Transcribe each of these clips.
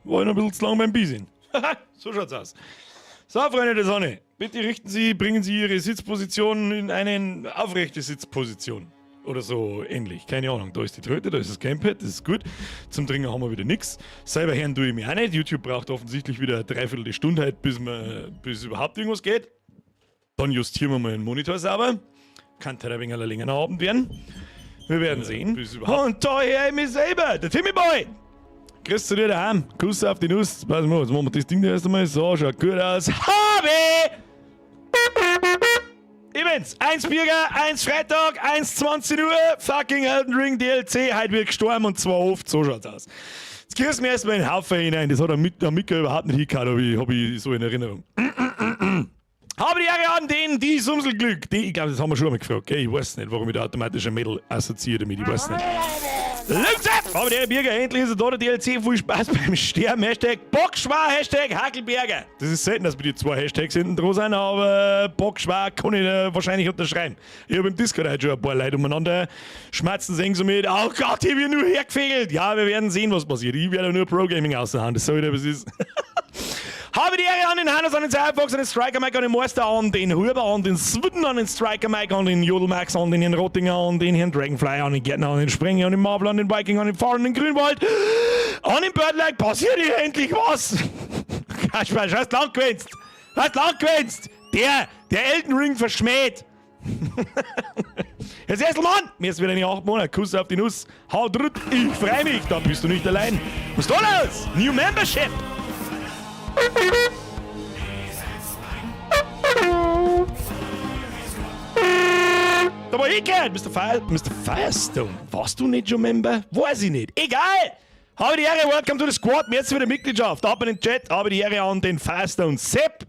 war ich noch ein bisschen zu lang beim Bisinn. So schaut's aus. So, Freunde der Sonne, bitte bringen Sie Ihre Sitzposition in eine aufrechte Sitzposition. Oder so ähnlich, keine Ahnung. Da ist die Tröte, da ist das Gamepad, das ist gut. Zum Trinken haben wir wieder nichts. Selber hören tue ich mich auch nicht. YouTube braucht offensichtlich wieder eine Dreiviertelstunde halt, bis überhaupt irgendwas geht. Dann justieren wir mal den Monitor sauber. Kann halt ein wenig ein längerer Abend werden. Wir werden sehen. Und da höre ich mich selber, der Timmy Boy! Grüß zu dir daheim. Kuss auf die Nuss. Pass mal, jetzt machen wir das Ding erst einmal. So, schaut gut aus. Habe! Events, 1 Bürger, 1 Freitag, 1 20 Uhr, fucking Elden Ring DLC, heute wird gestorben und zwar oft, so schaut's aus. Jetzt kriegst du mir erstmal in den Haufen hinein, das hat der Mika überhaupt nicht hingehauen, hab ich so in Erinnerung. Habe die Ehre an die Sumselglück, ich glaube, das haben wir schon einmal gefragt, okay? Ich weiß nicht, warum ich da automatisch ein Mädel assoziiere damit, ich weiß nicht. Lügset! Aber der Bürger, endlich ist er da, der DLC, viel Spaß beim Sterben, Hashtag Bockschwar, Hashtag Hackelberger. Das ist selten, dass bei die 2 Hashtags hinten dran sind, aber Bockschwar kann ich wahrscheinlich unterschreiben. Ich habe im Discord heute schon ein paar Leute umeinander schmerzen, singen so mit, oh Gott, ich bin nur hergefegelt. Ja, wir werden sehen, was passiert. Ich werde nur Pro-Gaming aushauen, das soll ich was ist. Habe die Ehre an den Hannes, an den Cyberfox, an den Striker Mike, an den Meister, an den Huber, an den Switten, an den Striker Mike, an den Jodelmax, an den Herrn Rottinger, an den Herrn Dragonfly, an den Gärtner, an den Sprenger, an den Marvel, an den Viking, an den Fahren, an den Grünwald, an den Birdlike. Passiert hier endlich was? Kasper, hast lang gewinst. Hast lang gewinst. Der Elden Ring verschmäht. Herr Sesselmann, mir ist wieder in 8 Monaten. Kuss auf die Nuss. Haut rütt, ich freu mich. Da bist du nicht allein. Was ist da los? New Membership. Da war ich gehört, Mr. Firestone. Warst du nicht schon Member? Weiß ich nicht. Egal! Habe die Ehre, welcome to the squad. Merci für die Mitgliedschaft. Ab in den Chat. Habe die Ehre an den Firestone. Sepp.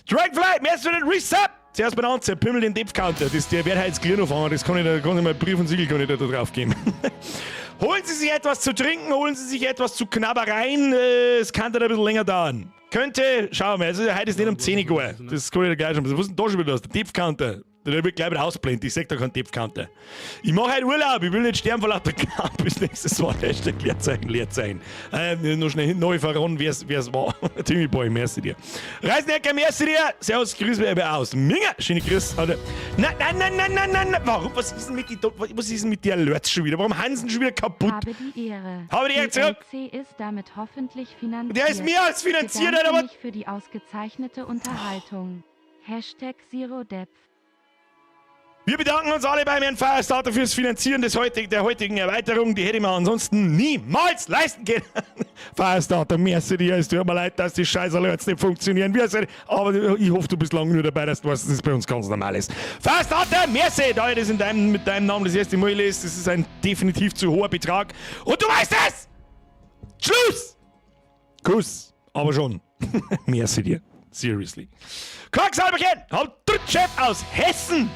Dragonfly, merci für den Reset. Zuerst benannt, der Pimmel den Depth-Counter. Der wird halt jetzt gleich noch fangen. Das kann ich mal Brief und Siegel kann ich da drauf geben. Holen Sie sich etwas zu trinken, holen Sie sich etwas zu Knabbereien. Es kann dann ein bisschen länger dauern. Könnte, schauen wir mal, also heute ist nicht um 10 Uhr. Das kann ich da gleich schon. Was ist denn da schon wieder los? Der Depth-Counter. Der wird gleich wieder ausblendet. Ich sag da keinen Depth-Counter. Ich mache heute Urlaub. Ich will nicht sterben vor lauter Kampf. Bis nächstes Mal. Hashtag Leerzeichen. Noch schnell neu verraten, wer es war. Timmy Boy, merci dir. Reisenecker, merci dir. Servus, grüß mich aus. Minga, schöne Grüße. Nein. Warum? Was ist denn mit dir Alerts schon wieder? Warum Hansen schon wieder kaputt? Habe die Ehre. Habe die Ehre zurück. DLC ist damit hoffentlich finanziert. Der ist mehr als finanziert, Bedanke aber... mich für die ausgezeichnete Unterhaltung. Hashtag Zero Depth. Wir bedanken uns alle beim Herrn Firestarter fürs Finanzieren der heutigen Erweiterung. Die hätte ich mir ansonsten niemals leisten können. Firestarter, merci dir. Es tut mir leid, dass die Scheiß-Alerts nicht funktionieren. Aber ich hoffe, du bist lange nur dabei, dass du weißt, dass es bei uns ganz normal ist. Firestarter, merci. Da ich das mit deinem Namen das erste Mal lese, das ist ein definitiv zu hoher Betrag. Und du weißt es! Schluss! Kuss. Aber schon. Merci dir. Seriously. Quacksalberchen, Chef aus Hessen.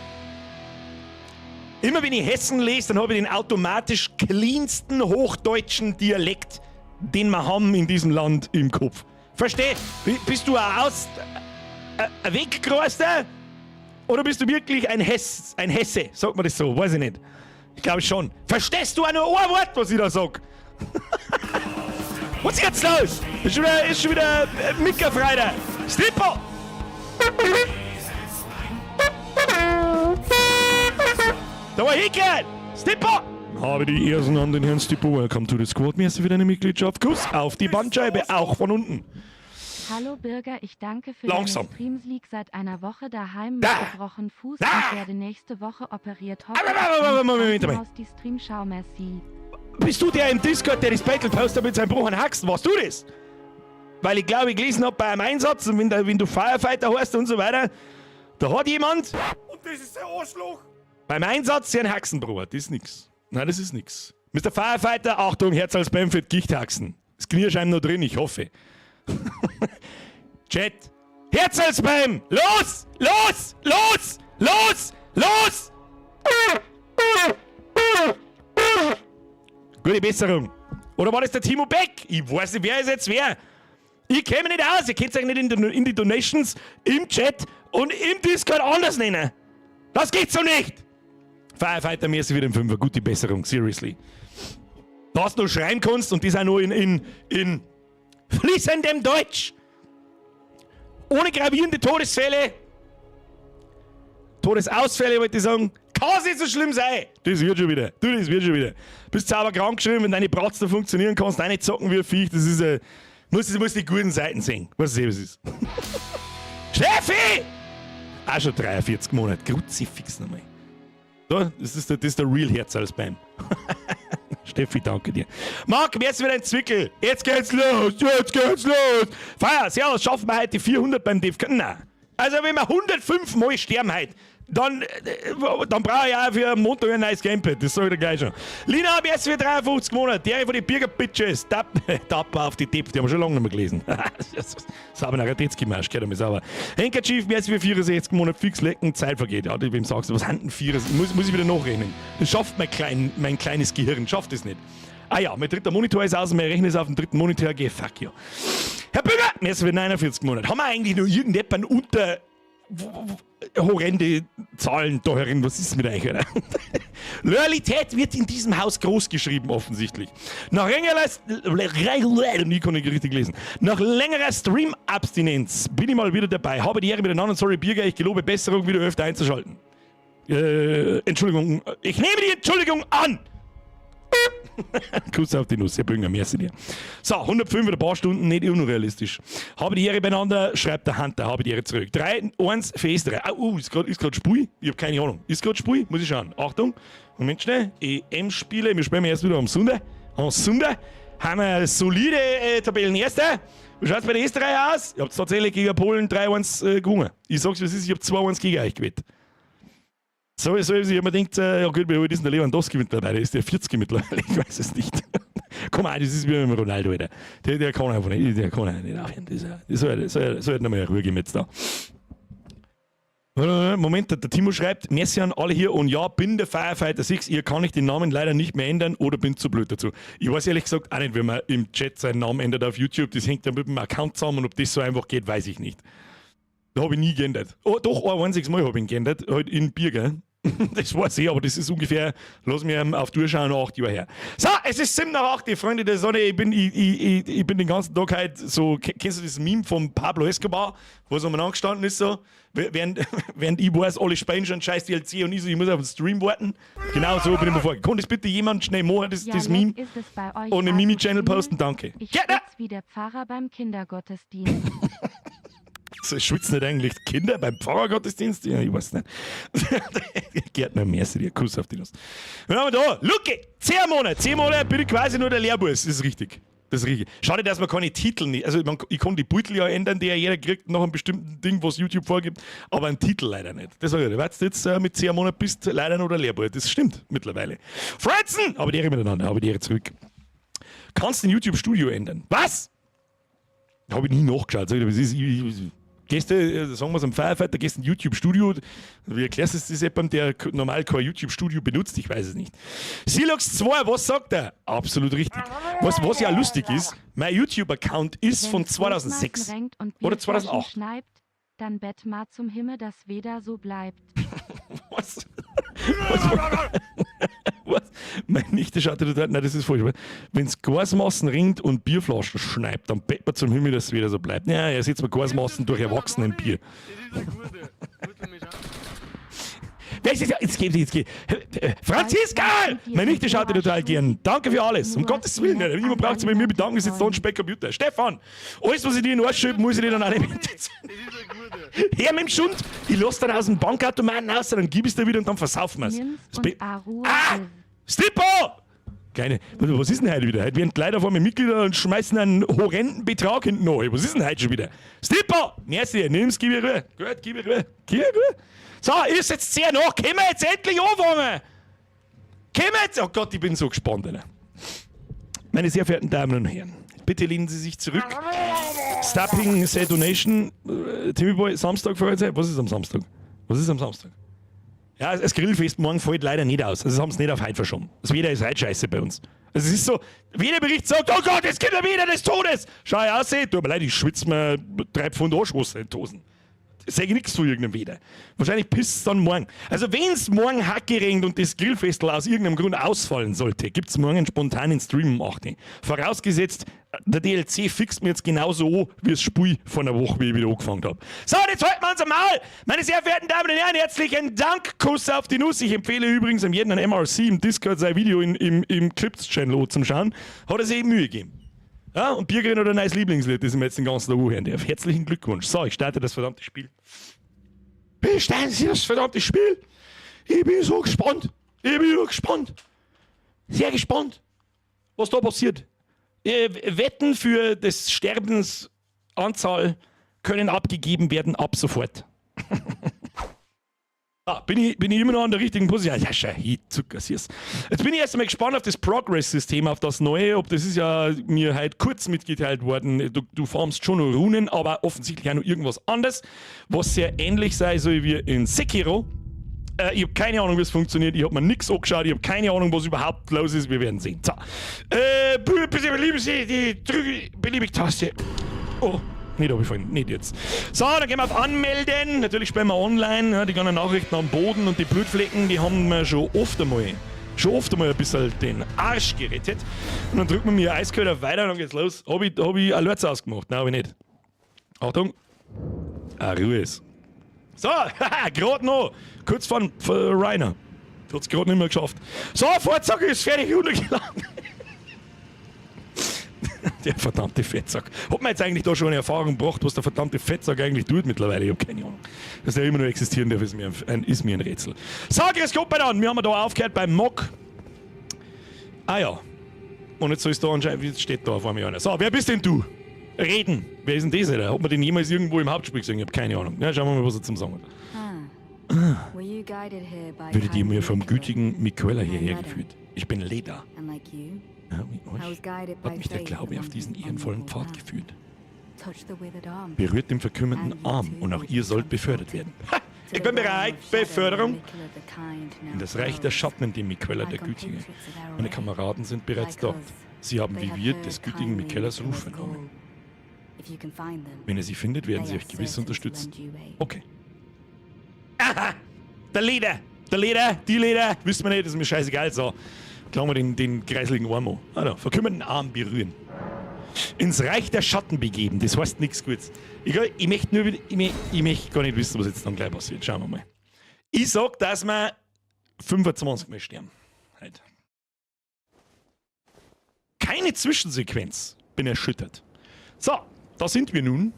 Immer wenn ich Hessen lese, dann habe ich den automatisch cleansten hochdeutschen Dialekt, den wir haben in diesem Land im Kopf. Versteh? Bist du ein Weggroßer? Oder bist du wirklich ein Hesse? Sagt man das so? Weiß ich nicht. Ich glaube schon. Verstehst du auch nur ein Wort, was ich da sag? Was ist jetzt los? Ist schon wieder Mika-Freitag. Slipper! Da war Hicke! Stipper! Habe die Ehre an den Herrn Stipper. Welcome to the squad. Merci für deine Mitgliedschaft. Kuss auf die Bandscheibe, auch von unten. Hallo Birger, ich danke für Langsam. deine Streams. Lieg seit einer Woche daheim mit gebrochenem Fuß und werde nächste Woche operiert. Moment. Aus die Streamschau, merci. Bist du der im Discord, der das Battle Poster mit seinem Bruch an Haxen? Warst du das? Weil ich glaube, ich gelesen habe bei einem Einsatz, wenn du Firefighter heißt und so weiter, da hat jemand... Und das ist der Arschloch! Beim Einsatz ein Haxenbruder, das ist nix. Nein, das ist nix. Mr. Firefighter, Achtung, Herz als Spam für Gichthaxen. Das Knirschein noch drin, ich hoffe. Chat. Herz als Spam! Los! Los! Los! Los! Los! Gute Besserung. Oder war das der Timo Beck? Ich weiß nicht, wer ist jetzt wer. Ich käme nicht aus. Ihr könnt es eigentlich nicht in die Donations, im Chat und im Discord anders nennen. Das geht so nicht! Firefighter, merci wieder im Fünfer. Gute Besserung, seriously. Dass du schreien kannst und das auch nur in fließendem Deutsch, ohne gravierende Todesfälle, Todesausfälle, wollte ich sagen, kann es nicht so schlimm sein. Das wird schon wieder. Du, das wird schon wieder. Bist du aber krank geschrieben, wenn deine Bratzen funktionieren kannst, deine zocken wie ein Viech, das ist muss die guten Seiten sehen. Was es ist. Steffi! Auch schon 43 Monate. Kruzifix nochmal. So, das ist der Real Herz als Bam. Steffi, danke dir. Marc, wer ist wieder ein Zwickel? Jetzt geht's los, Feier, servus, schaffen wir heute die 400 beim DFK? Nein. Also wenn wir 105 Mal sterben heute, dann brauche ich auch für Montag ein neues Gamepad, das sag ich dir gleich schon. Lina, ab jetzt für 53 Monate, der von den Bürger-Bitches, Tapper auf die Tipp, die haben wir schon lange nicht mehr gelesen. Sauber nach Radetzky-Marsch, geht mir sauber. Henker Chief, jetzt für 64 Monate fix lecken, Zeit vergeht. Ja, wem sagst du, was haben denn 64? Muss ich wieder nachrechnen. Das schafft mein kleines Gehirn, schafft es nicht. Ah ja, mein dritter Monitor ist aus, mein Rechner ist auf dem dritten Monitor, geh fuck ja. Herr Bürger, jetzt für 49 Monate. Haben wir eigentlich noch irgendjemanden unter horrende Zahlen da herin? Was ist mit euch, oder? Loyalität wird in diesem Haus groß geschrieben, offensichtlich. Nach längerer Stream-Abstinenz bin ich mal wieder dabei. Habe die Ehre miteinander, sorry Bürger, ich gelobe Besserung, wieder öfter einzuschalten. Entschuldigung, ich nehme die Entschuldigung an! Kuss auf die Nuss, Herr Bünger, merci dir. So, 105 in ein paar Stunden, nicht unrealistisch. Habe die Ehre beieinander, schreibt der Hunter, habe die Ehre zurück. 3, 1, für Österreich. Ist gerade Spui? Ich habe keine Ahnung. Ist gerade Spui? Muss ich schauen. Achtung, Moment schnell. EM-Spiele, wir spielen erst wieder am Sonntag. Am Sonntag haben wir solide Tabellenerste. Wie schaut es bei den Österreich aus? Ihr habt tatsächlich gegen Polen 3-1 gewonnen. Ich sag's, was ist, ich habe 2-1 gegen euch gewählt. So, ich habe mir gedacht, ja gut, wie alt ist der Lewandowski mittlerweile? Ist der 40 mittlerweile? Ich weiß es nicht. Komm on, das ist wie mit Ronaldo, Alter. Der kann einfach nicht, der kann nicht aufhören. Das soll nicht mehr Ruhe geben jetzt da. Moment, der Timo schreibt, merci an alle hier und ja, bin der Firefighter 6, ihr kann ich den Namen leider nicht mehr ändern oder bin zu blöd dazu. Ich weiß ehrlich gesagt auch nicht, wenn man im Chat seinen Namen ändert auf YouTube, das hängt ja mit dem Account zusammen und ob das so einfach geht, weiß ich nicht. Da habe ich nie geändert. Oh, doch, ein einziges Mal habe ich ihn geändert, halt in Bier, gell? Das weiß ich, aber das ist ungefähr, lass mich auf Tour schauen, 8 Jahre her. So, es ist 7 nach 8, Freunde der Sonne. Ich bin den ganzen Tag halt so, kennst du das Meme von Pablo Escobar, wo so man angestanden ist, so, während ich weiß, alle spielen schon scheiß DLC und ich muss auf den Stream warten. Genau so bin ich mir vorgekommen. Kann das bitte jemand schnell machen, das Meme? Und im Mimi-Channel posten, danke. Ich schwitz wie der Pfarrer beim Kindergottesdienst. So schwitzen nicht eigentlich Kinder beim Pfarrergottesdienst? Ja, ich weiß nicht. Gärtner, merci dir, Kuss auf die Nuss. Was haben wir da? Lucky, 10 Monate bin ich quasi nur der Lehrbus. Das ist richtig. Schade, dass man keine Titel nicht, also ich kann die Beutel ja ändern, die ja jeder kriegt nach einem bestimmten Ding, was YouTube vorgibt, aber einen Titel leider nicht. Das sage ich, du weißt jetzt mit 10 Monaten bist leider nur der Lehrbus. Das stimmt mittlerweile. Franzen, aber die Ehre miteinander, aber die Ehre zurück. Kannst du ein YouTube-Studio ändern? Was? Habe ich nie nachgeschaut. Sag ich, das ist, gehst du, sagen wir es am Firefighter, gehst in ein YouTube-Studio, wie erklärst du das jemandem, der normal kein YouTube-Studio benutzt? Ich weiß es nicht. Silox 2, was sagt er? Absolut richtig. Was ja lustig ist, mein YouTube-Account ist von 2006 oder 2008. Schneibt, dann bett mal zum Himmel, dass weder so bleibt. Was? Was? Meine Nichte schaut total, nein, das ist falsch. Wenn es Gasmassen ringt und Bierflaschen schneibt, dann bett man zum Himmel, dass es wieder so bleibt. Ja, er sitzt mit Gasmassen durch Erwachsenenbier. Wer ist das? Jetzt geht. Franziska! Meine Nichte schaut total gern. Danke für alles. Um Gottes Willen. Niemand braucht sich bei mir bedanken, sitzt da und Speck Computer. Stefan, alles, was ich dir in den Arsch schiebe, muss ich dir dann auch nicht mit. Her mit dem Schund. Ich lass dann aus dem Bankautomaten raus, dann gib es dir wieder und dann versaufen wir es. Slipper! Keine. Was ist denn heute wieder? Heute werden die Leute auf einmal Mitglieder und schmeißen einen horrenden Betrag hinten an. Was ist denn heute schon wieder? Slipper! Merci, nimm's, gib mir Ruhe. Gut, gib mir Ruhe. So, ist jetzt sehr nach. Können wir jetzt endlich anfangen? Oh Gott, ich bin so gespannt. Alter. Meine sehr verehrten Damen und Herren, bitte lehnen Sie sich zurück. Stopping Say Donation. Timmy Boy, Samstag für heute. Was ist am Samstag? Ja, das Grillfest morgen fällt leider nicht aus. Also, das haben sie nicht auf heute verschoben. Das Wetter ist heute scheiße bei uns. Also, es ist so, jeder Bericht sagt, oh Gott, es gibt ein Wetter des Todes. Schau ich aussehen, tut mir leid, ich schwitze mir 3 Pfund Arschwasser in die Hosen. sage ich nichts zu irgendeinem Wetter. Wahrscheinlich pisst es dann morgen. Also wenn es morgen Hacke regnet und das Grillfestival aus irgendeinem Grund ausfallen sollte, gibt es morgen einen spontanen Stream um 8 Uhr. Vorausgesetzt, der DLC fixt mir jetzt genauso an, wie das Spiel von einer Woche, wie ich wieder angefangen habe. So, jetzt halten wir uns am Maul! Meine sehr verehrten Damen und Herren, herzlichen Dank, Kuss auf die Nuss. Ich empfehle übrigens an jeden MRC im Discord sein Video im Clips-Channel zum Schauen. Hat er sich eben Mühe gegeben. Ja, und Biergrin oder ein neues Lieblingslied, das ich mir jetzt den ganzen Tag anhören darf. Herzlichen Glückwunsch. So, ich starte das verdammte Spiel. Starten Sie das verdammte Spiel? Ich bin so gespannt. Sehr gespannt, was da passiert. Wetten für des Sterbens Anzahl können abgegeben werden ab sofort. Bin ich immer noch an der richtigen Position? Ja, schau, Zuckersiers. Jetzt bin ich erst einmal gespannt auf das Progress-System, auf das neue. Ob das ist ja mir halt kurz mitgeteilt worden. Du formst schon noch Runen, aber offensichtlich auch noch irgendwas anderes, was sehr ähnlich sein soll wie in Sekiro. Ich habe keine Ahnung, wie es funktioniert. Ich habe mir nichts angeschaut. Ich habe keine Ahnung, was überhaupt los ist. Wir werden sehen. So. Bitte belieben Sie die Beliebig-Taste. Oh. Nicht jetzt. So, dann gehen wir auf Anmelden. Natürlich spielen wir online. Ja, die ganzen Nachrichten am Boden und die Blutflecken, die haben mir schon oft einmal ein bisschen den Arsch gerettet. Und dann drücken wir mir eiskalt auf Weiter und dann geht's los. Hab ich Alerts ausgemacht? Nein, hab ich nicht. Achtung. Ruhe ist. So, gerade noch. Kurz vor Rainer. Hat's gerade nicht mehr geschafft. So, Fahrzeug ist fertig runtergeladen. Der verdammte Fettsack. Hat man jetzt eigentlich da schon eine Erfahrung gebracht, was der verdammte Fettsack eigentlich tut mittlerweile? Ich habe keine Ahnung. Dass der immer noch existieren darf, ist mir ein Rätsel. So, grüß Gott dann. Wir haben da aufgehört beim Mock. Ah ja. Und jetzt soll es da anscheinend, wie steht da vor mir einer. So, wer bist denn du? Reden. Wer ist denn das, Alter? Hat man den jemals irgendwo im Hauptspiel gesehen? Ich habe keine Ahnung. Ja, schauen wir mal, was er zum Sagen hat. Würdet ihr mir vom gütigen Miquella hierher geführt? Ich bin Leda. Ja, wie euch hat mich der Glaube auf diesen ehrenvollen Pfad geführt. Berührt den verkümmerten Arm und auch ihr sollt befördert werden. Ha! Ich bin bereit, Beförderung. In das Reich der Schatten, in dem Miquella der Gütige. Meine Kameraden sind bereits dort. Sie haben wie wir des gütigen Miquellas Ruf vernommen. Wenn ihr sie findet, werden sie euch gewiss unterstützen. Okay. Aha! Der Leder! Die Leder! Wissen wir nicht, das ist mir scheißegal. So. Klauen wir den kreiseligen Arm an. Also, verkümmerten Arm berühren. Ins Reich der Schatten begeben. Das heißt nichts Gutes. Ich möchte gar nicht wissen, was jetzt dann gleich passiert. Schauen wir mal. Ich sag, dass wir 25 Mal sterben. Halt. Keine Zwischensequenz. Bin erschüttert. So, da sind wir nun.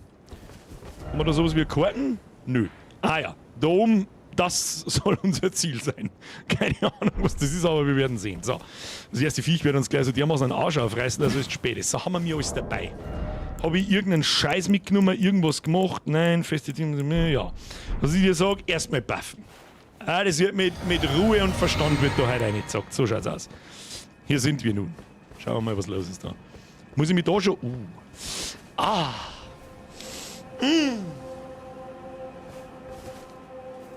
Haben wir da sowas wie Karten? Nö. Ah ja, da oben. Das soll unser Ziel sein. Keine Ahnung, was das ist, aber wir werden sehen. So, das erste Viech wird uns gleich so dermaßen einen Arsch aufreißen, dass es spät ist. So, haben wir mir alles dabei. Habe ich irgendeinen Scheiß mitgenommen, irgendwas gemacht? Nein, feste Team, ja. Was ich dir sage, erstmal buffen. Ah, das wird mit Ruhe und Verstand wird da heute reingezockt. So schaut's aus. Hier sind wir nun. Schauen wir mal, was los ist da. Muss ich mich da schon...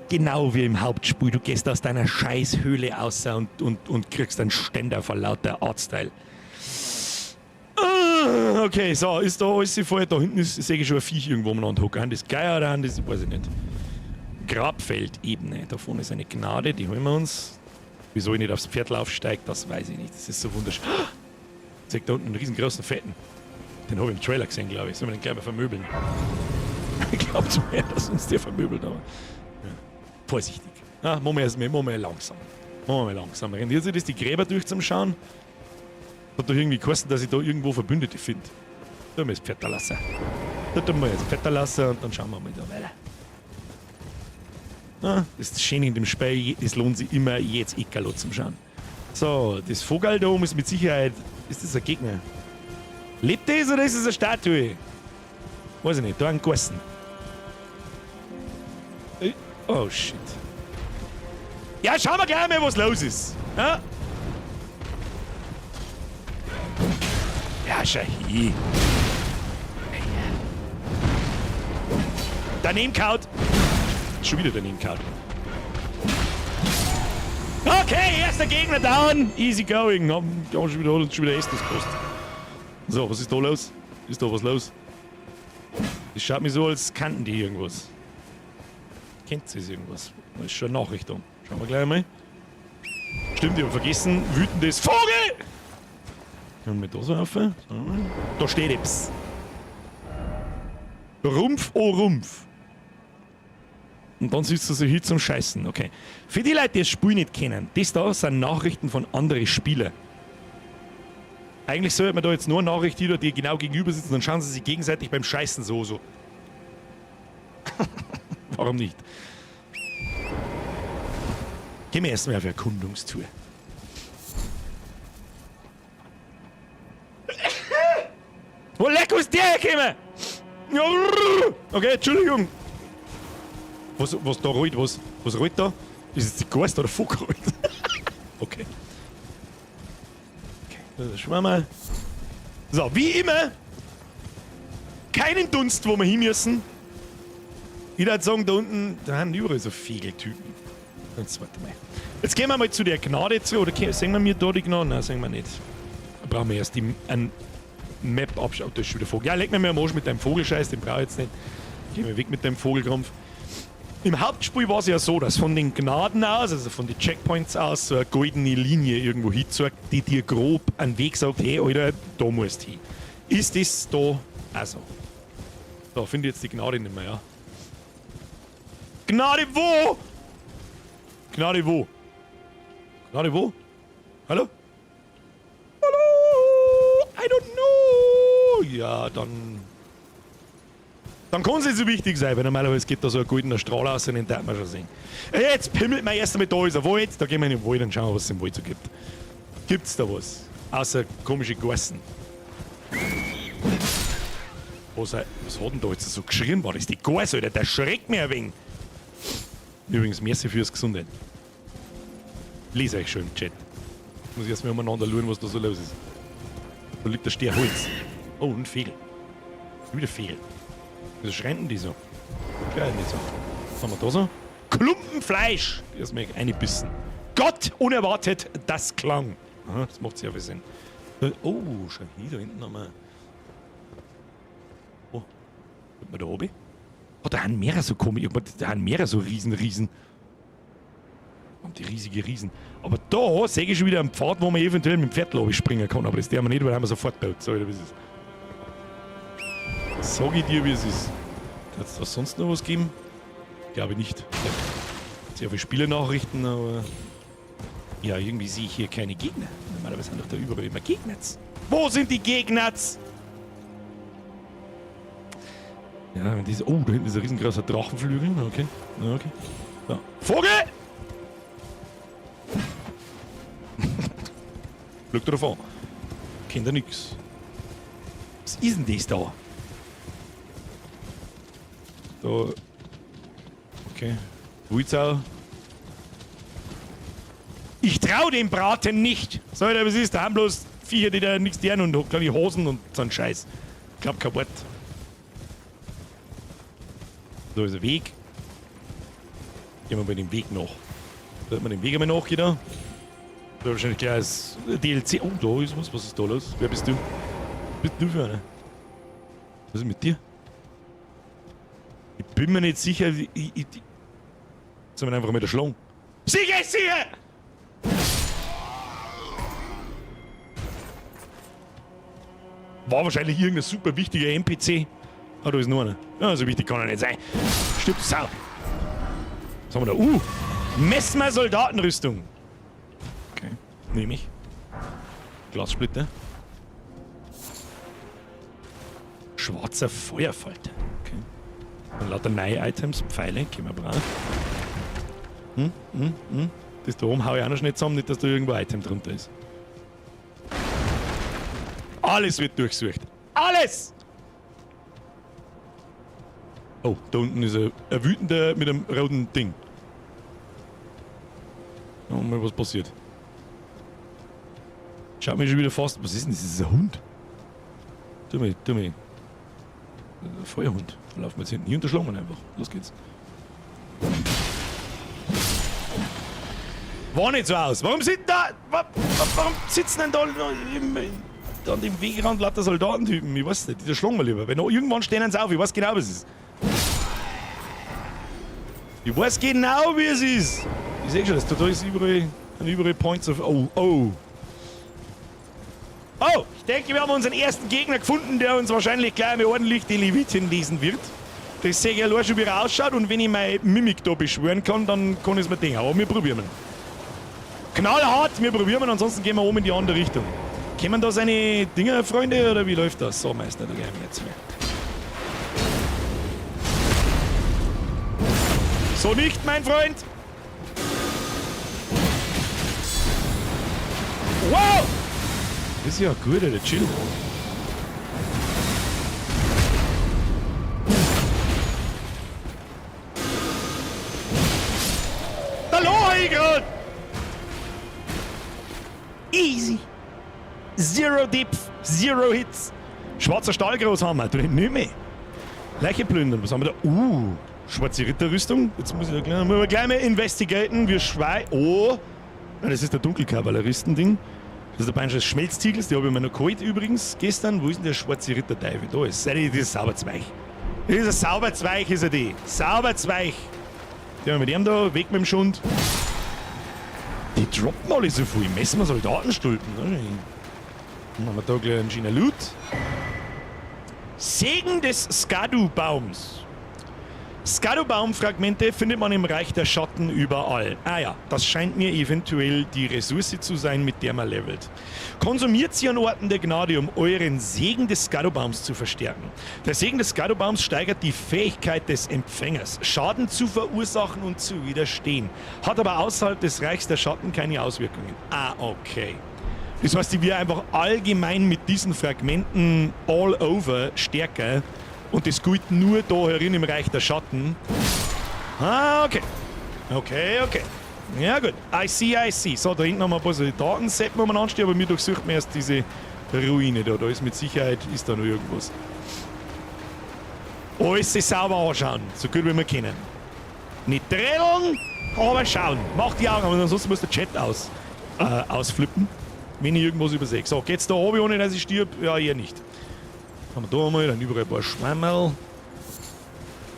Genau wie im Hauptspiel. Du gehst aus deiner Scheißhöhle raus und kriegst einen Ständer vor lauter Arztteil. Okay, so, ist da alles vorher. Da hinten sehe ich schon ein Viech irgendwo umeinander hocken. Das Geier oder das weiß ich nicht. Grabfeldebene. Da vorne ist eine Gnade, die holen wir uns. Wieso ich nicht aufs Pferd aufsteige, das weiß ich nicht. Das ist so wunderschön. Zeig da unten einen riesengroßen Fetten. Den habe ich im Trailer gesehen, glaube ich. Sollen wir den gleich mal vermöbeln? Ich glaube zu mehr, dass uns der vermöbelt, aber... Vorsichtig. Ah, machen wir langsam. Rendiert sich das die Gräber durch zum Schauen? Hat doch irgendwie gekostet, dass ich da irgendwo Verbündete finde. Da müssen wir das Pferd lassen. Da tun wir jetzt Pferd lassen und dann schauen wir mal da weiter. Ah, das ist schön in dem Spiel, es lohnt sich immer jetzt Ekalo zum Schauen. So, das Vogel da oben ist mit Sicherheit... Ist das ein Gegner? Lebt das oder ist es eine Statue? Weiß ich nicht, da ein Gossen. Oh shit. Ja, schauen wir gleich mal, was los ist. Ja, schau hier. Daneben kaut. Schon wieder daneben kaut. Okay, erster Gegner down. Easy going. Haben schon wieder Estes gekostet. So, was ist da los? Ist da was los? Das schaut mir so, als kannten die irgendwas. kennt sie irgendwas. Da ist schon eine Nachricht da. Schauen wir gleich mal. Stimmt, ich habe vergessen. Wütendes Vogel! Können wir da so auf? Da steht etwas. Rumpf, oh Rumpf. Und dann sitzt du so hier zum Scheißen. Okay. Für die Leute, die das Spiel nicht kennen, das da sind Nachrichten von anderen Spielern. Eigentlich sollte man da jetzt nur Nachrichten, die genau gegenüber sitzen, dann schauen sie sich gegenseitig beim Scheißen so. Warum nicht? Gehen wir erstmal auf Erkundungstour. Wo leck ist der hergekommen? Okay, Entschuldigung. Was da rollt? Was rollt da? Ist es die Geist oder Fuck rollt? Okay. Das schauen wir mal. So, wie immer. Keinen Dunst, wo wir hin müssen. Ich würde sagen, da unten, da haben überall so Fegeltypen. Jetzt warte mal. Jetzt gehen wir mal zu der Gnade zu. Oder sehen wir mir da die Gnade? Nein, sehen wir nicht. Da brauchen wir erst ein Map abschauen. Das ist schon wieder Vogel. Ja, leg mir mal am Arsch mit deinem Vogelscheiß, den brauche ich jetzt nicht. Gehen wir weg mit deinem Vogelkrampf. Im Hauptspiel war es ja so, dass von den Gnaden aus, also von den Checkpoints aus, so eine goldene Linie irgendwo hinzeigt, die dir grob einen Weg sagt, hey, Alter, da musst du hin. Ist das da also? Da finde ich jetzt die Gnade nicht mehr, ja. Gnade wo? Gnade wo? Gnade wo? Hallo? Hallo? I don't know. Ja, dann kann es nicht so wichtig sein, weil normalerweise geht da so ein goldener Strahl aus und den darf man schon sehen. Jetzt pimmelt man erst einmal, da ist ein Wald, da gehen wir in den Wald und schauen, was es im Wald so gibt. Gibt's da was? Außer komische Gassen. Was hat denn da jetzt so geschrien? War das die Gas, Alter? Der schreckt mir ein wenig. Übrigens, merci fürs Gesundheit. Lese euch schön im Chat. Muss ich erstmal umeinander schauen, was da so los ist. Da liegt der Sternholz. Oh, ein Fehl. Wieder Fehl. Wieso schreien denn die so? Schreien nicht so. Was haben wir da so? Klumpenfleisch! Erstmal eingebissen. Gott, unerwartet, das klang. Aha, das macht sehr viel Sinn. Oh, schau hier, da hinten haben wir. Oh, wird man da oben? Oh, da haben mehrere so komisch. Da haben mehrere so Riesen. Und die riesige Riesen. Aber da sehe ich schon wieder einen Pfad, wo man eventuell mit dem Pferd springen kann. Aber das darf man nicht, weil haben wir sofort gebaut. So, wie es ist. Sag ich dir, wie es ist. Hat es da sonst noch was geben? Glaube nicht. Sehr viele Spielernachrichten, aber. Ja, irgendwie sehe ich hier keine Gegner. Normalerweise sind doch da überall immer Gegner. Wo sind die Gegner? Ja, diese. Oh, da hinten ist ein riesengroßer Drachenflügel. Okay. Okay. So. Vogel! Glück drauf an. Kennt er nix. Was ist denn das da? Da. Okay. Wuizau. Ich trau dem Braten nicht. So, was ist? Da haben bloß Viecher, die da nichts tun und kleine Hosen und so ein Scheiß. Ich glaub kein Wort. Da ist ein Weg. Gehen wir bei dem Weg nach. Da hat man den Weg einmal nachgehen. Da wahrscheinlich gleich als DLC. Oh, da ist was. Was ist da los? Wer bist du? Was bist du für einer? Was ist mit dir? Ich bin mir nicht sicher. Sollen wir einfach mit der Schlange? Sicher! War wahrscheinlich irgendein super wichtiger NPC. Ah, da ist nur einer. Ja, so wichtig kann er nicht sein. Stimmt, Sau. Was haben wir da? Messmer Soldatenrüstung. Okay, nehme ich. Glassplitter. Schwarzer Feuerfalter. Okay. Dann lauter neue Items, Pfeile, können wir brauchen. Das da oben hau ich auch noch schnell zusammen, nicht, dass da irgendwo ein Item drunter ist. Alles wird durchsucht. Alles! Oh, da unten ist ein Wütender mit einem roten Ding. Schauen wir mal, was passiert. Schaut mir schon wieder fast. Was ist denn das? Das ist ein Hund. Tu mir. Ein Feuerhund. Da laufen wir jetzt hinten. Hier unterschlagen wir einfach. Los geht's. War nicht so aus. Warum sind da. Warum sitzen denn da an dem Wegrand lauter Soldatentypen? Ich weiß nicht. Die schlagen wir lieber. Wenn irgendwann stehen sie auf. Ich weiß genau, was es ist. Ich weiß genau, wie es ist. Ich sehe schon, da ist überall Points of... Oh, oh. Oh, ich denke, wir haben unseren ersten Gegner gefunden, der uns wahrscheinlich gleich einmal ordentlich die Leviten lesen wird. Das sehe ich allein schon, wie er ausschaut, und wenn ich meine Mimik da beschwören kann, dann kann ich es mir denken. Aber wir probieren. Knallhart, wir probieren, ansonsten gehen wir oben in die andere Richtung. Kommen da seine Dinger, Freunde, oder wie läuft das? So, Meister, da gehen wir jetzt mehr. So nicht, mein Freund! Wow! Das ist ja gut, der Chill. Hallo, Igor! Easy. Zero Depth, Zero Hits. Schwarzer Stahlgroßhammer, du nicht mehr. Leiche plündern, was haben wir da? Schwarze Ritterrüstung. Jetzt muss ich da gleich mal investigaten. Wir Oh! Das ist der Dunkelkavalleristen-Ding. Das ist der Beinsche Schmelztiegels, die habe ich mir noch geholt übrigens gestern. Wo ist denn der schwarze Ritterteufel? Da ist das Sauberzweig. Das ist ein Sauberzweig, ist er die. Sauberzweig. Die haben wir mit dem da, weg mit dem Schund. Die droppen alle so viel. Messen wir Soldatenstulpen. Dann haben wir da gleich einen schönen Loot. Segen des Skadu-Baums. Skadu-Baum-Fragmente findet man im Reich der Schatten überall. Ah ja, das scheint mir eventuell die Ressource zu sein, mit der man levelt. Konsumiert sie an Orten der Gnade, um euren Segen des Skadu-Baums zu verstärken. Der Segen des Skadu-Baums steigert die Fähigkeit des Empfängers, Schaden zu verursachen und zu widerstehen. Hat aber außerhalb des Reichs der Schatten keine Auswirkungen. Ah, okay. Das heißt, wir einfach allgemein mit diesen Fragmenten all over stärker. Und das gilt nur da herin im Reich der Schatten. Ah, okay. Okay. Ja gut. I see. So, da hinten haben wir ein paar Soldaten-Set, wo man ansteht, aber mir durchsucht man erst diese Ruine da. Da ist mit Sicherheit da noch irgendwas. Alles sauber anschauen, so gut wie wir können. Nicht trällen, aber schauen. Macht die Augen, aber ansonsten muss der Chat ausflippen, wenn ich irgendwas übersehe. So, geht's da oben, ohne dass ich stirb? Ja, eher nicht. Haben wir da einmal, dann überall ein paar Schwammerl.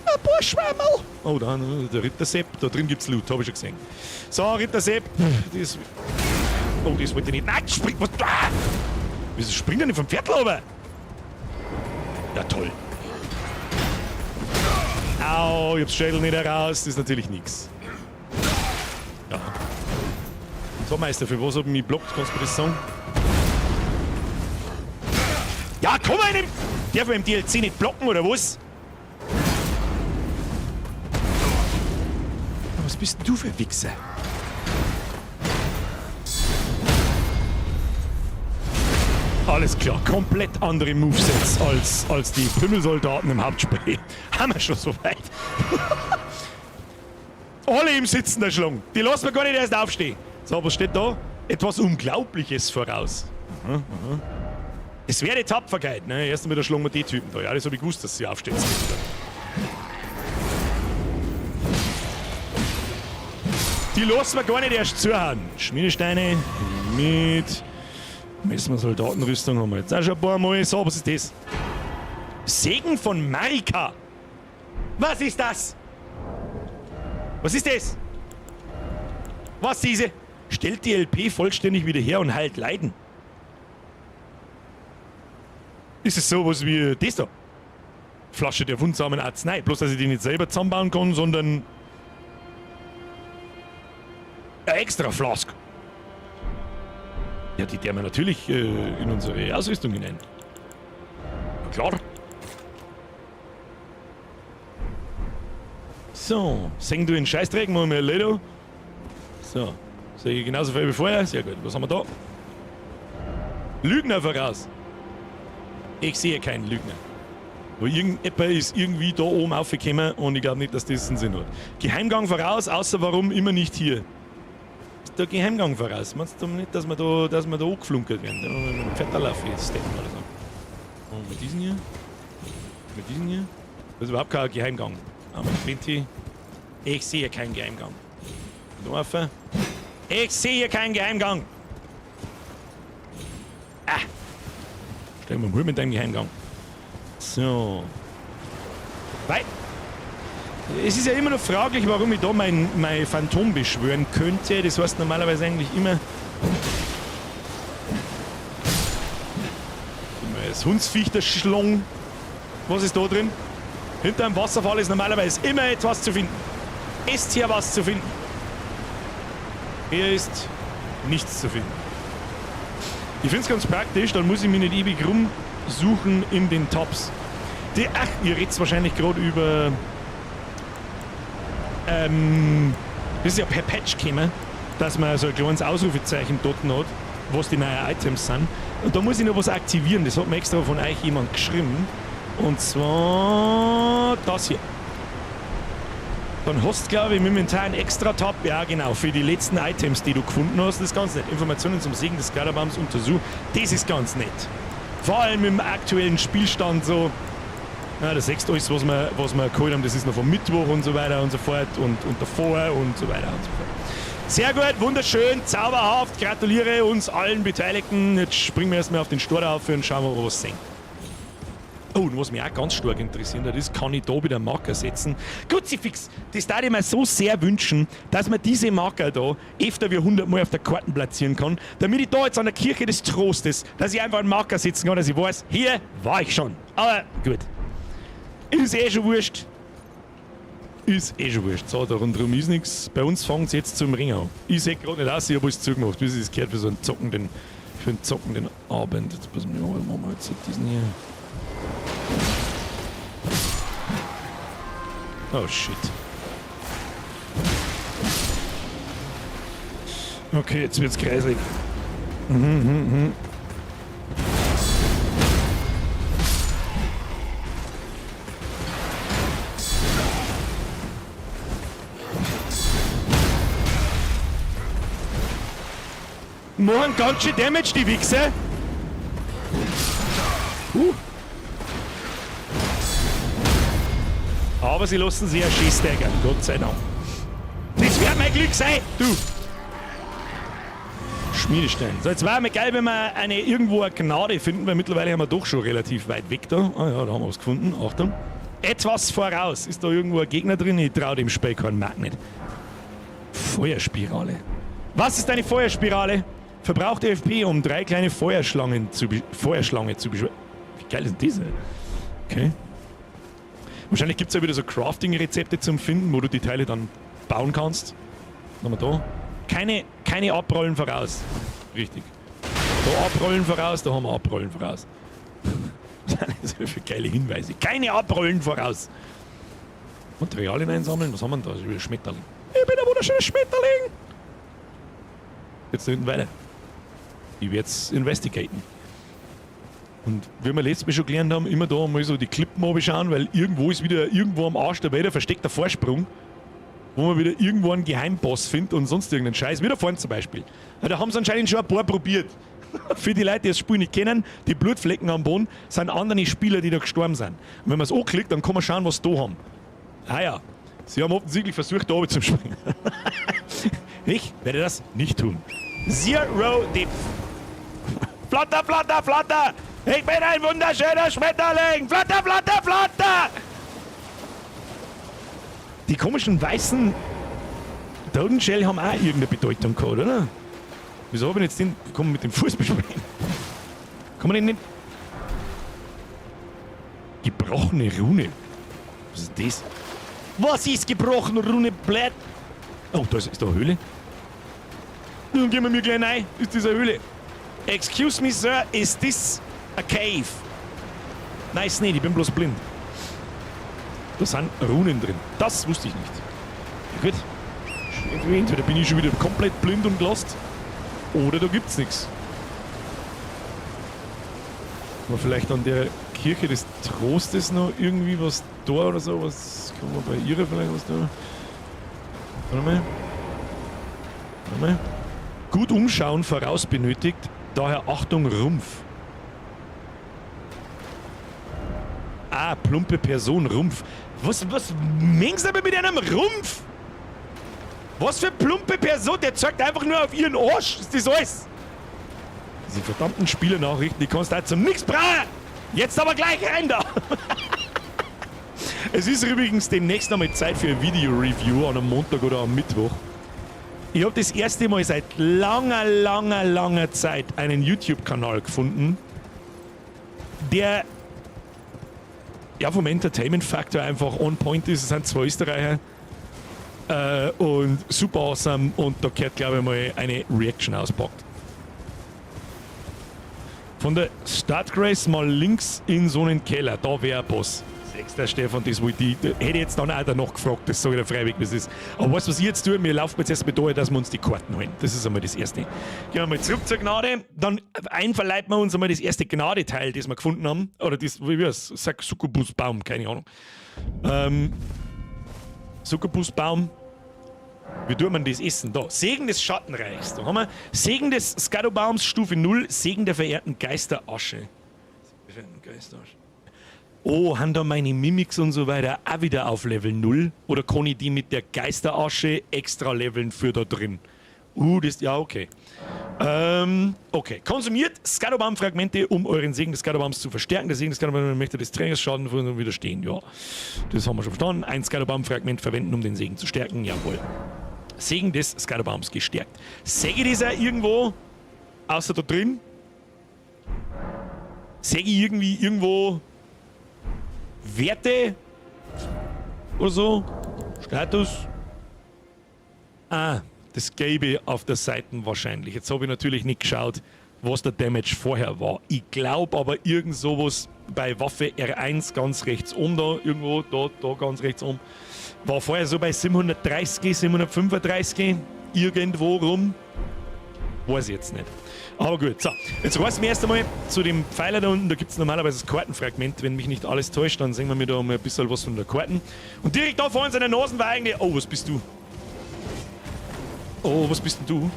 Ein paar Schwammerl! Oh, da der Rittersepp, da drin gibt's Loot, habe ich schon gesehen. So, Rittersepp, das... Oh, das wollte ich nicht. Nein, spring... Was? Ah! Wieso springt er nicht vom Pferd runter? Ja, toll. Au, ich hab's Schädel nicht heraus, das ist natürlich nix. Ja. So, Meister, für was hab ich mich blockt, kannst du mir das sagen? Ja, komm mal, darf man im DLC nicht blocken, oder was? Was bist denn du für ein Wichser? Alles klar, komplett andere Movesets als die Pümmelsoldaten im Hauptspiel. Haben wir schon so weit. Alle im Sitzen der Schlung. Die lassen wir gar nicht erst aufstehen. So, was steht da? Etwas Unglaubliches voraus. Es wäre Tapferkeit, ne? Erst einmal schlagen wir die Typen da. Ja, das habe ich gewusst, dass sie aufstehen. Die lassen wir gar nicht erst zuhauen. Schmiedesteine mit... Messen wir Soldatenrüstung haben wir jetzt auch schon ein paar Mal. So, was ist das? Segen von Marika. Was ist das? Was ist das? Was diese? Stellt die LP vollständig wieder her und heilt Leiden. Ist es sowas wie das da? Flasche der wundsamen Arznei. Bloß, dass ich die nicht selber zusammenbauen kann, sondern... eine extra Flask. Ja, die der wir natürlich in unsere Ausrüstung hinein. Na klar. So, seng du in Scheißdreck, machen wir ein Ledo. So, sehe ich genauso viel wie vorher. Sehr gut. Was haben wir da? Lügner voraus. Ich sehe keinen Lügner. Aber irgendjemand ist irgendwie da oben aufgekommen und ich glaube nicht, dass das einen Sinn hat. Geheimgang voraus, außer warum immer nicht hier. Ist der Geheimgang voraus? Meinst du nicht, dass wir da angeflunkert werden? Da mit dem Vetterlauf jetzt stecken oder so. Und mit diesen hier? Mit diesen hier? Das ist überhaupt kein Geheimgang. Aber Plinti. Ich sehe keinen Geheimgang. Laufen. Ich sehe keinen Geheimgang. Ah! Stell mal mit deinem Geheimgang. So. Weit. Es ist ja immer noch fraglich, warum ich da mein Phantom beschwören könnte. Das heißt normalerweise eigentlich immer... Das Hundsviech, der Schlong. Was ist da drin? Hinter einem Wasserfall ist normalerweise immer etwas zu finden. Ist hier was zu finden? Hier ist nichts zu finden. Ich finde es ganz praktisch, dann muss ich mich nicht ewig rumsuchen in den Tabs. Ach, ihr redet wahrscheinlich gerade über... das ist ja per Patch gekommen, dass man so ein kleines Ausrufezeichen dort hat, was die neuen Items sind. Und da muss ich noch was aktivieren, das hat mir extra von euch jemand geschrieben. Und zwar das hier. Dann hast du, glaube ich, im Inventar einen extra Tab, ja genau, für die letzten Items, die du gefunden hast. Das ist ganz nett. Informationen zum Segen des Skalabaums untersuchen. Das ist ganz nett. Vor allem im aktuellen Spielstand so. Ja, das sechste alles, was wir geholt haben, das ist noch vom Mittwoch und so weiter und so fort und davor und so weiter und so fort. Sehr gut, wunderschön, zauberhaft. Gratuliere uns allen Beteiligten. Jetzt springen wir erstmal auf den Start auf und schauen, ob wir was sehen. Oh, und was mich auch ganz stark interessiert hat, ist, kann ich da wieder Marker setzen? Kruzifix, das würde ich mir so sehr wünschen, dass man diese Marker da öfter wie 100 Mal auf der Karte platzieren kann, damit ich da jetzt an der Kirche des Trostes, dass ich einfach einen Marker setzen kann, dass ich weiß, hier war ich schon. Aber gut. Ist eh schon wurscht. Ist eh schon wurscht. So, da rundherum ist nichts. Bei uns fängt es jetzt zum Ring an. Ich sehe gerade nicht aus, ich habe alles zugemacht. Wie es das gehört für so einen zockenden Abend. Jetzt passen wir mal, machen wir jetzt diesen hier. Oh shit. Okay, jetzt wird's kreislig. Machen ganz schön Damage, die Wichse. Aber sie lassen sich ja schießsteigern, Gott sei Dank. Das wird mein Glück sein, du! Schmiedestein. So, jetzt wäre mir geil, wenn wir irgendwo eine Gnade finden, weil mittlerweile haben wir doch schon relativ weit weg da. Ah ja, da haben wir was gefunden. Achtung. Etwas voraus. Ist da irgendwo ein Gegner drin? Ich traue dem Spiel keinen Markt nicht. Feuerspirale. Was ist eine Feuerspirale? Verbraucht FP, um 3 kleine Feuerschlange zu beschwören. Wie geil ist denn das? Okay. Wahrscheinlich gibt es ja wieder so Crafting-Rezepte zum Finden, wo du die Teile dann bauen kannst. Was haben wir da? Keine Abrollen voraus. Richtig. Da Abrollen voraus, da haben wir Abrollen voraus. Was sind das für geile Hinweise? Keine Abrollen voraus. Materialien einsammeln, was haben wir denn da? Das ist wieder Schmetterling. Ich bin ein wunderschöner Schmetterling! Jetzt da hinten weiter. Ich werde es investigaten. Und wie wir letztes Mal schon gelernt haben, immer da mal so die Klippen anschauen, weil irgendwo am Arsch der Welt versteckt der Vorsprung, wo man wieder irgendwo einen Geheimboss findet und sonst irgendeinen Scheiß. Wie da vorne zum Beispiel. Ja, da haben sie anscheinend schon ein paar probiert. Für die Leute, die das Spiel nicht kennen, die Blutflecken am Boden sind andere Spieler, die da gestorben sind. Und wenn man es anklickt, dann kann man schauen, was sie da haben. Ah ja, sie haben offensichtlich versucht, da oben zu springen. Ich werde das nicht tun. Zero Deep. Flatter, flatter, flatter! Ich bin ein wunderschöner Schmetterling! Flatter, flatter, flatter! Die komischen weißen Totenschell haben auch irgendeine Bedeutung gehabt, oder? Wieso habe ich jetzt den... Kann man mit dem Fuß besprechen? Kann man den nicht... Gebrochene Rune. Was ist das? Was ist gebrochene Rune? Blät? Oh, da ist da eine Höhle. Dann gehen wir mir gleich rein. Ist das eine Höhle? Excuse me, Sir, is this a cave? Nein, ist nicht, ich bin bloß blind. Da sind Runen drin. Das wusste ich nicht. Ja, gut. Entweder bin ich schon wieder komplett blind und lost, oder da gibt's nichts. Aber vielleicht an der Kirche des Trostes noch irgendwie was da oder so. Was kann man bei ihr vielleicht was da? Warte mal. Warte mal. Gut umschauen voraus benötigt, daher Achtung Rumpf. Ah, plumpe Person, Rumpf. Was meinst du aber mit einem Rumpf? Was für plumpe Person, der zeigt einfach nur auf ihren Arsch. Ist das alles? Diese verdammten Spielernachrichten, die kannst du halt zum nix brauchen. Jetzt aber gleich rein da. Es ist übrigens demnächst einmal Zeit für ein Video-Review an einem Montag oder am Mittwoch. Ich habe das erste Mal seit langer Zeit einen YouTube-Kanal gefunden, der ja vom Entertainment-Faktor einfach on point ist. Es sind 2 Österreicher und super awesome und da gehört, glaube ich, mal eine Reaction auspackt. Von der Startgrace mal links in so einen Keller, da wäre ein Boss. Der Stefan, das wollte ich, hätte ich jetzt dann auch danach gefragt, das sage ich dir freiwillig, was ist. Aber weißt du, was ich jetzt tue? Wir laufen jetzt erst mit da, dass wir uns die Karten holen. Das ist einmal das Erste. Gehen wir mal zurück zur Gnade, dann einverleiben wir uns einmal das erste Gnadeteil, das wir gefunden haben. Oder das, wie heißt es? Succubusbaum, keine Ahnung. Succubusbaum. Wie tut man das essen? Da. Segen des Schattenreichs. Da haben wir Segen des Skadobaums Stufe 0, Segen der verehrten Geisterasche. Oh, haben da meine Mimics und so weiter auch wieder auf Level 0? Oder kann ich die mit der Geisterasche extra leveln für da drin? Das, ja, okay. Okay. Konsumiert Skadobaum-Fragmente, um euren Segen des Skadobaums zu verstärken. Der Segen des Skadobaums möchte des Trägerschaden von widerstehen. Ja, das haben wir schon verstanden. Ein Skadobaum-Fragment verwenden, um den Segen zu stärken. Jawohl. Segen des Skadobaums gestärkt. Säge ich das auch irgendwo außer da drin? Säge ich irgendwie irgendwo Werte oder so? Status? Das Gelbe auf der Seite wahrscheinlich. Jetzt habe ich natürlich nicht geschaut, was der Damage vorher war. Ich glaube aber irgend sowas bei Waffe R1 ganz rechts oben da, irgendwo da ganz rechts oben. War vorher so bei 730, 735, irgendwo rum. Weiß ich jetzt nicht. Aber gut, so. Jetzt reißen wir erst einmal zu dem Pfeiler da unten. Da gibt es normalerweise das Kartenfragment. Wenn mich nicht alles täuscht, dann sehen wir mir da mal ein bisschen was von der Karten. Und direkt da vor uns an der Nase war eigentlich... Oh, was bist du? Oh, was bist denn du?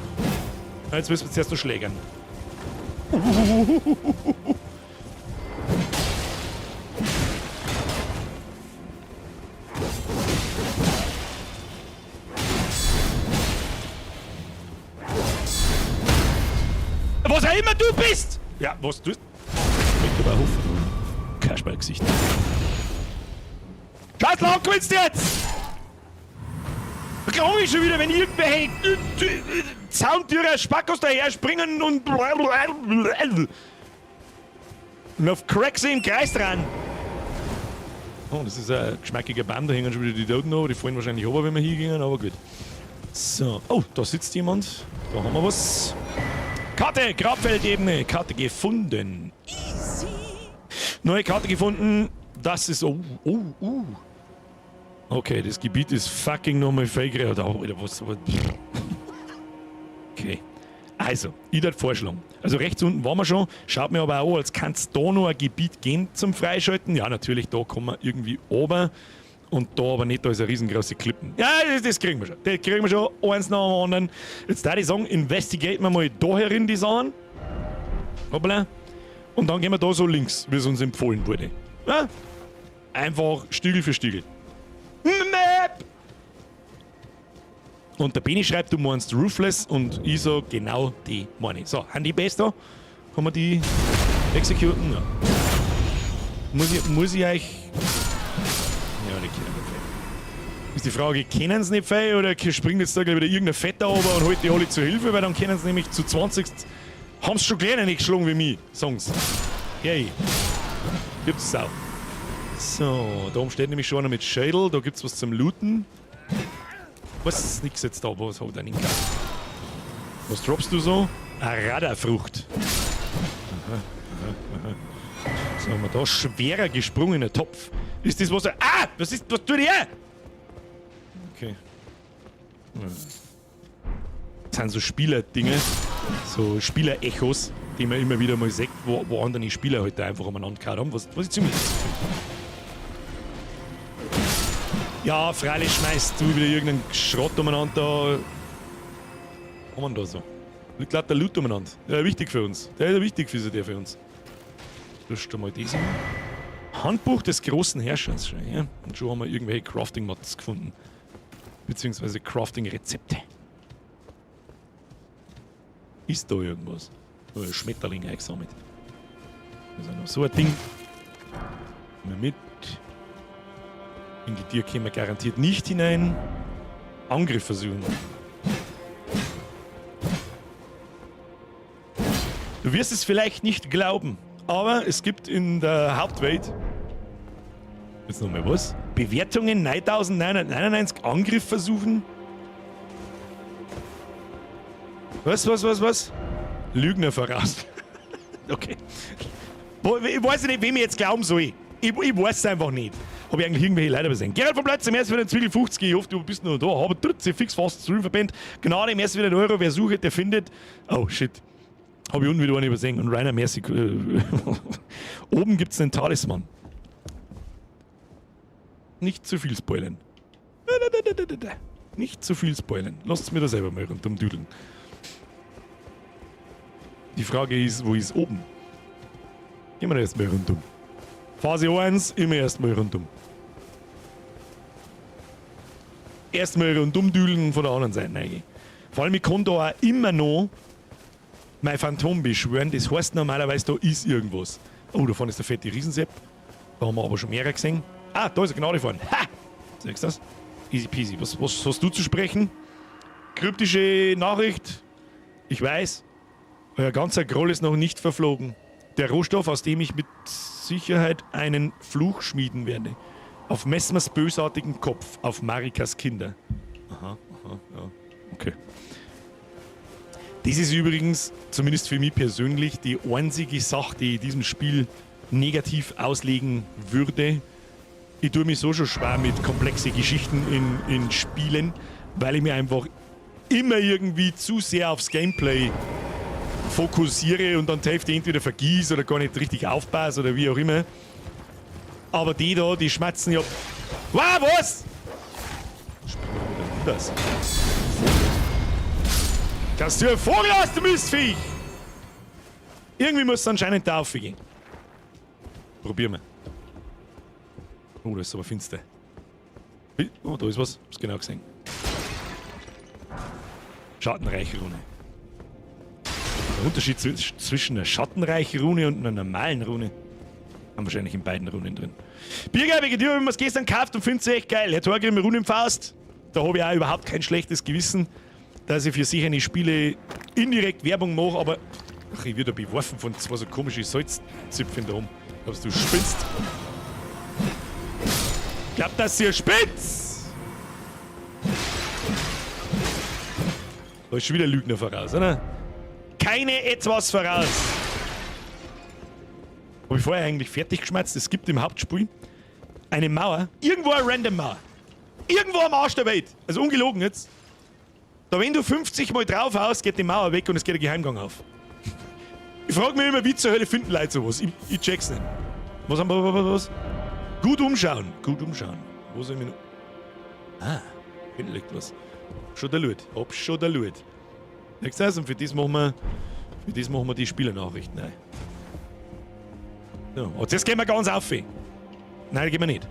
Jetzt müssen wir zuerst noch schlägern. Was auch immer du bist! Ja, was du... Mit über Hof. Kasperlgesicht. Scheiß lang willst du jetzt! Glaube ich schon wieder, wenn irgendwelche Zauntürer Spackos daher springen und auf Cracks im Kreis dran. Oh, das ist ein geschmackiger Baum, da hängen schon wieder die Toten noch, die fallen wahrscheinlich runter, wenn wir hier gehen, aber gut. So, oh, da sitzt jemand. Da haben wir was. Karte, Grabfeldebene, Karte gefunden. Easy. Neue Karte gefunden. Das ist, Okay, das Gebiet ist fucking nochmal fake. Oder was? Okay. Also, ich würde vorschlagen. Also rechts unten waren wir schon. Schaut mir aber auch, als kann es da noch ein Gebiet gehen zum Freischalten. Ja, natürlich, da kommen wir irgendwie oben. Und da aber nicht, da ist eine riesengroße Klippen. Ja, das kriegen wir schon. Das kriegen wir schon, eins nach dem anderen. Jetzt da die sagen, investigaten wir mal da herin die Sachen. Hoppla. Und dann gehen wir da so links, wie es uns empfohlen wurde. Ja? Einfach Stiegel für Stiegel. Map! Und der Benny schreibt, du meinst Ruthless und ich so, genau die meine ich. So, haben die Best da? Kann man die exekuten? Ja. Muss ich euch... Ja, die kennen nicht viel. Ist die Frage, kennen sie nicht viel oder springt jetzt da gleich wieder irgendein Fetter runter und holt die alle zur Hilfe, weil dann kennen sie nämlich zu 20. Haben sie schon kleiner nicht geschlagen wie mich, sagen sie. Yay. Gibt's auch. So, da oben steht nämlich schon einer mit Schädel, da gibt's was zum Looten. Was ist nix jetzt da, was hat er nicht gehabt? Was droppst du so? Eine Radarfrucht. So haben wir da schwerer gesprungener Topf. Ist das was? Was tut ihr? Okay. Das sind so Spieler-Dinge, so Spieler-Echos, die man immer wieder mal sieht, wo andere Spieler halt einfach umeinander gehauen haben, was ich ziemlich lustig finde. Ja, freilich schmeißt du wieder irgendeinen Schrott umeinander da. Was haben wir da so? Ich glaube, der Loot umeinander. Der ist wichtig für uns. Der ist wichtig für uns. Du hast mal diesen Handbuch des großen Herrschers. Ja? Und schon haben wir irgendwelche Crafting-Mods gefunden. Beziehungsweise Crafting-Rezepte. Ist da irgendwas? Oder ein Schmetterling eingesammelt. Also noch so ein Ding. Mal mit. In die Tür kämen wir garantiert nicht hinein. Angriff versuchen. Du wirst es vielleicht nicht glauben, aber es gibt in der Hauptwelt jetzt nochmal was? Bewertungen 9999 Angriff versuchen. Was? Lügner voraus. Okay. Ich weiß nicht, wem ich jetzt glauben soll. Ich weiß es einfach nicht. Habe ich eigentlich irgendwelche Leute übersehen. Gerald vom Platz, im ersten wieder ein Zwickel 50. Ich hoffe, du bist noch da. Aber trotzdem fix fast zu verband. Gnade, im ersten wieder ein Euro. Wer sucht, der findet. Oh, shit. Habe ich unten wieder einen übersehen. Und Rainer, merci. Oben gibt es einen Talisman. Nicht zu viel spoilern. Nicht zu viel spoilern. Lasst es mir da selber mal rundum düdeln. Die Frage ist, wo ist oben? Gehen wir erstmal rundum. Phase 1, immer erstmal rundum. Erstmal rundum düdeln von der anderen Seite rein. Vor allem, ich kann da auch immer noch mein Phantom beschwören. Das heißt normalerweise, da ist irgendwas. Oh, da vorne ist der fette Riesensepp. Da haben wir aber schon mehrere gesehen. Ah, da ist eine Gnade vorne. Ha! Siehst du das? Easy peasy. Was hast du zu sprechen? Kryptische Nachricht. Ich weiß, euer ganzer Groll ist noch nicht verflogen. Der Rohstoff, aus dem ich mit Sicherheit einen Fluch schmieden werde. Auf Messmers bösartigen Kopf, auf Marikas Kinder. Aha, ja, okay. Das ist übrigens, zumindest für mich persönlich, die einzige Sache, die ich diesem Spiel negativ auslegen würde. Ich tue mich so schon schwer mit komplexen Geschichten in Spielen, weil ich mir einfach immer irgendwie zu sehr aufs Gameplay fokussiere und dann die Hälfte entweder vergieße oder gar nicht richtig aufpasse oder wie auch immer. Aber die da, die schmatzen ja... Wow, was? Das. Kannst du ein Vogel aus dem Mistviech? Irgendwie muss es anscheinend da aufgehen. Probieren wir. Oh, das ist aber finster. Oh, da ist was. Hab's genau gesehen. Schattenreiche Rune. Der Unterschied zwischen einer schattenreichen Rune und einer normalen Rune haben wahrscheinlich in beiden Runen drin. Biergeil, wegen dir, wenn man es gestern gekauft und findet es echt geil. Herr Torgrim, Rune im Faust. Da habe ich auch überhaupt kein schlechtes Gewissen, dass ich für sichere Spiele indirekt Werbung mache, aber ach, ich werde beworfen von zwei so komischen Salzzipfeln da oben. Glaubst du, spinnst? Glaubt, dass ihr spitz! Da ist schon wieder Lügner voraus, oder? Keine etwas voraus. Habe ich vorher eigentlich fertig geschmerzt? Es gibt im Hauptspiel eine Mauer, irgendwo eine random Mauer. Irgendwo am Arsch der Welt. Also ungelogen jetzt. Da wenn du 50 Mal drauf haust, geht die Mauer weg und es geht der Geheimgang auf. Ich frage mich immer, wie zur Hölle finden Leute sowas? Ich check's nicht. Was haben wir, was? Gut umschauen. Wo sind wir noch? Ah, hinten liegt was. Schon der Loot. Schon der Loot. Nächstes und für das machen wir die Spielernachrichten. Nein. So, und jetzt gehen wir ganz auf. Nein, da gehen wir nicht.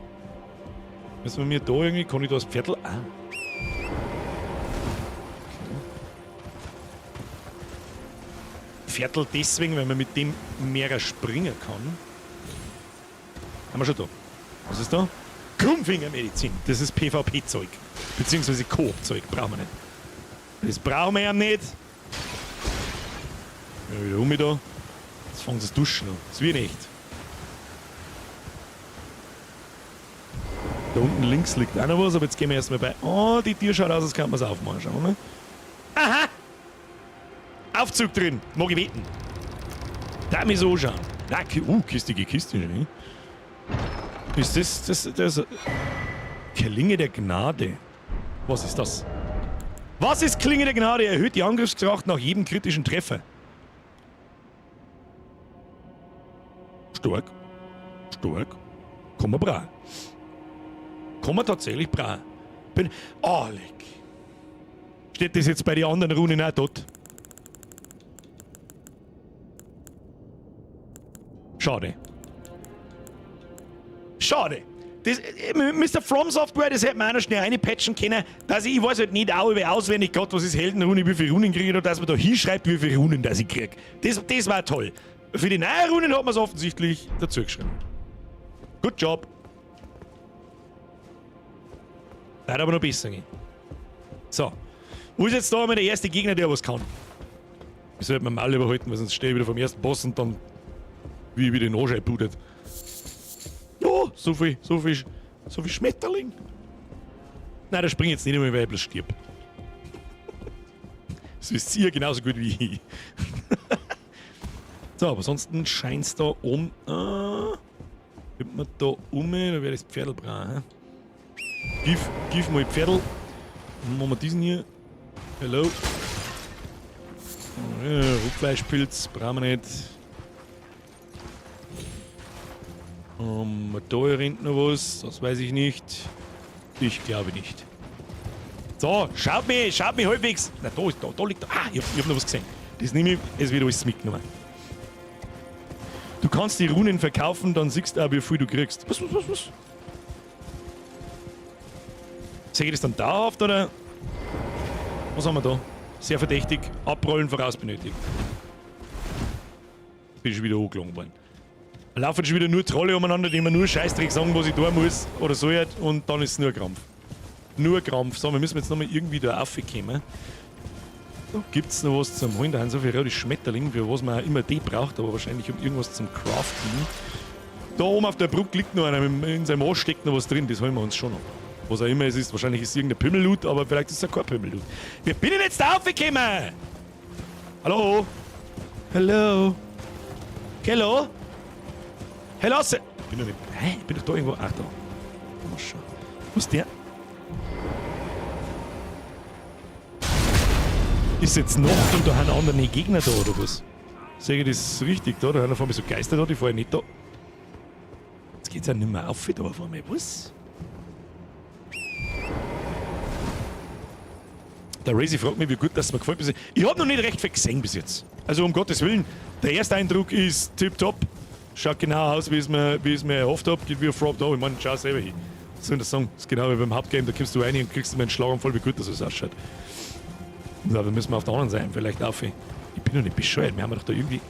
Müssen wir mir da irgendwie, kann ich da das Pferdl? Ah. Pferdl deswegen, weil man mit dem mehr springen kann. Haben wir schon da. Was ist da? Krummfingermedizin. Das ist PvP-Zeug. Beziehungsweise Coop-Zeug. Brauchen wir nicht. Das brauchen wir ja nicht. Ja, wieder um da. Jetzt fangen sie das Duschen an. Das wird nicht. Da unten links liegt auch noch was, aber jetzt gehen wir erstmal bei. Oh, die Tür schaut aus, als kann man es aufmachen. Schauen wir mal. Aha! Aufzug drin. Mag ich wetten. Da mich so anschauen. Kistige Kiste. Ne? Ist das. Klinge der Gnade. Was ist das? Was ist Klinge der Gnade? Erhöht die Angriffskraft nach jedem kritischen Treffer. Stark. Kann man bra. Kann man tatsächlich bra. Leck. Steht das jetzt bei den anderen Runen auch dort? Schade. Das, Mr. From Software, das hätte man auch noch schnell reinpatchen können, dass ich weiß halt nicht auch auswendig gerade, was ist Heldenrune, wie viele Runen kriege ich, oder dass man da hinschreibt, wie viele Runen das ich kriege. Das war toll. Für die neuen Runen hat man es offensichtlich dazu geschrieben. Good job. Wird aber noch besser gehen. So. Wo ist jetzt da einmal der erste Gegner, der was kann? Ich sollte mir mal überhalten, weil sonst stehe ich wieder vom ersten Boss und dann wie den Anschein blutet. Oh, so viel Schmetterling. Nein, da springe ich jetzt nicht mehr, weil ich bloß stirb. Das wisst ihr genauso gut wie ich. So, aber ansonsten scheint es da um. Wenn man da um, da werde ich das Pferdl brauchen. Gib mal Pferdl. Dann machen wir diesen hier. Hello. Ja, Rückfleischpilz brauchen wir nicht. Da rennt noch was, das weiß ich nicht. Ich glaube nicht. So, schaut mich halbwegs. Na, da liegt. Ah, ich hab noch was gesehen. Das nehme ich, es wird alles mitgenommen. Du kannst die Runen verkaufen, dann siehst du auch, wie viel du kriegst. Was? Sehe ich das dann dauerhaft oder? Was haben wir da? Sehr verdächtig. Abrollen voraus benötigt. Bin schon wieder hochgelangt worden. Da laufen schon wieder nur Trolle umeinander, die mir nur Scheißdreck sagen, was ich tun muss oder so jetzt, und dann ist es nur Krampf. Nur Krampf. So, wir müssen jetzt nochmal irgendwie da raufkommen. Da gibt es noch was zum Holen. Da sind so viele rote Schmetterlinge, für was man auch immer die braucht, aber wahrscheinlich um irgendwas zum Craften. Da oben auf der Brücke liegt noch einer, in seinem Arsch steckt noch was drin, das holen wir uns schon noch. Was auch immer es ist, wahrscheinlich ist es irgendein Pimmelloot, aber vielleicht ist es ja kein Pimmelloot. Wir bin jetzt da raufgekommen! Hallo? Hallo? Hello? Hello? Ich bin doch nicht. Hä? Ich bin doch da irgendwo. Ach, da. Mal schauen. Wo ist der? Ist jetzt Nacht und da haben andere Gegner da, oder was? Sehe ich das richtig da? Da haben auf einmal so Geister da, die vorher nicht da. Jetzt geht's ja nicht mehr auf da auf einmal. Was? Der Razy fragt mich, wie gut das mir gefällt. Ich habe noch nicht recht viel gesehen bis jetzt. Also um Gottes Willen, der erste Eindruck ist tipptopp. Schaut genau aus, wie ich es mir erhofft habe. Geht wie ein Frog da. Ich meine, schau selber hin. Was soll ich das sagen? Das ist genau wie beim Hauptgame. Da kommst du rein und kriegst du einen Schlaganfall, wie gut das ausschaut. Na, da müssen wir auf der anderen Seite vielleicht auf. Ich bin doch nicht bescheuert. Wir haben doch da irgendwie.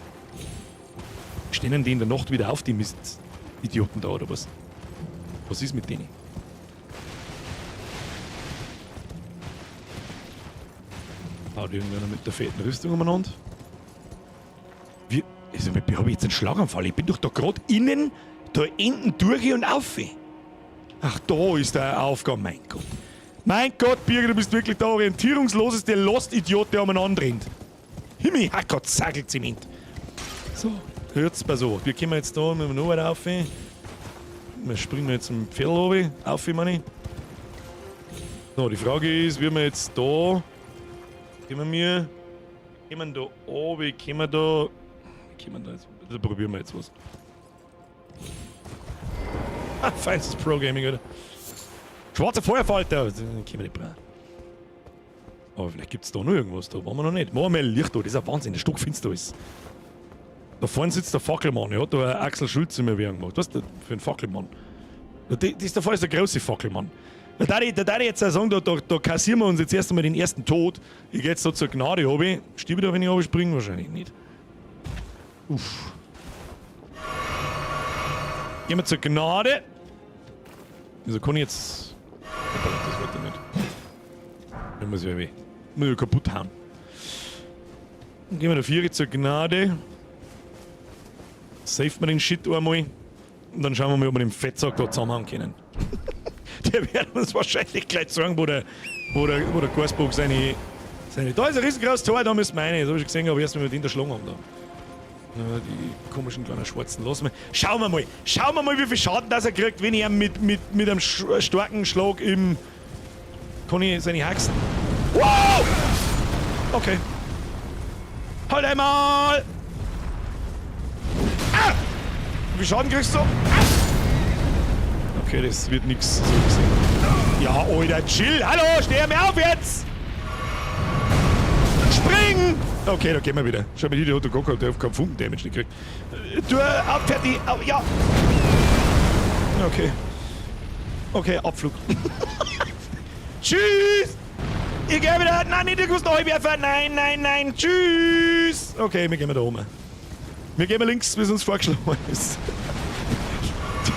Stehen die in der Nacht wieder auf, die Mist-Idioten da oder was? Was ist mit denen? Haut irgendeiner mit der fetten Rüstung umeinander? Wie? Also, habe ich jetzt einen Schlaganfall? Ich bin doch da gerade innen, da hinten durch und auf. Ach, da ist der Aufgabe, mein Gott. Mein Gott, Birger, du bist wirklich der orientierungsloseste Lost-Idiot, der umeinander rennt. Himmel, Herrgott, Sagelzement. So, hört's bei so. Wir kommen jetzt da mit dem noch weiter rauf. Wir springen jetzt zum Pferd auf, meine ich. So, die Frage ist, wie wir jetzt da. Kommen da oben, kommen da jetzt. Da probieren wir jetzt was. Ah, feinstes Pro-Gaming, oder? Schwarzer Feuerfalter! Den können wir nicht brauchen. Aber vielleicht gibt es da noch irgendwas, da waren wir noch nicht. Machen wir mal Licht da, das ist ein Wahnsinn, der stockfinster ist. Da vorne sitzt der Fackelmann, der hat da Axel Schulze mir Werbung gemacht. Was ist das für ein Fackelmann? Das ist der vorne der große Fackelmann. Da darf ich jetzt auch sagen, da kassieren wir uns jetzt erst einmal den ersten Tod. Ich gehe jetzt da zur Gnade runter. Stiebe da, wenn ich runterspringe? Wahrscheinlich nicht. Uff. Gehen wir zur Gnade. Wieso kann ich jetzt. Das wollte ich nicht. Dann muss ich ja weh. Muss ich kaputt hauen. Dann gehen wir da 4 zur Gnade. Safe wir den Shit einmal. Und dann schauen wir mal, ob wir den Fettsack da zusammenhauen können. Der wird uns wahrscheinlich gleich sagen, wo der Geistbock seine. Da ist ein riesengroßes Tor, da müssen wir rein. Das habe ich schon gesehen, aber erst mal mit in der Schlange haben da. Ja, die komischen kleinen Schwarzen lassen wir. Schauen wir mal, wie viel Schaden das er kriegt, wenn ich ihn mit einem starken Schlag im. Kann ich seine Haxen. Wow! Okay. Halt einmal! Ah! Wie viel Schaden kriegst du? Ah! Okay, das wird nix so gesehen. Ja, Alter, chill! Hallo, steh mir auf jetzt! Spring! Okay, da gehen wir wieder. Schau mal, die hat gar keinen Funken-Damage nicht gekriegt. Du, fertig! Ja! Okay. Okay, Abflug. Tschüss! Ich gehe wieder. Nein, nicht irgendwas neu werfen. Nein. Tschüss! Okay, wir gehen da oben. Wir gehen links, wie es uns vorgeschlagen ist.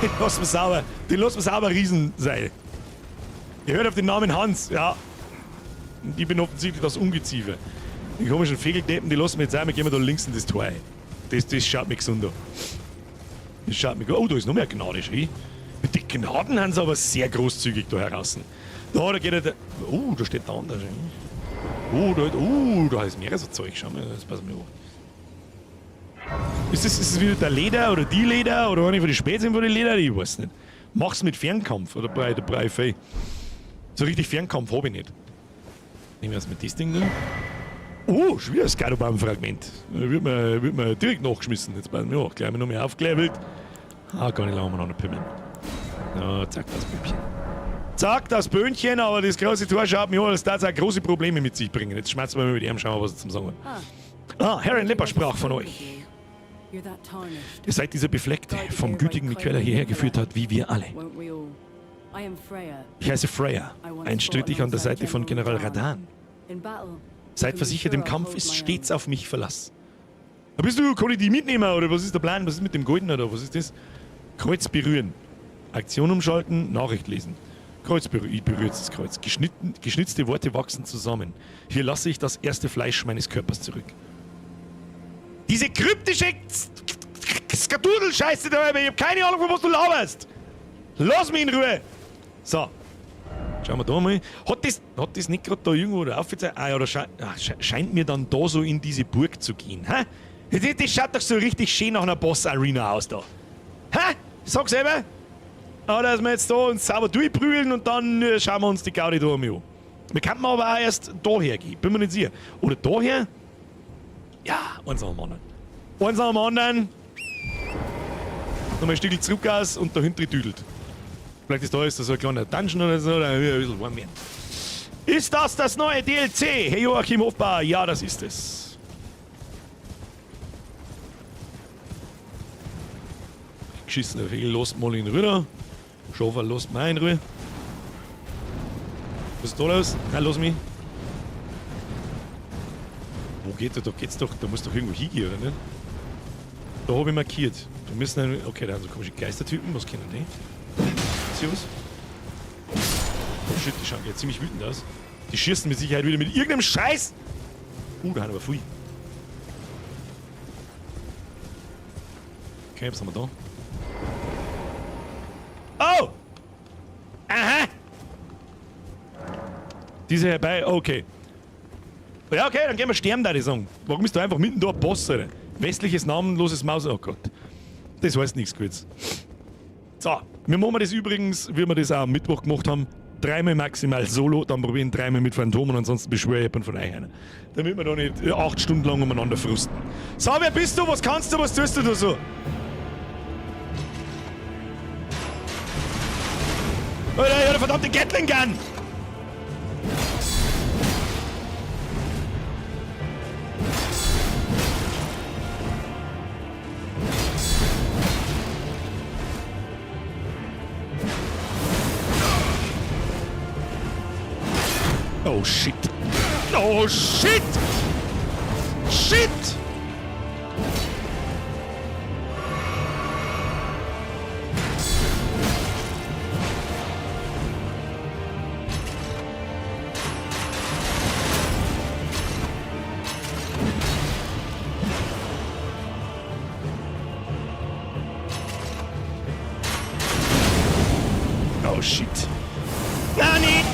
Den lassen wir sauber riesen sein. Ihr hört auf den Namen Hans, ja. Und ich bin offensichtlich das Ungeziefer. Die komischen Fegeldeppen, die lassen wir jetzt einmal, gehen wir da links in das Tor ein. Das schaut mich gesund an. Das schaut mich gut. Oh, da ist noch mehr Gnade, schau. Mit den Gnaden haben sie aber sehr großzügig da heraus. Da geht er. Da steht der andere. Da ist mehr so Zeug. Schau mal, das passen wir an. Ist es wieder der Leder oder die Leder oder eine von den Spätzchen von den Leder? Ich weiß nicht. Mach's mit Fernkampf oder bei der Breifei. So richtig Fernkampf habe ich nicht. Nehmen wir erstmal das Ding da. Oh, schon wieder ein Skatobaum-Fragment. Wird mir direkt nachgeschmissen. Jetzt passen wir auch gleich noch mehr aufgelevelt. Gar nicht lange miteinander pimmeln. Ja, zack, das Böhnchen. Zack, das Böhnchen, aber das große Tor schaut mir an, dass das auch große Probleme mit sich bringen. Jetzt schmerzen wir mal mit ihm, schauen, was er zum Sagen hat. Herrin Lepper sprach von euch. Ihr seid dieser Befleckte, vom gütigen Miquella hierher geführt hat, wie wir alle. Ich heiße Freya, einstrittig an der Seite von General Radan. Seid versichert, im Kampf ist stets auf mich Verlass. Bist du, kann ich die mitnehmen, oder was ist der Plan? Was ist mit dem Golden, oder was ist das? Kreuz berühren. Aktion umschalten, Nachricht lesen. Kreuz berühren, ich berühre jetzt das Kreuz. Geschnitzte Worte wachsen zusammen. Hier lasse ich das erste Fleisch meines Körpers zurück. Diese kryptische Skadudel-Scheiße da, ich hab keine Ahnung, von was du laberst. Lass mich in Ruhe. So. Schauen wir da mal. Hat das nicht gerade da irgendwo aufgezeigt? Ah ja, da scheint mir dann da so in diese Burg zu gehen. Hä? Das schaut doch so richtig schön nach einer Boss-Arena aus da. Hä? Sag selber. Dass wir jetzt da uns sauber durchbrüllen und dann schauen wir uns die Gaudi da mal an. Wir könnten aber auch erst daher gehen. Bin mir nicht sicher. Oder daher? Ja, eins nach dem anderen. Eins nach dem anderen. Nochmal ein Stückchen zurück aus und dahinter düdelt. Vielleicht ist da so ein kleiner Dungeon oder so, oder ein bisschen warm werden. Ist das neue DLC, Herr Joachim Hofbauer? Ja, das ist es. Geschissener Regel, lasst mal ihn rüber. Schofer, lasst mal in Ruhe. Was ist da los? Nein, lass mich. Wo geht der? Da geht's doch, da muss doch irgendwo hingehen, oder nicht? Da habe ich markiert. Da müssen okay, da haben so komische Geistertypen, was kennen die? Servus. Oh shit, die schauen ja ziemlich wütend aus. Die schießen mit Sicherheit wieder mit irgendeinem Scheiß. Da haben wir viel. Okay, was haben wir da? Oh! Aha! Diese herbei, okay. Ja, okay, dann gehen wir sterben, da die sagen. Warum ist da einfach mitten da ein Boss, Alter? Westliches namenloses Maus, oh Gott. Das heißt nichts Gutes. So, wir machen das übrigens, wie wir das auch am Mittwoch gemacht haben, 3-mal maximal solo, dann probieren 3-mal mit Phantomen, ansonsten beschwöre ich jemanden von euch einer. Damit wir da nicht 8 Stunden lang umeinander frusten. So, wer bist du? Was kannst du? Was tust du da so? Alter, ich hab eine verdammte Gatling Gun! Oh shit! Oh shit! Shit! Oh shit! Nani!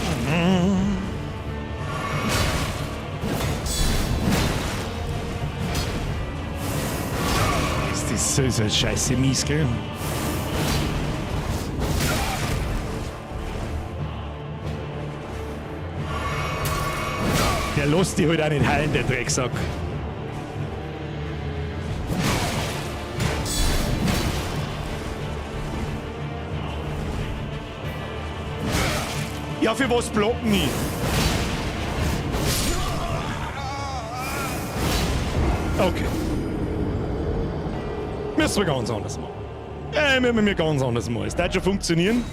So ist halt scheiße mies, gell? Der lässt die halt auch nicht heilen, der Drecksack. Ja, für was blocken die? Okay. Müssen wir ganz anders machen. Müssen wir ganz anders machen. Es wird schon funktionieren.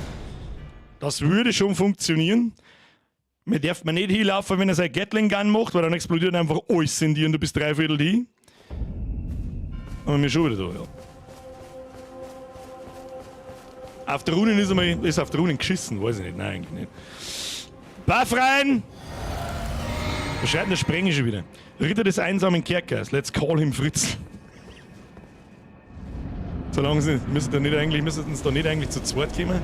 Das würde schon funktionieren. Man darf mir nicht hinlaufen, wenn er sein Gatling Gun macht, weil dann explodiert einfach alles in dir und du bist 3/4 die. Aber wir schon wieder da, ja. Auf der Runen ist auf der Runen geschissen, weiß ich nicht. Nein, eigentlich nicht. Buff rein! Bescheidene Sprenge schon wieder. Ritter des einsamen Kerkers. Let's call him Fritz. Solange sie müssen da nicht eigentlich zu zweit kommen.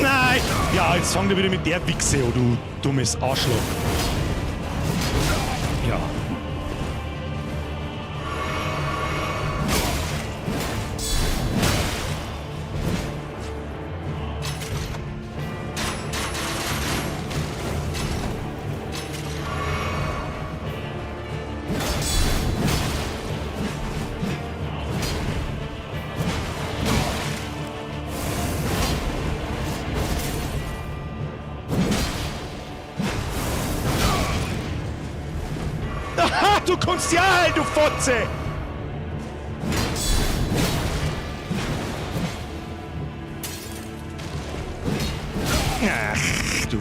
Nein! Ja, jetzt fang dir wieder mit der Wichse an, du dummes Arschloch. Ja. Aha, du kannst ja halt, du Fotze! Ach, du...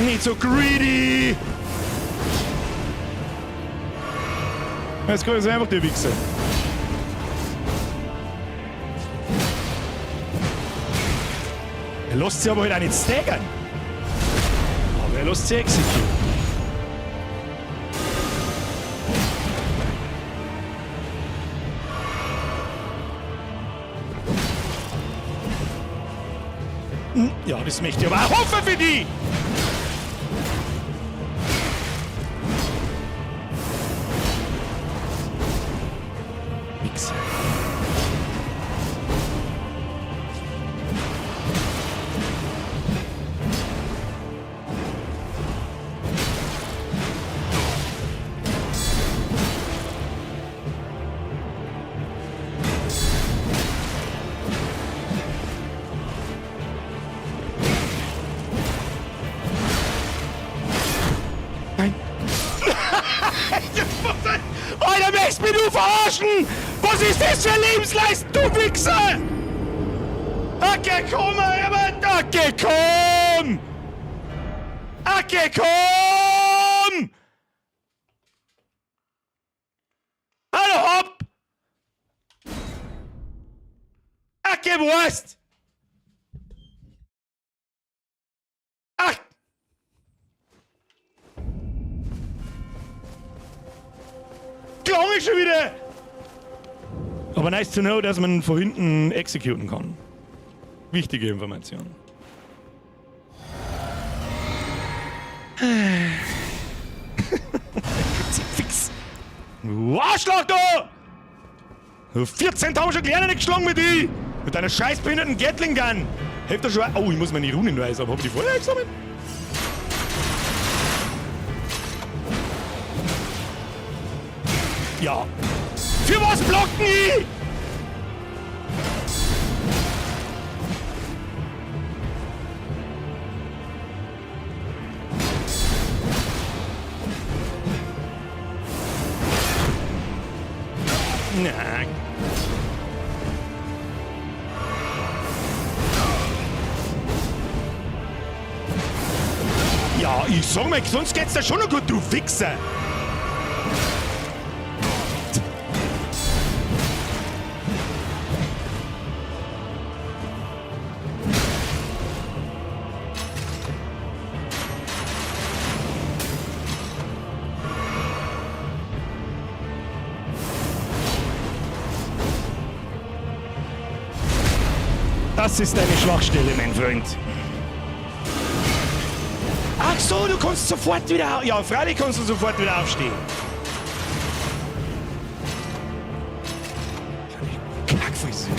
Nicht so greedy! Jetzt kann ich einfach die Wichse. Er lässt sie aber halt auch nicht staggern. Aber er lässt sie exekutieren. Ja, das möchte ich aber auch hoffen für die! Wichse. Nein. Alter, möchtest mich du verarschen? Was ist das für Lebensleisten, du Wichser? Okay, komm, okay, komm! Okay, komm! Hallo, hopp! Okay, Wurst! Ach! Klang ich schon wieder! Aber nice to know, dass man von hinten exekutieren kann. Wichtige Information. Fix. Arschloch da! 14 haben schon gerne nicht geschlagen mit die! Mit deiner scheiß behinderten Gatling Gun! Hilft das schon. Oh, ich muss meine Runen weisen, aber hab ich die vorher gesammelt? Ja. Für was blocken die? Na. Ja, ich sag mal, sonst geht's da schon noch gut, du Wichser. Das ist deine Schwachstelle, mein Freund. Ach so, du kannst sofort wieder... Ja, freilich kannst du sofort wieder aufstehen. Kackfrisur.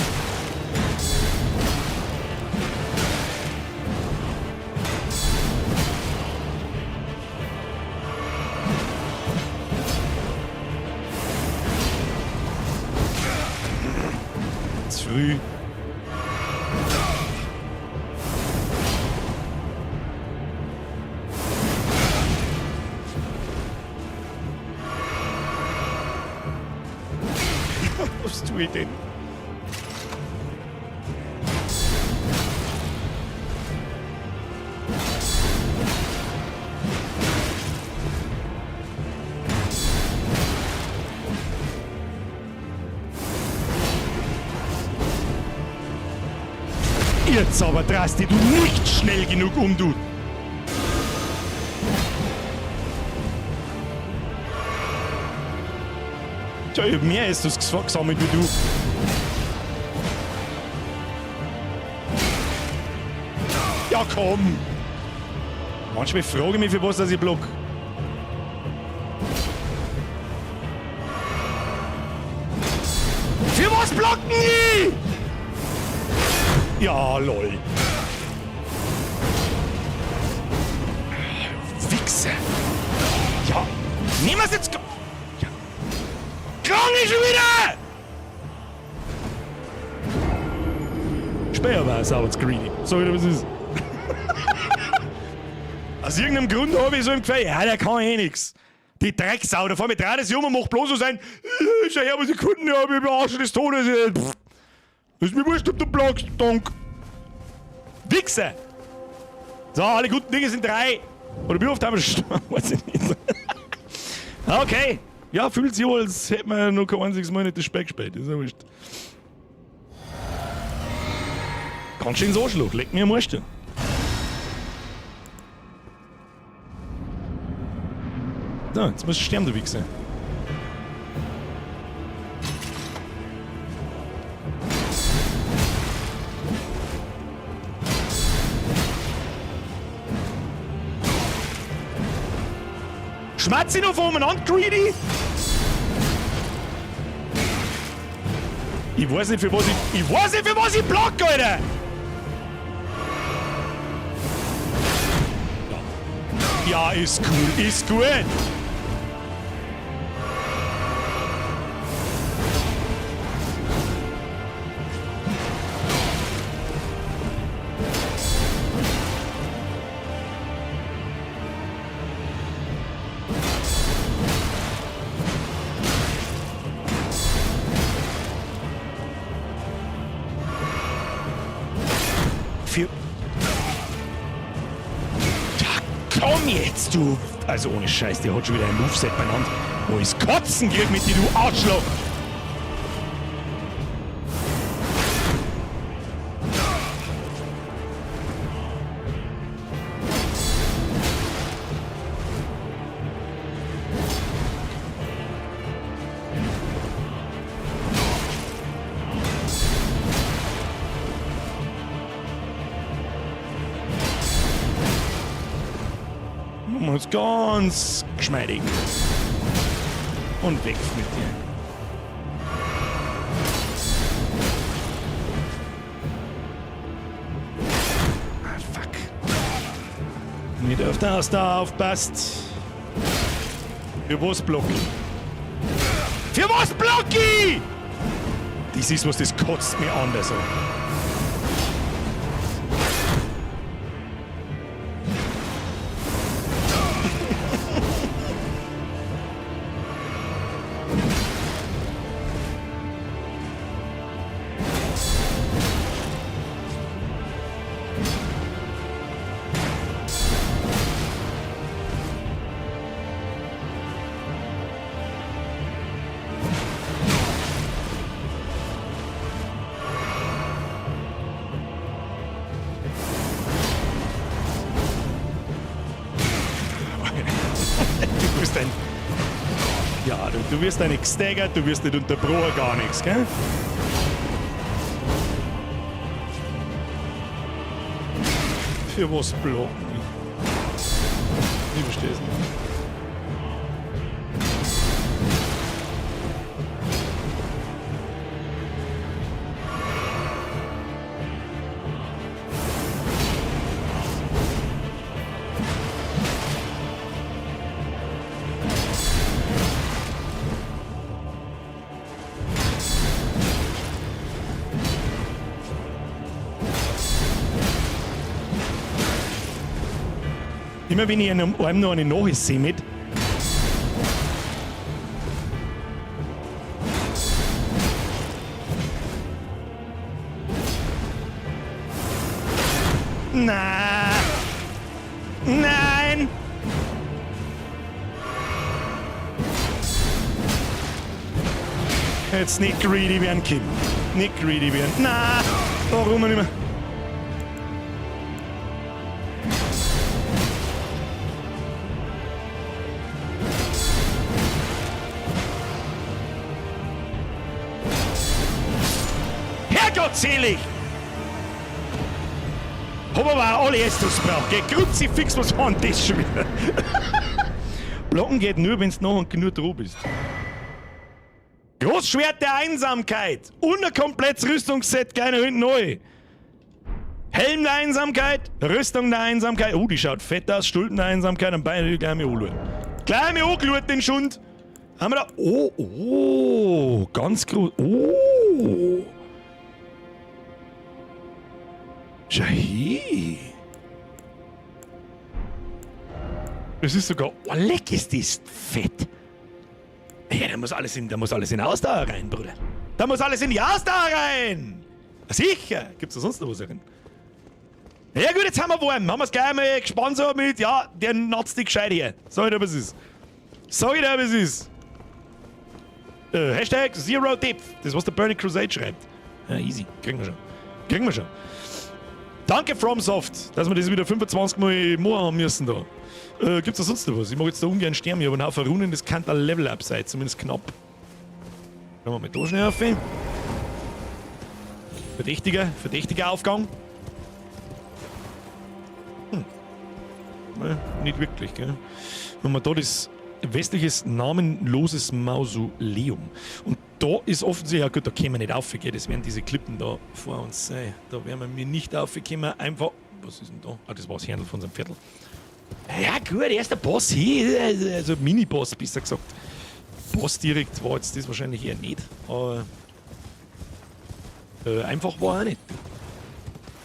Zu früh. Was tue ich denn? Jetzt aber drehst du nicht schnell genug um, du. Tja, ich hab mehr ist das gesammelt wie du. Ja, komm. Manchmal frage ich mich, für was dass ich block. Für was blocken die? Ja, lol. Wichse. Ja, nehmen wir's jetzt. Ja. Klang ich schon wieder! Späher war es aber zu greedy. Sorry, was ist. Aus irgendeinem Grund habe ich so im Gefühl, ja, der kann eh nix. Die Drecksau, da fahr mit rein, das Junge macht bloß so sein. Schau her, was ich Kunden habe, ich bin Arsch des Todes. Das ist mir wurscht, ob du blockst, Donk. Wichse! So, alle guten Dinge sind 3. Oder wie oft haben wir schon? Weiß ich nicht. Okay. Ja, fühlt sich wohl, als hätten wir noch kein einziges Mal nicht das Speck gespielt. Das ist ja wurscht. Ganz schön so schluck, leg mir am Arsch. So, jetzt musst du sterben, du Wichse. Schmatz ich noch voneinander, greedy? Ich weiß nicht, für was ich block, Alter! Ja, ist cool, ist gut. Für... Ja, komm jetzt, du! Also ohne Scheiß, der hat schon wieder ein Moveset benannt. Wo ist Kotzen geht mit dir, du Arschloch! Muss ganz geschmeidig. Und weg mit dir. Ah, fuck. Nicht auf das da aufpasst. Für was block ich? Für was block ich? Das ist was, das kotzt mir an, so. Ja, du wirst da nicht gestaggert, du wirst nicht unterbrochen, gar nichts, gell? für was blocken? Ich verstehe es nicht. Immer wenn ich einem Arm noch eine Nachricht sehe mit. Nein! Nein! Jetzt nicht greedy werden, Kim. Nicht greedy werden. Nein! Warum nicht mehr? Selig! Hab aber auch alle Estus braucht. Geh, Kruzifix, was war denn das schon wieder? Blocken geht nur, wenn du noch genug dran bist. Großschwert der Einsamkeit. Unterkomplettes Rüstungsset, keine hinten neu. Helm der Einsamkeit. Rüstung der Einsamkeit. Oh, die schaut fett aus. Stulpen der Einsamkeit. Und beide gleich mal anschauen. Gleich mal angeschaut, den Schund. Haben wir da. Oh, ganz groß. Oh. Jahi. Das ist sogar. Oh, leck, ist das fett. Ja, da muss alles in Ausdauer rein, Bruder. Da muss alles in die Ausdauer rein. Sicher. Gibt's da sonst noch was drin? Ja gut, jetzt haben wir warm. Haben wir es gleich mal gespannt so mit, ja, der natzt die gescheit hier. Sag ich dir, was ist. Sag ich dir, was ist. Hashtag Zero Depth. Das, was der Burning Crusade schreibt. Ja, easy. Kriegen wir schon. Kriegen wir schon. Danke FromSoft, dass wir das wieder 25 Mal machen haben müssen da. Gibt's da sonst noch was? Ich mag jetzt da ungern sterben, ich habe einen Haufen Runen, das kann ein Level-Up sein, zumindest knapp. Schauen wir mal da schnell auf. Verdächtiger Aufgang. Nicht wirklich, gell? Wenn man da das westliches namenloses Mausoleum. Und da ist offensichtlich, ja gut, da kommen wir nicht rauf, gell? Das werden diese Klippen da vor uns sein. Da werden wir nicht raufkommen, einfach. Was ist denn da? Ah, das war das Händel von seinem Viertel. Ja gut, er ist der Boss hier, also Mini-Boss, besser gesagt. Boss direkt war jetzt das wahrscheinlich eher nicht, aber einfach war er nicht.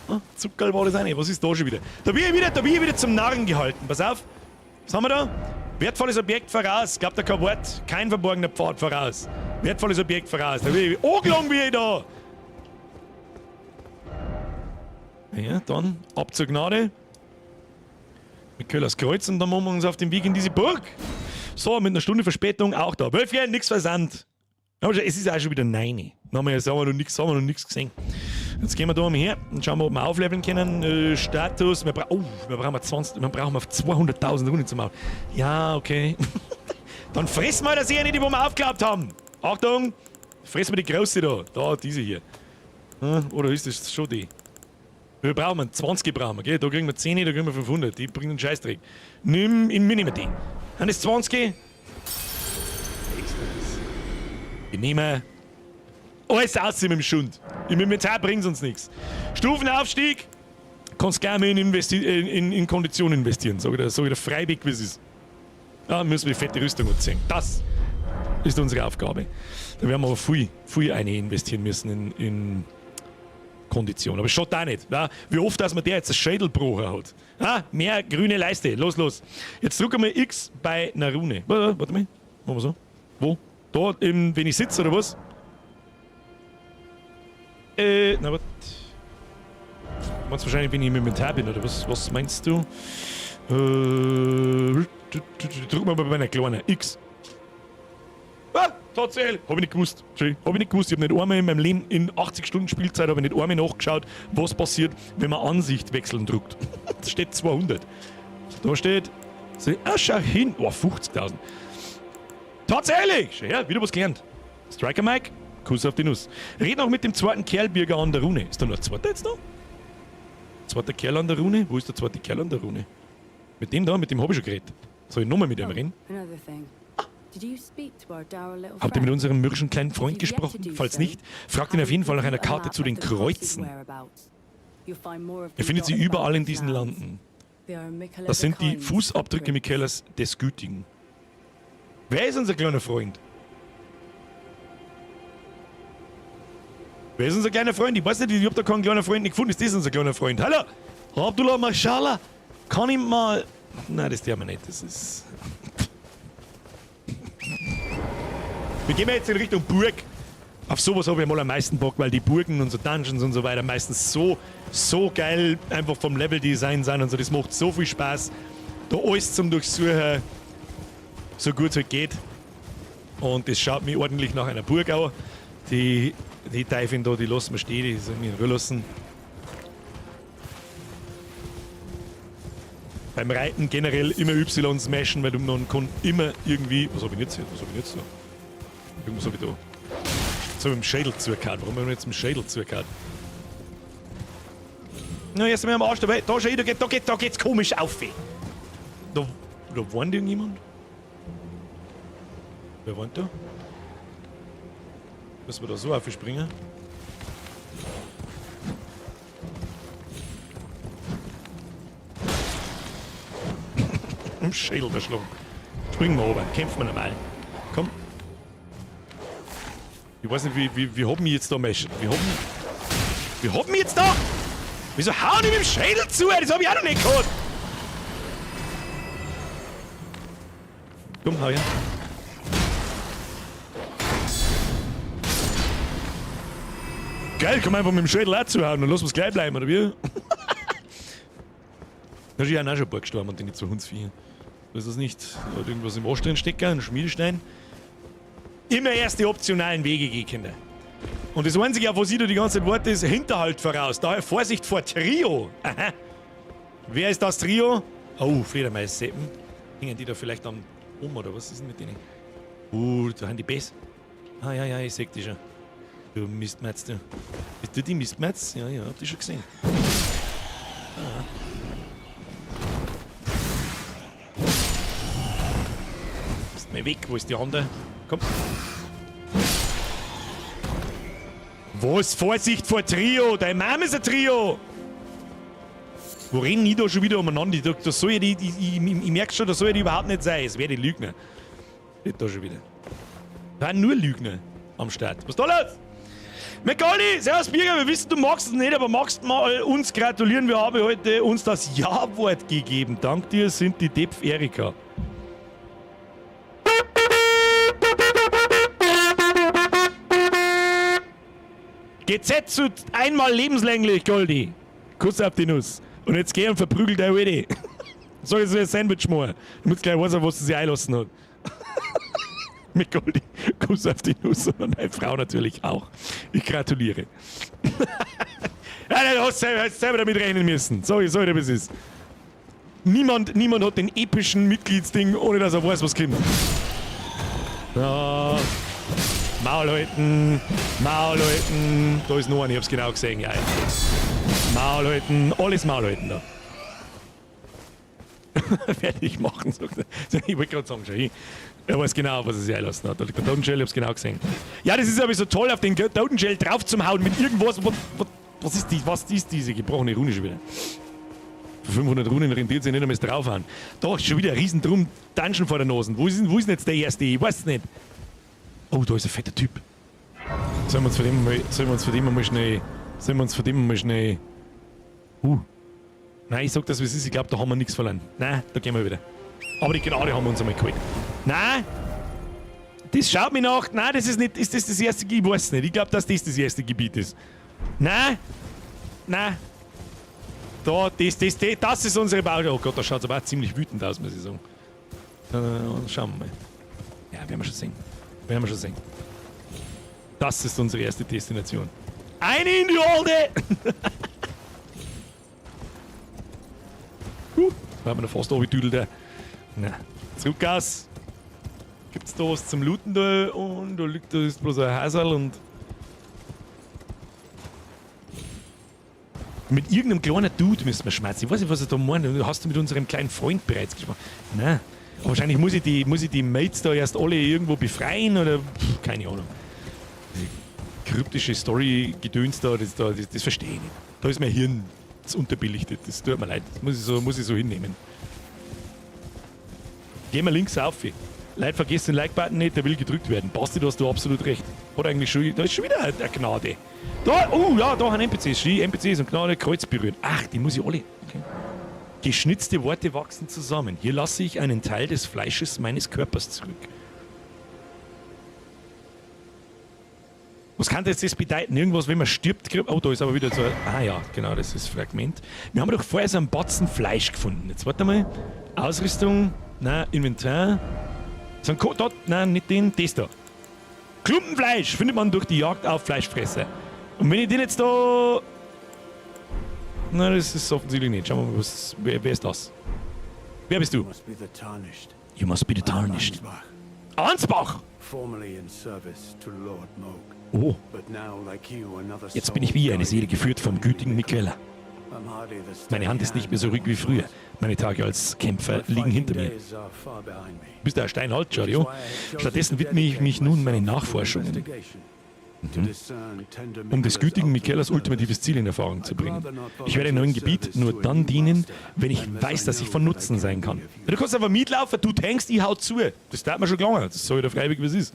Ah, Zuckerl war das auch nicht. Was ist da schon wieder? Da bin ich wieder zum Narren gehalten. Pass auf. Was haben wir da? Wertvolles Objekt voraus. Ich glaube da kein Wort. Kein verborgener Pfad voraus. Wertvolles Objekt voraus. Da bin ich angelangt wie ich da. Ja, dann ab zur Gnade. Mit Köllers Kreuz und dann machen wir uns auf den Weg in diese Burg. So, mit einer Stunde Verspätung auch da. Wölfchen, nix versandt. Aber es ist auch schon wieder 9. Dann haben wir noch nichts gesehen. Jetzt gehen wir da mal her und schauen wir, ob wir aufleveln können. Status, wir brauchen auf 200.000 Runden zum Auf. Ja, okay. Dann fressen wir das hier nicht, die wir aufgeklappt haben. Achtung, fressen wir die große da. Da, diese hier. Oder ist das schon die? Wir brauchen 20 brauchen wir, gell? Da kriegen wir 10, da kriegen wir 500. Die bringen einen Scheißdreck. Wir nehmen die. Dann ist 20. Wir nehmen alles aus mit dem Schund. Im Inventar bringt es uns nichts. Stufenaufstieg. Kannst gerne in Kondition investieren. Sag ich dir freiwillig, wie es ist. Ja, müssen wir die fette Rüstung anziehen. Das ist unsere Aufgabe. Da werden wir aber viel eine investieren müssen in Kondition. Aber schaut auch nicht. Ja? Wie oft, dass man der jetzt einen Schädelbrucher hat. Ja? Mehr grüne Leiste. Los. Jetzt drücken wir X bei einer Rune. Warte mal. Machen wir so. Wo? Da, wenn ich sitze, oder was? Na, was? Du meinst wahrscheinlich, wenn ich im Inventar bin, oder was? Was meinst du? Drück mal bei einer kleinen X. Ah, tatsächlich. Hab ich nicht gewusst. Hab ich nicht gewusst. Ich hab nicht einmal in meinem Leben, in 80 Stunden Spielzeit, habe ich nicht einmal nachgeschaut, was passiert, wenn man Ansicht wechseln drückt. Da steht 200. Da steht, schau hin. Oh, 50.000. Tatsächlich! Ja, wieder was gelernt. Striker Mike, Kuss auf die Nuss. Red noch mit dem zweiten Kerlbürger an der Rune. Ist da noch ein zweiter jetzt noch? Zweiter Kerl an der Rune? Wo ist der zweite Kerl an der Rune? Mit dem da, mit dem habe ich schon geredet. Soll ich nochmal mit ihm reden? Habt ihr mit unserem mürrischen kleinen Freund gesprochen? Falls nicht, fragt ihn auf jeden Fall nach einer Karte zu den Kreuzen. Ihr findet sie überall in diesen Landen. Das sind die Fußabdrücke Michaelas des Gütigen. Wer ist unser kleiner Freund? Wer ist unser kleiner Freund? Ich weiß nicht, ich hab da keinen kleinen Freund nicht gefunden. Ist das unser kleiner Freund? Hallo? Abdullah Mashallah? Kann ich mal... Nein, das tun wir nicht. Das ist... Wir gehen jetzt in Richtung Burg. Auf sowas habe ich mal am meisten Bock, weil die Burgen und so Dungeons und so weiter meistens so geil einfach vom Leveldesign sind und so. Das macht so viel Spaß. Da alles zum Durchsuchen, so gut es halt geht. Und das schaut mich ordentlich nach einer Burg aus. Die Teufel da, die lassen wir stehen, die sollen mich in Ruhe lassen. Beim Reiten generell immer Y smashen, weil man kann immer irgendwie... Was habe ich jetzt hier? Was habe ich jetzt da? Irgendwas habe ich da. Jetzt habe ich mit dem Schädel zugehauen. Warum habe ich jetzt mit dem Schädel zugehauen? Na, jetzt sind wir am Arsch dabei. Da, schau, da geht's komisch auf. Da warnt irgendjemand? Wer warnt da? Müssen wir da so aufspringen? Im Schädel verschlungen. Springen wir oben, kämpfen wir normal. Komm. Ich weiß nicht, wie haben wir jetzt da Menschen? Wie haben wir jetzt da? Wieso hauen die mit dem Schädel zu? Das habe ich auch noch nicht gehört. Komm, hau her. Geil, kann man einfach mit dem Schädel auch zuhauen und lassen wir es gleich bleiben, oder wie? Da ist ja auch schon ein paar gestorben und die nicht so Hundsviecher. So ist das nicht. Da hat irgendwas im Arsch drin stecken, ein Schmiedestein. Immer erst die optionalen Wege gehen, Kinder. Und das Einzige, auf was ich da die ganze Zeit warte, ist Hinterhalt voraus. Daher Vorsicht vor Trio. Aha. Wer ist das Trio? Oh, Fledermaisseppen. Hängen die da vielleicht am oder was ist denn mit denen? Da haben die Bass. Ah, ja, ich seh die schon. Du Mistmetz, du. Bist du die Mistmetz? Ja, hab die schon gesehen. Ah. Bist mal weg, wo ist die andere? Komm. Was? Vorsicht vor Trio! Deine Mama ist ein Trio! Wo reden die da schon wieder umeinander? Das soll ja ich merke schon, das soll ja die überhaupt nicht sein. Es wäre die Lügner. Nicht da schon wieder. Da waren nur Lügner am Start. Was ist da los? McGolly, servus Birger, wir wissen, du magst es nicht, aber magst mal uns gratulieren. Wir haben heute uns das Ja-Wort gegeben. Dank dir sind die Depf Erika. GZ zu einmal lebenslänglich, Goldi. Kuss auf die Nuss. Und jetzt geh und verprügel der Wedi. Sag jetzt so ein Sandwich machen. Damit gleich weiß, was sie sich einlassen hat. Mit Goldi. Kuss auf die Nuss. Und deine Frau natürlich auch. Ich gratuliere. Ja, du hast selber damit rechnen müssen. Sag ich dir, wie es ist. Niemand hat den epischen Mitgliedsding, ohne dass er weiß, was kommt. Ja. Maul halten. Da ist noch einer, ich hab's genau gesehen, ja. Maul halten, alles Maul halten da. Werde ich machen, sagt er. Ich wollte gerade sagen, schau hin. Er weiß genau, was er sich einlassen hat. Da liegt der Totenshell, ich hab's genau gesehen. Ja, das ist aber so toll, auf den Totenshell drauf zum Hauen mit irgendwas. Was ist diese gebrochene Rune schon wieder? Für 500 Runen rentiert sich nicht einmal das draufhauen. Da ist schon wieder ein riesen Drum Dungeon vor der Nase. Wo ist denn jetzt der erste? Ich weiß es nicht. Oh, da ist ein fetter Typ. Sollen wir uns von dem mal schnell... Nein, ich sag das, wie es ist. Ich glaube, da haben wir nichts verloren. Nein, da gehen wir wieder. Aber die Gnade haben wir uns einmal geholt. Nein! Das schaut mir nach. Nein, das ist nicht... Ist das das erste Gebiet? Ich weiß nicht. Ich glaube, dass das erste Gebiet ist. Nein! Da, das ist unsere Baustelle. Oh Gott, da schaut es aber auch ziemlich wütend aus, muss ich sagen. Schauen wir mal. Ja, werden wir schon sehen. Das ist unsere erste Destination. Eine in die Holde! Da haben wir noch fast abgetüdelt. Na, zurück aus. Gibt's da was zum Looten da? Und da liegt da ist bloß ein Hasel und... Mit irgendeinem kleinen Dude müssen wir schmerzen. Ich weiß nicht, was er da meint. Hast du mit unserem kleinen Freund bereits gesprochen? Nein. Aber wahrscheinlich muss ich die Mates da erst alle irgendwo befreien oder keine Ahnung. Die kryptische Story-Gedöns das verstehe ich nicht. Da ist mein Hirn unterbelichtet. Das tut mir leid. Das muss ich so hinnehmen. Gehen wir links auf. Leute, vergesst den Like-Button nicht, der will gedrückt werden. Basti, da hast du absolut recht. Hat eigentlich schon, da ist schon wieder eine Gnade. Da, ja, da haben NPCs. NPCs und Gnade, Kreuz berühren. Ach, die muss ich alle. Okay. Geschnitzte Worte wachsen zusammen. Hier lasse ich einen Teil des Fleisches meines Körpers zurück. Was kann das bedeuten? Irgendwas, wenn man stirbt, oh, da ist aber wieder so. Ah ja, genau, das ist das Fragment. Wir haben doch vorher so einen Batzen Fleisch gefunden. Jetzt warte mal. Ausrüstung, nein, Inventar. So ein dort, nein, nicht den, das da. Klumpenfleisch findet man durch die Jagd auf Fleischfresser. Und wenn ich den jetzt da. Na, das ist offensichtlich nicht. Schauen wir mal, wer ist das? Wer bist du? You must be the tarnished. Ansbach! Oh. Jetzt bin ich wie eine Seele geführt vom gütigen Mikella. Meine Hand ist nicht mehr so ruhig wie früher. Meine Tage als Kämpfer liegen hinter mir. Bist du ein Steinhalt, Jario? Stattdessen widme ich mich nun meinen Nachforschungen. Um des gütigen Mikellas ultimatives Ziel in Erfahrung zu bringen. Ich werde im neuen Gebiet nur dann dienen, wenn ich weiß, dass ich von Nutzen sein kann. Du kannst einfach mitlaufen, du tankst, ich hau zu. Das darf mir schon lange. Das soll ja freiwillig, wie es ist.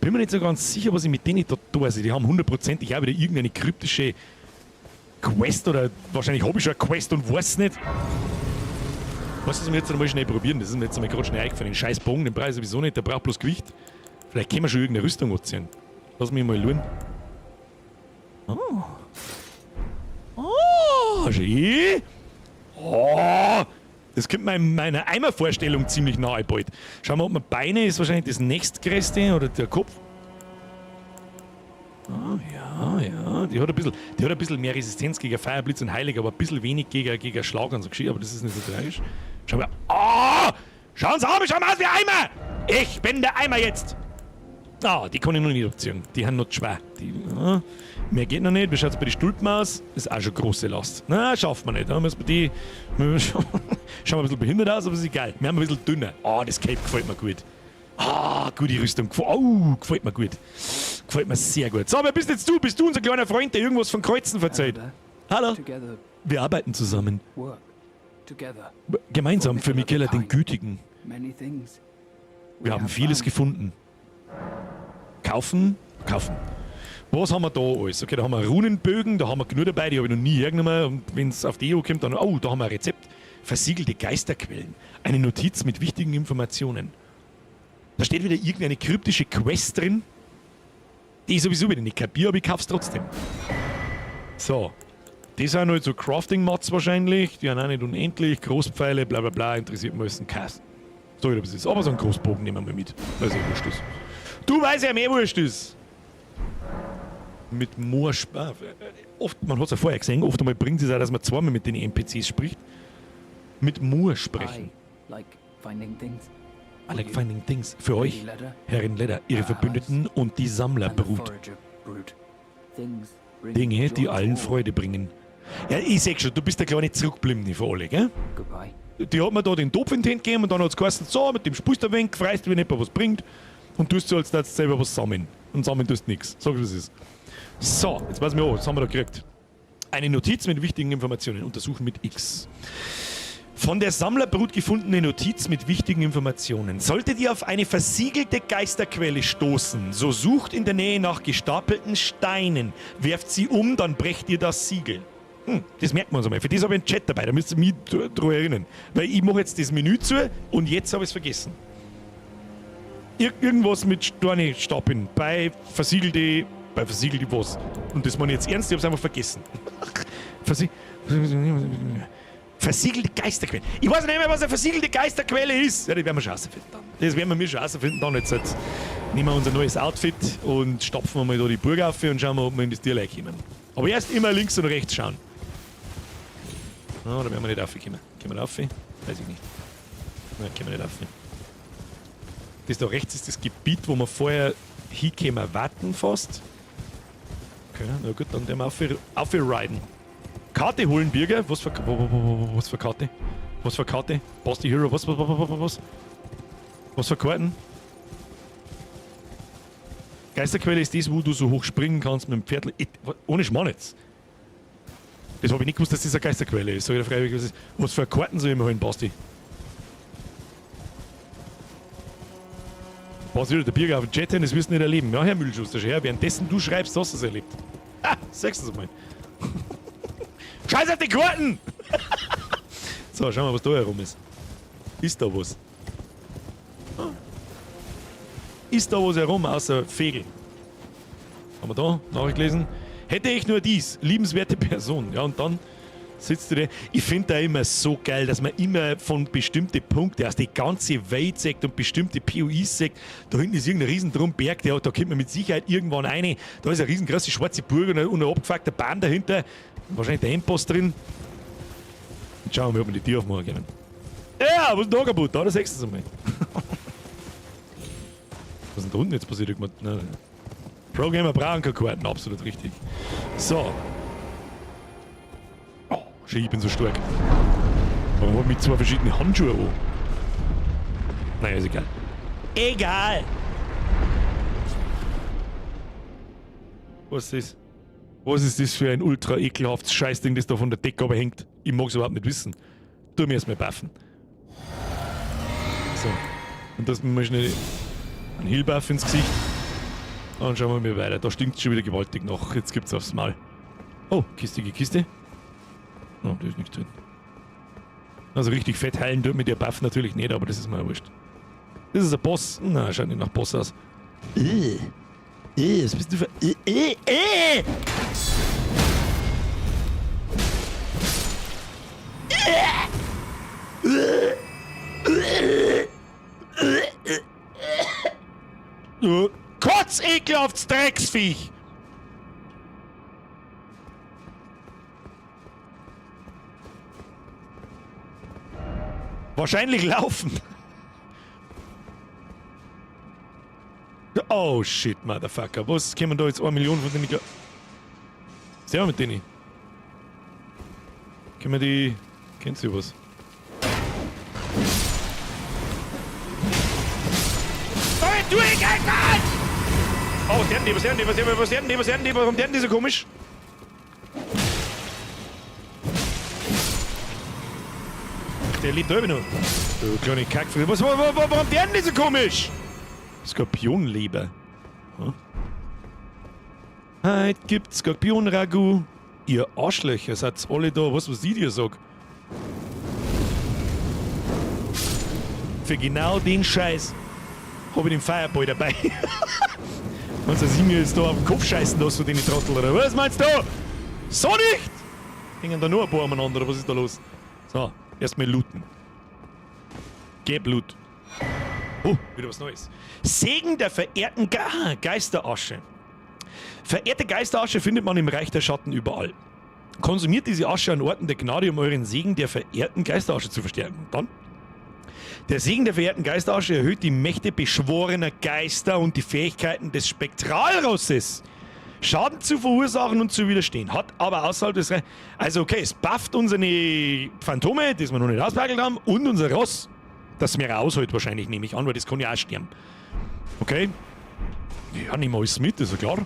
Bin mir nicht so ganz sicher, was ich mit denen da tue. Also die haben hundertprozentig auch wieder irgendeine kryptische Quest oder wahrscheinlich habe ich schon eine Quest und weiß es nicht. Was wir jetzt einmal schnell probieren? Das ist mir jetzt einmal gerade schnell eingefallen. Den scheiß Bogen, den brauche ich sowieso nicht, der braucht bloß Gewicht. Vielleicht können wir schon irgendeine Rüstung anziehen. Lass mich mal schauen. Schön. Oh, das kommt meiner Eimervorstellung ziemlich nahe bald. Schauen wir, ob man Beine ist wahrscheinlich das nächstgrößte oder der Kopf. Ja, die hat ein bisschen mehr Resistenz gegen Feuerblitz und Heilig, aber ein bisschen wenig gegen Schlag und so Geschichte, aber das ist nicht so tragisch. Schau mal. Schauen Sie an, schau mal aus wie Eimer! Ich bin der Eimer jetzt! Die kann ich noch nicht abziehen. Die haben noch schwer. Mehr geht noch nicht. Wie schaut es bei den Stulpen aus? Das ist auch schon große Last. Na, schafft man nicht. Da müssen wir die. Schauen wir ein bisschen behindert aus, aber es ist egal. Wir haben ein bisschen dünner. Das Cape gefällt mir gut. Gute Rüstung. Gefällt mir gut. Gefällt mir sehr gut. So, wer bist jetzt du? Bist du unser kleiner Freund, der irgendwas von Kreuzen verzeiht? Hallo? Wir arbeiten zusammen. Gemeinsam für Mikella den Gütigen. Wir haben vieles gefunden. Kaufen. Was haben wir da alles? Okay, da haben wir Runenbögen, da haben wir genug dabei, die habe ich noch nie hergenommen. Und wenn es auf die EU kommt, dann, da haben wir ein Rezept. Versiegelte Geisterquellen. Eine Notiz mit wichtigen Informationen. Da steht wieder irgendeine kryptische Quest drin, die ich sowieso wieder nicht kapiere, aber ich kauf's trotzdem. So. Das sind halt so Crafting-Mods wahrscheinlich, die haben auch nicht unendlich, Großpfeile, bla bla bla, interessiert mich ein Cast. So, ich das ist. Aber so einen Großbogen nehmen wir mit, weil es wurscht ist. Du weißt ja mehr, wurscht ist. Mit Moorsprache. Oft, man hat es ja vorher gesehen, oft einmal bringt es auch, dass man zweimal mit den NPCs spricht. Mit Moor sprechen. I like finding things. Für euch, Herrin Leder, ihre Verbündeten und die Sammlerbrut. Dinge, die allen Freude bringen. Ja, ich sag schon, du bist der kleine Zurückbliebene für alle, gell? Die hat mir da den Topf in die Hand gegeben und dann hat es geheißen, so, mit dem spielst du ein wenig, freist, wenn jemand was bringt und tust so, als dass du selber was sammeln. Und sammeln tust nichts. Sag, was es ist. So, jetzt weiß ich was haben wir da gekriegt? Eine Notiz mit wichtigen Informationen. Untersuchen mit X. Von der Sammlerbrut gefundene Notiz mit wichtigen Informationen. Solltet ihr auf eine versiegelte Geisterquelle stoßen, so sucht in der Nähe nach gestapelten Steinen. Werft sie um, dann brecht ihr das Siegel. Das merkt man uns einmal. Für das habe ich einen Chat dabei, da müsst ihr mich daran erinnern. Weil ich mache jetzt das Menü zu und jetzt habe ich es vergessen. Irgendwas mit Steine stapeln. Bei versiegelte was. Und das meine ich jetzt ernst, ich habe es einfach vergessen. Versiegelte Geisterquelle. Ich weiß nicht mehr, was eine versiegelte Geisterquelle ist. Ja, die werden wir schon herausfinden. Das werden wir schon herausfinden. Dann jetzt nehmen wir unser neues Outfit und stopfen wir mal da die Burg auf und schauen wir, ob wir in das Tier kommen. Aber erst immer links und rechts schauen. Da werden wir nicht raufkommen. Können wir rauf? Weiß ich nicht. Nein, können wir nicht rauf. Das da rechts ist das Gebiet, wo wir vorher hinkommen, warten fast. Okay, na gut, dann werden wir aufriden. Karte holen, Birger. Was für Karte? Was für Karte? Basti Hero, was? Was für Karten? Geisterquelle ist das, wo du so hoch springen kannst mit dem Pferd. Ohne Schmarrn jetzt. Das habe ich nicht gewusst, dass das eine Geisterquelle ist. Sag ich dir freiwillig, was ist. Was für Karten soll ich mir holen, Basti? Basti, der Birger auf dem Chat, das wirst du nicht erleben. Ja, Herr Müllschuster, schon her. Währenddessen du schreibst, hast du es erlebt. Ah, sagst du es mal. Scheiß auf die Karten! So, schauen wir, was da herum ist. Ist da was? Ist da was herum, außer Fegel? Haben wir da Nachricht lesen? Hätte ich nur dies, liebenswerte Person. Ja, und dann sitzt du da. Ich finde da immer so geil, dass man immer von bestimmten Punkten aus die ganze Welt sagt und bestimmte POIs sagt. Da hinten ist irgendein Riesendrumberg, da kommt man mit Sicherheit irgendwann rein. Da ist eine riesengroße schwarze Burg und ein abgefuckter Bahn dahinter. Wahrscheinlich der Endboss drin. Und schauen wir mal, ob wir die Tür aufmachen können. Ja, was ist denn da kaputt? Da, das sechste einmal. Was ist denn da unten jetzt passiert? Nein. Pro-Gamer brauchen keine Karten, absolut richtig. So. Oh, ich bin so stark. Warum habe ich mit zwei verschiedenen Handschuhe an? Naja, ist egal. Egal! Was ist das? Was ist das für ein ultra ekelhaftes Scheißding, das da von der Decke aber hängt? Ich mag es überhaupt nicht wissen. Tu mir erstmal buffen. So. Und das mir mal schnell einen Heal-Buff ins Gesicht. Dann schauen wir mal weiter. Da stinkt es schon wieder gewaltig nach. Jetzt gibt's aufs Maul. Oh, kistige Kiste. Oh, da ist nichts drin. Also richtig fett heilen tut mit der Buff natürlich nicht, aber das ist mir ja wurscht. Das ist ein Boss. Na, schaut nicht nach Boss aus. Was bist du für... Kotz ekelhaftes Drecksviech! Wahrscheinlich laufen. Oh shit, Motherfucker. Was kämen da jetzt 1 Million von denen? Was haben wir mit denen? Können wir die... Kennt sie was? Oh, was werden die? Warum werden die so komisch? Der lebt da noch. Du kleine Kackfrühe. Warum werden die so komisch? Skorpionleber. Hm? Heute gibt's Skorpionragout. Ihr Arschlöcher, seid alle da. Was ich dir sag? Für genau den Scheiß habe ich den Fireball dabei. Und so sie mir jetzt da auf den Kopf scheißen lassen, so den Trottel, oder was meinst du? So nicht! Hängen da nur ein paar aneinander, oder was ist da los? So, erstmal looten. Geb Loot. Oh, wieder was Neues. Segen der verehrten Geisterasche. Verehrte Geisterasche findet man im Reich der Schatten überall. Konsumiert diese Asche an Orten der Gnade, um euren Segen der verehrten Geisterasche zu verstärken. Dann der Segen der verehrten Geisterasche erhöht die Mächte beschworener Geister und die Fähigkeiten des Spektralrosses, Schaden zu verursachen und zu widerstehen. Hat aber außerhalb des... Also okay, es bufft unsere Phantome, das wir noch nicht ausgepackelt haben, und unser Ross, das mir aushält wahrscheinlich, nehme ich an, weil das kann ja auch sterben. Okay? Ja, nehmen wir alles mit, das ist ja klar.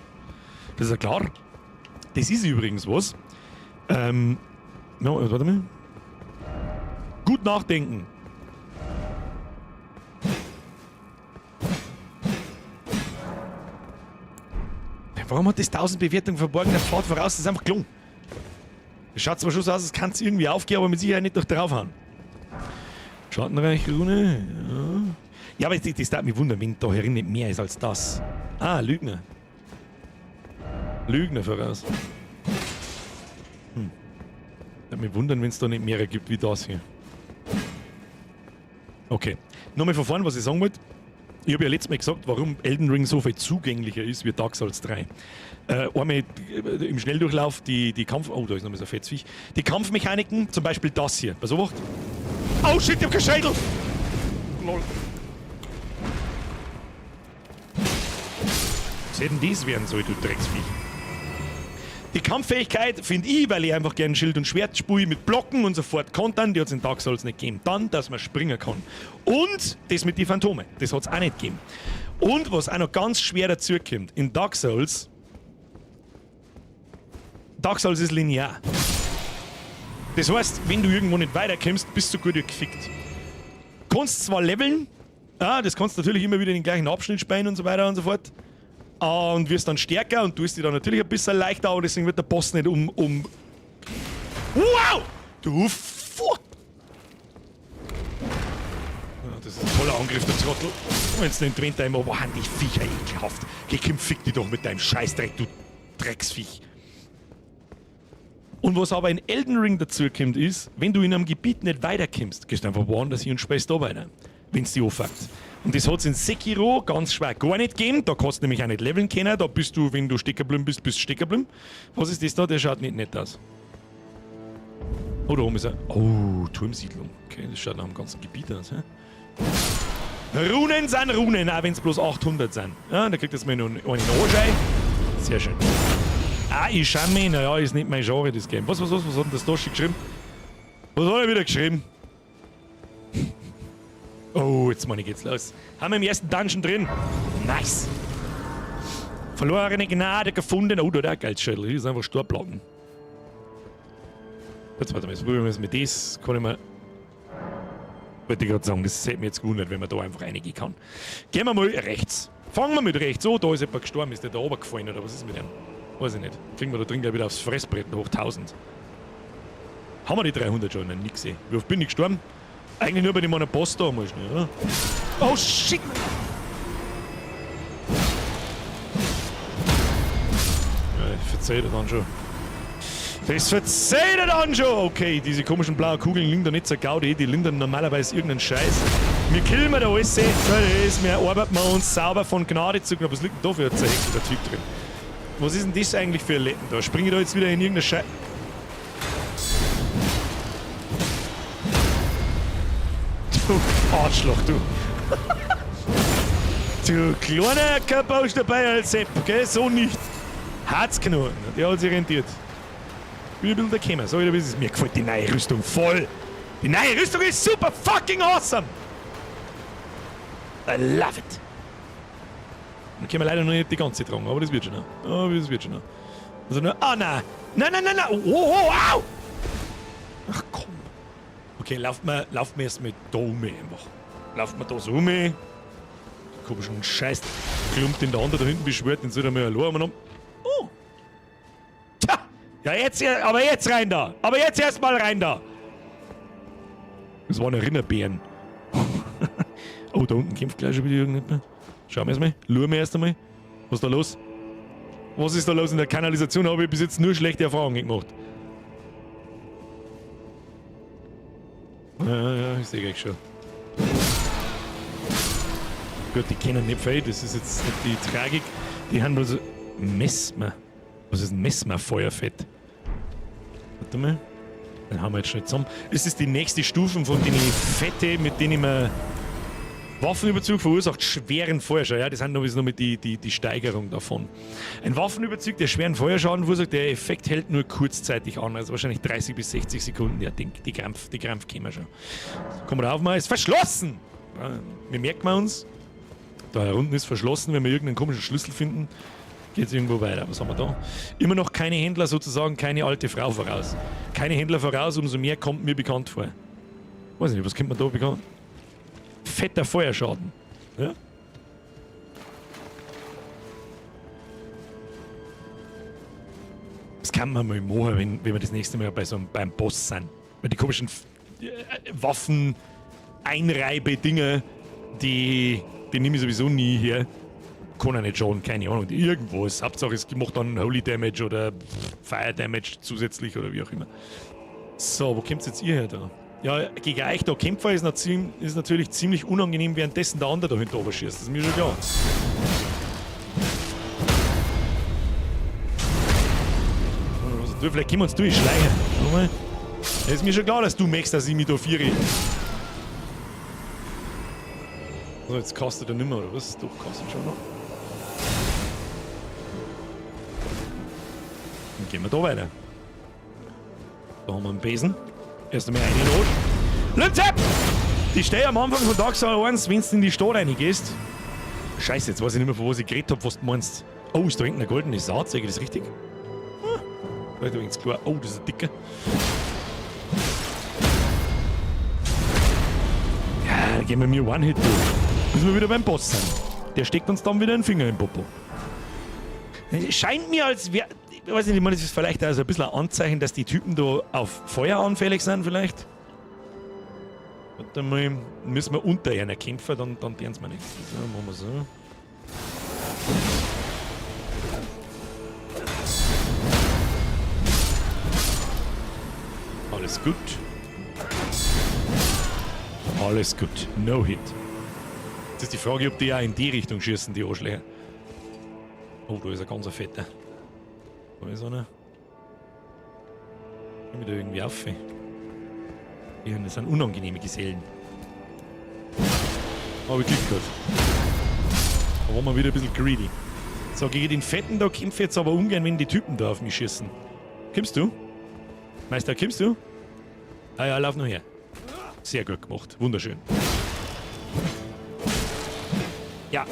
Das ist ja klar. Das ist übrigens was. No, warte mal. Gut nachdenken. Warum hat das 1000 Bewertungen verborgen? Der fährt voraus, das ist einfach gelungen. Das schaut zwar schon so aus, als kann es irgendwie aufgehen, aber mit Sicherheit nicht noch draufhauen. Schattenreich Rune, ja. Ja, aber das darf mich wundern, wenn da herin nicht mehr ist als das. Ah, Lügner. Lügner voraus. Darf mich wundern, wenn es da nicht mehr gibt wie das hier. Okay. Nochmal von vorne, was ich sagen wollte. Ich habe ja letztes Mal gesagt, warum Elden Ring so viel zugänglicher ist wie Dark Souls 3. Einmal im Schnelldurchlauf die Kampf... Oh, da ist noch mal so ein Fetzviech. Die Kampfmechaniken, zum Beispiel das hier. Pass auf. Oh shit, ich hab keinen Schädel! Lol. Was hätte denn das werden soll, du Drecksviech? Die Kampffähigkeit finde ich, weil ich einfach gerne Schild und Schwert spiele mit Blocken und sofort kontern, die hat es in Dark Souls nicht gegeben. Dann, dass man springen kann. Und das mit den Phantome, das hat es auch nicht gegeben. Und was auch noch ganz schwer dazu kommt, in Dark Souls ist linear. Das heißt, wenn du irgendwo nicht weiterkommst, bist du gut gefickt. Kannst zwar leveln, ja, das kannst du natürlich immer wieder in den gleichen Abschnitt spielen und so weiter und so fort. Und wirst dann stärker und tust dich dann natürlich ein bisschen leichter, aber deswegen wird der Boss nicht Wow! Du Fuck! Ja, das ist ein toller Angriff, der Trottel. Wenn's nicht drin immer waren die Viecher ekelhaft. Geh, komm, fick dich doch mit deinem Scheißdreck, du Drecksviech. Und was aber in Elden Ring dazu kommt, ist, wenn du in einem Gebiet nicht weiterkommst, gehst du einfach woanders hin und spielst da weiter. Wenn es dich anfängt. Und das hat es in Sekiro ganz schwer gar nicht gegeben. Da kannst du nämlich auch nicht leveln können. Da bist du, wenn du stecken geblieben bist, bist du stecken geblieben. Was ist das da? Der schaut nicht nett aus. Oh, da oben ist er. Oh, Turmsiedlung. Okay, das schaut nach einem ganzen Gebiet aus. Hä? Runen sind Runen, auch wenn es bloß 800 sind. Ja, da kriegt jetzt mal noch einen Anschein. Sehr schön. Ah, ich schau mir, naja, ist nicht mein Genre, das Game. Was hat denn das da schon geschrieben? Was hat er wieder geschrieben? Oh, jetzt Mann, geht's los. Haben wir im ersten Dungeon drin. Nice. Verlorene Gnade gefunden. Oh, da der Geldschädel. Hier ist einfach Storblagen. Jetzt warte mal, jetzt probieren wir es mit das. Kann ich mal. Wollte ich gerade sagen, das hätte mich jetzt gewundert, wenn man da einfach reingehen kann. Gehen wir mal rechts. Fangen wir mit rechts. Oh, da ist jemand gestorben. Ist der da oben gefallen oder was ist mit dem? Weiß ich nicht. Kriegen wir da drin gleich wieder aufs Fressbrett hoch 1000. Haben wir die 300 schon? Nein, nix gesehen. Wie oft bin ich gestorben? Eigentlich nur bei dem einen Boss da mal schnell, oder? Oh shit! Ja, ich verzeih dir dann schon. Das verzeiht er dann schon! Okay, diese komischen blauen Kugeln liegen da nicht so Gaudi, die lindern normalerweise irgendeinen Scheiß. Wir killen wir da alles, wir arbeiten wir uns sauber von Gnade zu. Was liegt denn da für ein zerhäckselter Typ drin? Was ist denn das eigentlich für ein Letten da? Springe ich da jetzt wieder in irgendeine Scheiße? Du Arschloch, du. Du kleiner Körper ist dabei als Sepp, gell? So nicht. Herzknoten, der hat sich rentiert. Wie will der kommen? Sag ich dir, wie es ist. Mir gefällt die neue Rüstung voll. Die neue Rüstung ist super fucking awesome. I love it. Dann können wir leider noch nicht die ganze tragen, aber das wird schon noch. Oh, das wird schon noch. Also nur. Ah, nein. Nein. Oh, au! Ach komm. Okay, lauft mir erstmal da um einfach. Lauft mir da so um. Komischen Scheiß Klump, den der andere da hinten beschwört, den soll er mal allein haben. Oh! Tja! Ja, jetzt rein da! Aber jetzt erstmal rein da! Das waren Rinderbären. Oh, da unten kämpft gleich schon wieder irgendjemand. Schauen wir erstmal. Schauen wir erst einmal. Was ist da los? Was ist da los? In der Kanalisation habe ich bis jetzt nur schlechte Erfahrungen gemacht. Ja, ich sehe gleich schon. Gut, die kennen nicht viel, das ist jetzt nicht die Tragik. Die haben bloß Messmer. Was ist ein Messmer-Feuerfett? Warte mal. Den haben wir jetzt schnell zusammen. Es ist die nächste Stufe von den Fette, mit denen man Waffenüberzug verursacht schweren Feuerschaden. Ja, das sind noch mit die Steigerung davon. Ein Waffenüberzug, der schweren Feuerschaden verursacht, der Effekt hält nur kurzzeitig an. Also wahrscheinlich 30 bis 60 Sekunden. Ja, die Krampf kommen schon. Kommen wir drauf mal. Ist verschlossen! Ja, wir merken uns. Da unten ist verschlossen. Wenn wir irgendeinen komischen Schlüssel finden, geht es irgendwo weiter. Was haben wir da? Immer noch keine Händler sozusagen, keine alte Frau voraus. Keine Händler voraus, umso mehr kommt mir bekannt vor. Weiß nicht, was kommt man da bekannt? Fetter Feuerschaden. Ja? Das kann man mal machen, wenn wir das nächste Mal beim Boss sind. Weil die komischen Waffen-Einreibe-Dinger, die nehme ich sowieso nie her. Kann er nicht schaden, keine Ahnung. Irgendwas. Hauptsache es macht dann Holy Damage oder Fire Damage zusätzlich oder wie auch immer. So, wo kommt jetzt ihr her da? Ja, gegen euch da Kämpfer ist natürlich ziemlich unangenehm, währenddessen der andere da hinten oben schießt. Das ist mir schon klar. Also, vielleicht können wir uns durchschleichen. Das ist mir schon klar, dass du möchtest, dass ich mich da viere. Also jetzt kostet er nicht mehr, oder was? Doch, kostet schon noch. Dann gehen wir da weiter. Da haben wir einen Besen. Erst einmal eine Not. Linzep! Die stehe am Anfang von Dark Souls 1, wenn du in die Stadt reingehst. Scheiße, jetzt weiß ich nicht mehr, von was ich geredet habe, was du meinst. Oh, ist da irgendeine goldene Saat? Sag ich das richtig? Vielleicht übrigens klar. Oh, das ist ein dicker. Ja, gehen wir mir One-Hit durch. Müssen wir wieder beim Boss sein. Der steckt uns dann wieder einen Finger im Popo. Scheint mir, als wäre. Ich weiß nicht, das ist vielleicht also ein bisschen ein Anzeichen, dass die Typen da auf Feuer anfällig sind, vielleicht. Und dann müssen wir unter einer kämpfen, dann tun sie mir nichts. So, machen wir so. Alles gut. Alles gut. No hit. Jetzt ist die Frage, ob die auch in die Richtung schießen, die Arschlöcher. Oh, da ist ein ganz fetter. Da ist einer. Komm ich da irgendwie auf? Ja, das sind unangenehme Gesellen. Aber ich Glück gehabt. Da waren wir wieder ein bisschen greedy. So, gegen den Fetten da kämpfe ich jetzt aber ungern, wenn die Typen da auf mich schießen. Kommst du? Meister, kommst du? Ah ja, lauf noch her. Sehr gut gemacht. Wunderschön. Ja.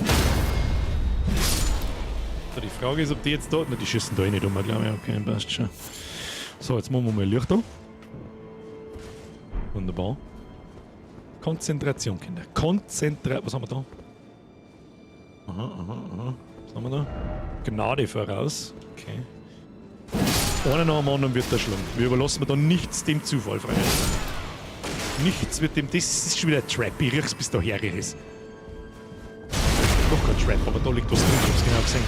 So, die Frage ist, ob die jetzt da... Na, die schießen da eh nicht um, glaube ich. Okay, passt schon. So, jetzt machen wir mal Licht da. Wunderbar. Konzentration, Kinder. Was haben wir da? Aha. Was haben wir da? Gnade voraus. Okay. Einer nach dem anderen wird der Schlund. Wir überlassen mir da nichts dem Zufall, Freunde. Nichts wird dem... Das ist schon wieder ein Trap. Ich riech's, bis da her ist. Doch kein Trap, aber da liegt was drin. Ich hab's genau gesehen.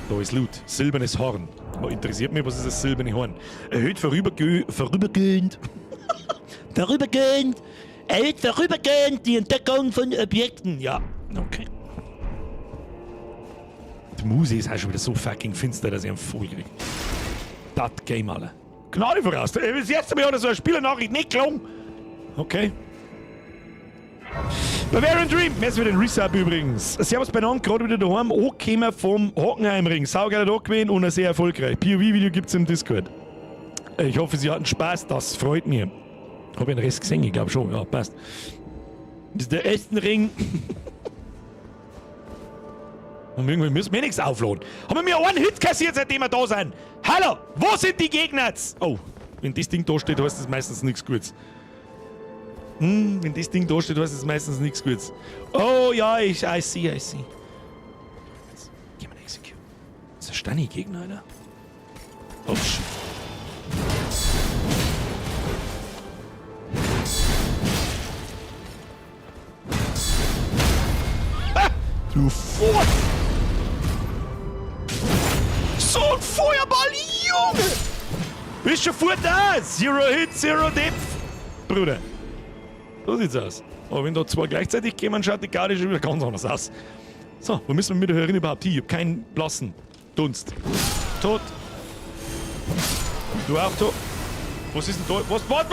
Da ist Loot. Silbernes Horn. Aber interessiert mich, was ist das silberne Horn? Erhöht vorübergehend. Erhöht vorübergehend die Entdeckung von Objekten. Ja, okay. Die Musik ist auch schon wieder so fucking finster, dass ich einen Vogel kriege. Das Game alle. Gnade voraus. Bis jetzt Mal hat so eine Spielernachricht nicht gelungen. Okay. Bavarian Dream, merci für den Resub übrigens. Servus beieinander, gerade wieder daheim, angekommen vom Hockenheimring. Saugeiler Tag gewesen und sehr erfolgreich. POV-Video gibt's im Discord. Ich hoffe, Sie hatten Spaß, das freut mich. Hab ich den Rest gesehen? Ich glaube schon, ja, passt. Das ist der erste Ring. Und irgendwie müssen wir nichts aufladen. Haben wir einen Hit kassiert, seitdem wir da sind? Hallo, wo sind die Gegner? Oh, wenn das Ding da steht, heißt das meistens nichts Gutes. Wenn das Ding da steht, heißt das meistens nichts Gutes. Oh ja, I see. Jetzt, gehen wir execute. Das ist ein Stani-Gegner, Alter. Oh shit. Ah, du Furz! So ein Feuerball, Junge! Bist schon fort da? Zero Hit, Zero Depth. Bruder. So sieht's aus. Aber wenn da zwei gleichzeitig kommen, schaut die Garde schon wieder ganz anders aus. So, wo müssen wir mit der Hörerin überhaupt hin? Ich hab keinen blassen Dunst. Tot. Du auch tot. Was ist denn da? Was? Ach,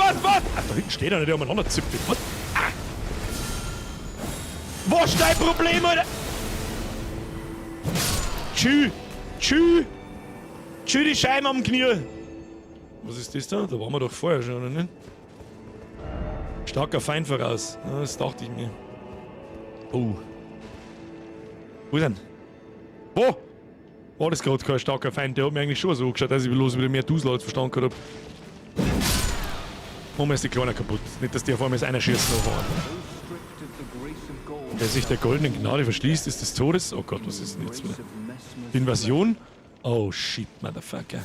da hinten steht einer, der umeinander zippt. Was? Ah. Was ist dein Problem, Alter? Tschü, die Scheibe am Knie. Was ist das da? Da waren wir doch vorher schon, oder nicht? Starker Feind voraus. Ja, das dachte ich mir. Oh. Wo ist denn? Wo? War das gerade kein starker Feind? Der hat mir eigentlich schon so angeschaut, dass ich bloß wieder mehr Dusel als verstanden habe. Machen wir jetzt die Kleine kaputt. Nicht, dass die auf einmal einer schießt noch. Wer sich der goldenen Gnade verschließt, ist des Todes. Oh Gott, was ist denn jetzt wieder? Invasion? Oh shit, Motherfucker.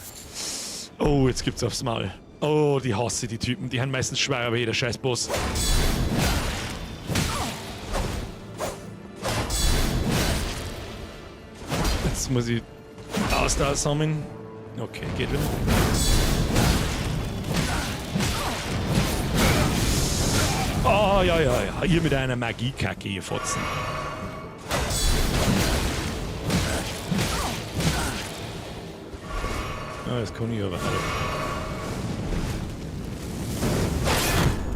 Oh, jetzt gibt's aufs Maul. Oh, die hasse die Typen. Die haben meistens schwerer wie jeder scheiß Boss. Jetzt muss ich Ausdauer sammeln. Okay, geht wieder. Oh, ja. Ihr mit einer Magiekacke, ihr Fotzen. Ah, das kann ich aber auch.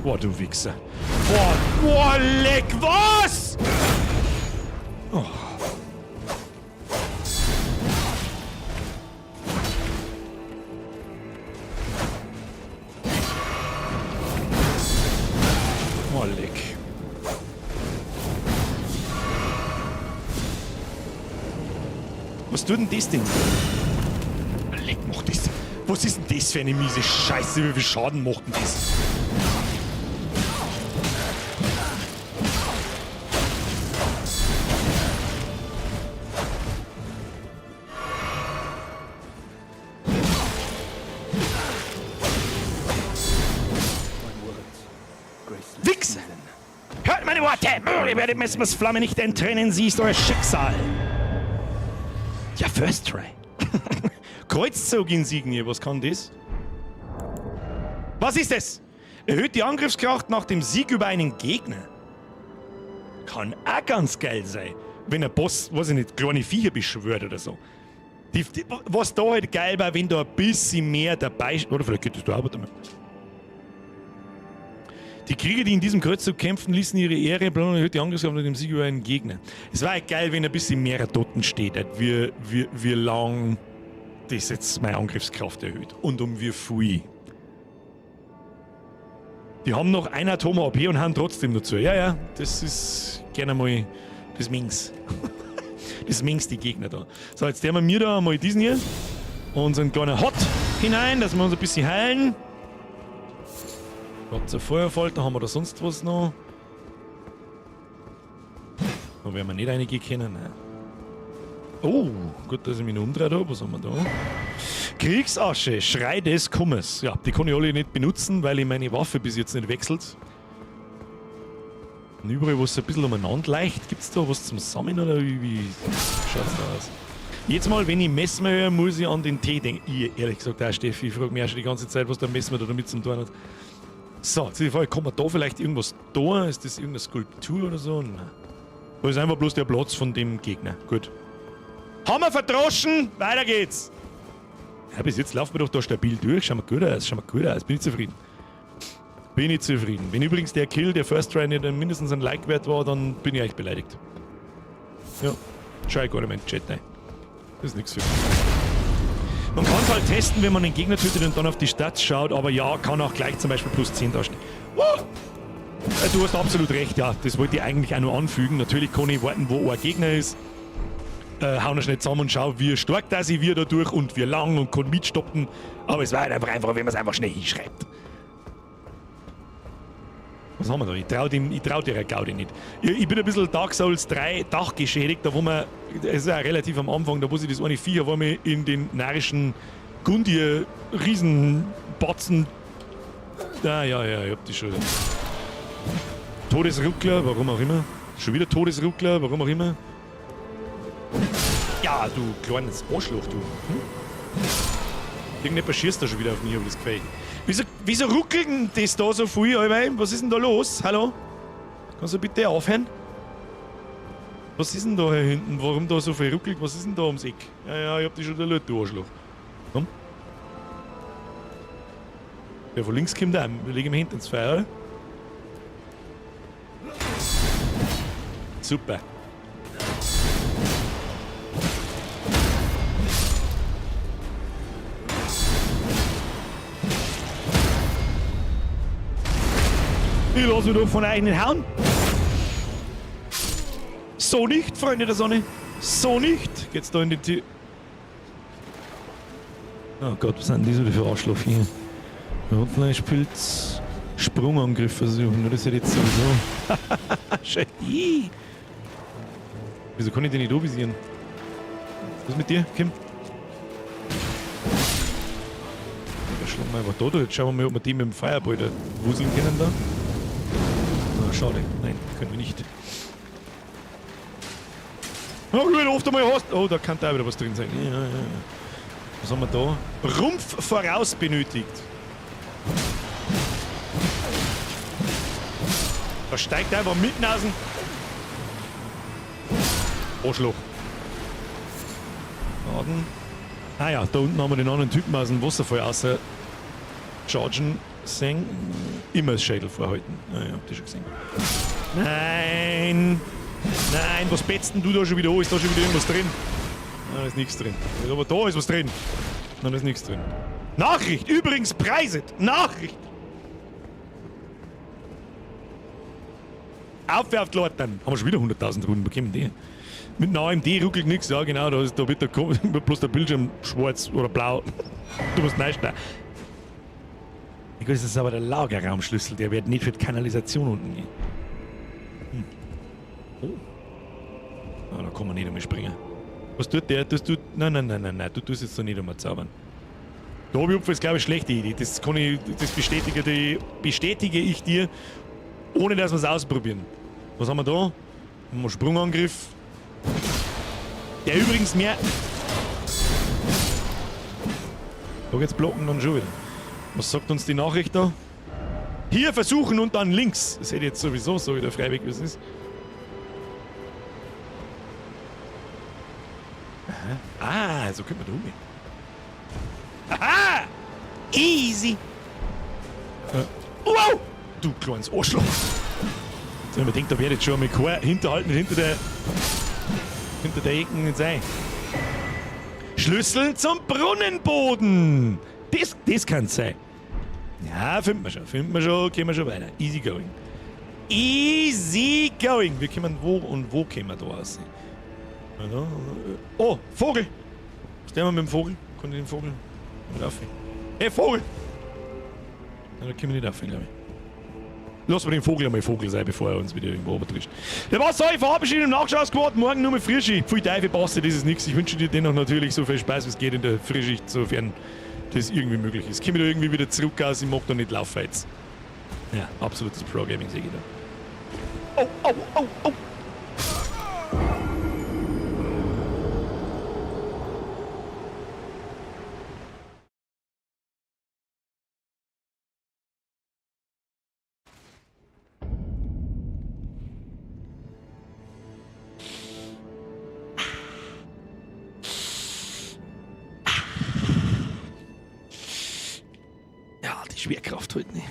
Boah, du Wichser. Boah, leck, was? Oh. Was tut denn das denn? Leck, macht das. Was ist denn das für eine miese Scheiße? Wie viel Schaden macht denn das? Wichsen! Hört meine Worte! Ihr werdet Messmers Flamme nicht enttrennen, sie ist euer Schicksal. Ja, First Try. Kreuzzug-Insignie, was kann das? Was ist es? Erhöht die Angriffskraft nach dem Sieg über einen Gegner. Kann auch ganz geil sein, wenn ein Boss, weiß ich nicht, kleine Viecher beschwört oder so. Was da halt geil war, wenn da ein bisschen mehr dabei ist. Oder vielleicht geht das da auch damit. Die Krieger, die in diesem Kreuzzug kämpfen, ließen ihre Ehre, erhöht die Angriffskraft nach dem Sieg über einen Gegner. Es war halt geil, wenn ein bisschen mehr Toten steht, wie lang das jetzt meine Angriffskraft erhöht. Und um wie viel. Die haben noch ein Atom-AP und haben trotzdem dazu. Ja, das ist gerne mal das Minx. Das Minx, die Gegner da. So, jetzt nehmen wir da mal diesen hier. Unseren kleinen Hot hinein, dass wir uns ein bisschen heilen. Kurzer Feuerfolter, haben wir da sonst was noch? Da werden wir nicht reingehen können. Nein. Oh, gut, dass ich mich noch umdrehe da. Was haben wir da? Kriegsasche, Schrei des Kummers. Ja, die kann ich alle nicht benutzen, weil ich meine Waffe bis jetzt nicht wechselt. Und überall, wo es ein bisschen umeinander leicht, gibt es da was zum Sammeln oder wie schaut es da aus? Jetzt mal, wenn ich Messmer höre, muss ich an den Tee denken. Ich, ehrlich gesagt, auch Steffi, ich frage mich auch schon die ganze Zeit, was der Messmer da damit zu tun hat. So, jetzt ist die Frage, kann man da vielleicht irgendwas tun? Ist das irgendeine Skulptur oder so? Nein. Das ist einfach bloß der Platz von dem Gegner. Gut. Haben wir verdroschen? Weiter geht's. Ja, bis jetzt laufen wir doch da stabil durch. Schauen wir gut aus. Bin ich zufrieden. Wenn übrigens der Kill, der First Try nicht mindestens ein Like-Wert war, dann bin ich echt beleidigt. Ja, schau ich gar nicht mehr in den Chat rein. Das ist nichts für mich. Man kann es halt testen, wenn man den Gegner tötet und dann auf die Stats schaut, aber ja, kann auch gleich zum Beispiel plus 10 darstellen. Du hast absolut recht, ja, das wollte ich eigentlich auch nur anfügen. Natürlich kann ich warten, wo ein Gegner ist. Hauen wir schnell zusammen und schau, wie stark da sie wir da durch und wie lang und kann mitstoppen. Aber es war halt einfach einfacher, wenn man es einfach schnell hinschreibt. Was haben wir da? Ich trau der Gaudi nicht. Ich bin ein bisschen Dark Souls 3 Dach geschädigt, da wo man, es ist ja relativ am Anfang, da wo sie das eine Viecher, wo man in den narischen Gundir Riesenbatzen. Ja, ich hab die schon. Todesruckler, warum auch immer. Schon wieder Todesruckler, warum auch immer. Ja, du kleines Arschloch, du. Irgendjemand schießt da schon wieder auf mich, aber das gefällt. Wieso ruckelt denn das da so viel, Alter? Was ist denn da los? Hallo? Kannst du bitte aufhören? Was ist denn da hier hinten? Warum da so viel ruckelt? Was ist denn da ums Eck? Ja, ich hab dich schon erlebt, du Arschloch. Komm. Der von links kommt auch. Wir legen ihn hinten ins Feuer, oder? Super. Ich lasse mich doch von euch nicht hauen. So nicht, Freunde der Sonne. So nicht. Geht's da in die Tür. Oh Gott, was sind die so für Arschloch hier? Rotfleischpilz. Sprungangriff versuchen. Das ist ja jetzt sowieso. Schei. Wieso kann ich den nicht avisieren? Was ist mit dir, Kim? Da schlagen wir einfach da durch. Jetzt schauen wir mal, ob wir die mit dem Feuerball da wuseln können da. Schade. Nein, können wir nicht. Oh, wie oft einmal hast. Oh, da kann da auch wieder was drin sein. Ja. Was haben wir da? Rumpf voraus benötigt. Da steigt einfach mitten aus dem Arschloch. Laden. Ah ja, da unten haben wir den anderen Typen aus dem Wasserfall außer chargen sehen. Immer das Schädel vorhalten. Naja, habt ihr schon gesehen. Nein! Nein, was betzt denn du da schon wieder an? Ist da schon wieder irgendwas drin? Nein, da ist nichts drin. Aber da ist was drin. Nein, da ist nichts drin. Nachricht! Übrigens preiset! Nachricht! Aufwerft, Leute! Haben wir schon wieder 100.000 Runden bekommen, die? Mit einem AMD ruckelt nichts, ja genau, da wird bloß der Bildschirm schwarz oder blau. Du musst reinschneiden. Ja, gut, das ist aber der Lagerraumschlüssel, der wird nicht für die Kanalisation unten gehen. Oh. Ah, da kann man nicht einmal springen. Was tut der? Nein, du tust jetzt da nicht einmal zaubern. Der Hobbyhupfer ist, glaube ich, eine schlechte Idee. Das bestätige ich dir, ohne dass wir es ausprobieren. Was haben wir da? Haben wir Sprungangriff. Der übrigens mehr... Da geht's blocken dann schon wieder. Was sagt uns die Nachricht da? Hier versuchen und dann links. Das hätte ich jetzt sowieso so wieder freiweg, wie es ist. Aha. Ah, so können wir da umgehen. Aha! Easy! Wow! Du kleines Arschloch! Jetzt haben wir gedacht, da werde ich schon mal hinterhalten, hinter der Ecken nicht sein. Schlüssel zum Brunnenboden! Das kann es sein. Ja, finden wir schon, können wir schon weiter. Easy going. Easy going! Wir kommen wo können wir da raus? Oh, Vogel! Was tun wir mit dem Vogel? Kann ich den Vogel nicht aufhängen? Hey, Vogel! Ja, da können wir nicht aufhängen, glaube ich. Lass mal den Vogel einmal Vogel sein, bevor er uns wieder irgendwo obertrischt. Der was soll ich verabschieden im Nachschauungsquart? Morgen nur mit Frischi. Viel Teufel passt, das ist nichts. Ich wünsche dir dennoch natürlich so viel Spaß, wie es geht in der Frischicht, sofern das irgendwie möglich ist. Komm ich da irgendwie wieder zurück aus, ich mag da nicht laufen jetzt. Ja, absolutes Pro-Gaming, sehe ich da. Oh! Schwerkraft heute nicht.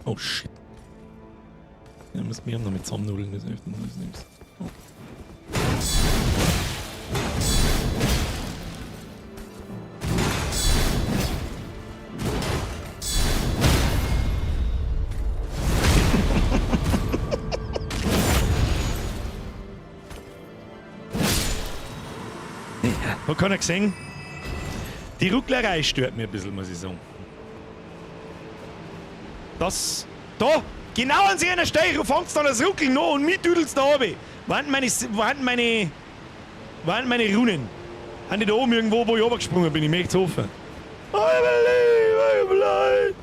Oh shit. Ja, müssen wir noch mit zusammennudeln, das hilft uns nichts. Oh. Ja, hat keiner gesehen? Die Rucklerei stört mir ein bisschen, muss ich sagen. Das... Da! Genau an so einer Stelle fängt's dann das Ruckeln an und mich düdelt's da runter. Wo sind meine Runen? Haben die da oben irgendwo, wo ich runtergesprungen bin? Ich möchte es hoffen. I believe.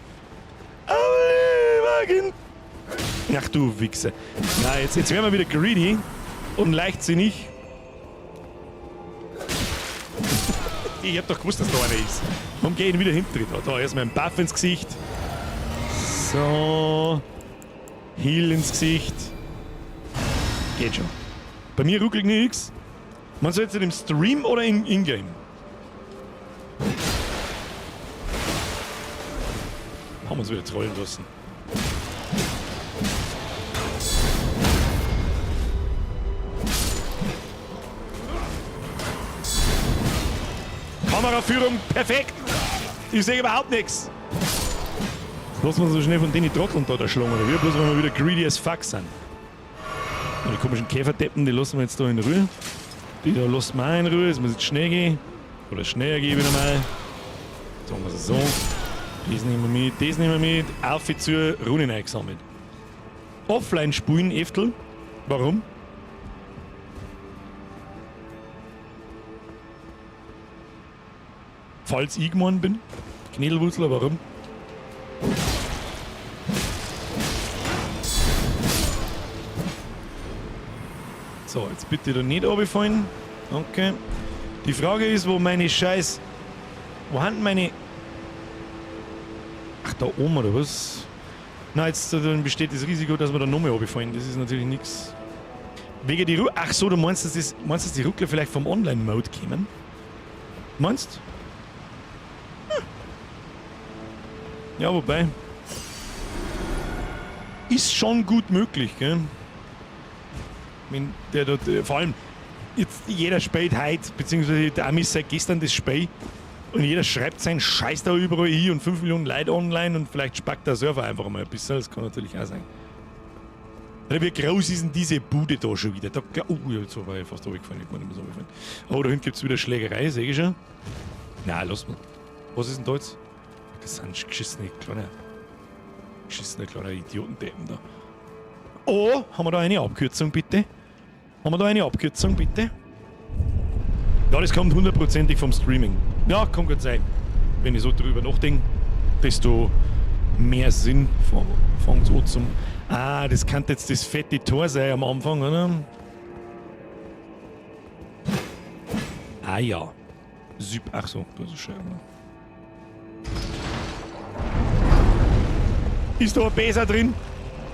Ach du Wichser. Na, jetzt werden wir wieder greedy und leichtsinnig. Ich hab doch gewusst, dass da einer ist. Warum geh ich wieder hinter da? Erstmal ein Buff ins Gesicht. So. Heal ins Gesicht. Geht schon. Bei mir ruckelt nichts. Man soll jetzt im Stream oder im Ingame? Haben wir uns wieder trollen lassen. Kameraführung perfekt. Ich sehe überhaupt nichts. Lassen wir so schnell von denen Trotteln da schlagen, oder wir? Bloß wenn wir wieder greedy as fuck sind. Und die komischen Käferdeppen, die lassen wir jetzt da in Ruhe. Die da lassen wir auch in Ruhe. Es muss jetzt schnell gehen. Oder schneller gehen wieder mal. Sagen wir es so. Das nehmen wir mit. Auf zur Runen eingesammelt. Offline spielen, Eftel. Warum? Falls ich gemeint bin. Knädelwurzler, warum? So, jetzt bitte da nicht runterfallen. Okay. Die Frage ist, wo meine Scheiß... Wo haben meine... Ach, da oben oder was? Na, jetzt dann besteht das Risiko, dass wir da nochmal runterfallen. Das ist natürlich nichts. Wegen die Ach so, du meinst, dass die Ruckler vielleicht vom Online-Mode kämen? Meinst? Ja, wobei. Ist schon gut möglich, gell? Wenn der dort, vor allem, jetzt jeder spielt heute, beziehungsweise der Amis seit gestern das Spiel und jeder schreibt seinen Scheiß da überall hin und 5 Millionen Leute online und vielleicht spackt der Server einfach mal ein bisschen, das kann natürlich auch sein. Alter, wie groß ist denn diese Bude da schon wieder? Da, jetzt war ich fast runtergefallen. Oh, da hinten gibt es wieder Schlägerei, sehe ich schon. Nein, lass mal. Was ist denn da jetzt? Das sind geschissene kleine Idiotendeppen da. Oh, haben wir da eine Abkürzung, bitte? Ja, das kommt hundertprozentig vom Streaming. Ja, kann gut sein. Wenn ich so drüber nachdenke, desto mehr Sinn fängt an zum... Ah, das kann jetzt das fette Tor sein am Anfang, oder? Ah ja. Ach so, das ist schön. Ist da ein Bäser drin?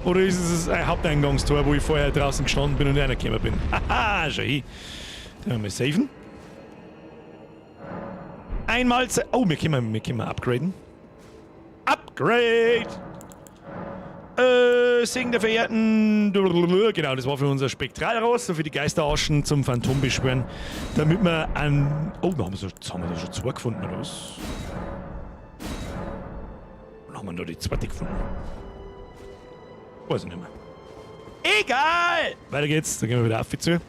Oder ist es ein Haupteingangstor, wo ich vorher draußen gestanden bin und nicht reingekommen bin? Haha, schau hin. Da haben wir safen. Einmal... Oh, wir können upgraden. Upgrade! Segen der Verehrten. Genau, das war für unser Spektralraus, für die Geisteraschen zum Phantombeschwören. Damit wir an. Oh, da haben wir da schon zwei gefunden, oder was? Dann haben wir da die zweite gefunden. Weiß ich nicht mehr. Egal! Weiter geht's, dann gehen wir wieder auf zu.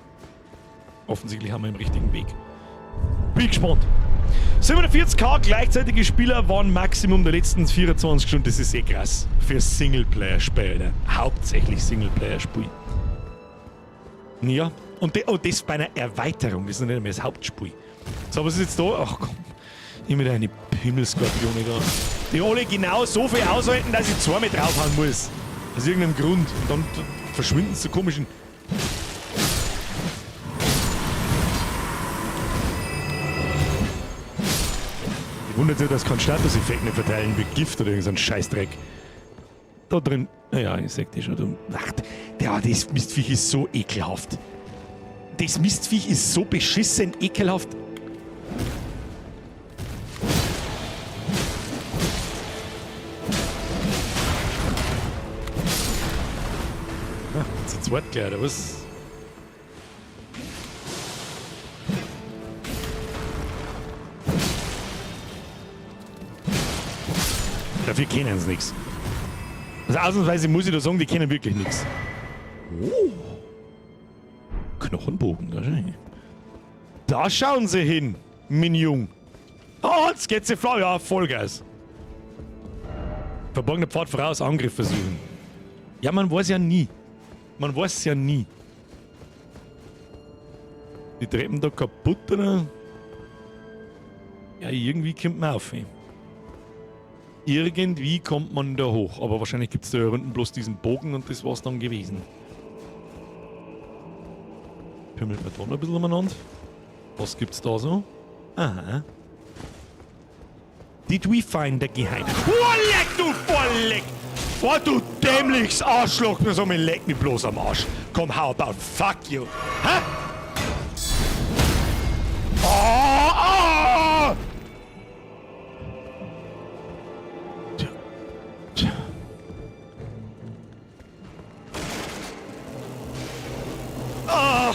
Offensichtlich haben wir den richtigen Weg. Bin gespannt. 740k gleichzeitige Spieler waren Maximum der letzten 24 Stunden. Das ist eh krass. Für Singleplayer-Spiele. Hauptsächlich Singleplayer-Spiel. Ja. Und das bei einer Erweiterung. Das ist nicht mehr das Hauptspiel. So, was ist jetzt da? Ach komm. Immer eine Pimmelskorpione da. Die alle genau so viel aushalten, dass ich zweimal draufhauen muss. Aus irgendeinem Grund. Und dann verschwinden sie so komischen. Wundert sich, dass kein Statuseffekt nicht verteilen wie Gift oder irgendein Scheißdreck. Da drin. Naja, ich sag dir schon. Ach, das Mistviech ist so ekelhaft. Das Mistviech ist so beschissen ekelhaft. Ah, jetzt Wort gleich, oder was? Dafür kennen sie nichts. Also ausnahmsweise muss ich da sagen, die kennen wirklich nichts. Oh. Knochenbogen, wahrscheinlich. Da schauen sie hin, mein Jung. Oh, jetzt geht's sie flau, ja, Vollgas. Verborgener Pfad voraus, Angriff versuchen. Ja, man weiß ja nie. Man weiß ja nie. Die Treppen da kaputt, oder? Ja, irgendwie kommt man auf. Ey. Irgendwie kommt man da hoch, aber wahrscheinlich gibt es da unten bloß diesen Bogen und das war's dann gewesen. Pimmelt man da noch ein bisschen umeinander. Was gibt's da so? Aha. Did we find the Geheim? Vorleck, du Vorleck! Oh, du dämliches Arschloch! Nur so, leck mich bloß am Arsch. Komm, how about fuck you? Hä? Oh, oh! Oh!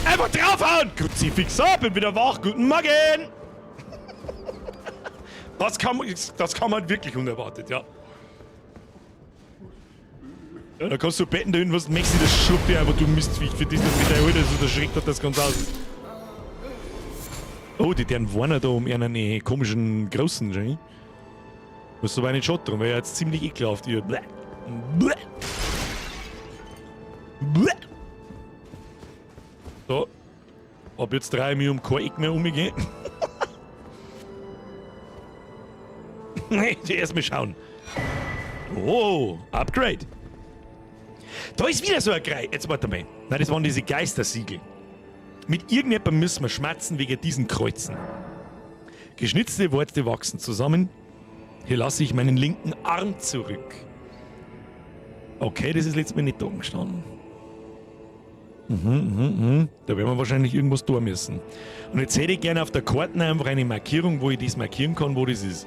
Einfach draufhauen! Kruzifix ab, bin wieder wach. Guten Morgen! Das kam halt wirklich unerwartet, ja. Ja, da kannst du betten da hin, was Maxi das Schuppe, aber du Mistviech, für das mit der Alter, so schreckt hat das ganz aus. Oh, die deren Warner da um einen komischen Großen, schau. Muss aber einen Shot drum, weil er jetzt ziemlich ekelhaft hier. Bleh. Bleh. Bleh. So. Ab jetzt drehe ich mich um kein Eck mehr umgehen. Nee, zuerst mal schauen. Oh, Upgrade. Da ist wieder so ein Kreis. Jetzt warte mal. Nein, das waren diese Geistersiegel. Mit irgendjemandem müssen wir schmerzen wegen diesen Kreuzen. Geschnitzte Worte wachsen zusammen. Hier lasse ich meinen linken Arm zurück. Okay, das ist letztes Mal nicht da gestanden. Da werden wir wahrscheinlich irgendwas tun müssen. Und jetzt hätte ich gerne auf der Karte einfach eine Markierung, wo ich das markieren kann, wo das ist.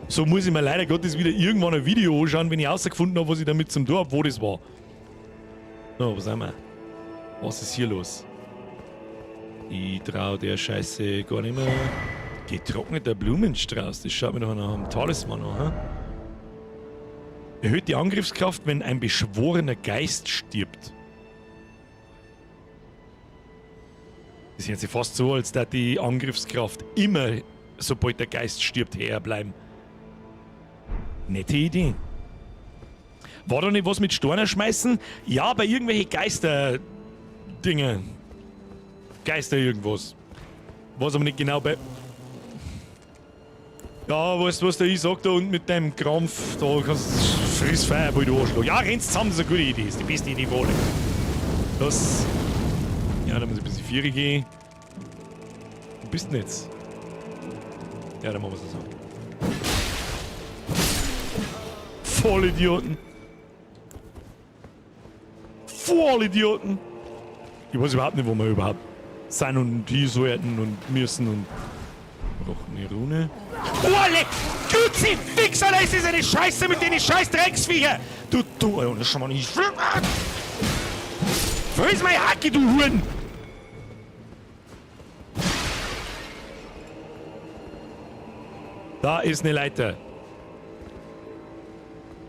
So muss ich mir leider Gottes wieder irgendwann ein Video anschauen, wenn ich herausgefunden habe, was ich damit zum Tor habe, wo das war. So, wo sind wir? Was ist hier los? Ich trau der Scheiße gar nicht mehr. Getrockneter Blumenstrauß, das schaut mir doch nach einem Talisman an. Erhöht die Angriffskraft, wenn ein beschworener Geist stirbt. Das ist jetzt fast so, als dass die Angriffskraft immer, sobald der Geist stirbt, herbleiben. Nette Idee. War da nicht was mit Steiner schmeißen? Ja, bei irgendwelchen Geister-Dinge. Geister irgendwas. Was aber nicht genau bei... Ja, weißt du, was der ich sag da unten mit deinem Krampf, da kannst du friss Feuerball, du Arschloch. Ja, rennst zusammen, das ist eine gute Idee, das ist die beste Idee von allen. Das... Ja, da muss ich ein bisschen Viere gehen. Wo bist du denn jetzt? Ja, dann machen wir es so. Vollidioten! Vollidioten! Ich weiß überhaupt nicht, wo wir überhaupt sein und hier sollten und müssen und... Brauchen eine Rune. Oh, leck! Gützi! Fix, Alter! Ist das eine Scheiße mit den scheiß Drecksviecher! Du, Alter, das schon mal nicht... Friss meine Hacke, du Huren! Da ist eine Leiter.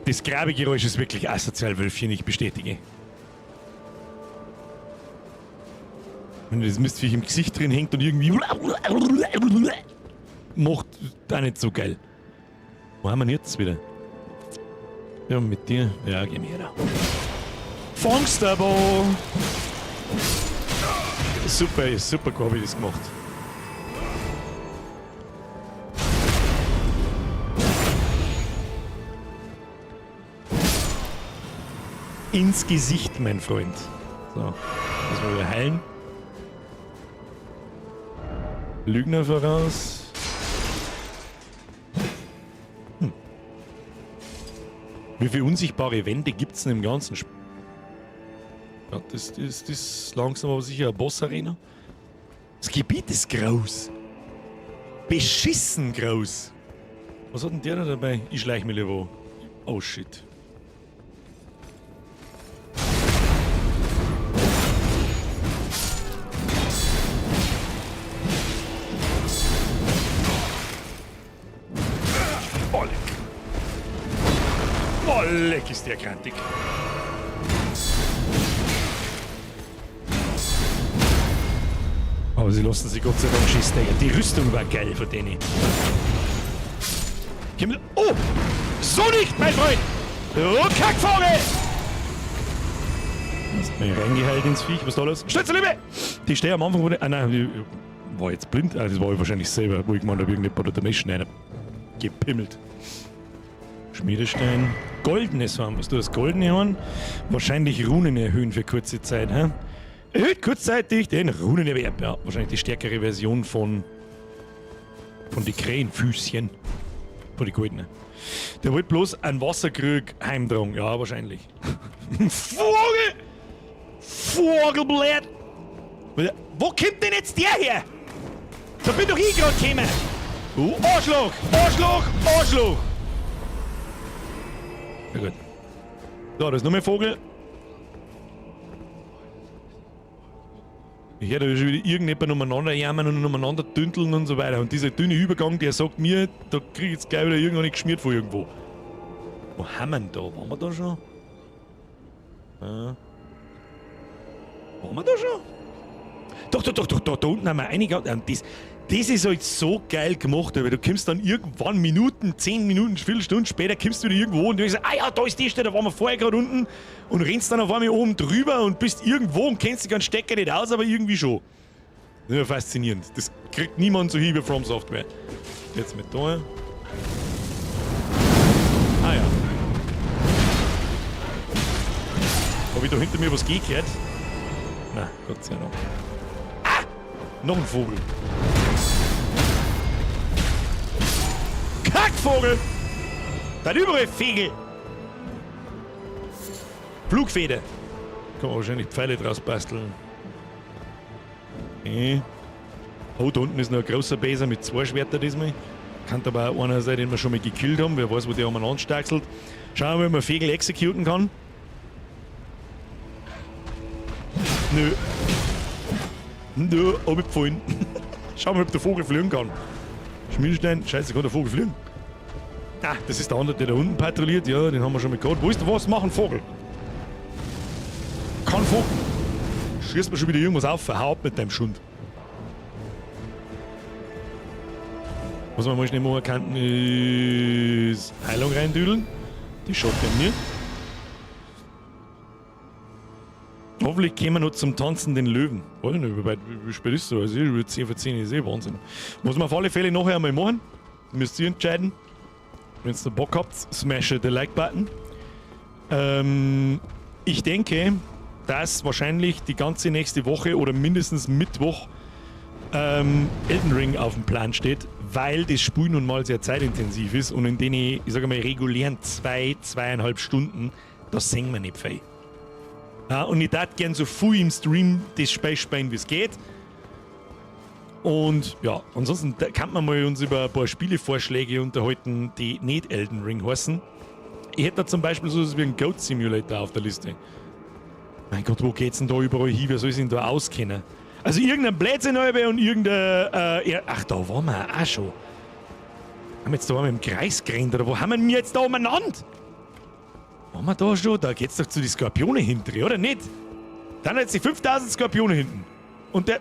Das Grabegeräusch ist wirklich asozial, Wölfchen, ich bestätige. Wenn das Mistviech im Gesicht drin hängt und irgendwie... macht auch nicht so geil. Wo haben wir ihn jetzt wieder? Ja, mit dir. Ja, geh mir da. Fangst aber! Super, super, habe ich das gemacht. Ins Gesicht, mein Freund. So, das wollen wir heilen. Lügner voraus. Wie viele unsichtbare Wände gibt es denn im ganzen Spiel? Ja, das ist langsam aber sicher eine Boss-Arena. Das Gebiet ist groß. Beschissen groß. Was hat denn der da dabei? Ich schleich mich lieber. Oh shit. Leck ist der krantig. Aber sie lassen sich Gott sei Dank schießen. Die Rüstung war geil von denen. Oh! So nicht, mein Freund! Oh, Kackvogel! Hast mich reingeheilt ins Viech. Was da los? Schnitzelliebe! Die stehe am Anfang, wo die... Ah nein, die war jetzt blind. Ah, das war ich wahrscheinlich selber, wo ich gemeint habe, irgendjemand hat der Meschen gepimmelt. Schmiedestein. Goldenes haben. Was du das Goldene haben? Wahrscheinlich Runen erhöhen für kurze Zeit, hä? Erhöht kurzzeitig den Runenerwerb. Ja, wahrscheinlich die stärkere Version von die Krähenfüßchen. Von die Goldenen. Der wollte bloß einen Wasserkrug heimtragen. Ja, wahrscheinlich. Vogel! Vogelblatt! Wo kommt denn jetzt der her? Da bin doch ich gerade gekommen! Arschloch! Arschloch! Arschloch! Ja gut. So, da ist noch mehr Vogel. Ich höre da schon wieder irgendjemand umeinander jammern und umeinander dünteln und so weiter. Und dieser dünne Übergang, der sagt mir, da krieg ich jetzt gleich wieder irgendwann nicht geschmiert von irgendwo. Wo haben wir denn da? Waren wir da schon? Waren wir da schon? Doch, da unten haben wir einige. Das ist halt so geil gemacht, weil du kommst dann irgendwann Minuten, 10 Minuten, Viertelstunde später kommst du wieder irgendwo und du denkst, ah ja, da ist die Stelle, da waren wir vorher gerade unten und rennst dann auf einmal oben drüber und bist irgendwo und kennst dich ganz Stecker nicht aus, aber irgendwie schon. Das ist ja faszinierend. Das kriegt niemand so hin wie From Software. Jetzt mit da. Ah ja. Habe ich da hinter mir was gehört? Na, Gott sei Dank. Ah! Noch ein Vogel. Kackvogel! Der überall Fegel! Flugfeder. Kann man wahrscheinlich Pfeile draus basteln. Okay. Oh, da unten ist noch ein großer Besen mit 2 Schwertern diesmal. Kann aber auch einer sein, den wir schon mal gekillt haben. Wer weiß, wo der umeinander stachselt. Schauen wir mal, ob man Fegel exekuten kann. Nö. Nö, hab ich gefallen. Schauen wir, ob der Vogel fliegen kann. Schmiedestein, scheiße, kann der Vogel fliegen? Ah, das ist der andere, der da unten patrouilliert. Ja, den haben wir schon mal gehört. Wo ist der was? Mach ein Vogel. Kein Vogel. Schießt mir schon wieder irgendwas auf, verhaut mit deinem Schund. Was wir mal schnell machen könnten, ist Heilung reindüdeln. Die schaut bei mir. Hoffentlich kommen wir noch zum Tanzen den Löwen. Weiß ich nicht, wie spät ist so? Also, ich würde 10 für 10 ist eh Wahnsinn. Muss man auf alle Fälle nachher einmal machen. Müsst ihr entscheiden. Wenn ihr Bock habt, smash den Like-Button. Ich denke, dass wahrscheinlich die ganze nächste Woche oder mindestens Mittwoch Elden Ring auf dem Plan steht, weil das Spiel nun mal sehr zeitintensiv ist und in den, ich sage mal, regulären 2,5 Stunden, das sehen wir nicht viel. Ja, und ich würde gerne so viel im Stream das Spiel spielen, wie es geht. Und ja, ansonsten kann man mal uns über ein paar Spielevorschläge unterhalten, die nicht Elden Ring heißen. Ich hätte da zum Beispiel so etwas wie einen Goat Simulator auf der Liste. Mein Gott, wo geht's denn da überall hin? Wer soll sich denn da auskennen? Also irgendein Blödsinn und irgendein... ach, da waren wir auch schon. Haben wir jetzt da im Kreis gerannt oder wo haben wir denn jetzt da umeinander? Waren wir da schon? Da geht's doch zu den Skorpione hinten, oder nicht? Dann hat jetzt die 5000 Skorpione hinten. Und der...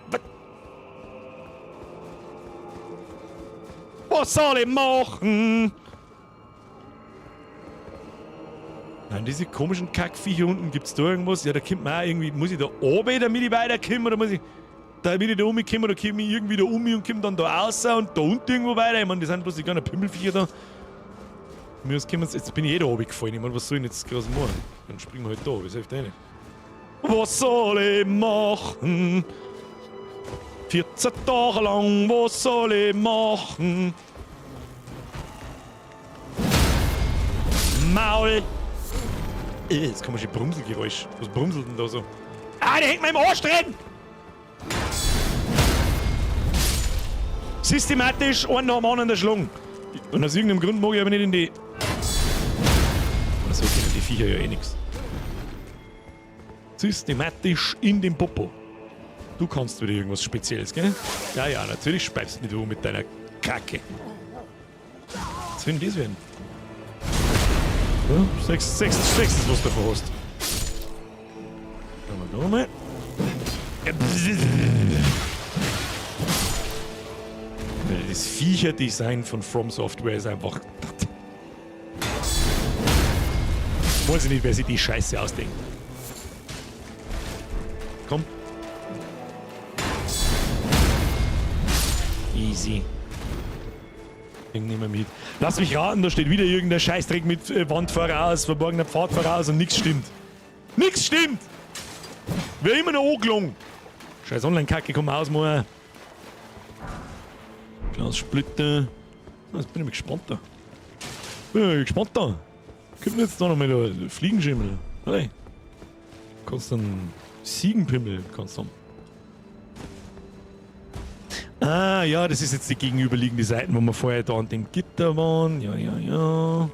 Was soll ich machen? Nein, diese komischen Kackviecher unten, gibt's da irgendwas? Ja, da kommt man auch irgendwie... Muss ich da oben, damit ich weiterkomme? Oder muss ich... Damit ich da umkomme, oder komme ich irgendwie da um und komme dann da raus und da unten irgendwo weiter? Ich meine, die sind bloß die ganzen Pimmelviecher da. Jetzt bin ich eh da oben gefallen. Ich meine, was soll ich jetzt groß machen? Dann springen wir halt da, das hilft eh nicht. Was soll ich machen? 14 Tage lang, was soll ich machen? Maul! Jetzt kommt schon ein Brumselgeräusch. Was brumselt denn da so? Ah, der hängt mir im Arsch drin! Systematisch einen nach dem anderen der Schlung. Und aus irgendeinem Grund mag ich aber nicht in die... Oder so können die Viecher ja eh nix. Systematisch in den Popo. Du kannst wieder irgendwas Spezielles, gell? Ja, ja, natürlich speibst nicht du mit deiner Kacke. Was will denn das werden? Ja, sechstes, was du davon hast. Schauen wir da mal. Das Viecher-Design von From Software ist einfach... Weiß ich nicht, wer sich die Scheiße ausdenkt. Komm. Easy. Ding nehmen wir mit. Lass mich raten, da steht wieder irgendein Scheißdreck mit Wand voraus, verborgener Pfad voraus und nichts stimmt. Nichts stimmt! Wer immer noch angelungen. Scheiß Online-Kacke, komm aus, mal. Glas Splitter. Jetzt bin ich mal gespannt da. Kommt jetzt da noch mal der Fliegenschimmel. Hey. Kannst du einen Ziegenpimmel kannst du haben. Ah, ja, das ist jetzt die gegenüberliegende Seite, wo wir vorher da an dem Gitter waren. Ja, ja, ja.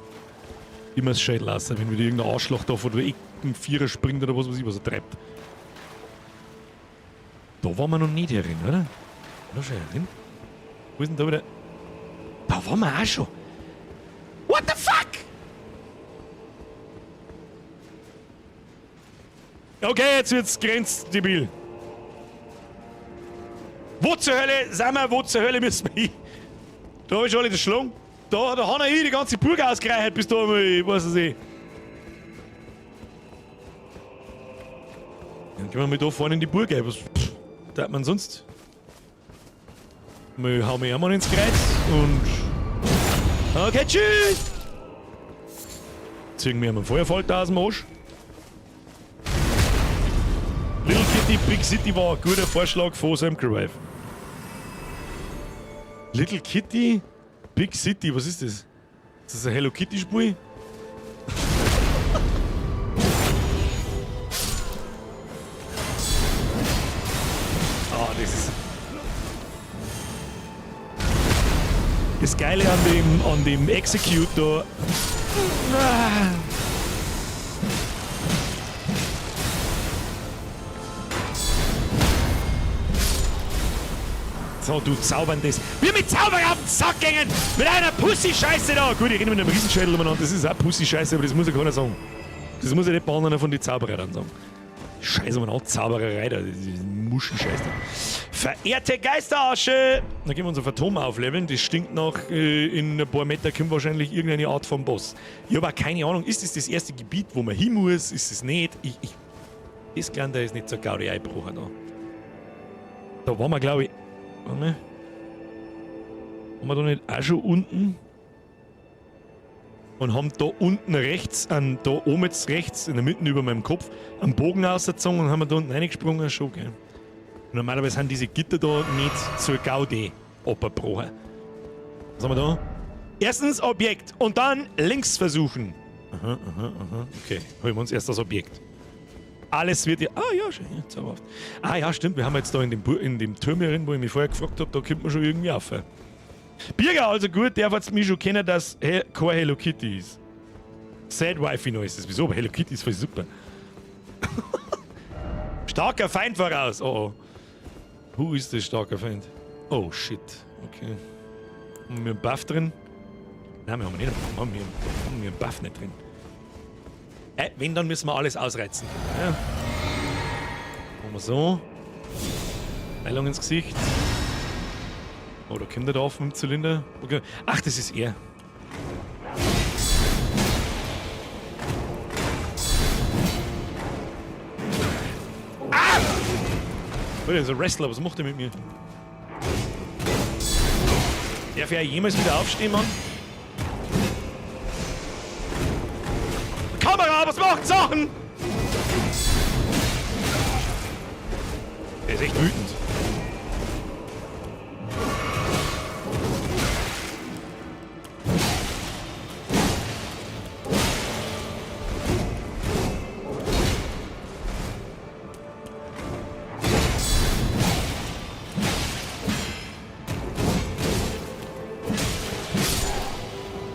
Immer das Schädel lassen, wenn wieder irgendein Arschloch da vor der irgendein Vierer springt oder was weiß ich, was er treibt. Da waren wir noch nie drin, oder? Da schon drin. Wo ist denn da wieder? Da waren wir auch schon. What the fuck? Okay, jetzt wird's grenzdebil. Wo zur Hölle sind wir? Wo zur Hölle müssen wir hin? Da hab ich schon alle den Schlung. Da haben wir die ganze Burg ausgereicht, bis da mal, weiß ich. Dann gehen wir mal da vorne in die Burg ein. Was tut man sonst? Wir hauen wir einmal ins Kreuz und... Okay, tschüss! Ziehen wir einen Feuerfalter aus dem Arsch. Little Kitty, Big City war ein guter Vorschlag von Sam Crive. Little Kitty, Big City, was ist das? Ist das ein Hello Kitty Spiel? Ah, das ist... Das Geile an dem Executor... So, du zauberndes. Wir mit Zauberer auf den Sack gängen! Mit einer Pussy-Scheiße da! Gut, ich rede mit einem Riesenschädel umeinander. Das ist auch Pussy-Scheiße, aber das muss ja keiner sagen. Das muss ja nicht bei anderen von den Zauberer dann sagen. Scheiße, man hat Zaubererei da. Das ist Muschenscheiße. Verehrte Geisterasche! Dann gehen wir unser Phantom aufleveln. Das stinkt nach, in ein paar Meter kommt wahrscheinlich irgendeine Art von Boss. Ich habe auch keine Ahnung, ist das das erste Gebiet, wo man hin muss? Ist es nicht? Das Kleine, da ist nicht so gaudi Einbruch da. Da waren wir, glaube ich. Warte. Waren wir da nicht auch schon unten? Und haben da unten rechts, da oben jetzt rechts, in der Mitte über meinem Kopf, einen Bogen ausgezogen und haben wir da unten reingesprungen, schon, gell? Und normalerweise sind diese Gitter da nicht zur Gaudi abgebrochen. Was haben wir da? Erstens Objekt und dann links versuchen. Aha. Okay, holen wir uns erst das Objekt. Alles wird ja. Ah ja, schön, ja, zauberhaft. Ah ja, stimmt, wir haben jetzt da in dem Turm hier, wo ich mich vorher gefragt habe, da kommt man schon irgendwie auf. Birger, also gut, der hat mich schon kennen, dass kein Hello Kitty ist. Sad Wifi noch ist das. Wieso? Aber Hello Kitty ist voll super. Starker Feind voraus. Oh. Who ist das starker Feind? Oh shit. Okay. Haben wir einen Buff drin? Nein, wir haben nicht. Haben wir einen Buff nicht drin. Wenn, dann müssen wir alles ausreizen. Ja. Machen wir so. Heilung ins Gesicht. Oh, da kommt er da auf mit dem Zylinder. Okay. Ach, das ist er. Ah! Oh, der ist ein Wrestler. Was macht er mit mir? Darf er jemals wieder aufstehen, Mann? Kamera, was macht Sachen? Er ist echt wütend.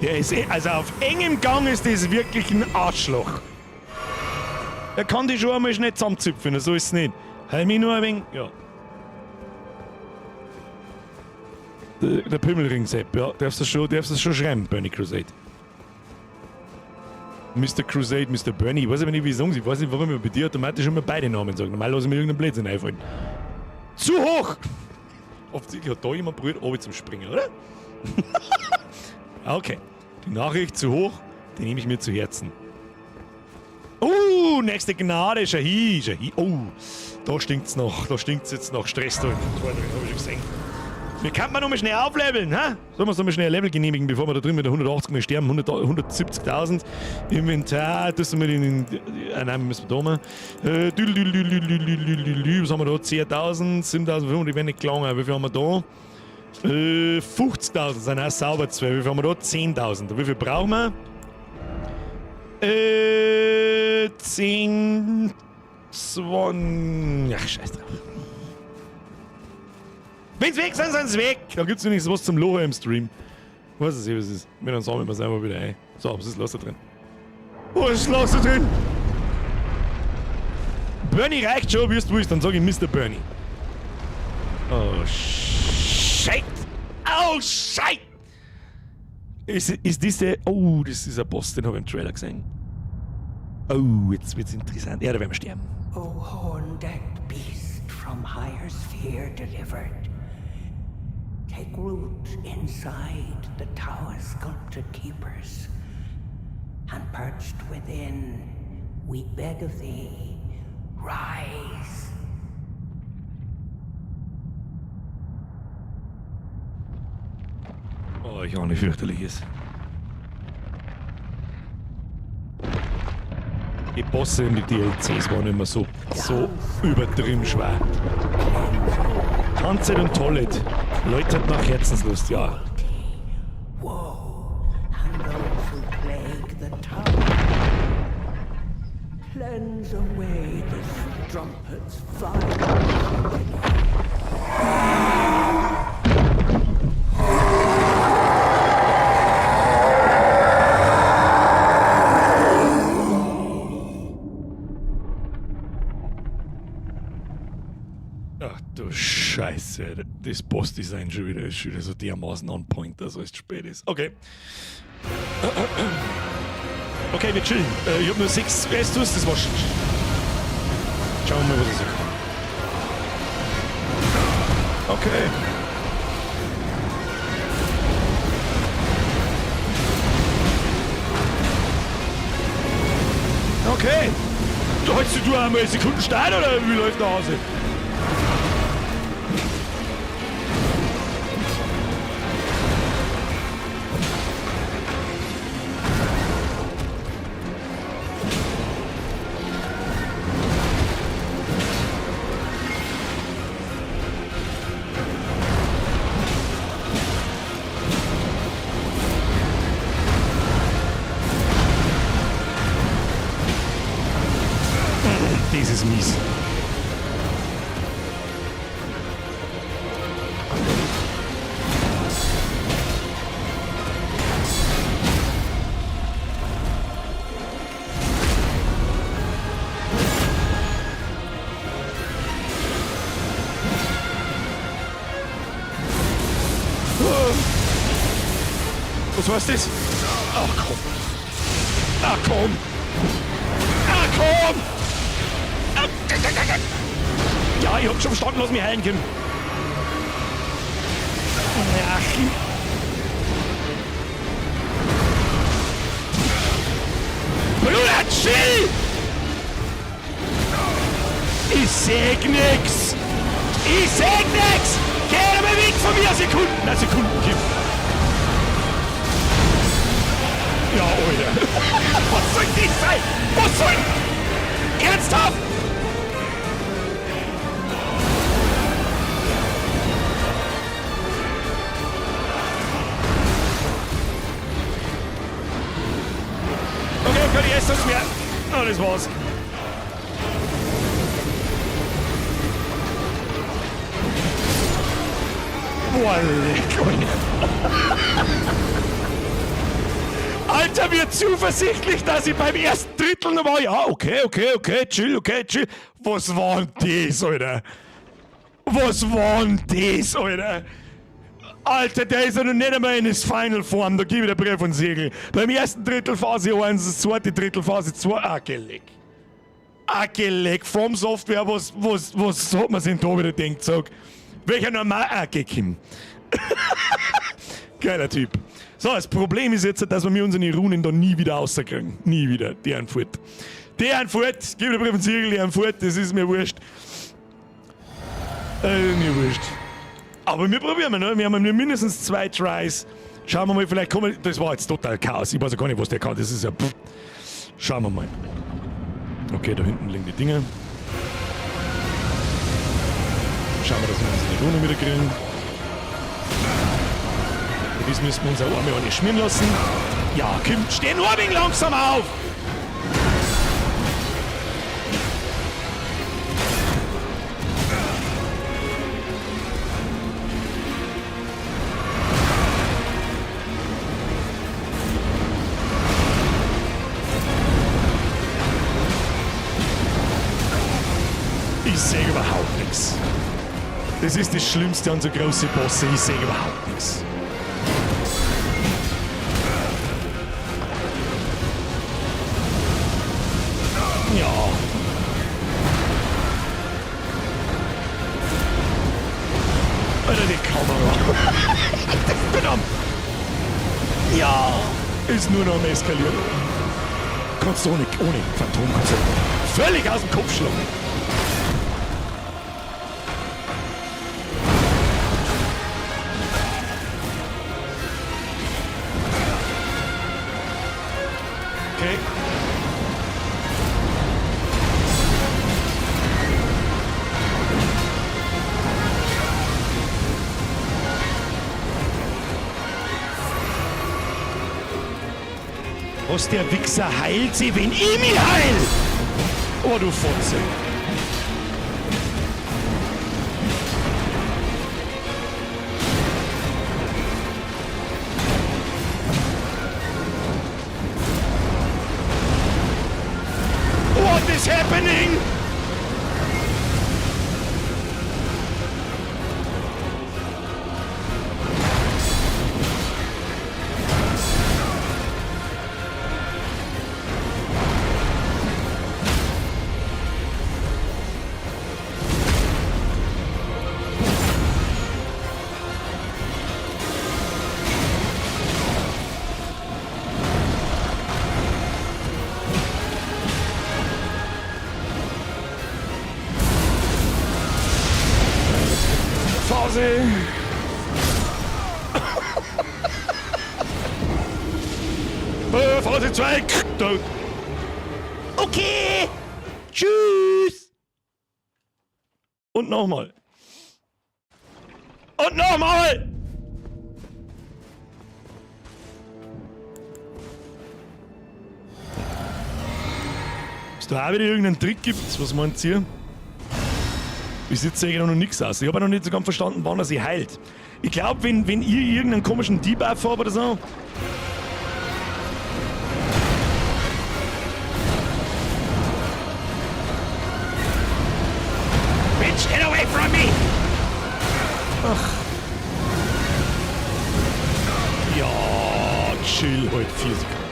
Der ist also auf engem Gang ist das wirklich ein Arschloch. Er kann die schon einmal schnell zusammenzupfen, so ist es nicht. Halt mich nur ein wenig. Ja. Der Pimmelring-Sepp, ja. Darfst du schon schreiben, Bernie Crusade. Mr. Crusade, Mr. Bernie. Ich weiß aber nicht, wie ich sagen. Ich weiß nicht, warum ich bei dir automatisch immer beide Namen sagen. Normal lasse ich mir irgendeinen Blödsinn einfallen. Zu hoch! Offensichtlich hat da jemand probiert, oben zum Springen, oder? Okay. Die Nachricht zu hoch, die nehme ich mir zu Herzen. Nächste Gnade, Shahi. Oh, da stinkt's noch. Da stinkt's jetzt nach Stress da. Hab ich schon gesehen. Wie kann man nochmal schnell aufleveln, hä? Sollen wir uns nochmal schnell ein Level genehmigen, bevor wir da drin mit der 180 mal sterben? 170.000. Inventar, das sind wir in nein, müssen wir da mal. Was haben wir da? 10.000, 7.500, die werden nicht gelangen. Wie viel haben wir da? 50.000 sind auch sauber 2. Wie viel haben wir da? 10.000. Wie viel brauchen wir? 10, 20. Ach, scheiß drauf. Wenn's weg sind, sind's weg. Da gibt's wenigstens was zum Loher im Stream. Was ist was ist? Wir dann sammeln wir es einfach wieder ein. So, was ist los da drin? Was ist los da drin? Bernie reicht schon, wie du willst, dann sag ich Mr. Bernie. Oh, shit! Oh, shit! Ist das der... Oh, das ist ein Boss, den habe ich im Trailer gesehen. Oh, jetzt wird's interessant. Ja, da werden wir sterben. O horn-decked beast from higher sphere delivered, take root inside the tower sculpted keepers, and perched within, we beg of thee, rise. Oh, ich auch nicht fürchterliches. Die Bosse in die DLCs waren immer so übertrieben schwer. Tanzet und Tollet. Läutet nach Herzenslust, ja. Woe, and those who plague the tower. Cleanse away the strumpet's fire. Ach du Scheiße. das Boss-Design schon wieder ist schon wieder so dermaßen on point, dass es zu spät ist. Okay. Okay, wir chillen. Ich hab nur 6 Estus, das war schon. Schauen wir mal, was ich kann. Okay. Okay. Du hältst du einmal Sekunden Stein oder wie läuft der Hase? Das ist mies. Was war's das? Ach komm. Ach komm. Ach komm. Ja, ich hab schon verstanden, lass mich heilen können. Ja, Bruder, chill! Ich seh nix! Ich seh nix! Geh mal weg von mir! Sekunden! Na, Sekunden, Kim. Ja, Alter. Was soll das sein? Was soll... Ernsthaft? Okay, jetzt tut's mir. Oh, das war's. Boah, Alter, wie zuversichtlich, dass ich beim ersten Drittel noch war. Ja, okay, chill. Was war denn das, Alter? Was war denn das, Alter? Alter, der ist ja noch nicht einmal in his Final Form. Da gebe ich den Brief und Siegel. Beim ersten Drittel Phase 1, das zweite Drittel Phase 2. Akeleck. From Software, was hat man sich da wieder denkt, sag. Welcher normal... Kim. Geiler Typ. So, das Problem ist jetzt, dass wir unsere Runen da nie wieder rauskriegen. Nie wieder. Die einen fort. Gib den Brief und Siegel, die einen fort. Das ist mir wurscht. Mir wurscht. Aber wir probieren, ne? Wir haben nur mindestens 2 Tries. Schauen wir mal, vielleicht kommen. Das war jetzt total Chaos. Ich weiß ja gar nicht, was der kann. Das ist ja. Pff. Schauen wir mal. Okay, da hinten liegen die Dinger. Schauen wir, dass wir unsere Rune wieder kriegen. Und das müssen wir uns auch einmal nicht schmieren lassen. Ja, Kim, steh nur ein wenig langsam auf! Ich sehe überhaupt nichts. Das ist das Schlimmste an so großen Bosse. Ich sehe überhaupt nichts. Ja. Alter, die Kamera. Verdammt. Ja. Ist nur noch am Eskalieren. Kannst du ohne Phantom kannst du völlig aus dem Kopf schlagen. Okay. Was der Wichser heilt sie, wenn ich mich heil! Oh, du Fotze. What is happening? Vorsicht! Vorsicht, zwei! Tot. Okay! Tschüss! Und nochmal. Und nochmal! Ob es da auch wieder irgendeinen Trick gibt, was meint ihr? Bis jetzt sehe ich noch nichts aus. Ich habe noch nicht so ganz verstanden, wann er sie heilt. Ich glaube, wenn ihr irgendeinen komischen Debuff habt oder so. Bitch, get away from me! Ach. Ja, chill halt 4 Sekunden.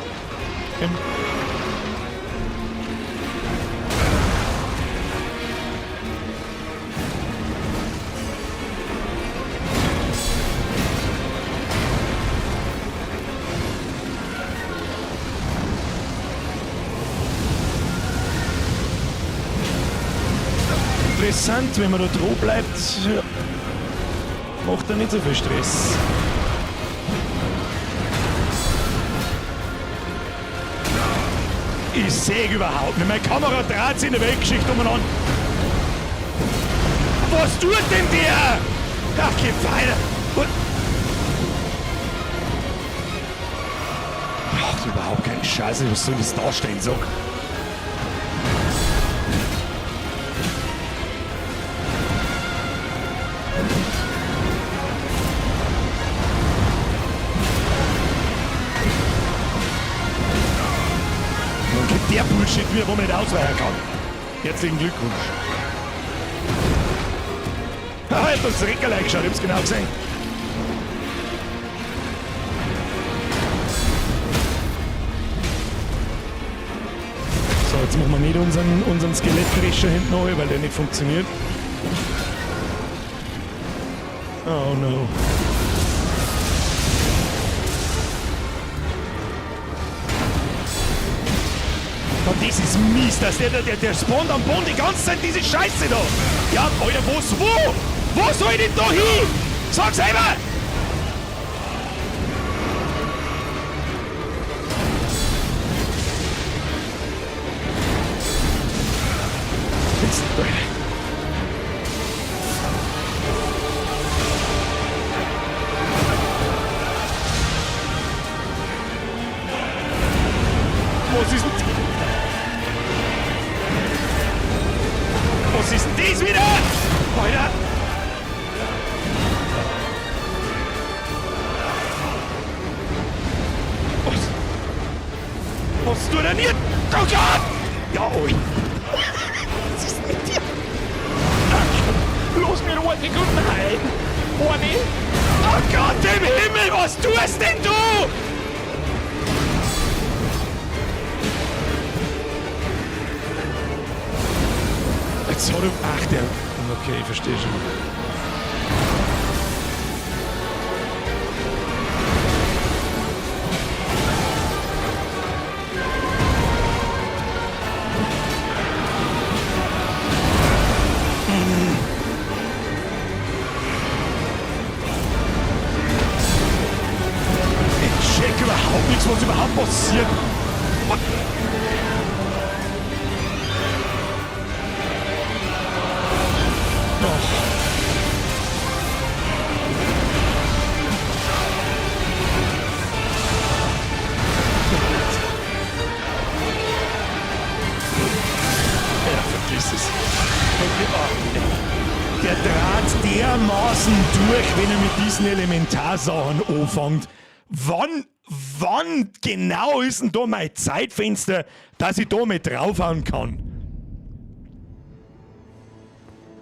Interessant, wenn man da droh bleibt, ja, macht er nicht so viel Stress. Ich sehe überhaupt nicht. Meine Kamera dreht sich in der Weltgeschichte umeinander. Was tut denn der? Ach, geh weiter. Macht überhaupt keine Scheiße. Was soll das darstellen? So. Der Bullshit, wie man nicht ausweichen kann. Herzlichen Glückwunsch. Ah, ich hab das Reckerl eingeschaut, ich hab's genau gesehen. So, jetzt machen wir nicht unseren Skelettdrescher hinten rein, weil der nicht funktioniert. Oh no. Und das ist mies, dass der spawnt am Boden die ganze Zeit diese Scheiße da. Ja, Alter, wo soll ich denn da hin? Sag selber! Jetzt, was ist denn... Was ist denn das wieder? Alter! Was tut er nicht? Oh Gott! Ja, oi. Was ist mit dir? Los mir nur Sekunden halten. Ohne. Oh Gott im Himmel, was tust denn du? Jetzt hat er... Ach, der... Okay, ich verstehe schon. Ich check überhaupt nichts, was überhaupt passiert. What? Der Draht dermaßen durch, wenn er mit diesen Elementarsachen anfängt. Wann genau ist denn da mein Zeitfenster, dass ich da mit draufhauen kann?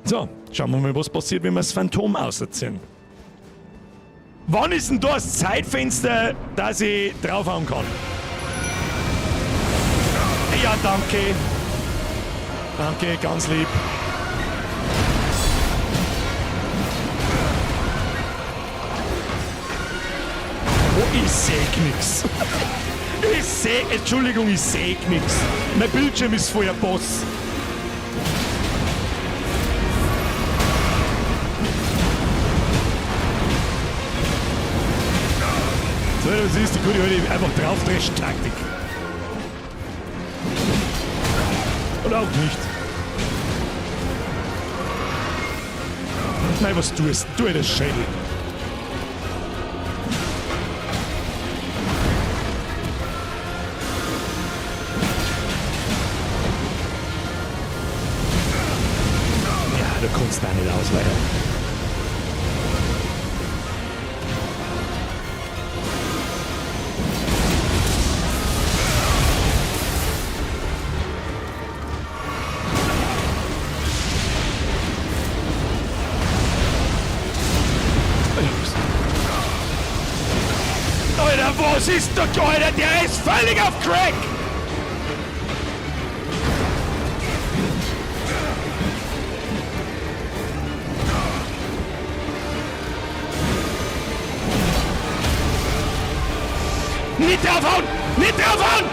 So, schauen wir mal, was passiert, wenn wir das Phantom auserziehen. Wann ist denn da das Zeitfenster, dass ich draufhauen kann? Ja, danke. Danke, ganz lieb. Oh, ich seh nix. Entschuldigung, ich seh nix. Mein Bildschirm ist voller Boss. So, du siehst, die gute heute einfach draufdreschen-Taktik. Und auch nicht. Nein, was tust du? Du das Schädel. Ja, du kannst da nicht ausweichen. Alter, was ist der Alter? Der ist völlig auf Crack! Nicht draufhauen! Nicht draufhauen!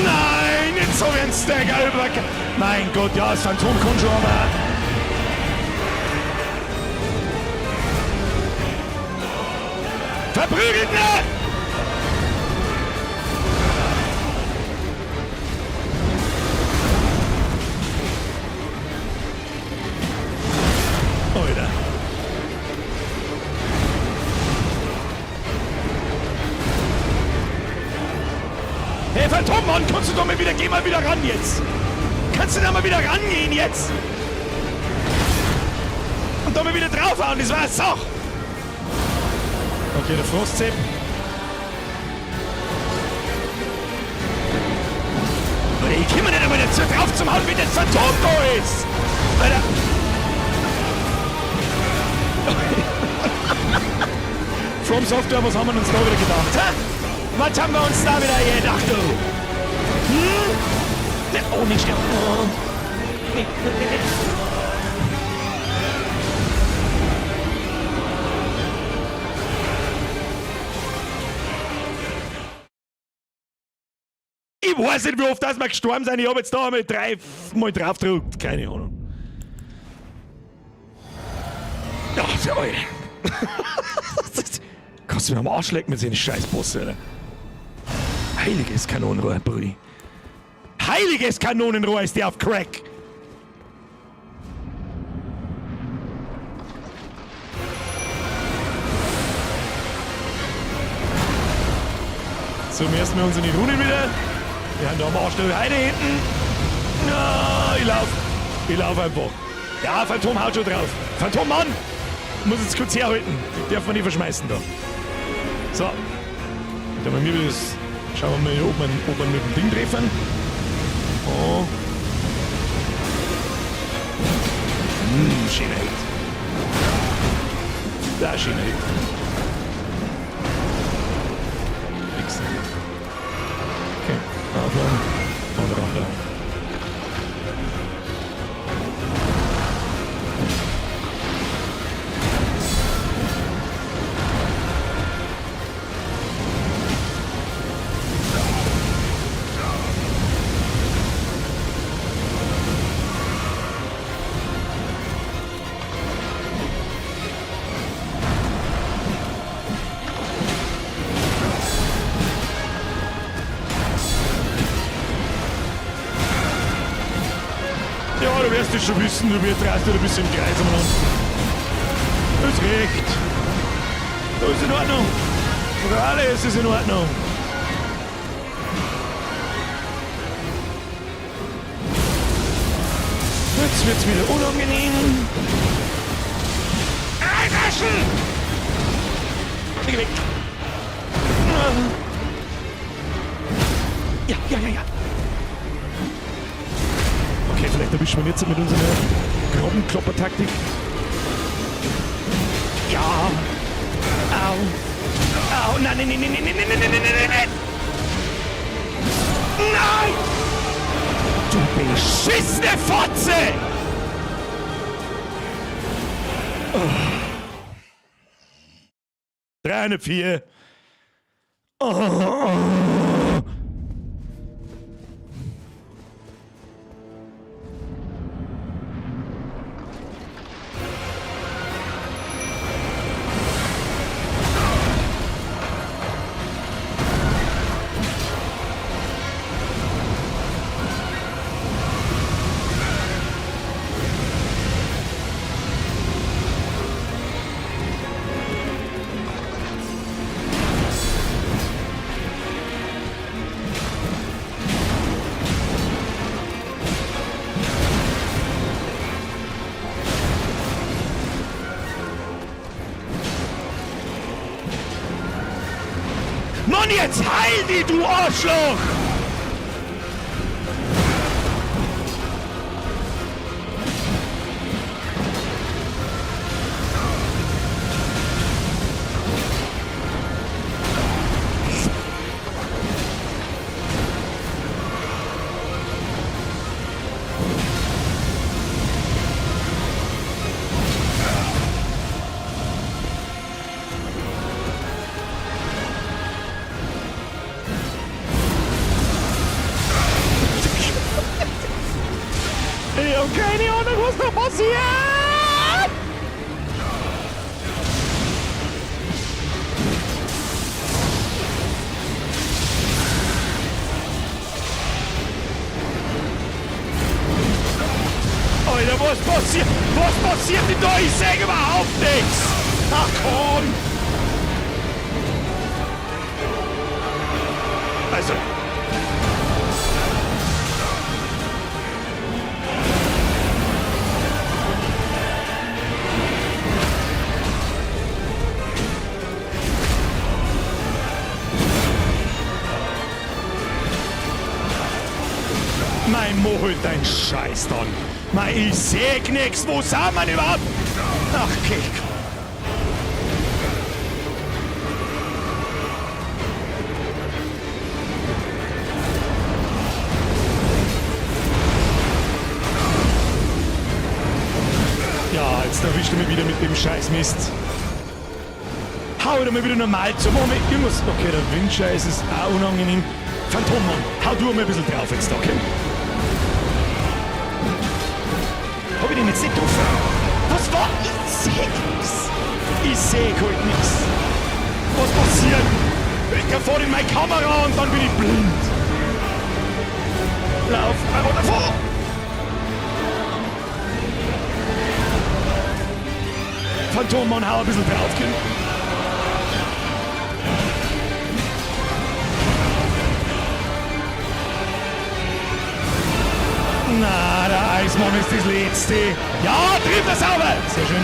Nein, jetzt so wie ein Stagger über... Mein Gott, ja, das Phantom kommt schon, aber... Verprügelt, ne? Alter. Hey, Phantom, Mann, kannst du doch mal wieder, geh mal wieder ran jetzt. Kannst du da mal wieder rangehen jetzt? Und doch mal wieder draufhauen, das war's auch. Okay, der Frostzähm. Ich komme nicht einmal dazu drauf zum Hauen, wie das Phantom da ist! Alter! From Software, was haben wir uns da wieder gedacht? Hä? Was haben wir uns da wieder gedacht, du? Hm? Oh, nicht sterben. Oh. Ich weiß nicht, wie oft das mal gestorben sind. Ich habe jetzt da einmal 3 Mal drauf gedrückt. Keine Ahnung. Ja, für euch. Kannst du mir am Arsch lecken mit so einem Scheißboss, Alter. Heiliges Kanonenrohr, Brudi. Heiliges Kanonenrohr ist der auf Crack. So, messen wir uns in die Runde wieder. Wir haben da am Arsch der Heide hinten. Ja, ich lauf einfach. Ja, Phantom haut schon drauf. Phantom, Mann! Muss jetzt kurz herhalten. Die darf man nicht verschmeißen da. So. Dann haben wir das. Schauen wir mal, ob wir mit dem Ding treffen. Oh. Schönheit. Ja, Schönheit. Nix. Okay, aufladen und runter. Ja, du wirst es schon wissen, du drehst dir ein bisschen im Kreis umeinander. Das ist recht. Da ist in Ordnung. Für alles ist in Ordnung. Jetzt wird's wieder unangenehm. Reinwaschen! Geh weg. Ja. Okay, vielleicht erwischen wir ihn jetzt mit unserer Grobbenklopper-Taktik. Ja. Au. Nein. Nein! Du beschissene Fotze! Oh. 304. Oh. Und jetzt heil die, du Arschloch! Ich hab keine Ahnung, was da passiert! Alter, was passiert? Was passiert denn da? Ich seh überhaupt nichts! Ach komm! Also... Mein Mo holt dein Scheiß dann. Mein, ich seh nix. Wo sind wir überhaupt? Ach, Kick. Ja, jetzt erwischt er mich wieder mit dem Scheißmist. Hau dir mal wieder normal zum Moment. Ich muss. Okay, der Windscheiß ist auch unangenehm. Phantommann, hau du mal ein bisschen drauf jetzt, okay? Hab ich den jetzt nicht getroffen? Was war? Ich seh nix. Ich seh halt nix. Was passiert? Ich geh vor in meine Kamera und dann bin ich blind. Lauf einfach davor! Phantommann, hau ein bisschen drauf, Kind. Na, der Eismann ist das Letzte. Ja, triff das sauber. Sehr schön.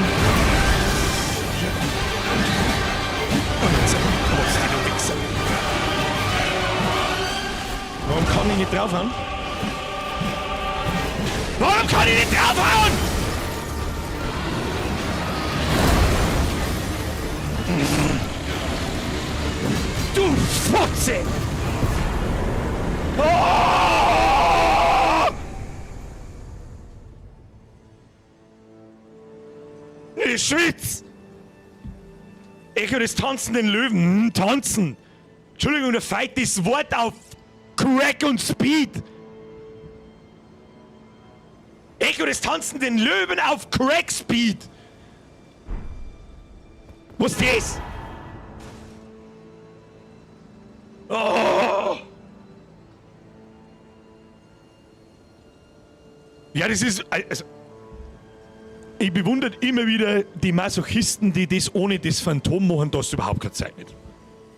Und jetzt brauchst du Wichser. Warum kann ich nicht draufhauen? Warum kann ich nicht draufhauen? Du Fotze! Oh! Ich schwitz! Echo des tanzenden Löwen. Tanzen! Entschuldigung, der Fight das Wort auf Crack und Speed! Echo des tanzenden Löwen auf Crack Speed! Was ist das? Oh! Ja, das ist... Also, ich bewundere immer wieder die Masochisten, die das ohne das Phantom machen, das überhaupt keine Zeit nicht.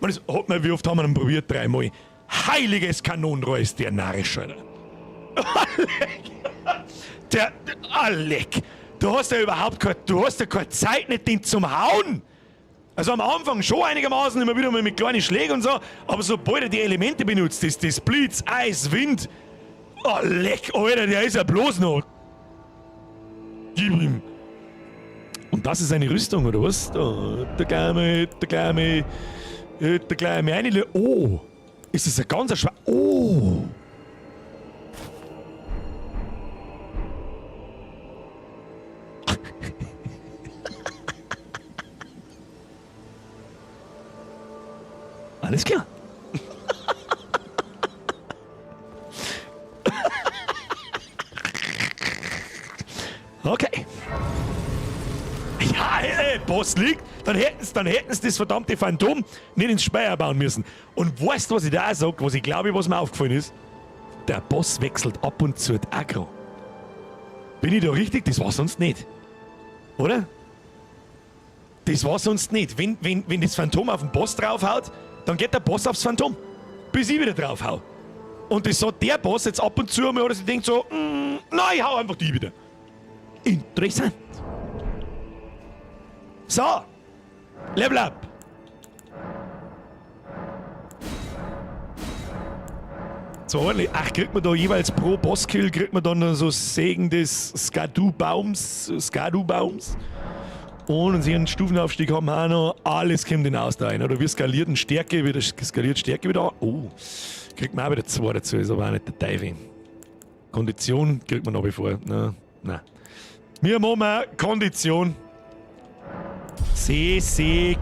Man, das hat man, wie oft haben wir ihn probiert? 3-mal. Heiliges Kanonenrohr ist der narrisch, Alter. Der Alec. Du hast ja überhaupt keine Zeit nicht, den zum Hauen. Also am Anfang schon einigermaßen immer wieder mal mit kleinen Schlägen und so, aber sobald er die Elemente benutzt, das Blitz, Eis, Wind. Alec, Alter, der ist ja bloß noch. Gib ihm. Und das ist eine Rüstung, oder was? Da, der kleine eine. Oh! Ist das ein ganzer Schwarz? Oh! Alles klar. Okay. Ja, Boss liegt, dann hätten sie das verdammte Phantom nicht ins Speier bauen müssen. Und weißt du, was ich da auch sage, was ich glaube, was mir aufgefallen ist? Der Boss wechselt ab und zu die Aggro. Bin ich da richtig? Das war sonst nicht. Oder? Das war sonst nicht. Wenn das Phantom auf den Boss draufhaut, dann geht der Boss aufs Phantom. Bis ich wieder draufhau. Und das sagt der Boss jetzt ab und zu mal, oder sie denkt so, nein, ich hau einfach die wieder. Interessant. So. Level up. So ordentlich. Ach, kriegt man da jeweils pro Bosskill, kriegt man dann so Segen des Skadu-Baums. Und sie einen Stufenaufstieg haben wir auch noch. Alles kommt in Ausdauer rein. Oder wir skaliert Stärke wieder an. Oh, kriegt man auch wieder 2 dazu, ist aber auch nicht der Teufel. Kondition kriegt man nach wie vor. Nein. Wir machen Kondition.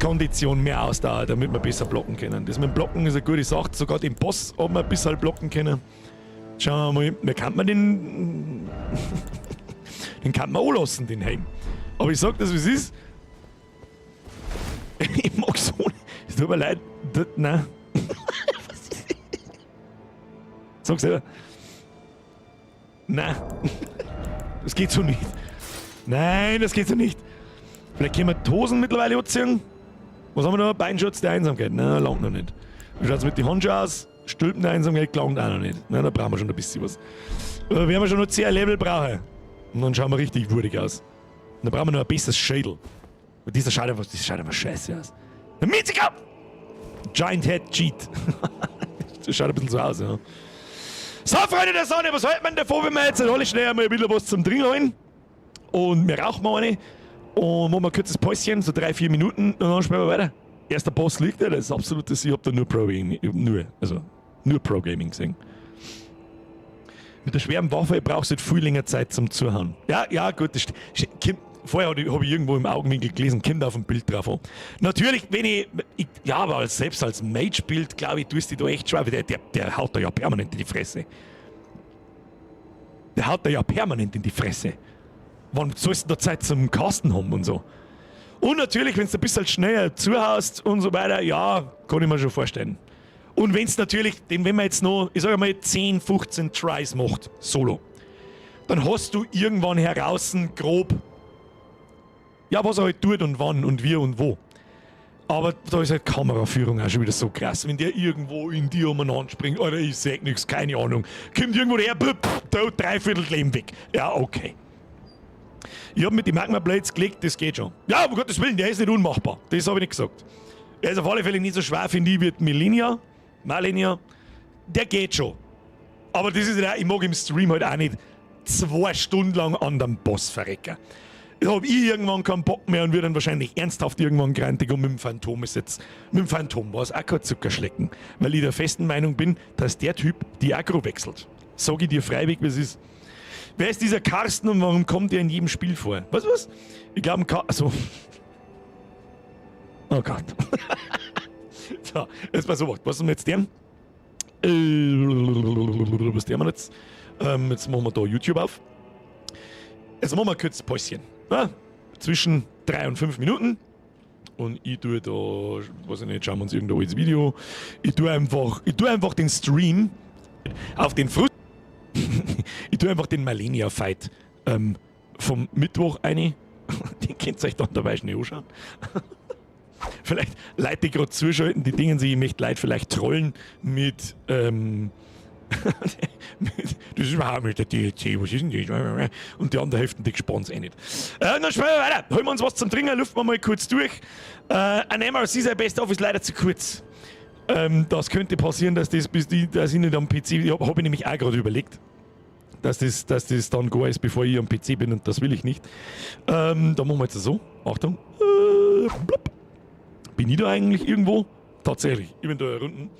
Kondition mehr Ausdauer, damit wir besser blocken können. Das mit dem Blocken ist eine gute Sache. Sogar den Boss haben wir ein bisschen blocken können. Schauen wir mal, wie kann man den. Den kann man anlassen, den Helm. Aber ich sag das, wie es ist. Ich mag so nicht. Es tut mir leid. Nein. Sag selber. Nein. Das geht so nicht. Nein, das geht so nicht. Vielleicht können wir die Hosen mittlerweile anziehen. Was haben wir noch? Beinschutz der Einsamkeit. Nein, langt noch nicht. Wie schaut es mit den Handschuhen aus? Stülpen der Einsamkeit langt auch noch nicht. Nein, da brauchen wir schon ein bisschen was. Aber wir haben schon noch 10 Level brauchen. Und dann schauen wir richtig würdig aus. Und dann brauchen wir noch ein besseres Schädel. Und dieser schaut einfach scheiße aus. Der Mietziger! Giant Head Cheat. Das schaut ein bisschen so aus, ja. So, Freunde der Sonne, was hält man davon, wenn wir jetzt alle schnell einmal wieder was zum Trinken holen? Und wir rauchen mal eine. Und machen wir ein kurzes Päuschen, so 3-4 Minuten. Und dann spielen wir weiter. Erster Boss liegt da, das ist absolutes. Ich hab da nur Pro-Gaming gesehen. Mit der schweren Waffe brauchst du halt viel länger Zeit zum Zuhauen. Ja, gut. Vorher habe ich irgendwo im Augenwinkel gelesen, kommt auf dem Bild drauf an. Natürlich, aber selbst als Mage-Bild, glaube ich, tust du da echt schwer. Der haut da ja permanent in die Fresse. Wann sollst du da Zeit zum Casten haben und so? Und natürlich, wenn du ein bisschen schneller zuhaust und so weiter, ja, kann ich mir schon vorstellen. Und wenn es natürlich, wenn man jetzt noch, ich sage mal, 10, 15 Tries macht, solo, dann hast du irgendwann heraus grob, ja, was er halt tut und wann und wie und wo. Aber da ist halt Kameraführung auch schon wieder so krass. Wenn der irgendwo in dir umeinander springt, oder ich sag nichts, keine Ahnung, kommt irgendwo der, da 3/4 Leben weg. Ja, okay. Ich hab mit den Magma Blades gelegt, das geht schon. Ja, um Gottes Willen, der ist nicht unmachbar. Das habe ich nicht gesagt. Er ist auf alle Fälle nicht so schwer, finde ich, wie Malenia. Der geht schon. Aber das ist ja, ich mag im Stream halt auch nicht 2 Stunden lang an dem Boss verrecken. Da hab ich irgendwann keinen Bock mehr und würde dann wahrscheinlich ernsthaft irgendwann grantig und mit dem Phantom ist jetzt. Mit dem Phantom war es auch kein Zuckerschlecken. Weil ich der festen Meinung bin, dass der Typ die Aggro wechselt. Sag ich dir freiwillig, wie es ist. Wer ist dieser Carsten und warum kommt er in jedem Spiel vor? Was? Ich glaube, also. Oh Gott. So, jetzt mal so, was ist jetzt der? Was der wir jetzt? Jetzt machen wir da YouTube auf. Jetzt machen wir ein kurzes Päuschen. Ja, zwischen 3 und 5 Minuten. Und ich tue da, weiß ich nicht, schauen wir uns irgendein altes Video. Ich tue einfach den Stream auf den ich tue einfach den Malenia-Fight vom Mittwoch ein. Den könnt ihr euch dann dabei schnell anschauen. Vielleicht Leute, die gerade zuschalten, die Dinge, ich möchte Leute vielleicht trollen mit das ist überhaupt nicht der DLC, was ist denn das? Und die andere Hälfte, die gespannt eh nicht. Dann spielen wir weiter. Holen wir uns was zum Trinken, lüften wir mal kurz durch. Ein MRC sein Best-of ist leider zu kurz. Das könnte passieren, dass ich nicht am PC, habe ich nämlich auch gerade überlegt, dass das dann go ist, bevor ich am PC bin und das will ich nicht. Da machen wir jetzt so. Achtung. Bin ich da eigentlich irgendwo? Tatsächlich, ich bin da unten.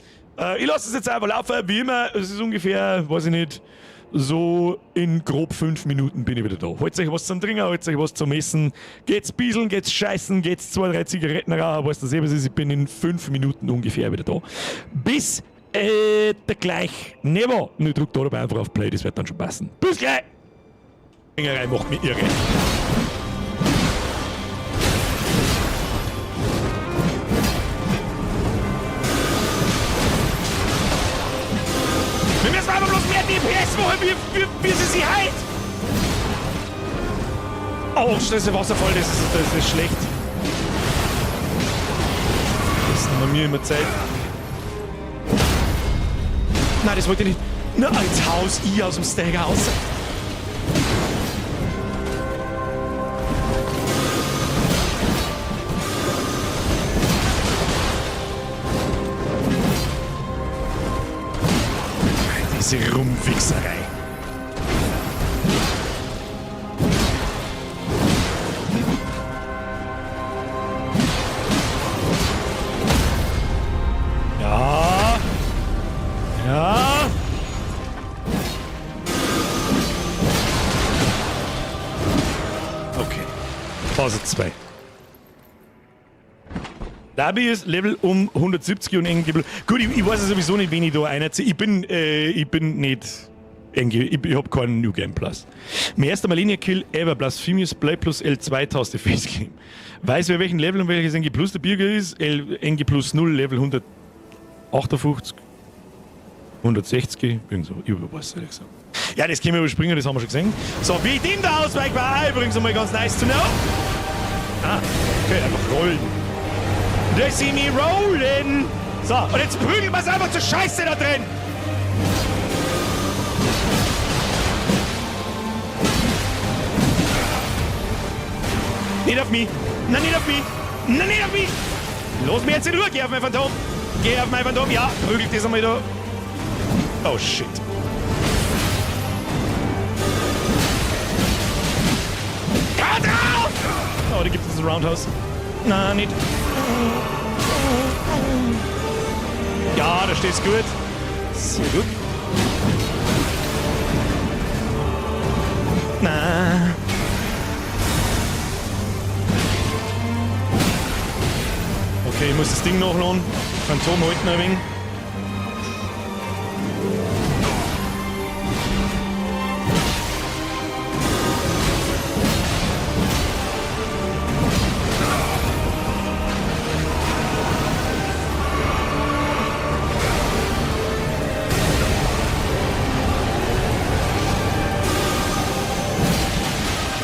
Ich lasse es jetzt einfach laufen, wie immer. Es ist ungefähr, weiß ich nicht, so in grob 5 Minuten bin ich wieder da. Holt euch was zum Trinken, holt euch was zum Essen. Geht's bieseln, geht's scheißen, geht's 2, 3 Zigaretten rauchen, weißt du selber, ich bin in 5 Minuten ungefähr wieder da. Bis gleich. Never. Und ich drück da dabei einfach auf Play, das wird dann schon passen. Bis gleich! Ringerei macht mich irre. Wir müssen aber bloß mehr DPS machen, wie sie halt! Oh, das ist Wasserfall, das ist schlecht. Das ist bei mir immer Zeit. Nein, das wollte ich nicht. Na, als Haus ich aus dem Steakhouse. ganze Rumfixerei. Ja. Ja. Okay. Phase 2. Derby ist Level um 170 und irgendwie. Gut, ich weiß ja sowieso nicht, wen ich da einziehe. Ich bin nicht. Ich hab keinen New Game Plus. Mein erster Malenia Kill ever. Blasphemous Play plus L2 Taste Face Game. Weiß wer welchen Level und welches NG Plus der Bürger ist? NG Plus 0 Level 158. 160. Irgend so. Ich weiß ehrlich gesagt. Ja, das können wir überspringen, das haben wir schon gesehen. So, wie ich den da ausweiche, war übrigens einmal ganz nice to know. Ah, okay, einfach rollen. They see me rolling. So, und jetzt prügeln wir es einfach zur Scheiße da drin. Nicht auf mich. Nein, nicht auf mich. Nein, nicht auf mich. Los mir jetzt in Ruhe. Geh auf mein Phantom. Geh auf mein Phantom. Ja, prügelt das einmal da. Oh, shit. Komm drauf! Oh, da gibt es ein Roundhouse. Na, nicht. Ja, da steht's gut. Sehr gut. Na. Okay, ich muss das Ding nachladen. Phantom halten ein wenig.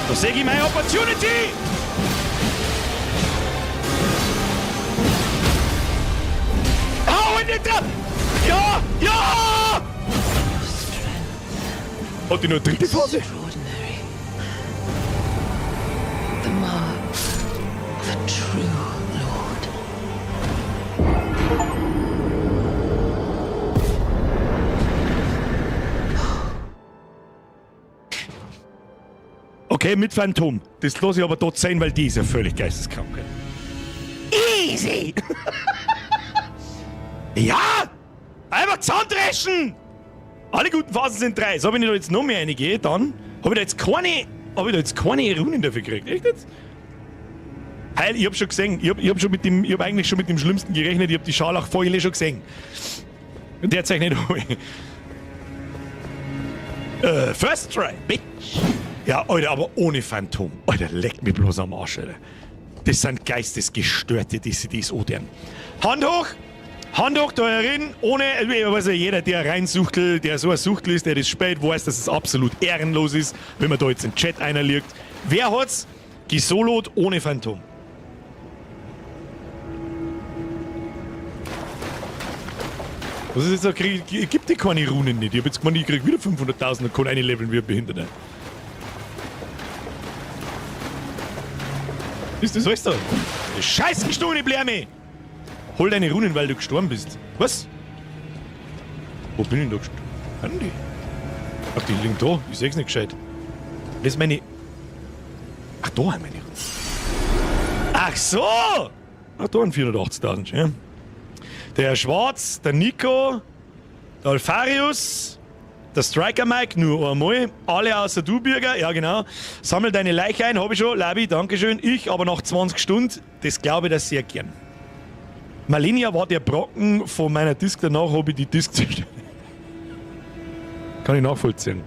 Da sehe ich meine Opportunity! Oh, in den Trap! Ja! Ja! Hat die noch eine dritte Phase? Extraordinary. The mark of a true lord. Okay, mit Phantom. Das lasse ich aber dort sein, weil die ist ja völlig geisteskrank. Easy! Ja! Einfach zusammendreschen! Alle guten Phasen sind 3. So, wenn ich da jetzt noch mehr reingehe, dann habe ich da jetzt keine Runen dafür gekriegt. Echt jetzt? Heil, ich hab schon gesehen. Ich hab eigentlich schon mit dem Schlimmsten gerechnet. Ich hab die Scharlachfäule schon gesehen. Und der zeigt nicht First try, bitch! Ja, Alter, aber ohne Phantom. Alter, leckt mich bloß am Arsch, Alter. Das sind Geistesgestörte, die sie dies odern. Hand hoch! Hand hoch da herin, ohne, also jeder, der reinsuchtelt, der so ein Suchtel ist, der das spät weiß, dass es absolut ehrenlos ist, wenn man da jetzt im Chat einer liegt. Wer hat's gesolot ohne Phantom? Was ist jetzt da? Gibt die keine Runen nicht? Ich hab jetzt gemeint, ich krieg wieder 500.000 und kann eine leveln wie ein Behinderter. Ist das alles da? Scheiß gestohlene Blärme! Hol deine Runen, weil du gestorben bist. Was? Wo bin ich denn da gestorben? Die? Ach, die liegen da. Ich seh's nicht gescheit. Das ist meine... Ach, da haben meine Runen. Ach so! Ach, da haben 480.000, ja. Der Schwarz, der Nico, der Alfarius, der Striker Mike, nur einmal. Alle außer du, Bürger. Ja, genau. Sammel deine Leiche ein, hab ich schon. Labi, dankeschön. Ich aber nach 20 Stunden. Das glaube ich das sehr gern. Malenia war der Brocken von meiner Disk. Danach habe ich die Disk zerstört. Kann ich nachvollziehen.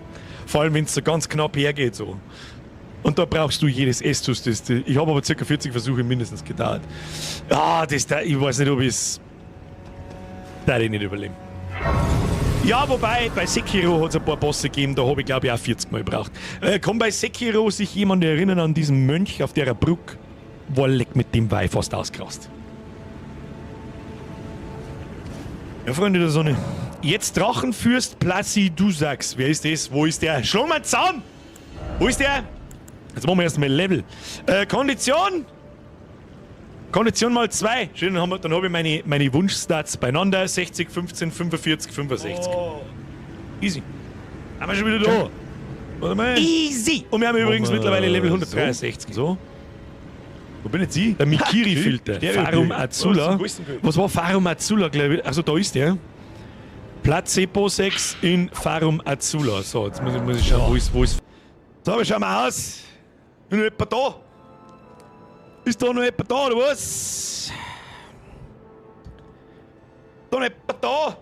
Vor allem, wenn es so ganz knapp hergeht. So. Und da brauchst du jedes Estus. Ich habe aber ca. 40 Versuche mindestens gedauert. Ah, ich weiß nicht, ob ich es... Da ich nicht überleben. Ja, wobei, bei Sekiro hat es ein paar Bosse gegeben, da habe ich glaube ich auch 40 Mal gebraucht. Kann bei Sekiro sich jemand erinnern an diesen Mönch auf der Brücke? Wolleck mit dem Weih fast ausgerast. Ja, Freunde der Sonne. Jetzt Drachenfürst Placidusax. Wer ist das? Wo ist der? Schlag mal zusammen! Wo ist der? Jetzt machen wir erstmal Level. Kondition? Kondition mal 2. Schön, dann habe ich meine Wunschstats beieinander. 60, 15, 45, 65. Oh. Easy. Haben wir schon wieder da. Warte mal. Easy. Und wir haben übrigens mittlerweile Level 163. So. Wo bin jetzt ich? Der Mikiri-Filter. Farum Azula. Was war Farum Azula, glaube ich? Also da ist der. Placebo 6 in Farum Azula. So, jetzt muss ich schauen, wo ist. So, wir schauen mal aus. Ist noch jemand da? Ist da noch jemand da, oder was? Da noch jemand da?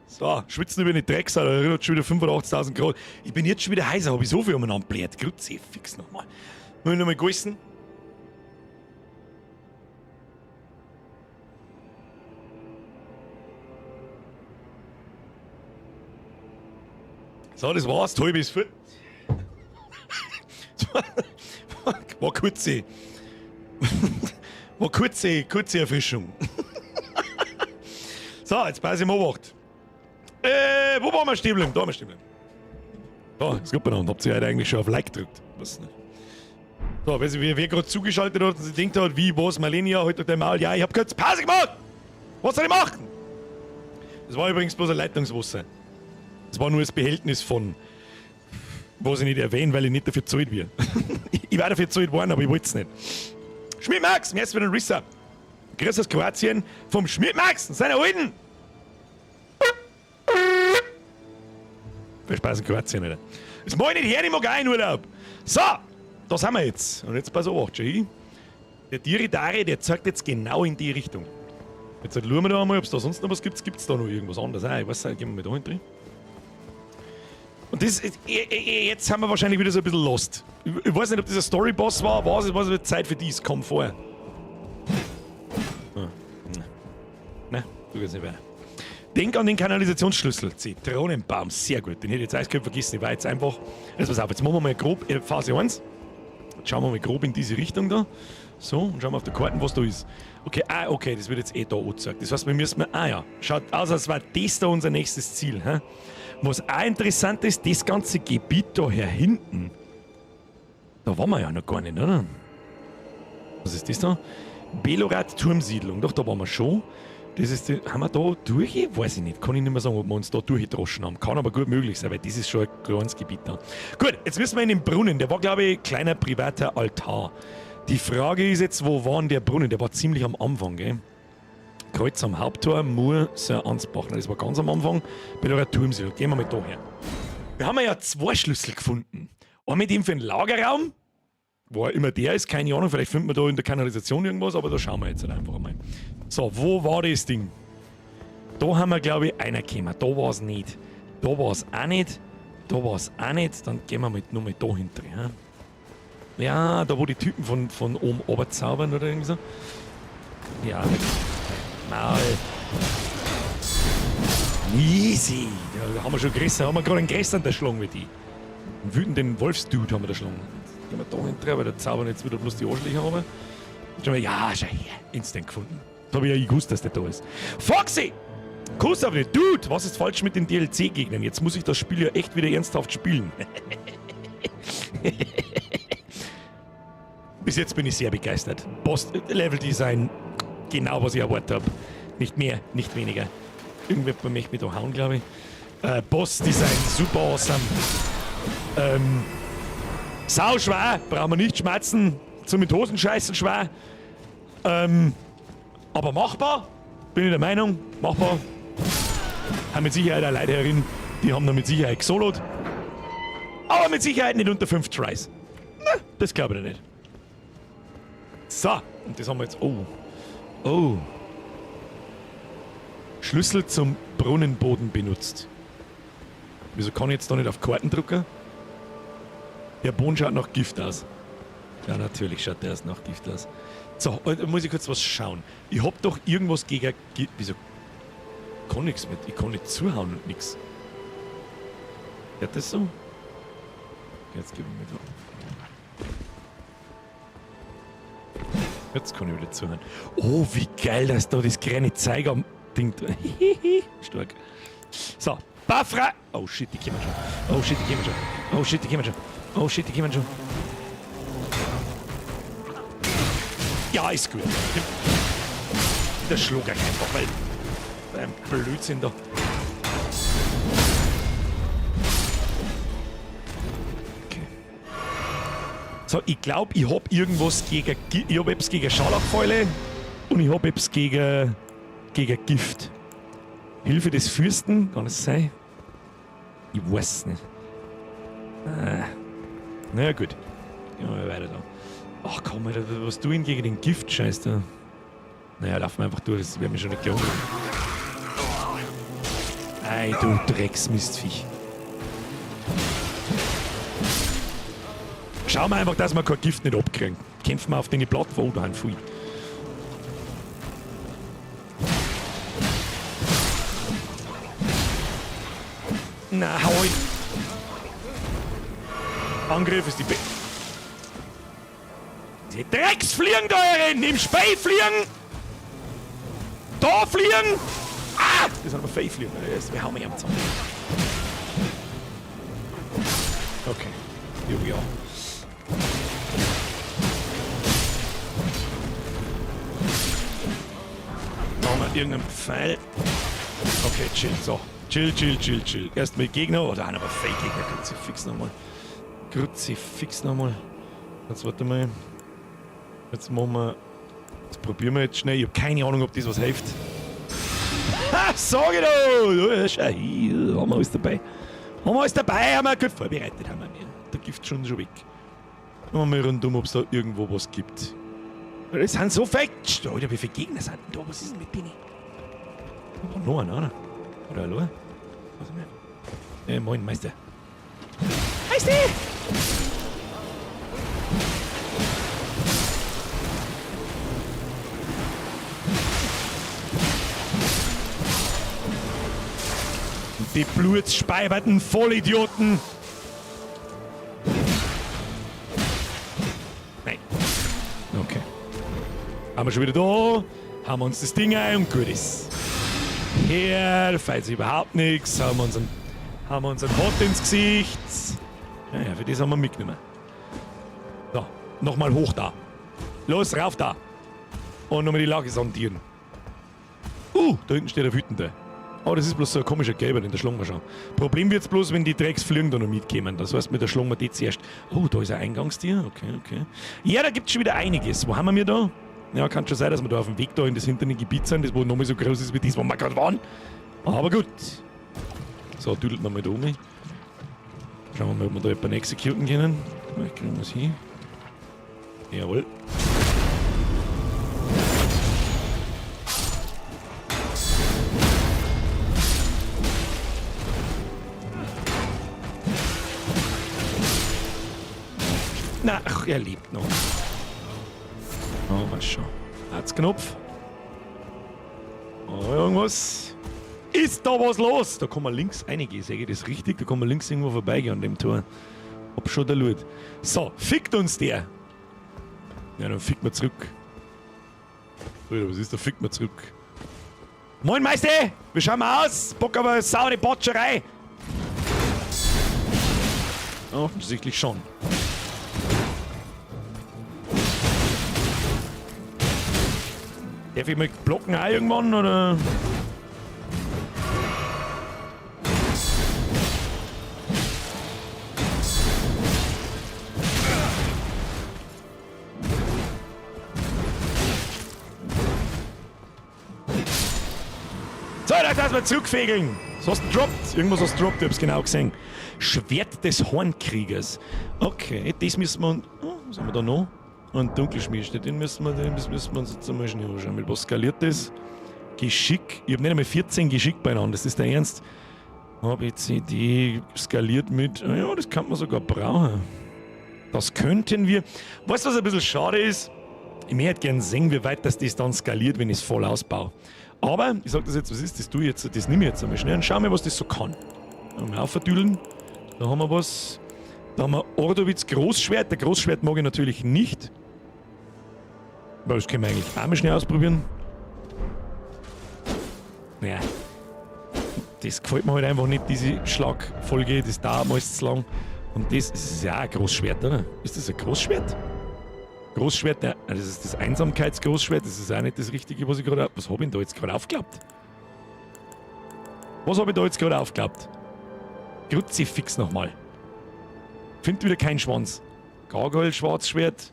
So, schwitzen über den Dreck, da erinnert schon wieder 85.000 Grad. Ich bin jetzt schon wieder heißer, habe ich so viel umeinander bläht. Grüezi, fix nochmal. Muss ich nochmal gegessen? So, das war's. Toll bis fit. War kurze. War kurze Erfrischung. So, jetzt passe ich mal Wacht. Wo waren wir stehen bleiben? Da waren wir stehen bleiben. Da, ist gut benannt. Habt ihr heute eigentlich schon auf Like gedrückt? Was nicht. So, wer gerade zugeschaltet hat und sich denkt hat, wie, was, Malenia, heute halt der Maul. Ja, ich hab kurz Pause gemacht! Was soll ich machen? Das war übrigens bloß ein Leitungswasser. Das war nur das Behältnis von, was ich nicht erwähne, weil ich nicht dafür gezahlt werde. Ich war dafür gezahlt worden, aber ich wollte es nicht. Schmidt-Max, mir ist wieder ein Risser. Grüß aus Kroatien vom Schmidt-Max, seine Alten. Viel Spaß in Kroatien, Alter. Das mag ich nicht her, ich mag auch in Urlaub. So, da sind wir jetzt. Und jetzt pass auf, schau hin. Der Diridare, der zeigt jetzt genau in die Richtung. Jetzt schauen wir da einmal, ob es da sonst noch was gibt. Gibt es da noch irgendwas anderes? Ich weiß nicht, gehen wir mal da hinten. Und das, jetzt haben wir wahrscheinlich wieder so ein bisschen lost. Ich weiß nicht, ob das ein Storyboss war, was wird Zeit für dies? Komm vorher. Nein, du gehst nicht weiter. Denk an den Kanalisationsschlüssel. Zitronenbaum, sehr gut. Den hätte ich jetzt eiskalt vergessen. Ich war jetzt einfach. Also pass auf, jetzt machen wir mal grob Phase 1. Jetzt schauen wir mal grob in diese Richtung da. So, und schauen wir auf der Karte, was da ist. Okay, okay, das wird jetzt da angezeigt. Das heißt, wir müssen. Ja. Schaut aus, als wäre das da unser nächstes Ziel. Hä? Was auch interessant ist, das ganze Gebiet da hier hinten. Da waren wir ja noch gar nicht, oder? Was ist das da? Belorad Turmsiedlung. Doch, da waren wir schon. Das ist die, haben wir da durch? Weiß ich nicht. Kann ich nicht mehr sagen, ob wir uns da durchgedroschen haben. Kann aber gut möglich sein, weil das ist schon ein kleines Gebiet da. Gut, jetzt müssen wir in den Brunnen. Der war, glaube ich, ein kleiner privater Altar. Die Frage ist jetzt, wo war denn der Brunnen? Der war ziemlich am Anfang, gell? Kreuz am Haupttor, Mur, Sir Ansbachner. Das war ganz am Anfang. Belorad Turmsiedlung. Gehen wir mal da her. Wir haben ja 2 Schlüssel gefunden. Einen mit ihm für den Lagerraum. Wo immer der ist, keine Ahnung, vielleicht finden wir da in der Kanalisation irgendwas, aber da schauen wir jetzt halt einfach mal. So, wo war das Ding? Da haben wir, glaube ich, einer gekommen. Da war es nicht. Da war es auch nicht. Da war es auch nicht. Dann gehen wir nur mal da hinten. Ja, da wo die Typen von oben oberzaubern oder irgendwie so. Ja. Maul. Easy. Ja, da haben wir schon größer, haben wir gerade einen größeren erschlagen wie die. Einen wütenden Wolfsdude haben wir erschlagen. Gehen wir da hinten, weil der zaubern jetzt wieder bloß die Arschlöcher haben. Ja, schau her. Instant gefunden. Das habe ich ja gewusst, dass der da ist. Foxy! Kuss auf den Dude! Was ist falsch mit den DLC-Gegnern? Jetzt muss ich das Spiel ja echt wieder ernsthaft spielen. Bis jetzt bin ich sehr begeistert. Boss-Level-Design, genau was ich erwartet habe. Nicht mehr, nicht weniger. Irgendwer möchte mich da hauen, glaube ich. Boss-Design, super awesome. Sau schwer, brauchen wir nicht schmerzen. Zum mit Hosen scheißen schwer. Aber machbar, bin ich der Meinung. Machbar. Haben mit Sicherheit auch Leute herin, die haben da mit Sicherheit gesolot. Aber mit Sicherheit nicht unter 5 Tries. Na, das glaube ich nicht. So, und das haben wir jetzt. Oh. Schlüssel zum Brunnenboden benutzt. Wieso kann ich jetzt da nicht auf Karten drucken? Der Boden schaut nach Gift aus. Ja, natürlich schaut der erst nach Gift aus. So, muss ich kurz was schauen. Ich hab doch irgendwas gegen... Wieso? Ich kann nichts mit. Ich kann nicht zuhauen und nix. Wird das so? Jetzt gebe ich mir da. Jetzt kann ich wieder zuhauen. Oh, wie geil, dass da das kleine Zeiger-Ding drin. Stark. So, Buffra. Oh shit, die kommen schon. Oh shit, die kommen schon. Oh shit, die kommen schon. Oh shit, die kommen schon. Ja, ist gut. Der schlug einfach, weil ein Blödsinn da. So, ich glaube, ich hab irgendwas gegen... Ich hab etwas gegen Scharlachfäule und ich hab etwas gegen Gift. Hilfe des Fürsten, kann es sein? Ich weiß es nicht. Na ja, gut. Gehen wir mal weiter da. Ach komm, Alter, was tun gegen den Gift-Scheiß da? Naja, laufen wir einfach durch, das wäre mir schon nicht glauben. Ei, du Drecksmistviech. Schauen wir einfach, dass wir kein Gift nicht abkriegen. Kämpfen wir auf den Plattform, da haben viel. Na, hau ihn. Angriff ist die Be... Die Drecksfliegen da rein! Im Spei fliegen! Da fliegen! Ah! Das sind aber Feifliegen. Wir hauen mich am Zaun. Okay. Here we are. Machen wir irgendeinen Pfeil. Okay, chill. So. Chill. Erstmal Gegner. Oder aber Fake-Gegner. Kruzifix nochmal. Jetzt warte mal. Jetzt machen wir. Jetzt probieren wir jetzt schnell. Ich habe keine Ahnung, ob das was hilft. Ha! Sag ich doch! Ja, schau hier. Haben wir alles dabei. Haben wir gut vorbereitet. Haben wir. Der Gift schon weg. Schauen wir mal rundum, ob es da irgendwo was gibt. Das sind so fake. Alter, wie viele Gegner sind denn da? Was ist denn mit denen? Oh, noch einer, oder? Oder hallo? Was ist denn? Moin, Meister. Meister! Die blutspeiberten Vollidioten! Nein. Okay. Haben wir schon wieder da, haben wir uns das Ding ein und gut ist. Hier, da fällt sich überhaupt nichts, haben wir unseren Hot ins Gesicht. Ja, für das haben wir mitgenommen. So, nochmal hoch da. Los, rauf da. Und nochmal die Lage sondieren. Da hinten steht der Wütende. Oh, das ist bloß so ein komischer Gelber, den schlagen wir schon. Problem wird's bloß, wenn die Drecksfliegen da noch mitkommen. Das heißt, mit der schlagen wir die zuerst. Oh, da ist ein Eingangstier. Okay. Ja, da gibt's schon wieder einiges. Wo haben wir da? Ja, kann schon sein, dass wir da auf dem Weg da in das hintere Gebiet sind, das wo nochmal so groß ist wie das, wo wir gerade waren. Aber gut. So, düdelt wir mal da um. Schauen wir mal, ob wir da jemanden exekuten können. Vielleicht kriegen wir es hin. Jawohl. Na, ach, er lebt noch. Oh, was schon. Herzknopf. Oh, irgendwas. Ist da was los? Da kann man links reingehen, sehe ich das richtig? Da kann man links irgendwo vorbeigehen an dem Tor. Hab schon der Lut. So, fickt uns der. Ja, dann fickt man zurück. Alter, was ist da? Fickt man zurück. Moin, Meister! Wie schauen wir aus? Bock auf eine saure Botscherei. Offensichtlich schon. Darf ich mal blocken auch irgendwann, oder? So, das lassen wir zurückfegeln. Was hast du gedroppt? Irgendwas hast du gedroppt, ich hab's genau gesehen. Schwert des Hornkriegers. Okay, das müssen wir... Oh, was haben wir da noch? Und Dunkelschmied, den müssen wir uns jetzt einmal schnell anschauen. Was skaliert das? Geschick. Ich habe nicht einmal 14 Geschick beieinander, das ist der Ernst. ABCD skaliert mit. Ja, das kann man sogar brauchen. Das könnten wir. Weißt du, was ein bisschen schade ist? Ich hätte gerne sehen, wie weit das dann skaliert, wenn ich es voll ausbaue. Aber, ich sag das jetzt, was ist das? Das nehme ich jetzt einmal schnell und schau mal, was das so kann. Mal aufverdüdeln. Da haben wir was. Da haben wir Ordowitz Großschwert. Der Großschwert mag ich natürlich nicht. Aber das können wir eigentlich auch mal schnell ausprobieren. Naja. Das gefällt mir halt einfach nicht, diese Schlagfolge. Das dauert meist zu lang. Und das ist ja auch ein Großschwert, oder? Ist das ein Großschwert? Großschwert, ja, das ist das Einsamkeitsgroßschwert. Das ist auch nicht das Richtige, was ich gerade... Was habe ich denn da jetzt gerade aufgeklappt? Was habe ich da jetzt gerade aufgeklappt? Kruzifix nochmal. Find wieder keinen Schwanz. Gargoyle, Schwarzschwert.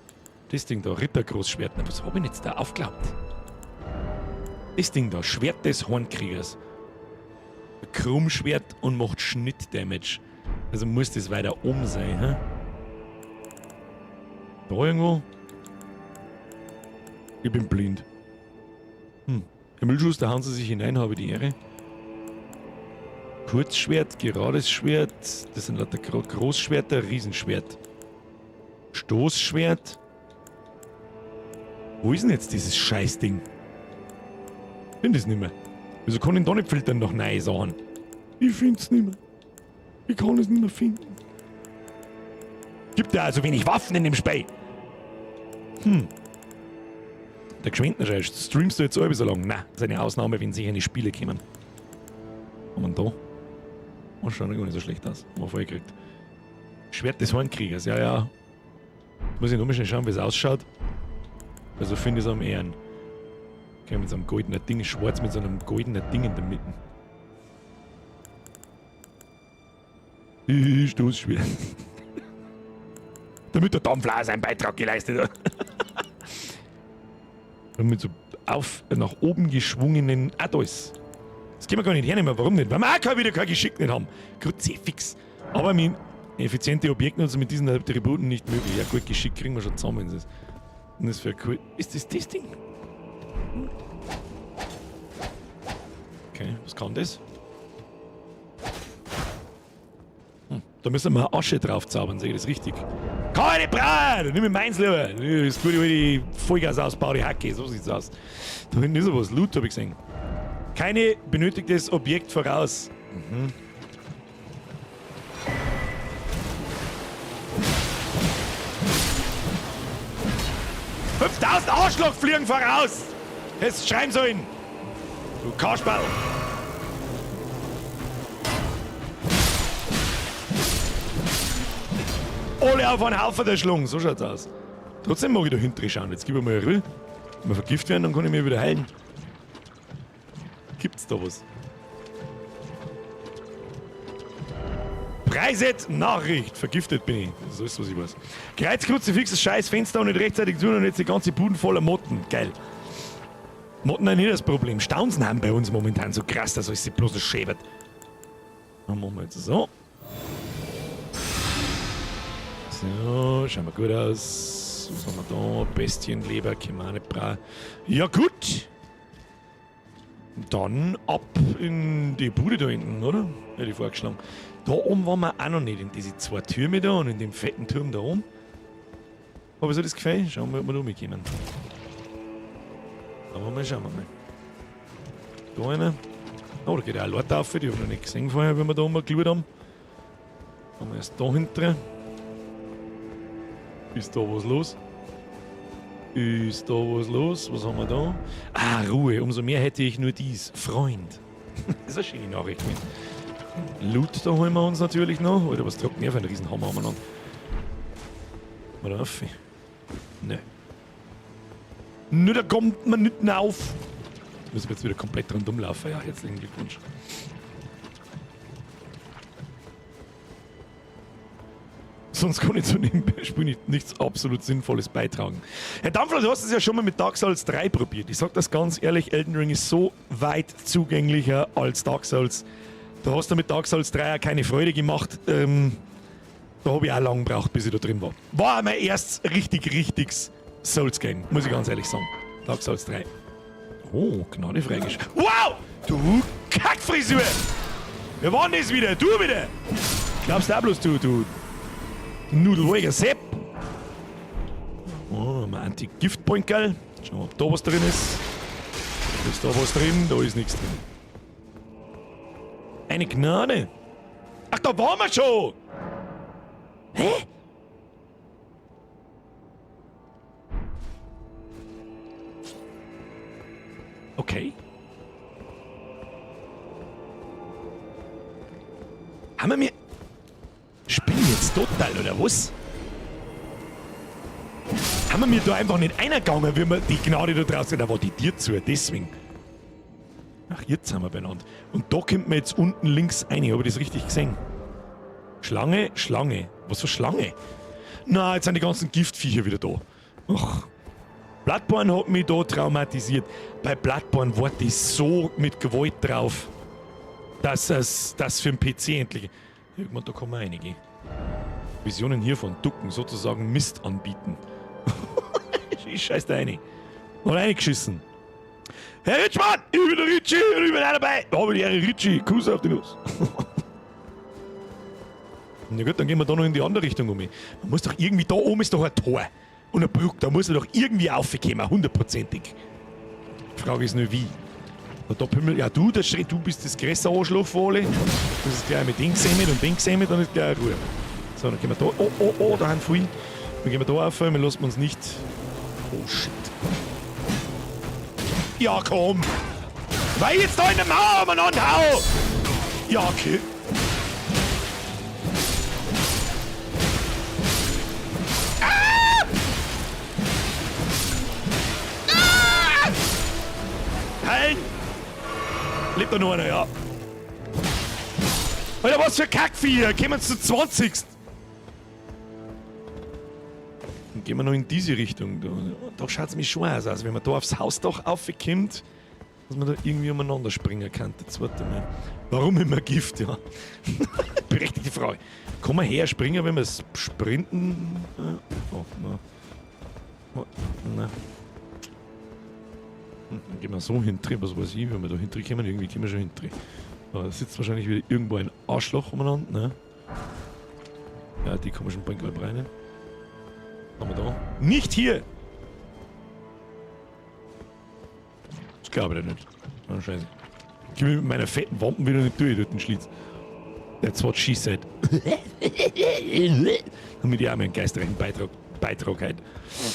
Das Ding da, Rittergroßschwert. Na, was hab ich denn jetzt da aufgeklappt? Das Ding da, Schwert des Hornkriegers. Krummschwert und macht Schnitt-Damage. Also muss das weiter oben sein, hä? Da irgendwo? Ich bin blind. Himmelschuss, da hauen sie sich hinein, habe die Ehre. Kurzschwert, gerades Schwert. Das sind lauter Großschwerter, Riesenschwert. Stoßschwert. Wo ist denn jetzt dieses Scheißding? Ich finde es nicht mehr. Wieso kann ich da nicht filtern nach neue Sachen? Ich find's nicht mehr. Ich kann es nicht mehr finden. Gibt ja also wenig Waffen in dem Spiel. Der Geschwindenscheiß. Streamst du jetzt alle so lang? Nein, das ist eine Ausnahme, wenn sicher die Spiele kommen. Und man da? Oh, schaut gar nicht so schlecht aus. Haben wir voll gekriegt. Schwert des Hornkriegers, ja, ja. Muss ich noch mal schnell schauen, wie es ausschaut. Also finde ich es am Ehren. Okay, mit so einem goldenen Ding, schwarz mit so einem goldenen Ding in der Mitte. Stoßschwert. Damit der Dampfler seinen Beitrag geleistet hat. Und mit so nach oben geschwungenen. Ah, da ist. Das können wir gar nicht hernehmen. Warum nicht? Weil wir auch wieder kein Geschick nicht haben. Kruzifix. Aber mit effiziente Objektnutzung mit diesen Attributen nicht möglich. Ja, gut, Geschick kriegen wir schon zusammen. Und das wäre cool. Ist das Ding? Okay, was kann das? Da müssen wir Asche drauf zaubern, sehe ich das richtig? Keine Brat! Nimm mir meins lieber! Das gute alte Vollgas ausbau, die Hacke, so sieht's aus. Da hinten ist sowas, Loot habe ich gesehen. Keine benötigtes Objekt voraus. 5000 Arschloch fliegen voraus! Hättest schreiben sollen! Du Kasperl! Alle auf einen Haufen der Schlung, so schaut's aus. Trotzdem mag ich da hinten schauen. Jetzt gib mir mal eine Ruhe. Wenn wir vergiftet werden, dann kann ich mich wieder heilen. Gibt's da was? Preiset Nachricht. Vergiftet bin ich. Das ist alles, was ich weiß. Kreuzkruzifix, das scheiß Fenster und nicht rechtzeitig tun und jetzt die ganze Buden voller Motten. Geil. Motten haben nicht das Problem. Staunsen haben bei uns momentan so krass, dass alles sich bloß schäbert. Dann machen wir jetzt so. So, schauen wir gut aus. Was haben wir da? Bestienleber, können wir auch nicht brauchen. Ja gut. Dann ab in die Bude da hinten, oder? Hätte ich vorgeschlagen. Da oben waren wir auch noch nicht, in diese zwei Türme da und in dem fetten Turm da oben. Aber so das Gefühl, schauen wir, ob wir da mitkommen. Schauen wir mal. Da einer. Oh, da geht auch ein Leute auf, die habe ich noch nicht gesehen vorher, wenn wir da oben geschaut haben. Haben wir erst da hinten. Ist da was los? Ist da was los? Was haben wir da? Ah, Ruhe. Umso mehr hätte ich nur dies. Freund. Das ist eine schöne Nachricht. Loot, da holen wir uns natürlich noch. Oder was tragt mehr für einen Riesenhammer haben wir noch? Mal auf. Nö. Nö, da kommt man nicht auf. Müssen wir jetzt wieder komplett rundum laufen. Ja, herzlichen Glückwunsch. Sonst kann ich zu dem Spiel nichts absolut Sinnvolles beitragen. Herr Dampfler, du hast es ja schon mal mit Dark Souls 3 probiert. Ich sag das ganz ehrlich, Elden Ring ist so weit zugänglicher als Dark Souls. Da hast du mit Dark Souls 3 auch keine Freude gemacht. Da habe ich auch lange gebraucht, bis ich da drin war. War mein erstes richtiges Souls-Game, muss ich ganz ehrlich sagen. Dark Souls 3. Oh, Gnade freigeschaltet. Wow! Du Kackfrisur! Wer war denn das wieder? Du wieder! Glaubst du auch bloß du Nudelweiger Sepp? Oh, mein Anti-Gift-Poinkerl. Schauen wir, ob da was drin ist. Ist da was drin? Da ist nichts drin. Eine Gnade. Ach, da waren wir schon! Hä? Okay. Haben wir mir... Spinnen jetzt total, oder was? Haben wir mir da einfach nicht eingegangen, wie wir die Gnade da draußen... Da war die Tür zu, deswegen. Ach, jetzt sind wir beieinander. Und da kommt man jetzt unten links rein. Habe ich das richtig gesehen? Schlange, Schlange. Was für Schlange? Na, jetzt sind die ganzen Giftviecher wieder da. Ach. Bloodborne hat mich da traumatisiert. Bei Bloodborne war die so mit Gewalt drauf, dass es das für den PC endlich... Irgendwann, da kommen einige. Visionen hiervon, ducken, sozusagen Mist anbieten. Ich scheiß da rein. Hat reingeschissen. Herr Ritschmann, ich bin der Ritchie und ich bin auch dabei. Da habe ich die Ehre Ritchie, Kuss auf die Nuss. Na gut, dann gehen wir da noch in die andere Richtung um. Man muss doch irgendwie, da oben ist doch ein Tor. Und eine Brücke, da muss er doch irgendwie aufkommen, 100%. Die Frage ist nur wie. Und da Pimmel, ja du bist das größte Arschloch von alle. Das ist gleich mit den gesämmelt und den gesämmelt, dann ist gleich Ruhe. So, dann gehen wir da, oh, da haben viele. Dann gehen wir da auf, wir lassen uns nicht... Oh shit. Ja komm! Weil jetzt da in der Mauer umeinander hau! Ja, okay. Hein! Lebt da noch einer, ja. Alter, was für Kackviecher! Kommen wir zu 20. Dann gehen wir noch in diese Richtung. Da schaut es mich schon aus. Also wenn man da aufs Hausdach raufkommt, dass man da irgendwie umeinander springen kann. Das zweite Mal. Warum immer Gift, ja? Berechtigte Frage. Kann man her springen, wenn wir es sprinten? Oh, na. Oh, na. Dann gehen wir so hinten, was weiß ich, wenn wir da hinten kommen, irgendwie kommen wir schon hinten. Da sitzt wahrscheinlich wieder irgendwo ein Arschloch umeinander, ne? Ja, die kommen schon bald rein. Haben wir da? Nicht hier! Das glaube ich nicht. Oh, scheiße. Ich komme mit meiner fetten Wampen wieder nicht durch, dort den Schlitz. That's what she said. Damit ich auch meinen geistreichen Beitrag halt.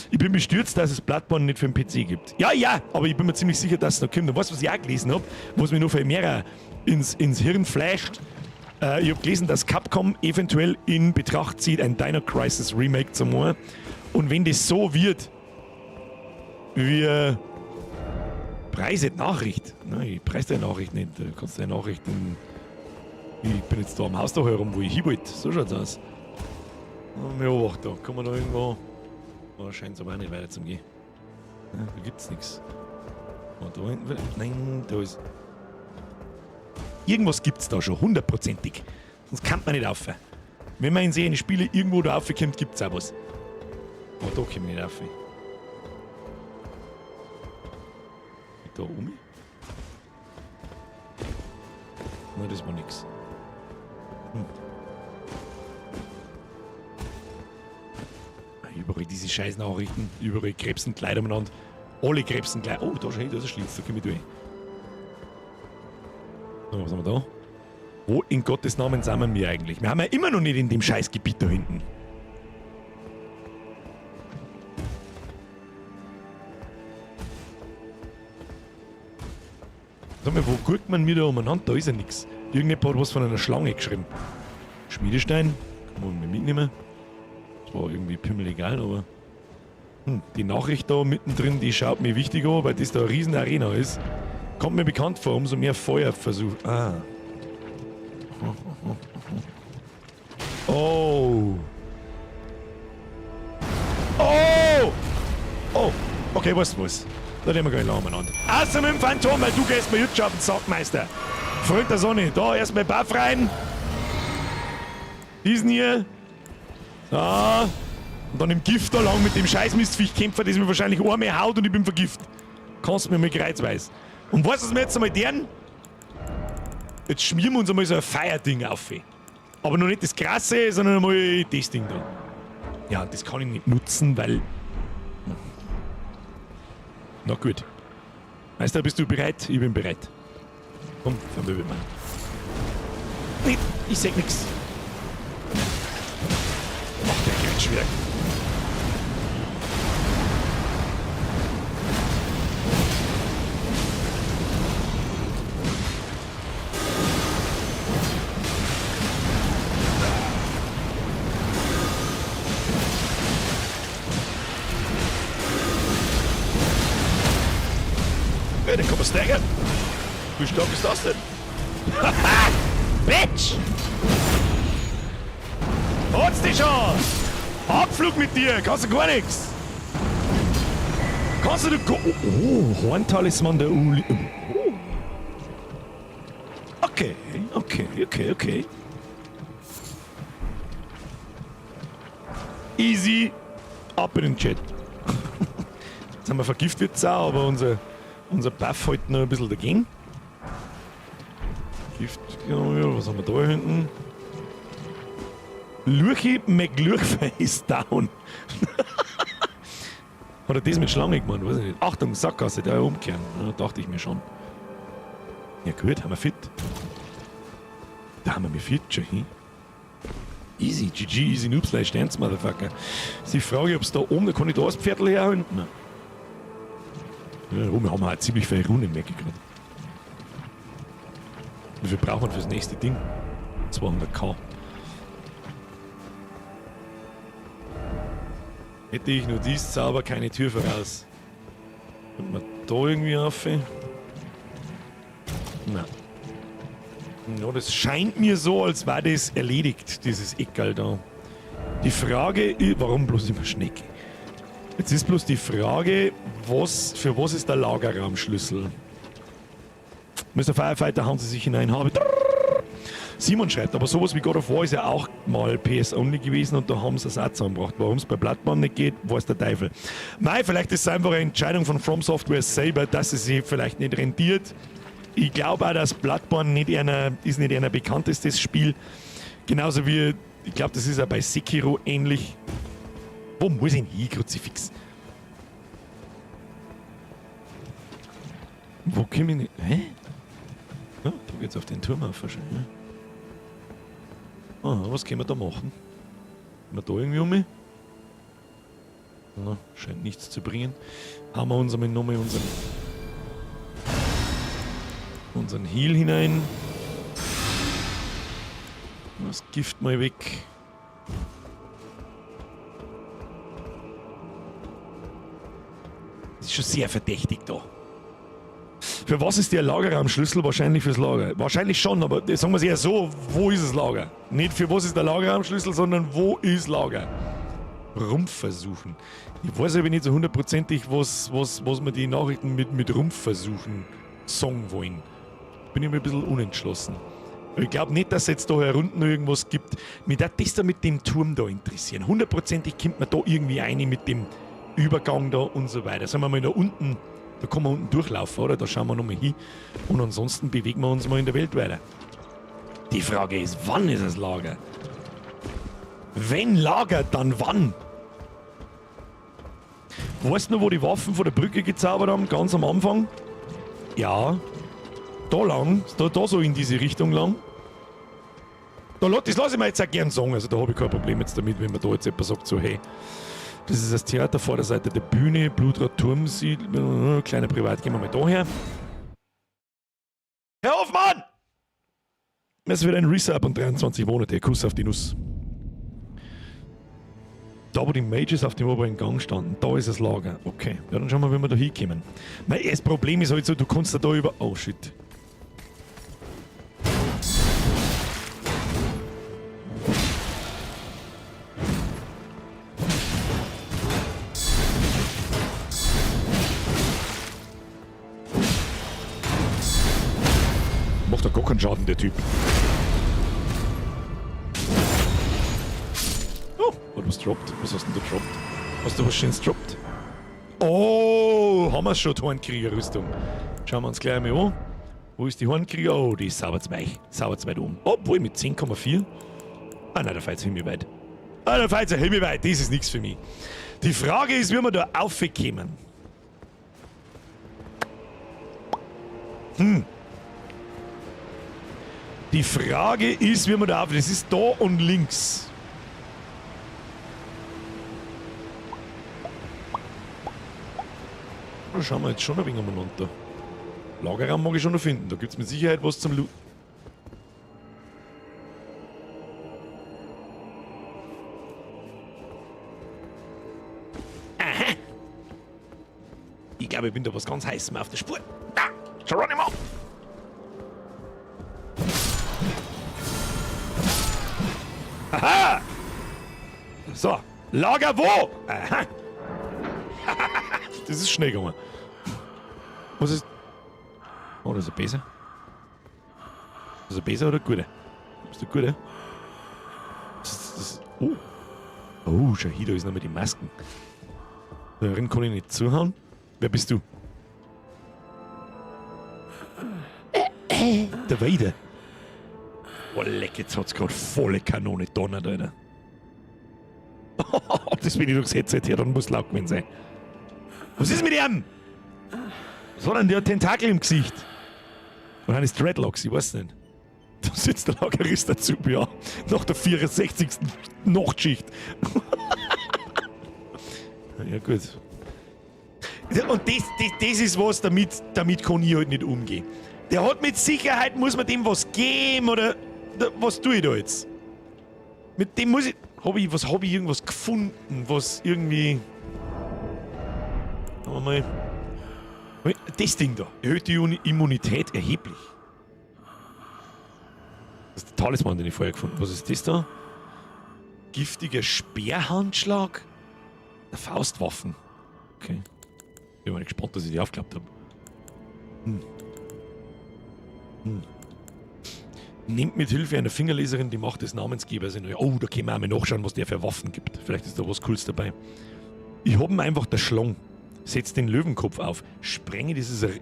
Ich bin bestürzt, dass es Bloodborne nicht für den PC gibt. Ja, aber ich bin mir ziemlich sicher, dass es noch kommt. Und was ich auch gelesen habe, was mir noch viel mehr ins Hirn flasht, ich habe gelesen, dass Capcom eventuell in Betracht zieht, ein Dino Crisis Remake zu machen. Und wenn das so wird, wie Preise Nachricht. Nein, ich preise deine Nachricht nicht. Du kannst deine Nachrichten... Ich bin jetzt da am Haus da herum, wo ich hin wollte. So schaut's aus. Ja, wach da. Kann man da irgendwo... Oh, scheint es aber auch nicht weiter zu gehen. Ja, da gibt's nichts. Oh, da hinten... Nein, da ist... Irgendwas gibt's da schon, 100%ig. Sonst kann man nicht rauf. Wenn man in seine Spiele irgendwo da raufkommt, gibt's auch was. Oh, da kommt man nicht rauf. Da oben? Nein, das war nix. Überall diese scheiß Nachrichten, überall krebsen Kleider umeinander. Alle krebsen gleich. Oh, da ist ein Schlitz, da komm ich durch. So, was haben wir da? Wo in Gottes Namen sind wir eigentlich? Wir haben ja immer noch nicht in dem Scheißgebiet da hinten. Sag mal, wo guckt man mir da umeinander? Da ist ja nichts. Irgendjemand hat was von einer Schlange geschrieben. Schmiedestein, kann man mitnehmen. Das war irgendwie pimmel egal, aber... die Nachricht da mittendrin, die schaut mir wichtig an, weil das da eine riesen Arena ist. Kommt mir bekannt vor, umso mehr Feuerversuch. Ah. Oh. Oh! Oh! Okay, was? Da nehmen wir gleich lang miteinander. Außer mit dem Phantom, weil du gehst mir jetzt auf den Sack, Meister. Freund der Sonne. Da erstmal Buff rein. Diesen hier. Da. Und dann im Gift da lang mit dem Scheißmistviech kämpfen, das mir wahrscheinlich einmal haut und ich bin vergiftet. Kannst mir mal kreuzweise. Und weißt du, was wir jetzt einmal deren? Jetzt schmieren wir uns einmal so ein Feierding auf. Aber noch nicht das Krasse, sondern einmal das Ding da. Ja, das kann ich nicht nutzen, weil... Na gut. Meister, bist du bereit? Ich bin bereit. Komm, vermöbel mal. Nicht, ich sag nix. Ach, der geht schwer. Ja, den kann man staggern. Wie stark ist das denn? Haha! Bitch! Hol's dich schon! Abflug mit dir, kannst du gar nichts. Kannst du Horntalisman der Uli. Oh. Okay. Easy. Ab in den Chat. Jetzt haben wir vergiftet jetzt auch, aber unser Buff halt noch ein bisschen dagegen. Gift, was haben wir da hinten? Lurchi McLurchface down. Hat er das mit Schlange gemacht? Weiß ich nicht. Achtung, Sackgasse, da umkehren. Ja, dachte ich mir schon. Ja gut, haben wir fit. Da haben wir mich fit schon hin. Easy, GG, easy Noobs, like Stanz, Motherfucker. Ist die Frage, ob es da oben, da kann ich da das Pferdl herholen? Nein. Ja, oben haben wir halt ziemlich viele Runen, merke ich gerade. Wie viel braucht man fürs nächste Ding? 200k. Hätte ich nur dies Zauber, keine Tür voraus. Kommt man da irgendwie auf? Nein. Ja, das scheint mir so, als wäre das erledigt, dieses Eckerl da. Die Frage, warum bloß immer Schnecke? Jetzt ist bloß die Frage, für was ist der Lagerraumschlüssel? Mr. Firefighter hauen sie sich hinein. Simon schreibt, aber sowas wie God of War ist ja auch mal PS-Only gewesen und da haben sie es auch zusammengebracht. Warum es bei Bloodborne nicht geht, weiß der Teufel. Nein, vielleicht ist es einfach eine Entscheidung von From Software selber, dass es sich vielleicht nicht rentiert. Ich glaube auch, dass Bloodborne nicht einer bekanntestes Spiel. Genauso wie, ich glaube, das ist auch bei Sekiro ähnlich. Wo muss ich denn hin, Kruzifix? Wo komme ich nicht? Hä? Ja, da geht's auf den Turm auf wahrscheinlich. Ah, was können wir da machen? Sind wir da irgendwie um mich? Na, scheint nichts zu bringen. Haben wir uns einmal nochmal unseren Heal hinein. Das Gift mal weg. Das ist schon sehr verdächtig da. Für was ist der Lagerraumschlüssel? Wahrscheinlich fürs Lager. Wahrscheinlich schon, aber sagen wir es eher so, wo ist das Lager? Nicht für was ist der Lagerraumschlüssel, sondern wo ist Lager? Rumpf versuchen. Ich weiß aber nicht so hundertprozentig, was wir die Nachrichten mit Rumpf versuchen sagen wollen. Bin ich mir ein bisschen unentschlossen. Ich glaube nicht, dass es jetzt da herunten noch irgendwas gibt. Mich darf das da mit dem Turm da interessieren. Hundertprozentig kommt man da irgendwie rein mit dem Übergang da und so weiter. Sagen wir mal da unten, da kann man unten durchlaufen, oder? Da schauen wir nochmal hin. Und ansonsten bewegen wir uns mal in der Welt weiter. Die Frage ist, wann ist das Lager? Wenn Lager, dann wann? Weißt du noch, wo die Waffen von der Brücke gezaubert haben? Ganz am Anfang? Ja. Da lang, da so in diese Richtung lang. Das lasse ich mir jetzt auch gern sagen, also da habe ich kein Problem jetzt damit, wenn man da jetzt jemand sagt, so hey, das ist das Theater vor der Seite der Bühne, Blutrad Turmsiedl, kleiner Privat, gehen wir mal da her. Herr Hoffmann! Es wird ein Resub und 23 Monate, Kuss auf die Nuss. Da, wo die Mages auf dem oberen Gang standen, da ist das Lager. Okay, ja, dann schauen wir, wie wir da hinkommen. Das Problem ist halt so, du kannst da über... Oh, shit. Macht doch gar keinen Schaden, der Typ. Oh, hat was droppt. Was hast du denn da droppt? Hast du was Schönes droppt? Oh, haben wir schon die Hornkrieger-Rüstung. Schauen wir uns gleich mal an. Wo ist die Hornkrieger? Oh, die ist sauber weit oben. Obwohl mit 10,4. Ah nein, da fällt es himmelweit. Ah, da fällt es himmelweit. Das ist nichts für mich. Die Frage ist, wie wir da raufkommen. Die Frage ist, wie man da auf. Das ist da und links. Da schauen wir jetzt schon ein wenig umeinander. Lagerraum mag ich schon noch finden. Da gibt es mit Sicherheit was zum Loot. Aha! Ich glaube, ich bin da was ganz Heißes auf der Spur. Da! Geronimo! Aha! So, Lager wo? Aha. Das ist schnell gegangen. Was ist... Oh, das ist ein Besen. Das ist ein Besen oder ein guter? Ist der gute? Oh. Oh, schau hier, da ist noch mit den Masken. Darin kann ich nicht zuhauen. Wer bist du? Der Weide. Oh, leck, jetzt hat's grad volle Kanone donnert, Alter. Das bin ich durchs Headset her, dann muss laut gewesen sein. Was ist mit ihm? Was hat denn der Tentakel im Gesicht? Oder ist Dreadlocks, ich weiß nicht. Da sitzt der Lagerist dazu, ja. Nach der 64. Nachtschicht. Ja, gut. Und das ist was, damit kann ich halt nicht umgehen. Der hat mit Sicherheit, muss man dem was geben oder was tue ich da jetzt? Mit dem muss ich. Hab ich irgendwas gefunden, was irgendwie. Sagen wir mal. Das Ding da erhöht die Immunität erheblich. Das ist der Talisman, den ich vorher gefunden habe. Was ist das da? Giftiger Speerhandschlag? Der Faustwaffen. Okay. Ich bin mal gespannt, dass ich die aufgeklappt habe. Nehmt mit Hilfe einer Fingerleserin die Macht des Namensgebers in euch. Oh, da können wir auch mal nachschauen, was der für Waffen gibt. Vielleicht ist da was Cooles dabei. Ich hab ihn einfach der Schlong. Setz den Löwenkopf auf. Sprenge, das ist eine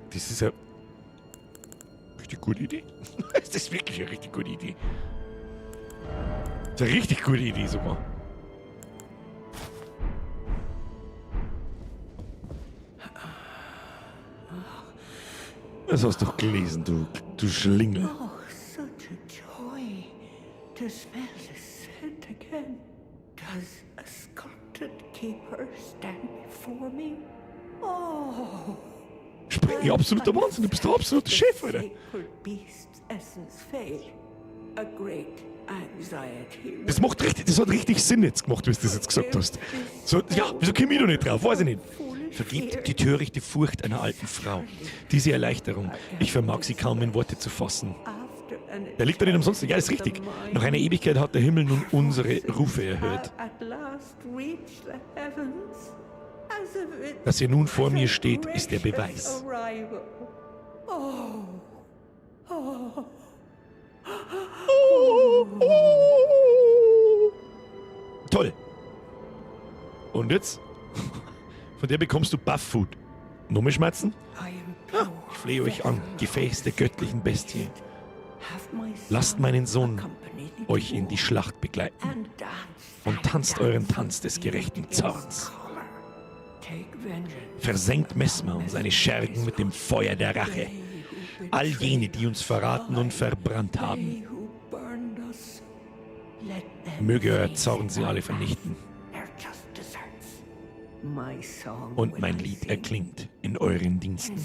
richtig gute Idee. Das ist wirklich eine richtig gute Idee. Das ist eine richtig gute Idee sogar. Das hast du doch gelesen, du Schlingel. Oh, such a joy to smell the scent again. Does a sculpted keeper stand before me? Oh. Springi, absoluter Wahnsinn, du bist der absolute Chef, Alter. Sacred beast's essence fail. A great anxiety. Das hat richtig Sinn jetzt gemacht, wie du das jetzt gesagt hast. So, ja, wieso komme ich da nicht drauf? Weiß ich nicht. Vergebt die törichte Furcht einer alten Frau. Diese Erleichterung, ich vermag sie kaum in Worte zu fassen. Der liegt da nicht umsonst. Ja, ist richtig. Nach einer Ewigkeit hat der Himmel nun unsere Rufe erhört. Dass ihr nun vor mir steht, ist der Beweis. Toll. Und jetzt? Von der bekommst du Buff-Food. Nochmal Schmerzen? Ja, ich flehe euch an, Gefäß der göttlichen Bestie. Lasst meinen Sohn euch in die Schlacht begleiten und tanzt euren Tanz des gerechten Zorns. Versenkt Mesmer und seine Schergen mit dem Feuer der Rache. All jene, die uns verraten und verbrannt haben. Möge euer Zorn sie alle vernichten. Und mein Lied erklingt in euren Diensten.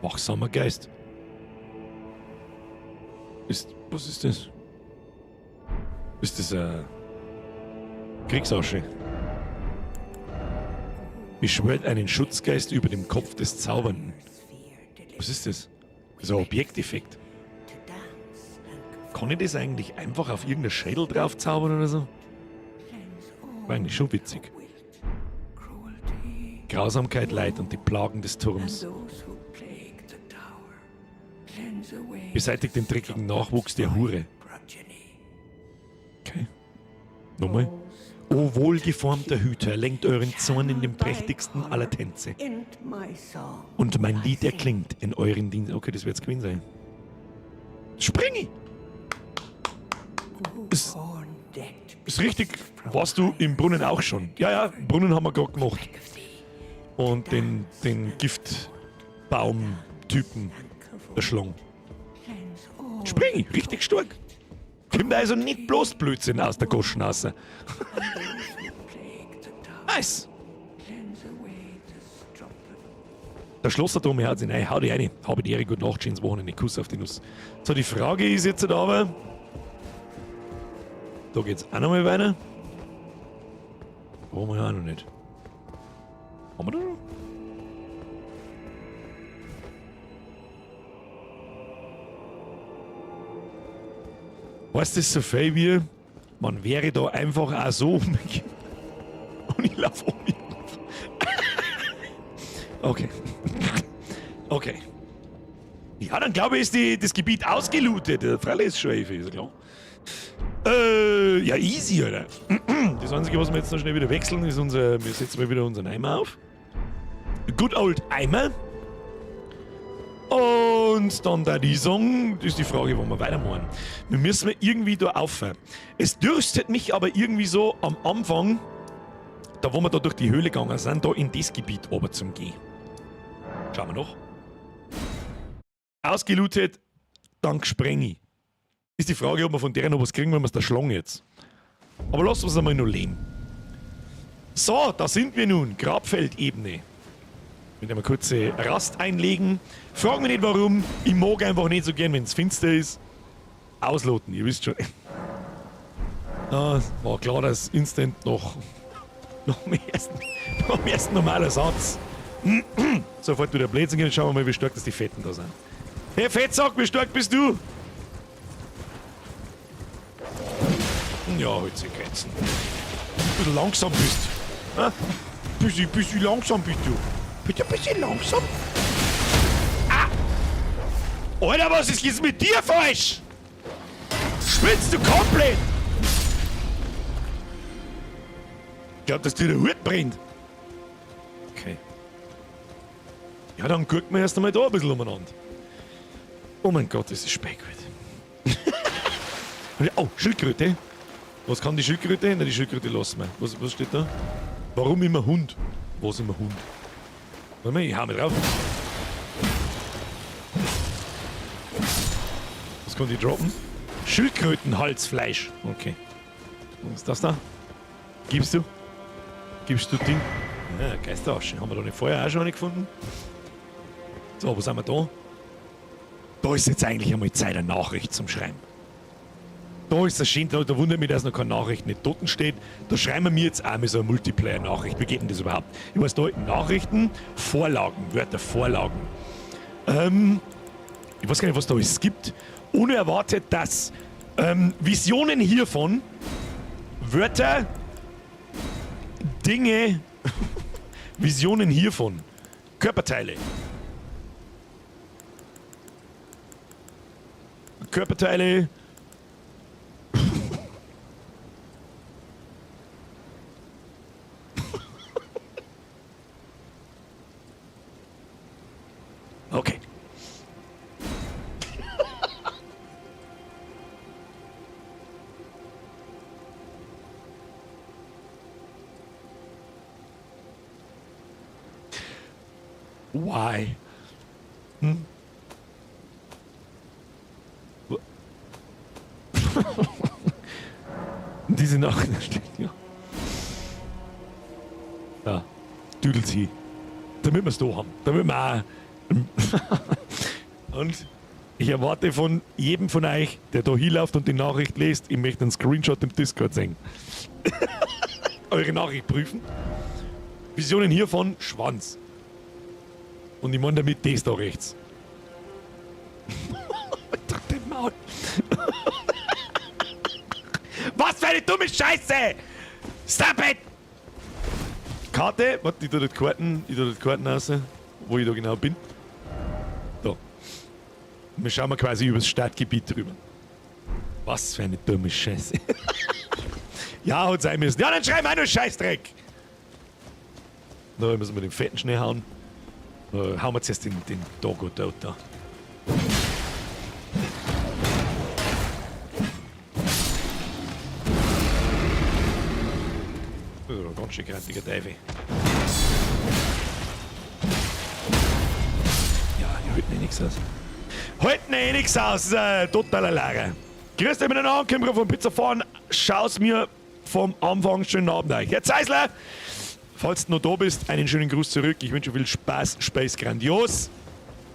Wachsamer Geist. Was ist das? Ist das ein Kriegsasche? Beschwört einen Schutzgeist über dem Kopf des Zaubernden. Was ist das? Das ist ein Objekteffekt. Kann ich das eigentlich einfach auf irgendeinen Schädel drauf zaubern oder so? War eigentlich schon witzig. Grausamkeit, Leid und die Plagen des Turms. Beseitigt den dreckigen Nachwuchs der Hure. Okay. Nochmal. O wohlgeformter Hüter, lenkt euren Zorn in den prächtigsten aller Tänze. Und mein Lied erklingt in euren Diensten. Okay, das wird jetzt Gewinn sein. Springi! Ist richtig, warst du im Brunnen auch schon? Ja, Brunnen haben wir gerade gemacht. Und den Giftbaum-Typen erschlagen. Springi, richtig stark. Kommt also nicht bloß Blödsinn aus der Goschen raus. Nice. Der Schlosser drum hat sich rein, hau dich rein. Habe die Ehre, gute Nacht, schönes Wochenende, Kuss auf die Nuss. So, die Frage ist jetzt aber, da geht's auch nochmal weiter. Brauchen wir ja auch noch nicht. Haben wir da noch? Heißt das so viel wie, man wäre da einfach auch so und ich laufe um mich. Okay. Okay. Ja, dann glaube ich, ist das Gebiet ausgelootet. Freilich ist schon ist klar. Ja, easy, Alter. Das Einzige, was wir jetzt noch schnell wieder wechseln, ist wir setzen mal wieder unseren Eimer auf. Good old Eimer. Und dann da die Song, das ist die Frage, wo wir weitermachen. Wir müssen irgendwie da aufhören. Es dürstet mich aber irgendwie so am Anfang, da wo wir da durch die Höhle gegangen sind, da in das Gebiet oben zum Gehen. Schauen wir noch. Ausgelootet, dann gesprenge ich. Ist die Frage, ob wir von der noch was kriegen, wenn wir es da schlagen jetzt. Aber lassen wir es einmal noch leben. So, da sind wir nun. Grabfeldebene. Mit einer kurzen Rast einlegen. Frag mich nicht warum. Ich mag einfach nicht so gern, wenn es finster ist. Ausloten, ihr wisst schon. Ah, war klar, dass Instant noch am ersten normaler Satz. Sofort wieder Blödsinn gehen. Schauen wir mal, wie stark das die Fetten da sind. Hey Fettsack, wie stark bist du? Ja, halt sie Grenzen. Ein bisschen langsam bist. Bisschen langsam bist du. Bitte ein bisschen langsam? Ah! Alter, was ist jetzt mit dir falsch? Spinnst du komplett? Ich glaub, dass dir der Hut brennt. Okay. Ja, dann gucken wir erst einmal da ein bisschen umeinander. Oh mein Gott, das ist Speckgut. Oh, Schildkröte. Was kann die Schildkröte? Na, die Schildkröte lassen wir. Was steht da? Warum immer Hund? Was immer Hund? Warte mal, ich hau mal drauf. Was kann die droppen? Schildkrötenhalsfleisch. Okay. Was ist das da? Gibst du? Gibst du Ding? Ja, Geisterasche. Haben wir da nicht vorher auch schon eine gefunden? So, wo sind wir da? Da ist jetzt eigentlich einmal Zeit, eine Nachricht zum Schreiben. Da ist das schön, da wundert mich, dass noch keine Nachricht nicht dort steht. Da schreiben wir mir jetzt auch mal so eine Multiplayer-Nachricht. Wie geht denn das überhaupt? Ich weiß da, Nachrichten, Vorlagen, Wörter, Vorlagen. Ich weiß gar nicht, was da alles gibt. Unerwartet, dass Visionen hiervon, Wörter, Dinge, Visionen hiervon, Körperteile. Körperteile. Okay. Why? Diese Nachricht steht ja. Ja, düdelt sie. Damit wir es da haben. Damit wir auch. Und ich erwarte von jedem von euch, der da hinläuft und die Nachricht liest, ich möchte einen Screenshot im Discord sehen. Eure Nachricht prüfen. Visionen hiervon, Schwanz. Und ich meine damit das da rechts. Drück den Maul. Was für eine dumme Scheiße! Stop it! Karte, warte, ich tue die Karten raus, wo ich da genau bin. Da. Wir schauen mal quasi übers Stadtgebiet drüber. Was für eine dumme Scheiße. Ja, hat sein müssen. Ja, dann schreiben wir nur Scheißdreck. Da müssen wir den fetten Schnee hauen. Hauen wir zuerst den Doggo da. Ganz schön kräftiger Teufel. Ja, die halten nichts aus. Halten nichts aus, totaler Lager. Grüß dich miteinander, Ankämmerer von Pizza fahren. Schau's mir vom Anfang schönen Abend euch. Herr Zeisler, falls du noch da bist, einen schönen Gruß zurück. Ich wünsche viel Spaß, Space grandios.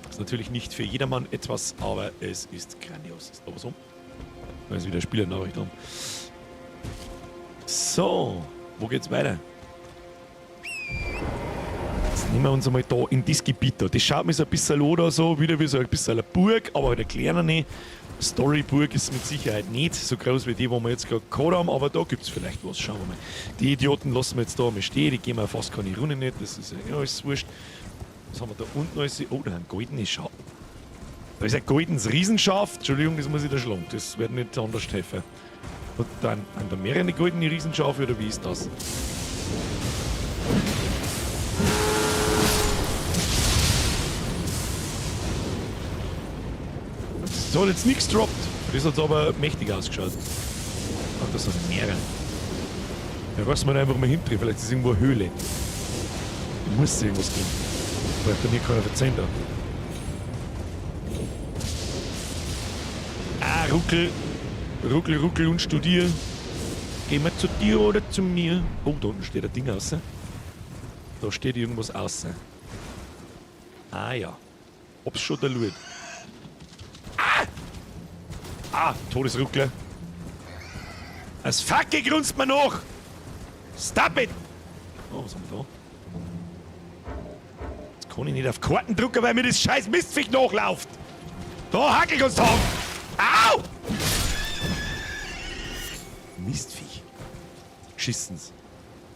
Das ist natürlich nicht für jedermann etwas, aber es ist grandios. Ist aber so. Weil es wieder Spielernachricht haben. So. Wo geht's weiter? Nehmen wir uns einmal da in das Gebiet da. Das schaut mir so ein bisschen an da so, wieder wie so ein bisschen eine Burg, aber halt eine kleinere. Storyburg ist mit Sicherheit nicht so groß wie die, die wir jetzt gerade gehabt haben, aber da gibt es vielleicht was. Schauen wir mal. Die Idioten lassen wir jetzt da mal stehen, die geben mir fast keine Runde nicht, das ist ja alles wurscht. Was haben wir da unten alles? Oh, da ein goldenes Schaf. Da ist ein goldenes Riesenschaf. Entschuldigung, das muss ich da schlagen, das wird nicht anders helfen. Und dann haben da mehrere goldene Riesenschafe oder wie ist das? Das hat jetzt nichts gedroppt. Das hat aber mächtig ausgeschaut. Ach, das sind mehrere. Ja, lassen wir da einfach mal hinten. Vielleicht ist es irgendwo eine Höhle. Da muss es irgendwas geben. Vielleicht bei mir keiner verzeihen da. Ah, Ruckel. Ruckel, Ruckel und studier. Gehen wir zu dir oder zu mir? Oh, da unten steht ein Ding außer. Da steht irgendwas außer. Ah ja. Ob's schon der Lut. Ah, Todesruckler. Als Facke grunzt man noch. Stop it! Oh, was haben wir da? Jetzt kann ich nicht auf Karten drucken, weil mir das scheiß Mistviech nachläuft. Da hackel ich uns drauf. Au! Mistviech. Schissens.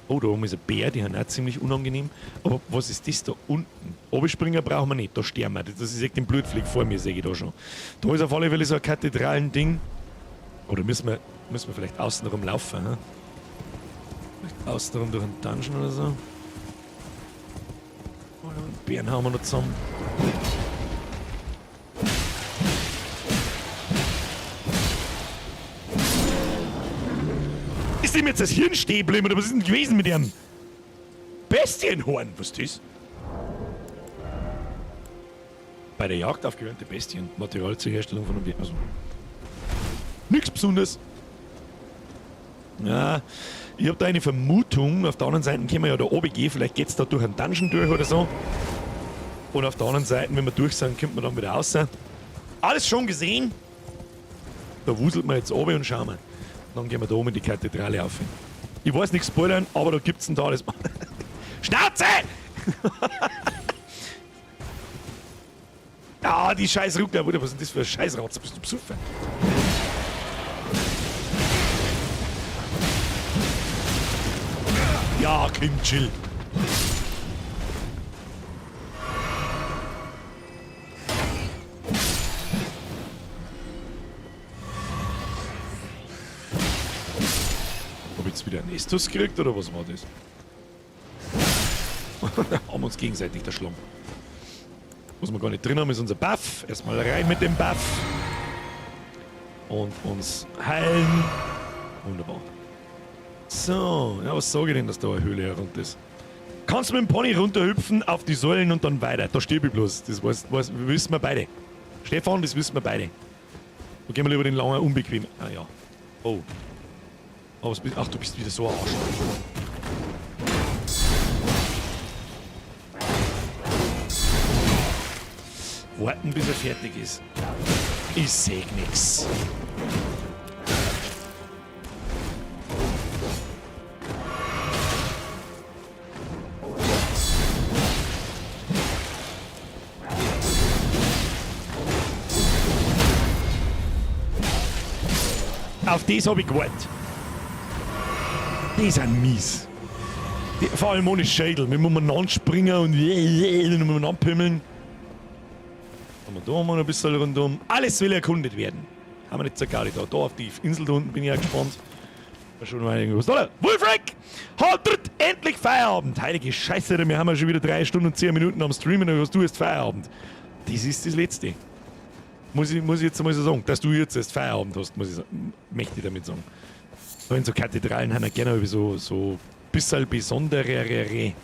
Oh, da oben ist ein Bär, die haben auch ziemlich unangenehm. Aber was ist das da unten? Oberspringen brauchen wir nicht, da sterben wir. Das ist echt den Blutfleck vor mir, sehe ich da schon. Da ist auf alle Fälle so ein Kathedralen-Ding. Oder müssen wir vielleicht außen rum laufen, ne? Vielleicht außen rum durch einen Dungeon oder so. Oh, einen Bären haben wir noch zusammen. Ist ihm jetzt das Hirn stehen geblieben oder was ist denn gewesen mit ihrem Bestienhorn? Was ist das? Bei der Jagd aufgewärmte Bestien. Material zur Herstellung von einem Bier. Also. Nichts Besonderes. Ja, ich habe da eine Vermutung. Auf der anderen Seite können wir ja da oben gehen. Vielleicht geht es da durch einen Dungeon durch oder so. Und auf der anderen Seite, wenn wir durch sind, kommt man dann wieder raus. Alles schon gesehen? Da wuselt man jetzt oben und schauen wir. Dann gehen wir da oben in die Kathedrale auf. Ich weiß nichts spoilern, aber da gibt's denn da alles. Schnauze! Ah, die scheiß Ruckler, was ist denn das für ein Scheißratz? Bist du besoffen? Ja, Kim, chill. Hab ich jetzt wieder einen Estus gekriegt oder was war das? Haben uns gegenseitig erschlagen. Was wir gar nicht drin haben, ist unser Buff. Erstmal rein mit dem Buff. Und uns heilen. Wunderbar. So, ja, was sage ich denn, dass da eine Höhle herunter ist? Kannst du mit dem Pony runterhüpfen auf die Säulen und dann weiter. Da stehe ich bloß. Das wissen wir beide. Stefan, das wissen wir beide. Da gehen wir lieber den langen, unbequem. Ah ja. Oh. Oh, ach, du bist wieder so ein Arsch. Warten, bis er fertig ist. Ich seh nix. Auf das habe ich gewartet. Die sind mies. Vor allem ohne Schädel. Wir müssen anspringen und dann müssen wir anpimmeln. Da mal ein bisschen rundum. Alles will erkundet werden. Haben wir nicht so gar nicht da. Da auf die Insel da unten bin ich ja gespannt. Da schon mal irgendwas. Da, Wolfrack! Haltet endlich Feierabend! Heilige Scheiße, wir haben ja schon wieder 3 Stunden und 10 Minuten am Streamen und was du hast Feierabend. Das ist das Letzte. Muss ich jetzt einmal so sagen, dass du jetzt erst Feierabend hast, möchte ich damit sagen. So in so Kathedralen haben wir gerne so ein bisschen besonderere.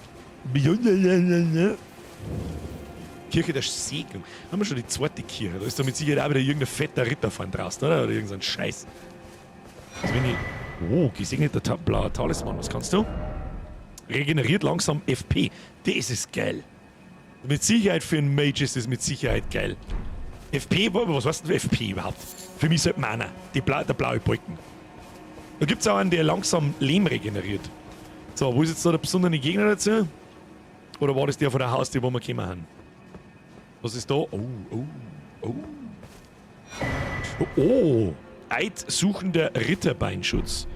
Kirche der Segnung. Haben wir schon die zweite Kirche. Da ist da mit Sicherheit auch wieder irgendein fetter Ritter vorne draußen, oder? Oder irgendein Scheiß. Also wenn ich. Oh, gesegneter blauer Talisman. Was kannst du? Regeneriert langsam FP. Das ist geil. Mit Sicherheit für einen Mage ist das mit Sicherheit geil. FP, was heißt denn FP überhaupt? Für mich sollte man einer. Der blaue Balken. Da gibt es auch einen, der langsam Lehm regeneriert. So, wo ist jetzt da der besondere Gegner dazu? Oder war das der von der Haustür, wo wir gekommen haben? Was ist da? Oh, eidsuchender Ritterbeinschutz.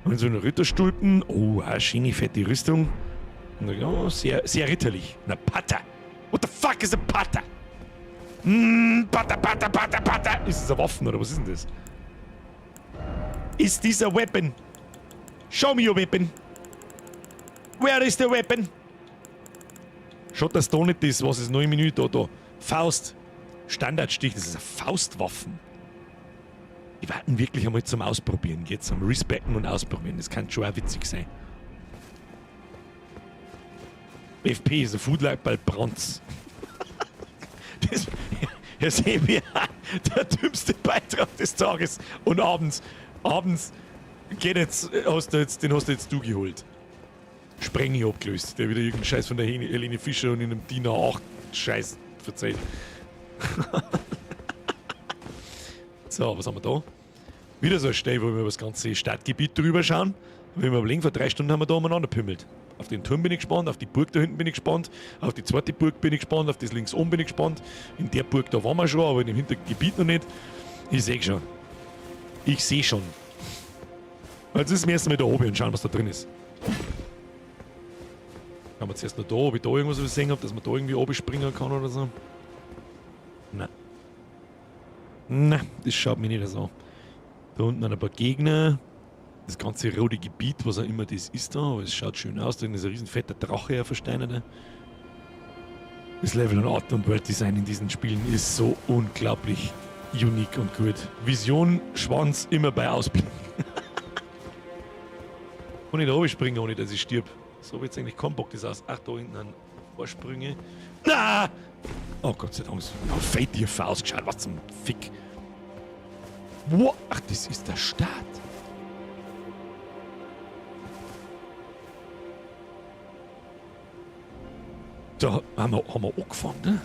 Und so ein Ritterstulpen. Oh, eine schöne fette Rüstung. Und ja, sehr, sehr ritterlich. Na, Pater. What the fuck is a Pater? Pater. Ist das eine Waffe oder was ist denn das? Ist this a weapon? Show me your weapon. Where is the weapon? Schaut, dass da nicht ist, was ist 9 Minuten da. Faust. Standardstich, das ist eine Faustwaffen. Die warten wirklich einmal zum Ausprobieren. Jetzt zum Respekten und Ausprobieren. Das kann schon auch witzig sein. FP ist ein Food like bald Bronz. Hier sehen wir der dümmste Beitrag des Tages. Und abends geht jetzt, den hast du jetzt du geholt. Sprengi abgelöst, der wieder irgendeinen Scheiß von der Helene Fischer und in einem DIN A8 Scheiß verzeiht. So, was haben wir da? Wieder so ein Stell, wo wir über das ganze Stadtgebiet drüber schauen. Wenn wir überlegen, vor 3 Stunden haben wir da umeinander pimmelt. Auf den Turm bin ich gespannt, auf die Burg da hinten bin ich gespannt, auf die zweite Burg bin ich gespannt, auf das links oben bin ich gespannt. In der Burg da waren wir schon, aber in dem Hintergebiet noch nicht. Ich sehe schon. Ich sehe schon. Jetzt ist das erste Mal da oben und schauen, was da drin ist. Schauen wir zuerst noch da, ob ich da irgendwas gesehen habe, dass man da irgendwie oben springen kann oder so. Nein. Nein, das schaut mir nicht so an. Da unten ein paar Gegner. Das ganze rote Gebiet, was auch immer das ist da, aber es schaut schön aus. Da ist ein riesen fetter Drache, ein versteinerter. Das Level und Art und World-Design in diesen Spielen ist so unglaublich unique und gut. Vision, Schwanz, immer bei Ausblick. Und nicht da oben springen, ohne dass ich stirb. So wird es eigentlich kein Bock das aus. Ach, da hinten ein Vorsprünge. Na! Oh Gott sei Dank. Oh, fällt dir Faust geschaut, was zum Fick. Wow. Ach, das ist der Start. Da haben wir angefangen, ne?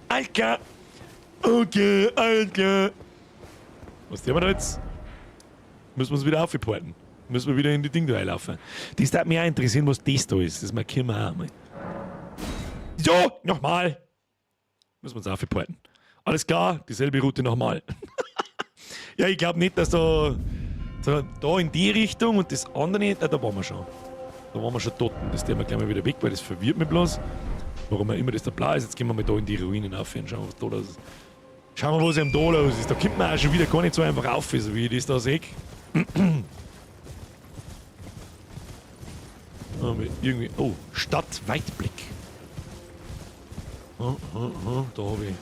Alter! Okay, Alter! Was tun wir da jetzt? Müssen wir uns wieder aufhalten. Müssen wir wieder in die Dinge reinlaufen. Das darf mich auch interessieren, was das da ist. Das markieren wir auch einmal. So, nochmal! Müssen wir uns aufhalten. Alles klar, dieselbe Route nochmal. Ja, ich glaube nicht, dass da in die Richtung und das andere nicht, da waren wir schon. Da waren wir schon tot. Das nehmen wir gleich mal wieder weg, weil das verwirrt mich bloß. Warum auch immer das da blau ist. Jetzt gehen wir mal da in die Ruinen auf und schauen, was da los ist. Schauen wir, was am da los ist. Da kommt man auch schon wieder gar nicht so einfach auf, so wie ich das da sehe. Irgendwie. Oh, Stadtweitblick. Da habe ich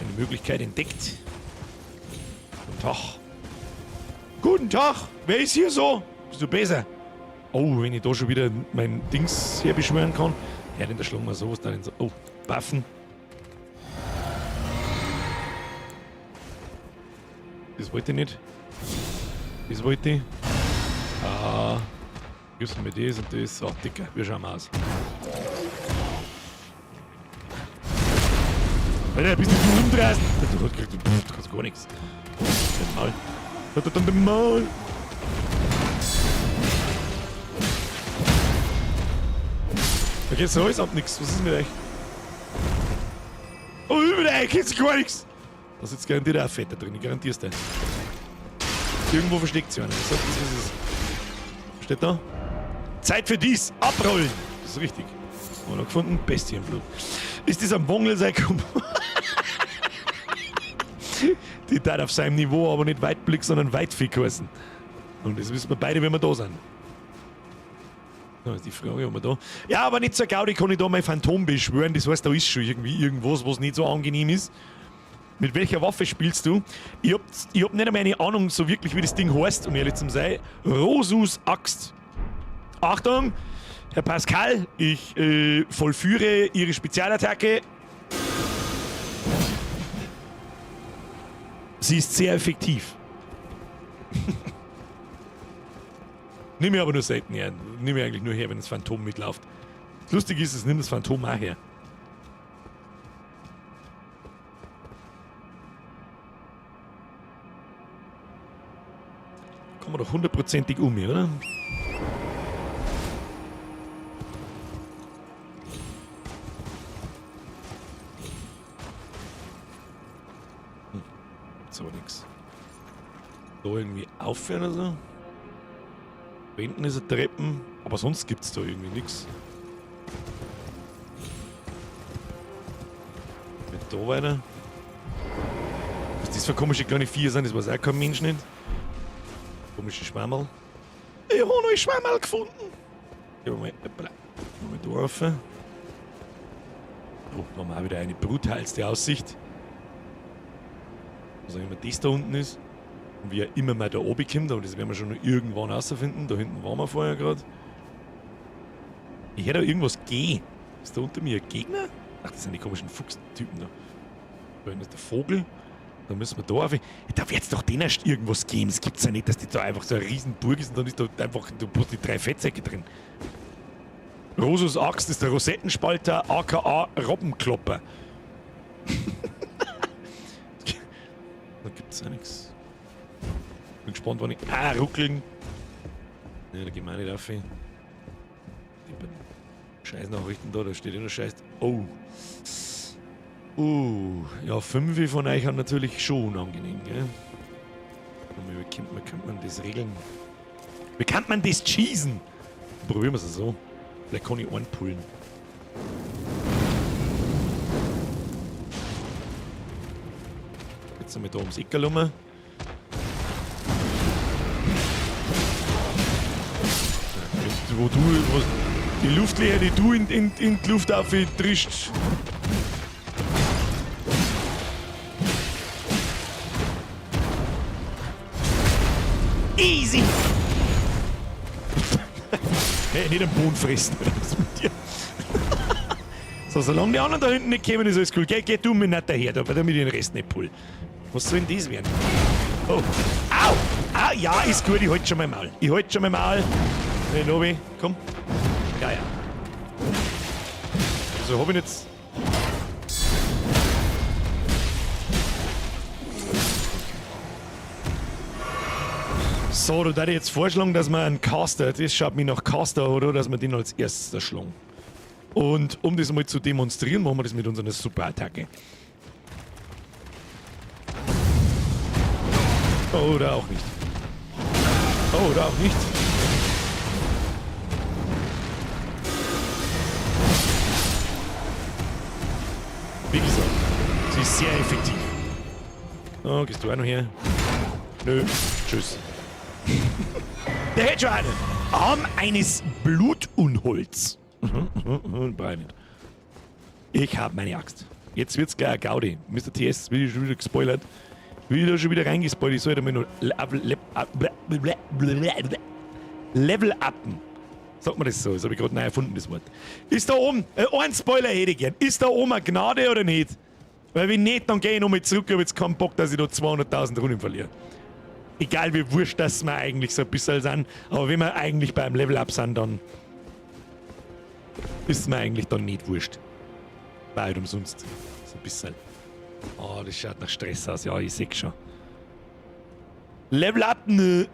eine Möglichkeit entdeckt. Guten Tag. Guten Tag. Wer ist hier so? Bist du besser? Oh, wenn ich da schon wieder mein Dings hier beschwören kann. Ja, denn da schlagen wir sowas da in so. Oh, Waffen. Das wollte ich nicht. Das wollte ich. Müssen wir das und das. Oh, Dicker, wir schauen mal aus. Alter, bist du umdrehst? Du kannst gar nichts. Mal. Mal. Okay, so ist ab nix. Was ist mit euch? Oh, über euch geht's gar nichts. Da sitzt garantiert auch Fetter drin, ich garantier's dir. Irgendwo versteckt sich einer. Ich sag das, was es ist. Steht da? Zeit für dies! Abrollen! Das ist richtig. Haben wir noch gefunden? Bestienblut. Ist das am Wongel sein Kumpel? Die tat auf seinem Niveau aber nicht Weitblick, sondern Weitfick heißen. Und das wissen wir beide, wenn wir da sind. Da ist die Frage, ob wir da. Ja, aber nicht so Gaudi kann ich da mein Phantom beschwören. Das heißt, da ist schon irgendwie irgendwas, was nicht so angenehm ist. Mit welcher Waffe spielst du? Ich hab nicht einmal eine Ahnung, so wirklich, wie das Ding heißt, um ehrlich zu sein. Rosus Axt. Achtung, Herr Pascal, ich vollführe Ihre Spezialattacke. Sie ist sehr effektiv. Nimm ich aber nur selten her. Nimm ich eigentlich nur her, wenn das Phantom mitläuft. Lustig ist, es nimmt das Phantom auch her. Kommen wir doch hundertprozentig um, hier, oder? So nix. Da irgendwie aufhören oder so. Da hinten ist eine Treppen, aber sonst gibt's da irgendwie nichts. Mit da weiter. Was das für komische kleine Viecher sind, das weiß auch kein Mensch nicht. Komische Schwammerl. Ich habe noch ein Schwammerl gefunden. Ja, mal da rauf. Oh, da haben wir auch wieder eine brutalste Aussicht. Was auch immer das da unten ist. Und wie er immer mal da oben kommt, aber das werden wir schon noch irgendwann rausfinden. Da hinten waren wir vorher gerade. Ich hätte da irgendwas gehen. Ist da unter mir ein Gegner? Ach, das sind die komischen Fuchstypen da. Da hinten ist der Vogel. Da müssen wir da auf. Da wird es doch denen erst irgendwas geben. Es gibt ja nicht, dass die da einfach so eine Riesenburg ist und dann ist da einfach bloß die 3 Fettsäcke drin. Rosus Axt ist der Rosettenspalter, aka Robbenklopper. Da gibt es ja nichts. Bin gespannt, wann ich. Ah, ruckeln! Ne, da gehen wir auch nicht auf. Die Scheißnachrichten da steht immer Scheiß. Oh. Ja, 5 von euch haben natürlich schon unangenehm, gell? Wie kann man das regeln? Wie kann man das cheesen? Probieren wir es so. Vielleicht kann ich einen pullen. Jetzt sind wir da ums Eck rum. Die Luftleere, die du in die Luft auftrittst. Easy! Hey, nicht am Boden fressen. Was ist mit dir? So, solange die anderen da hinten nicht kommen, ist alles cool. Geh du mir nicht daher, damit ich den Rest nicht pull. Was soll denn das werden? Oh. Au! Ah, ja, ist gut, ich halte schon mein Maul. Hey, Nobi, komm. Ja. So, hab ich jetzt. So, da würde ich jetzt vorschlagen, dass wir einen Caster, das schaut mich nach Caster, oder? Dass wir den als erstes erschlagen. Und um das mal zu demonstrieren, machen wir das mit unserer Superattacke. Oder auch nicht. Oder auch nicht. Wie gesagt, sie ist sehr effektiv. Oh, gehst du auch noch her? Nö, tschüss. Der hätte schon einen. Arm eines Blutunholz. Nicht. Ich habe meine Axt. Jetzt wird's gleich ein Gaudi. Mr. TS, will ich schon wieder gespoilert. Will ich da schon wieder reingespoilert. Ich sollte mir nur Level upen. Sagt man das so? Das habe ich gerade neu erfunden, das Wort. Ist da oben, ein Spoiler hätte ich gern. Ist da oben eine Gnade oder nicht? Weil wenn nicht, dann gehe ich nochmal zurück. Ich habe jetzt keinen Bock, dass ich da 200.000 Runden verliere. Egal wie wurscht, dass wir eigentlich so ein bisschen sind. Aber wenn wir eigentlich beim Level-Up sind, dann ist mir eigentlich dann nicht wurscht. War halt umsonst. So ein bisschen. Oh, das schaut nach Stress aus. Ja, ich seh's schon. Level-Up, nö.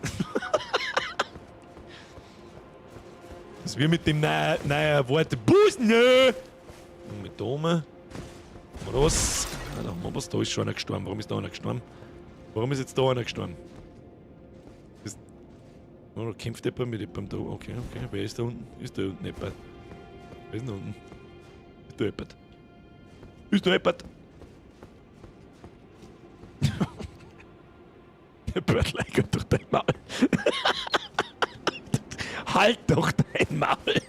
Das ist wie mit dem neuen Wort Boost, nö. Und mit da oben. Was? Da ist schon einer gestorben. Warum ist da einer gestorben? Warum ist jetzt da einer gestorben? Oh, da kämpft jemand mit jemandem da. Okay. Wer ist da unten? Ist da unten jemand? Wer ist denn da unten? Ist da jemand? Ist da jemand? Der Börtlein geht durch dein Maul. Halt doch dein Maul!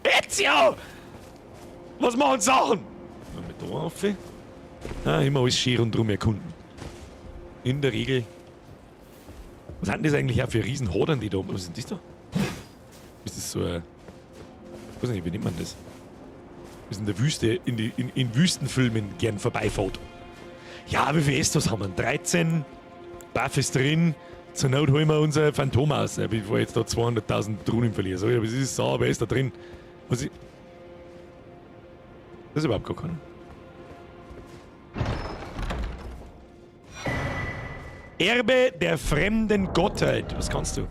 Ezio! Was machen Sachen? Mit da rauf? Immer alles schön rundherum erkunden. In der Regel. Was sind das eigentlich auch für Riesenhodern, die da oben? Was sind das da? Ist das so ein. Ich weiß nicht, wie nennt man das? Das in der Wüste, in Wüstenfilmen gern vorbeifährt. Ja, wie viel Estos haben wir? 13. Buff ist drin. Zur Not holen wir unser Phantom aus, bevor ich jetzt da 200.000 Runen verliere. So, aber es ist sauer, wer ist da drin? Was ich. Das ist überhaupt gar keiner. Erbe der fremden Gottheit. Was kannst du?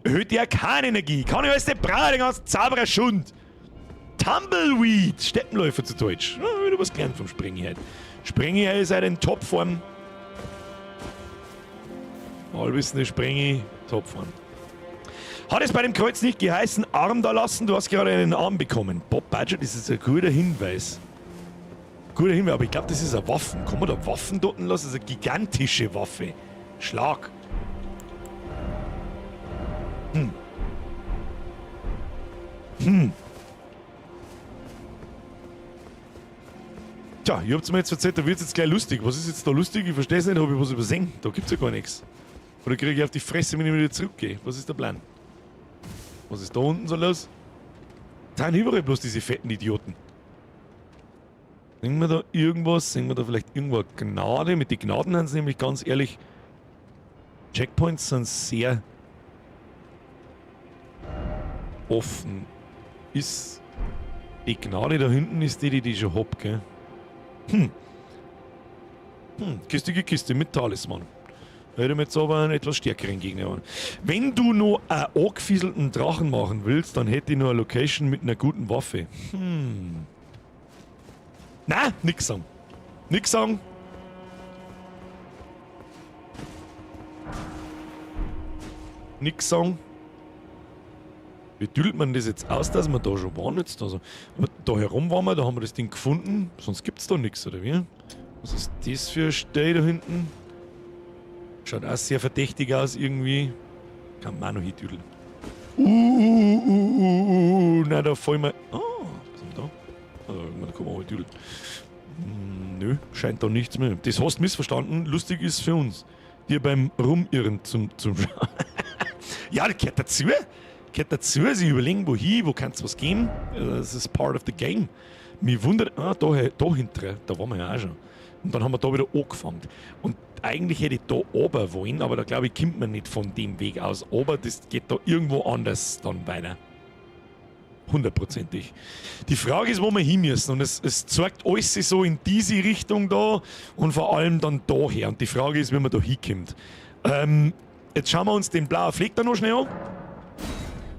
Erhöht die Arkanenergie. Kann ich alles den Brauer, den ganzen Zauberer-Schund. Tumbleweed. Steppenläufer zu Deutsch. Ja, wieder was gelernt vom Springi heute. Springi ist halt in Topform. Allwissende Springi, Topform. Hat es bei dem Kreuz nicht geheißen, Arm da lassen? Du hast gerade einen Arm bekommen. Bob Badger, das ist ein guter Hinweis. Guter Hinweis, aber ich glaube, das ist eine Waffe. Kann man da Waffen dort lassen? Das ist eine gigantische Waffe. Schlag. Tja, ihr habt mir jetzt erzählt, da wird es jetzt gleich lustig. Was ist jetzt da lustig? Ich verstehe es nicht, habe ich was übersehen. Da gibt es ja gar nichts. Oder kriege ich auf die Fresse, wenn ich wieder zurückgehe? Was ist der Plan? Was ist da unten so los? Da sind überall bloß diese fetten Idioten. Sehen wir da irgendwas? Sehen wir da vielleicht irgendwo eine Gnade? Mit den Gnaden haben sie nämlich ganz ehrlich. Checkpoints sind sehr offen. Ist die Gnade da hinten, ist die schon hab, gell? Kistige Kiste mit Talisman. Hätte mir jetzt aber einen etwas stärkeren Gegner an. Wenn du noch einen angefieselten Drachen machen willst, dann hätte ich noch eine Location mit einer guten Waffe. Na, nix sagen. Nix sagen. Nix sagen. Wie düdelt man das jetzt aus, dass wir da schon waren jetzt? Also, da herum waren wir, da haben wir das Ding gefunden. Sonst gibt's da nichts, oder wie? Was ist das für ein Stell da hinten? Schaut auch sehr verdächtig aus irgendwie. Kann man auch noch hindüdeln. Nein, da fallen wir. Ah, was haben wir da? Da kann man auch hindüdeln. Nö, scheint da nichts mehr. Das hast du missverstanden. Lustig ist für uns. Hier beim Rumirren zum Schauen. Ja, das gehört dazu. Gehört dazu. Sie überlegen, wo kann es was geben. Das ist part of the game. Mich wundert, da hinten, da waren wir ja auch schon. Und dann haben wir da wieder angefangen. Und eigentlich hätte ich da oben wollen, aber da glaube ich, kommt man nicht von dem Weg aus. Aber das geht da irgendwo anders dann weiter. 100%ig. Die Frage ist, wo wir hin müssen. Und es zeigt alles so in diese Richtung da und vor allem dann daher. Und die Frage ist, wie man da hinkommt. Jetzt schauen wir uns den blauen Fleck da noch schnell an.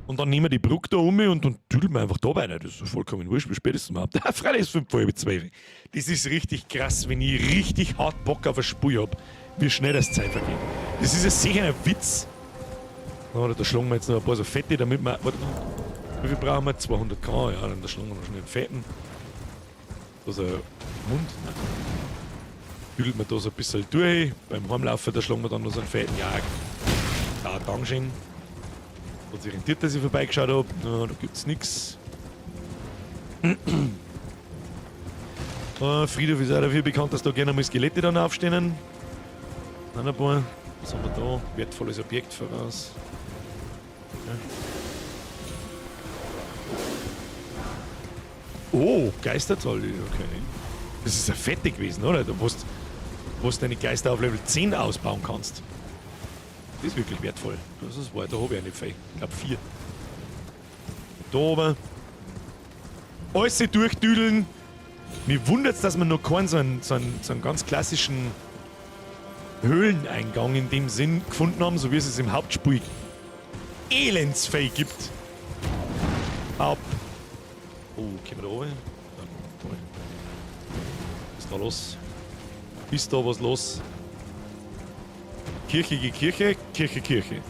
Und dann nehmen wir die Brücke da um und dann düdeln wir einfach da weiter. Das ist vollkommen wurscht, wie spät ist es überhaupt? Freilich ist 5:12. Das ist richtig krass, wenn ich richtig hart Bock auf ein Spiel habe, wie schnell das Zeit vergeht. Das ist ja sicher ein Witz. Oh, da schlagen wir jetzt noch ein paar so Fette, damit wir... Warte mal. Wie viel brauchen wir? 200k? Ja, dann da schlagen wir noch schnell einen Fetten. Da ist ein Mund. Nein. Düdelt man da so ein bisschen durch. Beim Heimlaufen, da schlagen wir dann noch so einen Fetten. Ja, Dankeschön. Hat sich rentiert, dass ich vorbeigeschaut habe. No, da gibt's nichts. Friedhof ist auch dafür bekannt, dass da gerne mal Skelette dann aufstehen. Dann ein paar. Was haben wir da? Wertvolles Objekt voraus. Ja. Oh, Geisterzahl. Okay. Das ist ja fette gewesen, oder? Wo du deine Geister auf Level 10 ausbauen kannst. Das ist wirklich wertvoll. Das ist wahr, da habe ich eine Fee. Ich glaube 4. Da oben. Alles durchdüdeln. Mich wundert es, dass wir noch keinen so einen ganz klassischen Höhleneingang in dem Sinn gefunden haben, so wie es im Hauptspiel elendsfähig gibt. Ab. Oh, kommen wir da oben? Was ist da los? Ist da was los? Kirche, Kirche, Kirche, Kirche.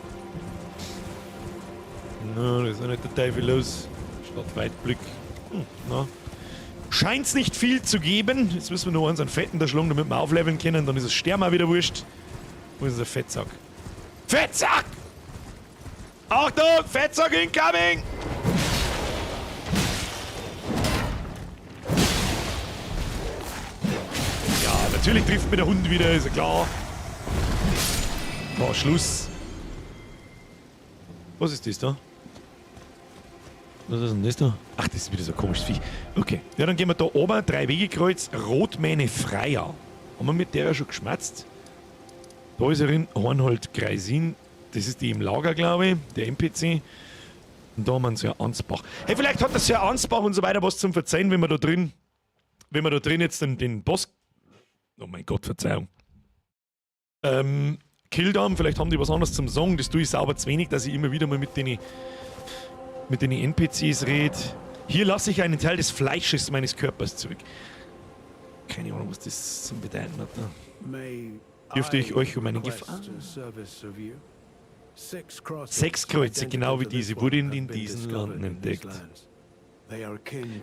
Na, das ist ja nicht der Teufel los. Statt Weitblick. Na. Scheint's nicht viel zu geben. Jetzt müssen wir noch unseren Fetten da schlagen, damit wir aufleveln können. Dann ist das Stern auch wieder wurscht. Wo ist der Fettsack? Fettsack! Achtung! Fettsack incoming! Ja, natürlich trifft mir der Hund wieder, ist ja klar. Oh, Schluss. Was ist das da? Was ist denn das da? Ach, das ist wieder so ein komisches Viech. Okay. Ja, dann gehen wir da oben, 3-Wege-Kreuz, Rotmähne Freier. Haben wir mit der ja schon geschmatzt? Da ist erin Hornhold Kreisin. Das ist die im Lager, glaube ich, der NPC. Und da haben wir einen Sir Ansbach. Hey, vielleicht hat der Sir Ansbach und so weiter was zum Verzeihen, wenn wir da drin jetzt den Boss... Oh mein Gott, Verzeihung. gekillt haben. Vielleicht haben die was anderes zum Sagen. Das tue ich sauber zu wenig, dass ich immer wieder mal mit den NPCs rede. Hier lasse ich einen Teil des Fleisches meines Körpers zurück. Keine Ahnung, was das zum Bedeuten hat. Dürfte ich euch um einen Gefallen? 6 Kreuze, genau wie diese, wurden in diesen Landen entdeckt.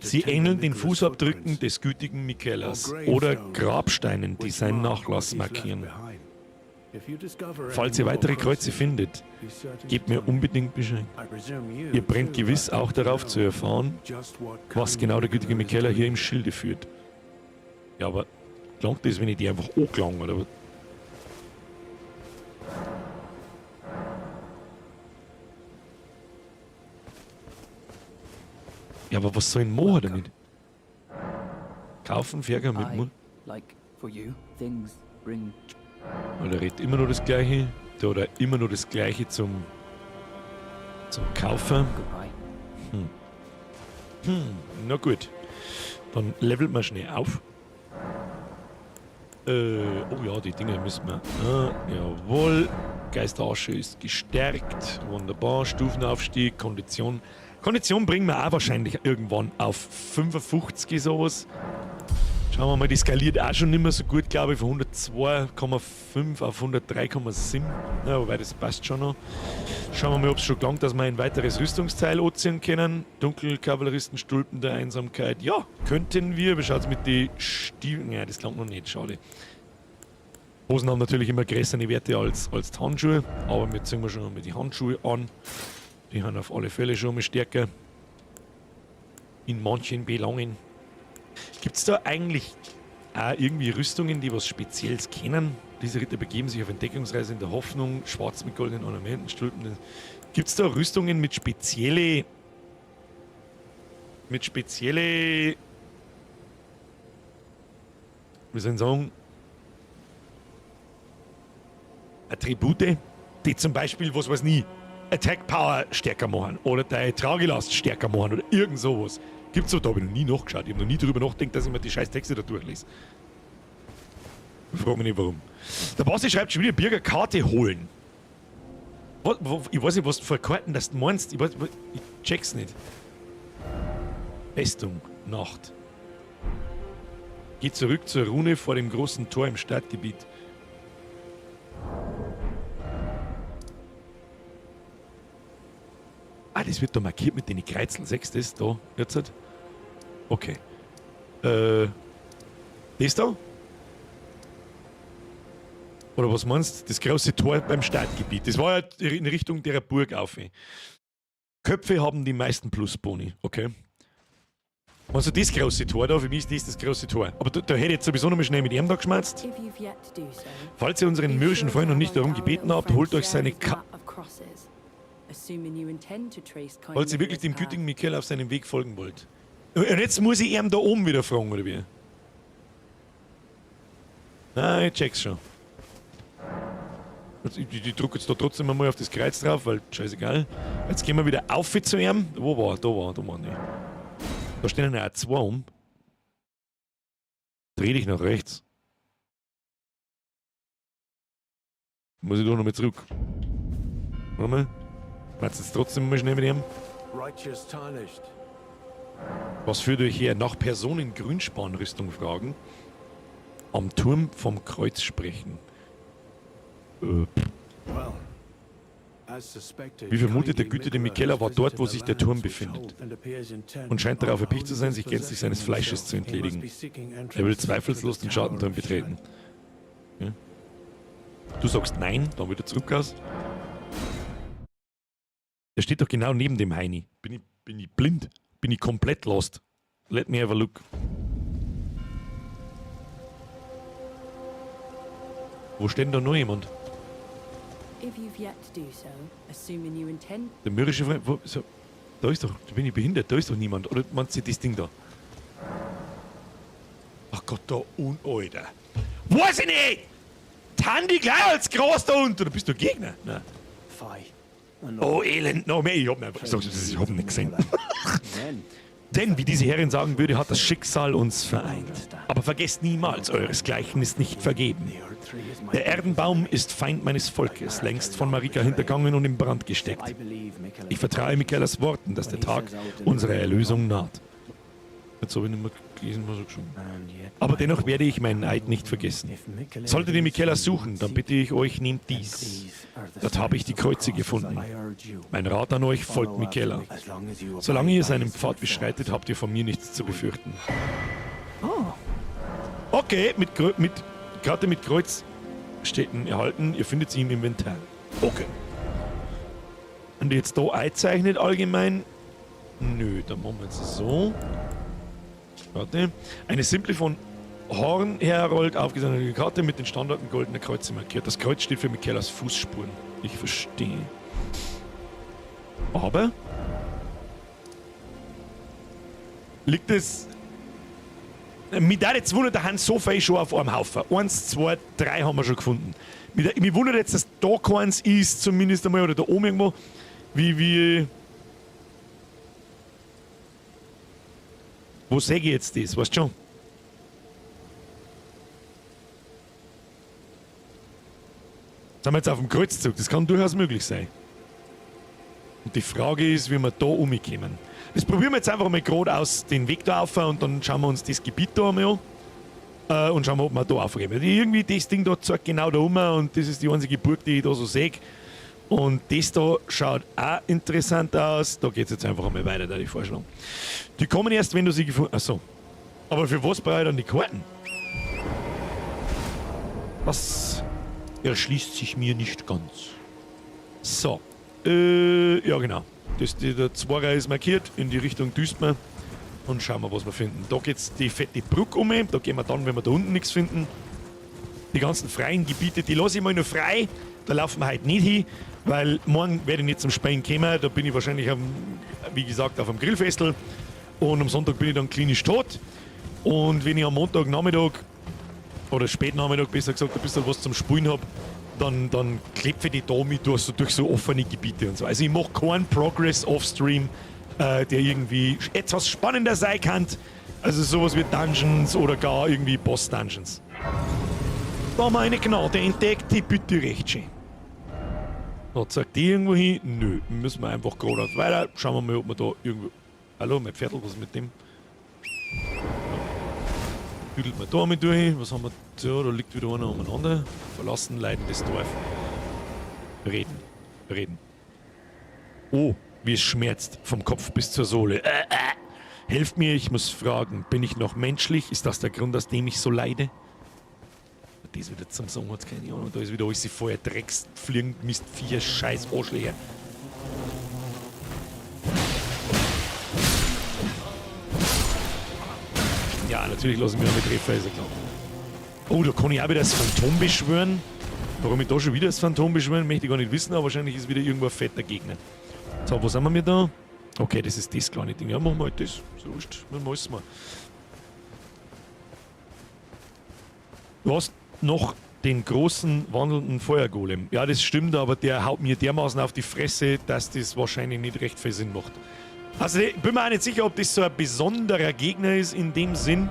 Sie ähneln den Fußabdrücken des gütigen Michelas oder Grabsteinen, die seinen Nachlass markieren. Falls ihr weitere Kreuze findet, gebt mir unbedingt Bescheid. Ihr brennt gewiss auch darauf zu erfahren, was genau der gütige Michela hier im Schilde führt. Ja, aber klangt das, wenn ich die einfach anklang, oder was? Ja, aber was soll ich machen damit? Kaufen, verkaufen, mitmachen? Oder redet immer nur das Gleiche? Oder immer nur das Gleiche zum Kaufen? Na gut. Dann levelt man schnell auf. Oh ja, die Dinge müssen wir. Jawohl. Geisterasche ist gestärkt. Wunderbar. Stufenaufstieg, Kondition. Kondition bringen wir auch wahrscheinlich irgendwann auf 55 sowas. Schauen wir mal, die skaliert auch schon nicht mehr so gut, glaube ich, von 102,5 auf 103,7. Ja, wobei das passt schon noch. Schauen wir mal, ob es schon gelangt, dass wir ein weiteres Rüstungsteil anziehen können. Dunkelkavalleristen, Stulpen der Einsamkeit. Ja, könnten wir. Wie schaut es mit den Stiefeln? Ja, das klingt noch nicht, schade. Hosen haben natürlich immer größere Werte als die Handschuhe, aber wir ziehen schon mal die Handschuhe an. Die haben auf alle Fälle schon mal stärker. In manchen Belangen. Gibt es da eigentlich auch irgendwie Rüstungen, die was Spezielles kennen? Diese Ritter begeben sich auf Entdeckungsreise in der Hoffnung, schwarz mit goldenen Ornamenten, Stulpen. Gibt es da Rüstungen mit spezielle wie soll ich sagen, Attribute, die zum Beispiel, was weiß nie, Attack Power stärker machen oder deine Tragelast stärker machen oder irgend sowas. Gibt's so, da habe ich noch nie nachgeschaut. Ich habe noch nie darüber nachgedacht, dass ich mir die scheiß Texte da durchlese. Ich frage mich nicht warum. Der Basti schreibt schon wieder Bürgerkarte holen. Ich weiß nicht, was für Karten das du meinst. Ich check's nicht. Festung, Nacht. Geh zurück zur Rune vor dem großen Tor im Stadtgebiet. Ah, das wird da markiert mit den Kreuzeln. 6, das da, jetzt. Okay. Das da? Oder was meinst du? Das große Tor beim Stadtgebiet. Das war ja in Richtung der Burg auf. Köpfe haben die meisten Plusboni, okay. Also das große Tor da, für mich ist das große Tor. Aber da hätte ich jetzt sowieso noch mal schnell mit ihm da geschmerzt. Falls ihr unseren mürrischen Freund noch nicht darum gebeten habt, holt euch seine Falls ihr wirklich dem gütigen Michael auf seinem Weg folgen wollt. Und jetzt muss ich ihm da oben wieder fragen, oder wie? Nein, ich check's schon. Ich drücke jetzt da trotzdem einmal auf das Kreuz drauf, weil scheißegal. Jetzt gehen wir wieder auf zu ihm. Wo war? Da waren die. Da stehen ja auch 2 um. Dreh dich nach rechts. Muss ich da nochmal zurück. Warte mal. Warte jetzt trotzdem mal schnell mit ihm. Was führt euch her? Nach Personen-Grünspanrüstung fragen. Am Turm vom Kreuz sprechen. Wie vermutet der gütige Michela war dort, wo sich der Turm befindet und scheint darauf erpicht zu sein, sich gänzlich seines Fleisches zu entledigen. Er will zweifellos den Schattenturm betreten. Ja? Du sagst nein, dann wieder zurück aus. Der steht doch genau neben dem Heini. Bin ich blind? Bin ich komplett lost? Let me have a look. Wo steht denn da noch jemand? Der mürrische Freund, so, da ist doch, da bin ich behindert, da ist doch niemand. Oder meinst du das Ding da? Ach Gott, da unten, Alter. Weiß ich nicht! Tan die gleich als groß da unten, oder bist du Gegner? Nein. Oh, Elend, no mehr, ich hab nicht gesehen. Denn, wie diese Herrin sagen würde, hat das Schicksal uns vereint. Aber vergesst niemals, euresgleichen ist nicht vergeben. Der Erdenbaum ist Feind meines Volkes, längst von Marika hintergangen und in Brand gesteckt. Ich vertraue Michaelas Worten, dass der Tag unserer Erlösung naht. Jetzt habe ich nicht mehr gelesen, was er geschrieben hat. Aber dennoch werde ich meinen Eid nicht vergessen. Solltet ihr Michaela suchen, dann bitte ich euch, nehmt dies. Dort habe ich die Kreuze gefunden. Mein Rat an euch, folgt Michaela. Solange ihr seinen Pfad beschreitet, habt ihr von mir nichts zu befürchten. Okay, Karte mit Kreuzstätten erhalten. Ihr findet sie im Inventar. Okay. Und jetzt da einzeichnet allgemein. Nö, dann machen wir jetzt so. Warte. Eine simple von Horn herrollt aufgezeichnete Karte mit den Standarten goldener Kreuze markiert. Das Kreuz steht für Michaelas Fußspuren. Ich verstehe. Aber liegt es. Mich da jetzt wundert, da haben so viele schon auf einem Haufen. 1, 2, 3 haben wir schon gefunden. Mich wundert jetzt, dass da keins ist, zumindest einmal, oder da oben irgendwo, wie. Wo sehe ich jetzt das? Weißt du schon? Sind wir jetzt auf dem Kreuzzug? Das kann durchaus möglich sein. Und die Frage ist, wie wir da umkommen. Das probieren wir jetzt einfach mal geradeaus den Weg da auf und dann schauen wir uns das Gebiet da einmal an und schauen wir, ob wir da aufgeben. Irgendwie das Ding da zeigt genau da um und das ist die einzige Burg, die ich da so sehe. Und das da schaut auch interessant aus. Da geht es jetzt einfach einmal weiter, da die Vorschlag. Die kommen erst, wenn du sie gefunden hast. Achso. Aber für was brauche ich dann die Karten? Das erschließt sich mir nicht ganz. So. Ja genau. Der Zwarer ist markiert, in die Richtung düst man. Und schauen wir, was wir finden. Da geht's die fette Brücke um. Da gehen wir dann, wenn wir da unten nichts finden. Die ganzen freien Gebiete, die lasse ich mal nur frei. Da laufen wir heute nicht hin, weil morgen werde ich nicht zum Spielen kommen. Da bin ich wahrscheinlich, wie gesagt, auf einem Grillfestel. Und am Sonntag bin ich dann klinisch tot. Und wenn ich am Montagnachmittag oder Spätnachmittag besser gesagt ein bisschen was zum Spielen habe, dann klepfe ich die da mit durch so offene Gebiete und so. Also ich mache keinen Progress off-Stream, der irgendwie etwas spannender sein kann. Also sowas wie Dungeons oder gar irgendwie Boss-Dungeons. Da haben wir eine Gnade entdeckt, die bitte recht schön. Da zeigt die irgendwo hin? Nö, müssen wir einfach geradeaus weiter. Schauen wir mal, ob wir da irgendwo... Hallo, mein Pferdl, was ist mit dem? Hüdelt man da mit durch. Was haben wir da? Da liegt wieder einer umeinander. Verlassen, leidendes Dorf. Reden. Oh, wie es schmerzt. Vom Kopf bis zur Sohle. Helft mir, ich muss fragen. Bin ich noch menschlich? Ist das der Grund, aus dem ich so leide? Das wieder zum Song hat keine Ahnung. Da ist wieder alles vorher Drecks, Fliegen, Mist, Viecher, Scheiß, Arschlöcher. Ja, natürlich lassen wir mit Treffer, ist ja klar. Oh, da kann ich auch wieder das Phantom beschwören. Warum ich da schon wieder das Phantom beschwören, möchte ich gar nicht wissen, aber wahrscheinlich ist wieder irgendwo ein fetter Gegner. So, wo sind wir da? Okay, das ist das kleine Ding. Ja, machen wir halt das. So wurscht, dann müssen wir. Du hast noch den großen wandelnden Feuergolem. Ja, das stimmt, aber der haut mir dermaßen auf die Fresse, dass das wahrscheinlich nicht recht viel Sinn macht. Also ich bin mir auch nicht sicher, ob das so ein besonderer Gegner ist in dem Sinn.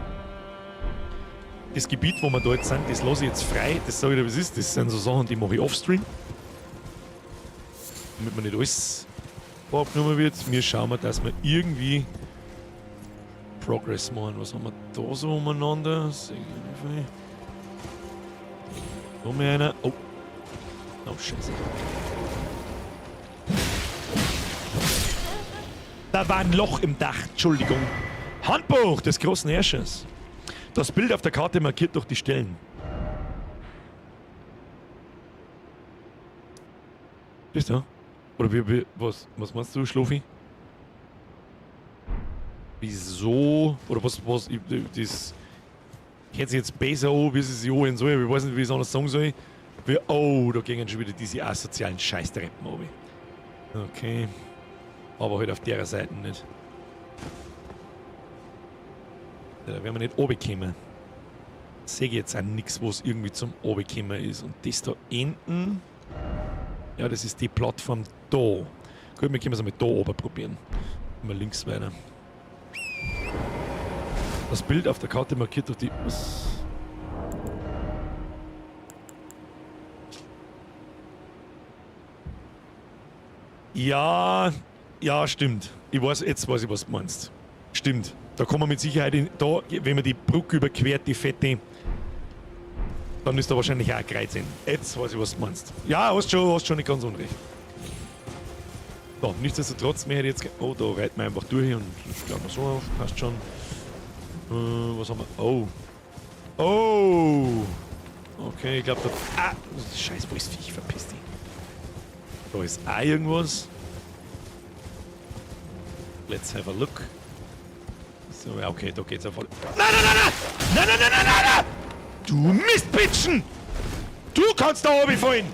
Das Gebiet, wo wir da jetzt sind, das lasse ich jetzt frei. Das sage ich dir, was ist. Das sind so Sachen, die mache ich offstream. Damit man nicht alles abgenommen wird. Wir schauen mal, dass wir irgendwie Progress machen. Was haben wir da so umeinander? Da haben wir einer. Oh. Oh, scheiße. Da war ein Loch im Dach. Entschuldigung. Handbuch des großen Herrschers. Das Bild auf der Karte markiert durch die Stellen. Bist du? Oder was meinst du, Schlofi? Wieso? Oder was das hört sich jetzt besser an, wie es sich anhören soll. Ich weiß nicht, wie ich es anders sagen soll. Oh, da gingen schon wieder diese asozialen Scheißtreppen runter. Okay. Aber halt auf der Seite nicht. Ja, da werden wir nicht runterkommen. Sehe ich jetzt auch nichts, wo es irgendwie zum runterkommen ist. Und das da hinten. Ja, das ist die Plattform da. Gut, wir können es einmal da oben probieren. Mal links weiter. Das Bild auf der Karte markiert durch die... Was? Ja, ja, stimmt. Jetzt weiß ich, was du meinst. Stimmt. Da kann man mit Sicherheit, da, wenn man die Brücke überquert, die fette, dann ist da wahrscheinlich auch ein Kreuz hin. Jetzt weiß ich, was du meinst. Ja, hast schon nicht ganz unrecht. So, nichtsdestotrotz, mehr jetzt... Oh, da reiten wir einfach durch und schlagen wir so auf. Passt schon. Was haben wir? Oh. Oh! Okay, ich glaube da... Ah! Scheiß, wo ist Viech? Verpiss dich. Da ist auch irgendwas. Let's have a look. So, ja, okay, da geht's auf alle... Nein, nein, nein, nein! Nein, nein, nein, nein, nein, nein! Du Mistbitschen! Du kannst da oben fallen!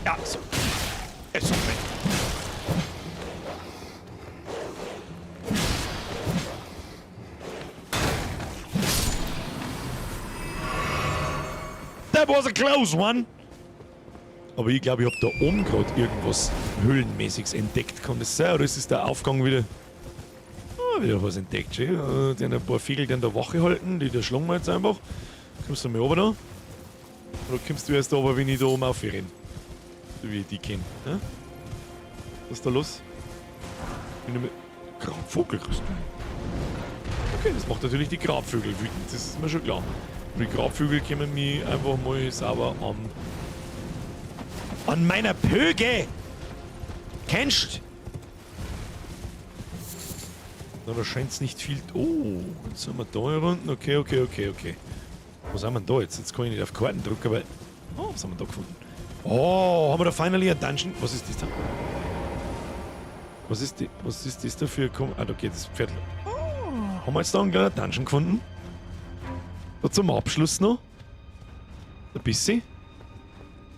Ja, so. Jetzt so. That was a close one! Aber ich glaube, ich habe da oben gerade irgendwas Höhlenmäßiges entdeckt. Kann das sein? Oder ist es der Aufgang wieder... Ah, wieder was entdeckt. Die haben ein paar Vögel, die an der Wache halten. Die schlagen wir jetzt einfach. Kommst du mal runter da? Oder kommst du erst runter, wenn ich da oben aufrenne? So wie ich die kenne. Ja? Was ist da los? Grabvogel kriegst du. Okay, das macht natürlich die Grabvögel wütend. Das ist mir schon klar. Und die Grabvögel können mich einfach mal sauber an meiner Pöge! Kennst? Na, da scheint es nicht viel... Oh, jetzt sind wir da hier unten. Okay. Was haben wir da jetzt? Jetzt kann ich nicht auf Karten drücken, weil... Oh, was haben wir da gefunden? Oh, haben wir da finally ein Dungeon? Was ist das da? Was ist das da für... Ah, da geht das Pferd. Oh, haben wir jetzt da einen kleinen Dungeon gefunden? Da zum Abschluss noch. Ein bisschen.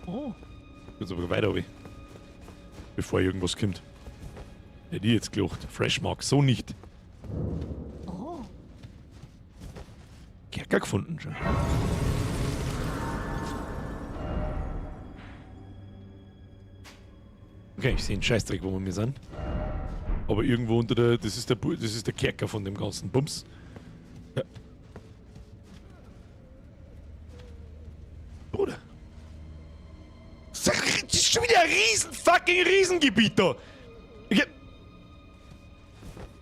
Oh. Jetzt aber weiter runter. Bevor irgendwas kommt. Hätte ich jetzt gelacht. Freshmark, so nicht. Oh. Kerker gefunden schon. Okay, ich sehe einen Scheißdreck, wo wir sind. Aber irgendwo unter der... Das ist der Kerker von dem ganzen Bums. Ja. Bruder. Das ist schon wieder ein Riesengebiet da. Ich hab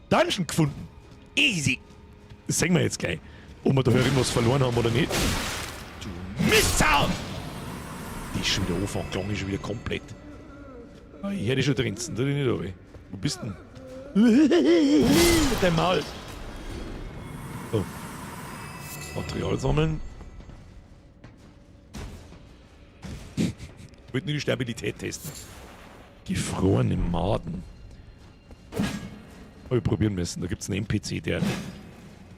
Dungeon gefunden. Easy. Das sehen wir jetzt gleich. Ob wir da irgendwas verloren haben oder nicht. Du Mistsau! Die ist schon wieder angefangen, klang ist schon wieder komplett. Ich hätte schon drin, da bin ich nicht runter. Wo bist du denn? Mit deinem Maul. So. Material sammeln. Ich wollte nur die Stabilität testen. Gefrorene Maden. Habe ich probieren müssen. Da gibt es einen NPC, der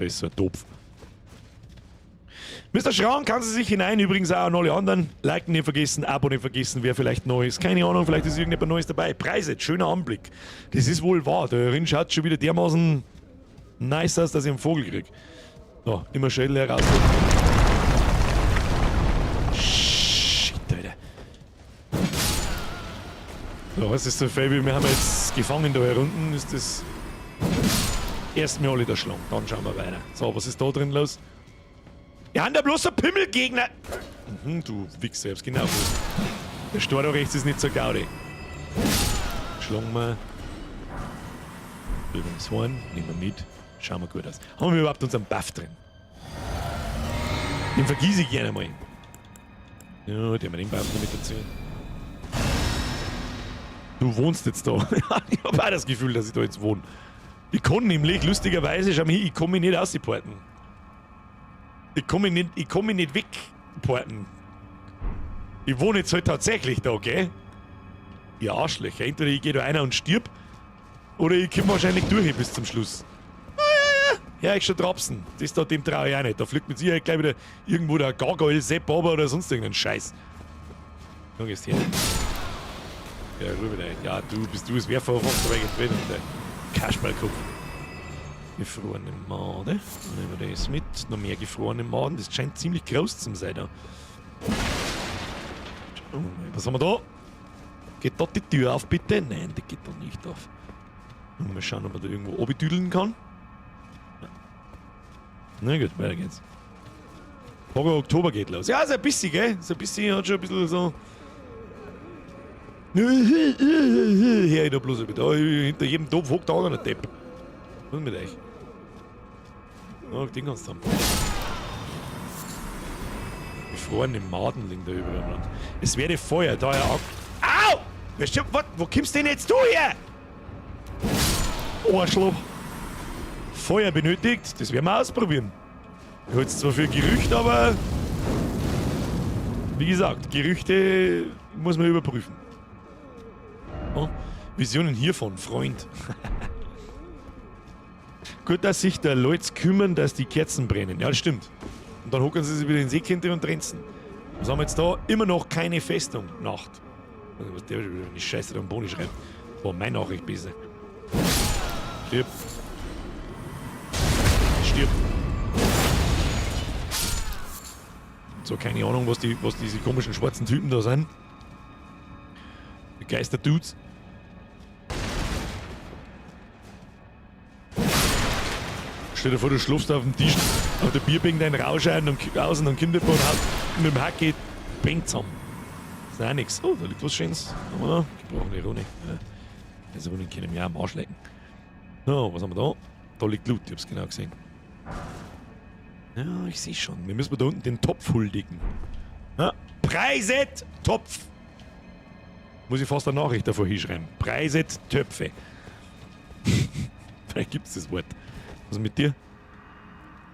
ist so ein Topf. Mr. Schraun kann sie sich hinein, übrigens auch an alle anderen. Liken nicht vergessen, Abo nicht vergessen, wer vielleicht neu ist. Keine Ahnung, vielleicht ist irgendjemand Neues dabei. Preise, schöner Anblick. Das ist wohl wahr. Der Rin schaut schon wieder dermaßen nice aus, dass ich einen Vogel krieg. So, immer Schädel heraus. Shit, Alter. So, was ist so Fabi? Wir haben jetzt gefangen da herunten. Ist das... Erstmal alle da schlagen, dann schauen wir weiter. So, was ist da drin los? Wir haben da bloß ein Pimmelgegner. Du Wichser, ich hab's genau gewusst. Der Stor da rechts ist nicht so gaudi. Schlagen wir. Über das Horn, nehmen wir mit. Schauen wir gut aus. Haben wir überhaupt unseren Buff drin? Den vergieße ich gerne mal. Ja, den haben wir den Buff noch mit dazu. Du wohnst jetzt da. Ich habe auch das Gefühl, dass ich da jetzt wohne. Ich kann nämlich, lustigerweise, schau mal hin, ich kann mich nicht ausporten. Ich kann mich nicht wegporten. Ich wohne jetzt halt tatsächlich da, gell? Ihr Arschlöcher. Entweder ich gehe da einer und stirb, oder ich komme wahrscheinlich durch bis zum Schluss. Ja, ich schon trapsen. Das da, dem traue ich auch nicht. Da fliegt mit Sicherheit gleich wieder irgendwo der Gargoyle, Sepp aber oder sonst irgendein Scheiß. Wo gehst du her? Ja, rüber da. Ja, du bist das Werfer von der drin und der Kasperlkopf. Gefrorene Made. Nehmen wir das mit. Noch mehr gefrorene Maden. Das scheint ziemlich groß zu sein da. Oh, was haben wir da? Geht dort die Tür auf, bitte? Nein, die geht da nicht auf. Mal schauen, ob man da irgendwo abtüdeln kann. Na gut, weiter geht's. Horror Oktober geht los. Ja, so ein bisschen, gell? So ein bisschen, hat schon ein bisschen so... Hör ich da bloß wieder. Hinter jedem Topf hockt auch noch ein Depp. Was ist mit euch? Oh, den kannst du haben. Gefrorene Maden liegen da überall am Land. Es werde Feuer, da ja auch... Au! Wo kommst denn jetzt du her? Arschloch. Feuer benötigt, das werden wir ausprobieren. Ich halte es zwar für Gerücht, aber... Wie gesagt, Gerüchte muss man überprüfen. Oh, Visionen hiervon, Freund. Gut, dass sich der Leute kümmern, dass die Kerzen brennen. Ja, das stimmt. Und dann hocken sie sich wieder in den Seekinte und trenzen. Was haben wir jetzt da? Immer noch keine Festung. Nacht. Also, was der wieder eine Scheiße da am Boni schreibt. War meine Nachricht besser. Stirb. Stirb. So, keine Ahnung, was diese komischen schwarzen Typen da sind. Die Geister-Dudes. Stell dir vor, du schlafst auf dem Tisch, auf der Bierbank deinen Rausch ein und außen und Kinder und mit dem Hack geht Bank zusammen. Das ist auch nichts. Oh, da liegt was Schönes. Haben wir da? Gebrochene Rune. Ja. Diese Rune können wir auch am Arsch lecken. So, was haben wir da? Da liegt Loot, ich hab's genau gesehen. Ja, ich sehe schon. Wir müssen da unten den Topf huldigen. Ja. Preiset Topf. Muss ich fast eine Nachricht davor hinschreiben. Preiset Töpfe. Vielleicht gibt's das Wort. Was ist mit dir?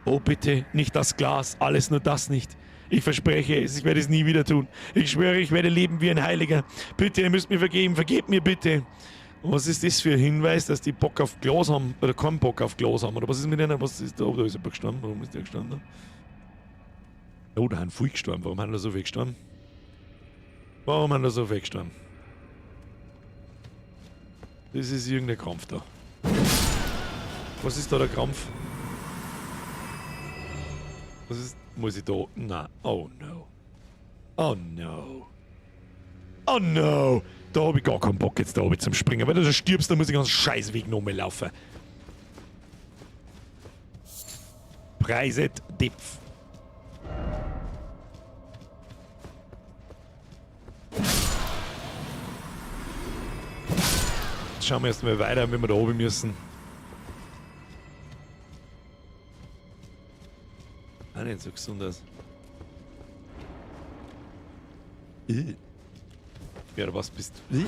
Oh bitte, nicht das Glas, alles nur das nicht. Ich verspreche es, ich werde es nie wieder tun. Ich schwöre, ich werde leben wie ein Heiliger. Bitte, ihr müsst mir vergeben, vergebt mir bitte. Und was ist das für ein Hinweis, dass die Bock auf Glas haben oder keinen Bock auf Glas haben? Oder was ist mit denen? Was ist da? Oh, da ist jemand gestorben. Warum ist der gestorben? Oh, da haben viele gestorben. Warum haben da so viele gestorben? Warum haben da so viele gestorben? Das ist irgendein Krampf da. Was ist da der Krampf? Was ist... Muss ich da... Nein. Oh no. Oh no. Oh no. Da hab ich gar keinen Bock jetzt da oben zum Springen. Wenn du da stirbst, dann muss ich den ganzen Scheißweg nochmal laufen. Preiset Dipf. Jetzt schauen wir erstmal weiter, wenn wir da oben müssen. Auch nicht so gesund aus. Ja, was bist du?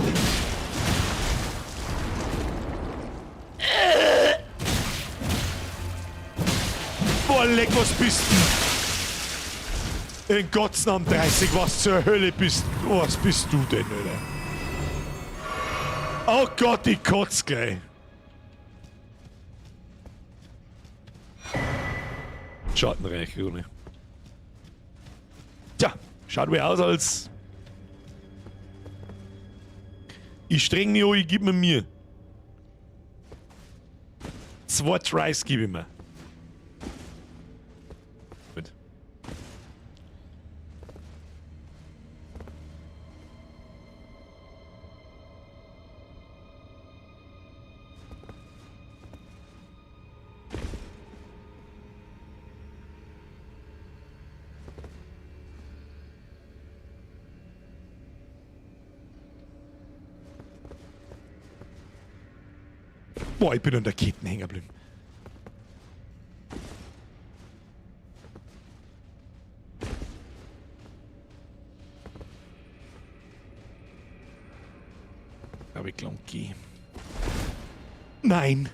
Boah, leck, was bist du? In Gottes Namen 30, was zur Hölle bist du? Was bist du denn, Alter? Oh Gott, ich kotz gleich. Schattenreich, Rune. Tja, schaut mir aus als... Ich streng mich an, ich gib mir. 2 Tries gebe ich mir. Gut. Boah, ich bin an der Ketten hängen geblieben. Aber ich glaube, geh. Nein!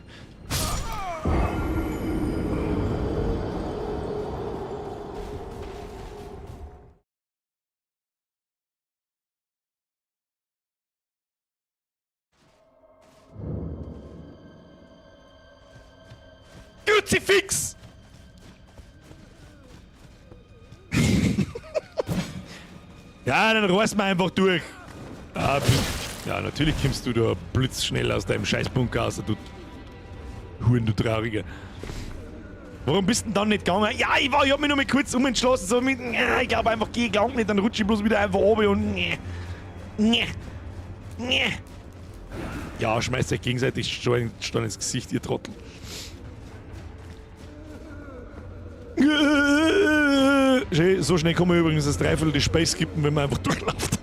Kruzifix! Ja, dann reißen wir einfach durch. Ja, natürlich kommst du da blitzschnell aus deinem Scheißbunker raus, du Huren, du Trauriger. Warum bist du denn dann nicht gegangen? Ja, ich hab mich noch mal kurz umentschlossen, so mit, ich glaube einfach, geh lang nicht, dann rutsche ich bloß wieder einfach runter und ja, schmeißt euch gegenseitig Stein ins Gesicht, ihr Trottel. schön. So schnell kann man übrigens das Dreiviertel des Space skippen, wenn man einfach durchläuft.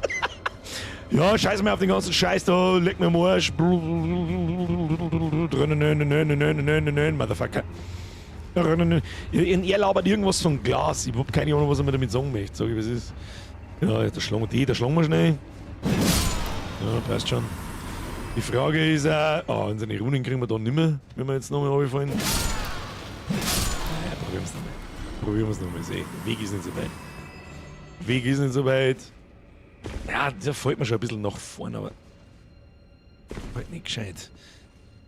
Ja, scheiß mir auf den ganzen Scheiß da, leg mir am Arsch. Motherfucker. Er labert irgendwas von Glas. Ich hab keine Ahnung, was er mir damit sagen möchte. Sag ich, was ist. Ja, da schlagen wir schnell. Ja, passt schon. Die Frage ist auch, unsere Runen kriegen wir da nicht mehr, wenn wir jetzt nochmal runterfallen. Naja, probieren wir es nochmal. Sehen. Der Weg ist nicht so weit. Ja, der fällt mir schon ein bisschen nach vorne, aber halt nicht gescheit.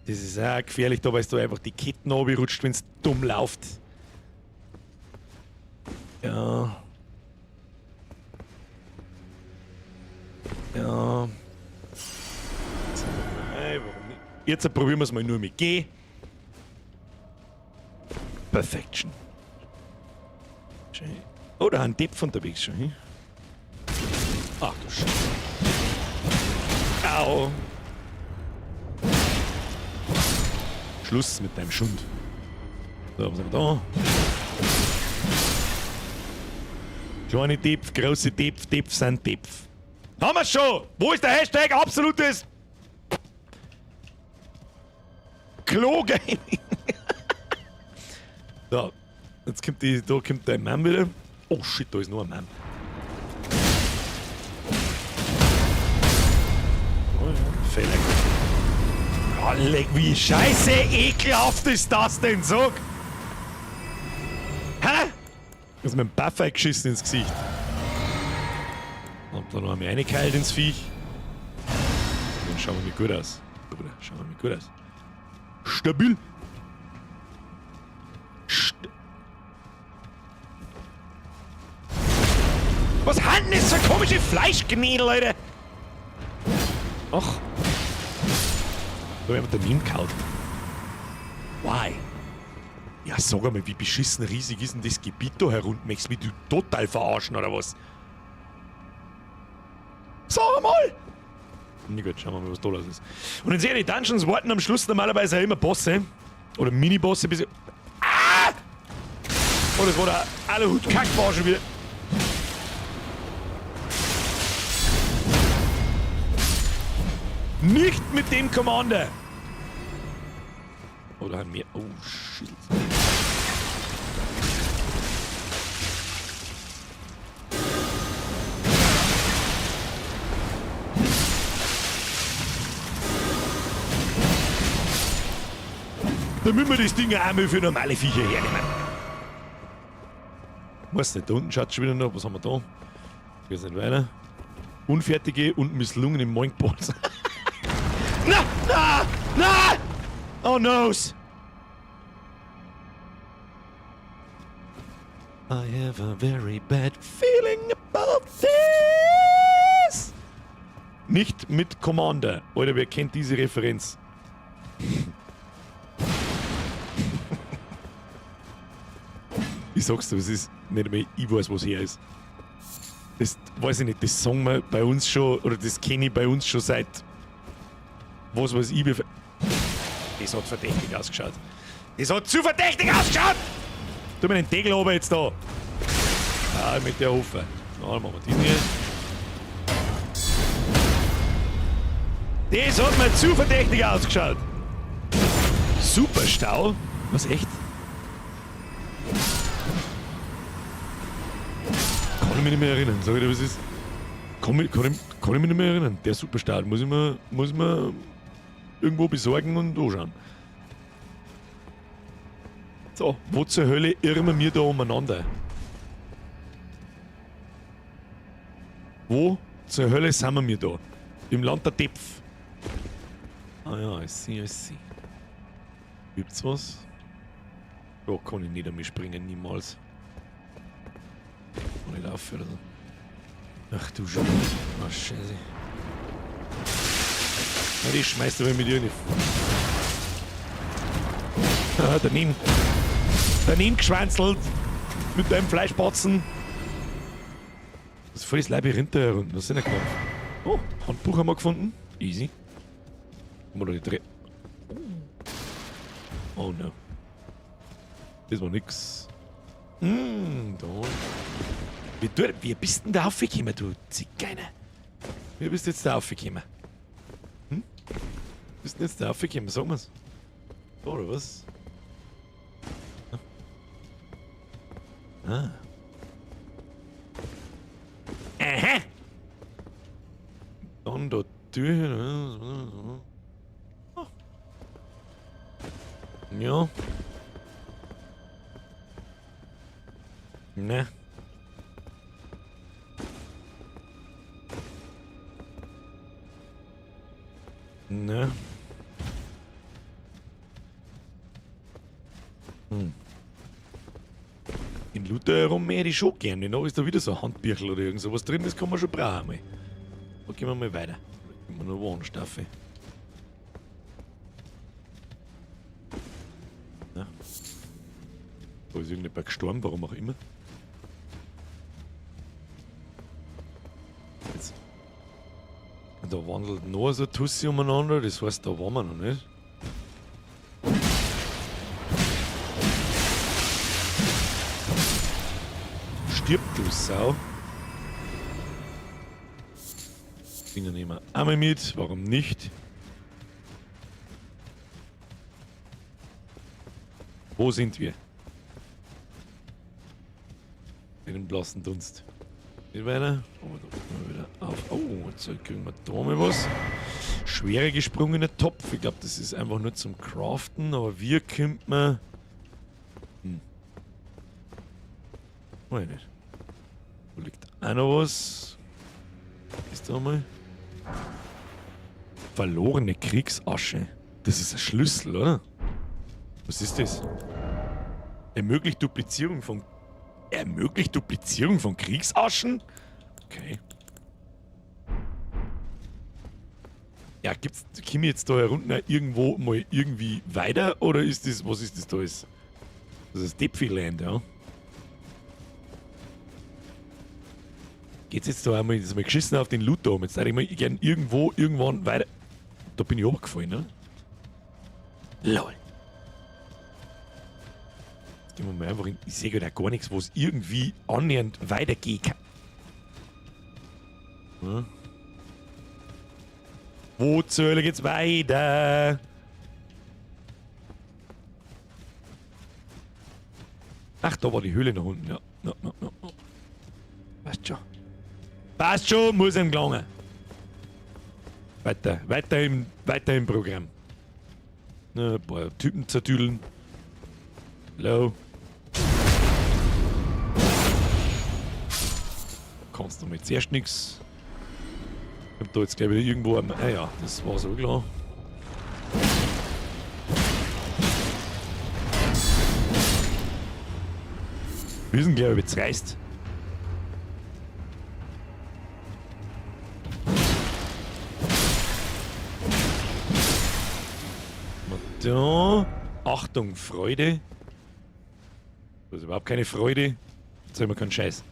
Das ist auch gefährlich, da weil du einfach die Ketten runterrutscht, wenn es dumm läuft. Ja. Ja. Nein, warum nicht? Jetzt probieren wir es mal nur mit G. Perfection. Schön. Oh, da haben Depth unterwegs schon. Hm? Ach du Scheiße. Au. Schluss mit deinem Schund. So, was haben wir da? Kleine Depth, große Depth, Depth sind Depth. Haben wir's schon! Wo ist der Hashtag absolutes Klo-Gaming? So, jetzt kommt da kommt der Mann wieder. Oh shit, da ist noch ein Mann. Fehler. Oh, leck, wie scheiße ekelhaft ist das denn, sag! Hä? Du hast mir einen Buffer geschissen ins Gesicht. Und dann haben wir reingeheilt ins Viech. Dann schauen wir mir gut aus. Bruder, schauen wir mir gut aus. Stabil. Was haben denn das für komische Fleischgnädel, Leute? Ach. Da haben wir den Meme gehauen. Why? Ja, sag einmal, wie beschissen riesig ist denn das Gebiet da herunten? Möchtest du mich total verarschen, oder was? Sag mal! Na gut, schauen wir mal, was da los ist. Und in Serie Dungeons warten am Schluss normalerweise auch immer Bosse. Oder Mini-Bosse bis... Ah! Oh, das war der Aluhut-Kackbar schon wieder. Nicht mit dem Commander! Oder haben wir... Oh, shit. Da müssen wir das Ding einmal für normale Viecher hernehmen. Was nicht, da unten schaut schon wieder noch. Was haben wir da? Geht's nicht weiter. Unfertige und misslungene Moinkballs. Na! Na! Na! Oh noes! I have a very bad feeling about this! Nicht mit Commander. Oder wer kennt diese Referenz? Ich sag's dir, es ist nicht einmal, ich weiß, was her ist. Das weiß ich nicht, das sagen wir bei uns schon, oder das kenne ich bei uns schon seit. Was weiß ich, wie. Das hat verdächtig ausgeschaut. Das hat zu verdächtig ausgeschaut! Tu mir den Deckel runter jetzt da. Ah, mit der Hofe. Na, dann machen wir diesen hier. Das hat mir zu verdächtig ausgeschaut. Super Stau. Was, echt? Kann ich mich nicht mehr erinnern, sag ich dir, was ist? Kann ich mich nicht mehr erinnern. Der Superstart muss ich mir irgendwo besorgen und anschauen. So, wo zur Hölle irren wir da umeinander? Wo zur Hölle sind wir da? Im Land der Depth. Ah ja, I see. Gibt's was? Da kann ich nicht an mich springen, niemals. Kann ich laufen oder so? Ach du Scheiße. Ach Scheiße. Na, die schmeißt du mit dir nicht. Ah, daneben geschwänzelt. Mit deinem Fleischbatzen. Das ist voll das Labyrinth da herunten. Was sind da gemacht? Oh, Handbuch haben wir gefunden. Easy. Haben wir da die Treppe. Oh no. Das war nix. Da. Wie bist denn da aufgekommen, du Zigeuner? Wie bist du jetzt da aufgekommen? Hm? Bist du jetzt da aufgekommen? Sag mal's. Oder was? Ah. Aha! Dann da durch. Ja. Ne. Ne. In Luther herum hätte ich schon gerne. Noch ist da wieder so ein Handbüchel oder irgend sowas drin, das kann man schon brauchen. Mal. Da gehen wir mal weiter. Da gehen wir noch woanders rauf. Ja. Da ist irgendjemand gestorben, warum auch immer. Jetzt. Und da wandelt noch so ein Tussi umeinander, das heißt, da waren wir noch nicht. Stirb, du Sau. Finger nehmen wir einmal mit, warum nicht? Wo sind wir? In dem blassen Dunst. Nicht weiter. Oh, da kommen wir wieder auf. Oh, jetzt kriegen wir da mal was. Schwere gesprungene Topf. Ich glaube, das ist einfach nur zum Craften, aber wie kommt man. Weiß nicht. Wo liegt auch noch was? Ist da mal? Verlorene Kriegsasche. Das ist ein Schlüssel, oder? Was ist das? Ermöglicht Duplizierung von Kriegsaschen? Okay. Ja, komme ich jetzt da herunten irgendwo mal irgendwie weiter oder ist das, was ist das da? Das ist Depfiland, ja. Geht's jetzt da einmal, das mal geschissen auf den Loot da oben. Jetzt hätte ich mal gern irgendwann weiter. Da bin ich runtergefallen, ne? LOL. Jetzt gehen wir mal einfach in. Ich sehe gar nichts, wo es irgendwie annähernd weitergehen kann. Ja. Wo zur Hölle geht's weiter? Ach, da war die Höhle nach unten, ja. Ja. Passt schon. Passt schon, muss ihm gelangen. Weiter im Programm. Na, ein paar Typen zertüdeln. Hallo. Kannst du mir zuerst nichts. Ich hab da jetzt gleich wieder irgendwo am. Ah ja, das war so klar. Wir sind gleich jetzt reißt. Da. Achtung, Freude. Das ist überhaupt keine Freude. Jetzt haben wir keinen Scheiß.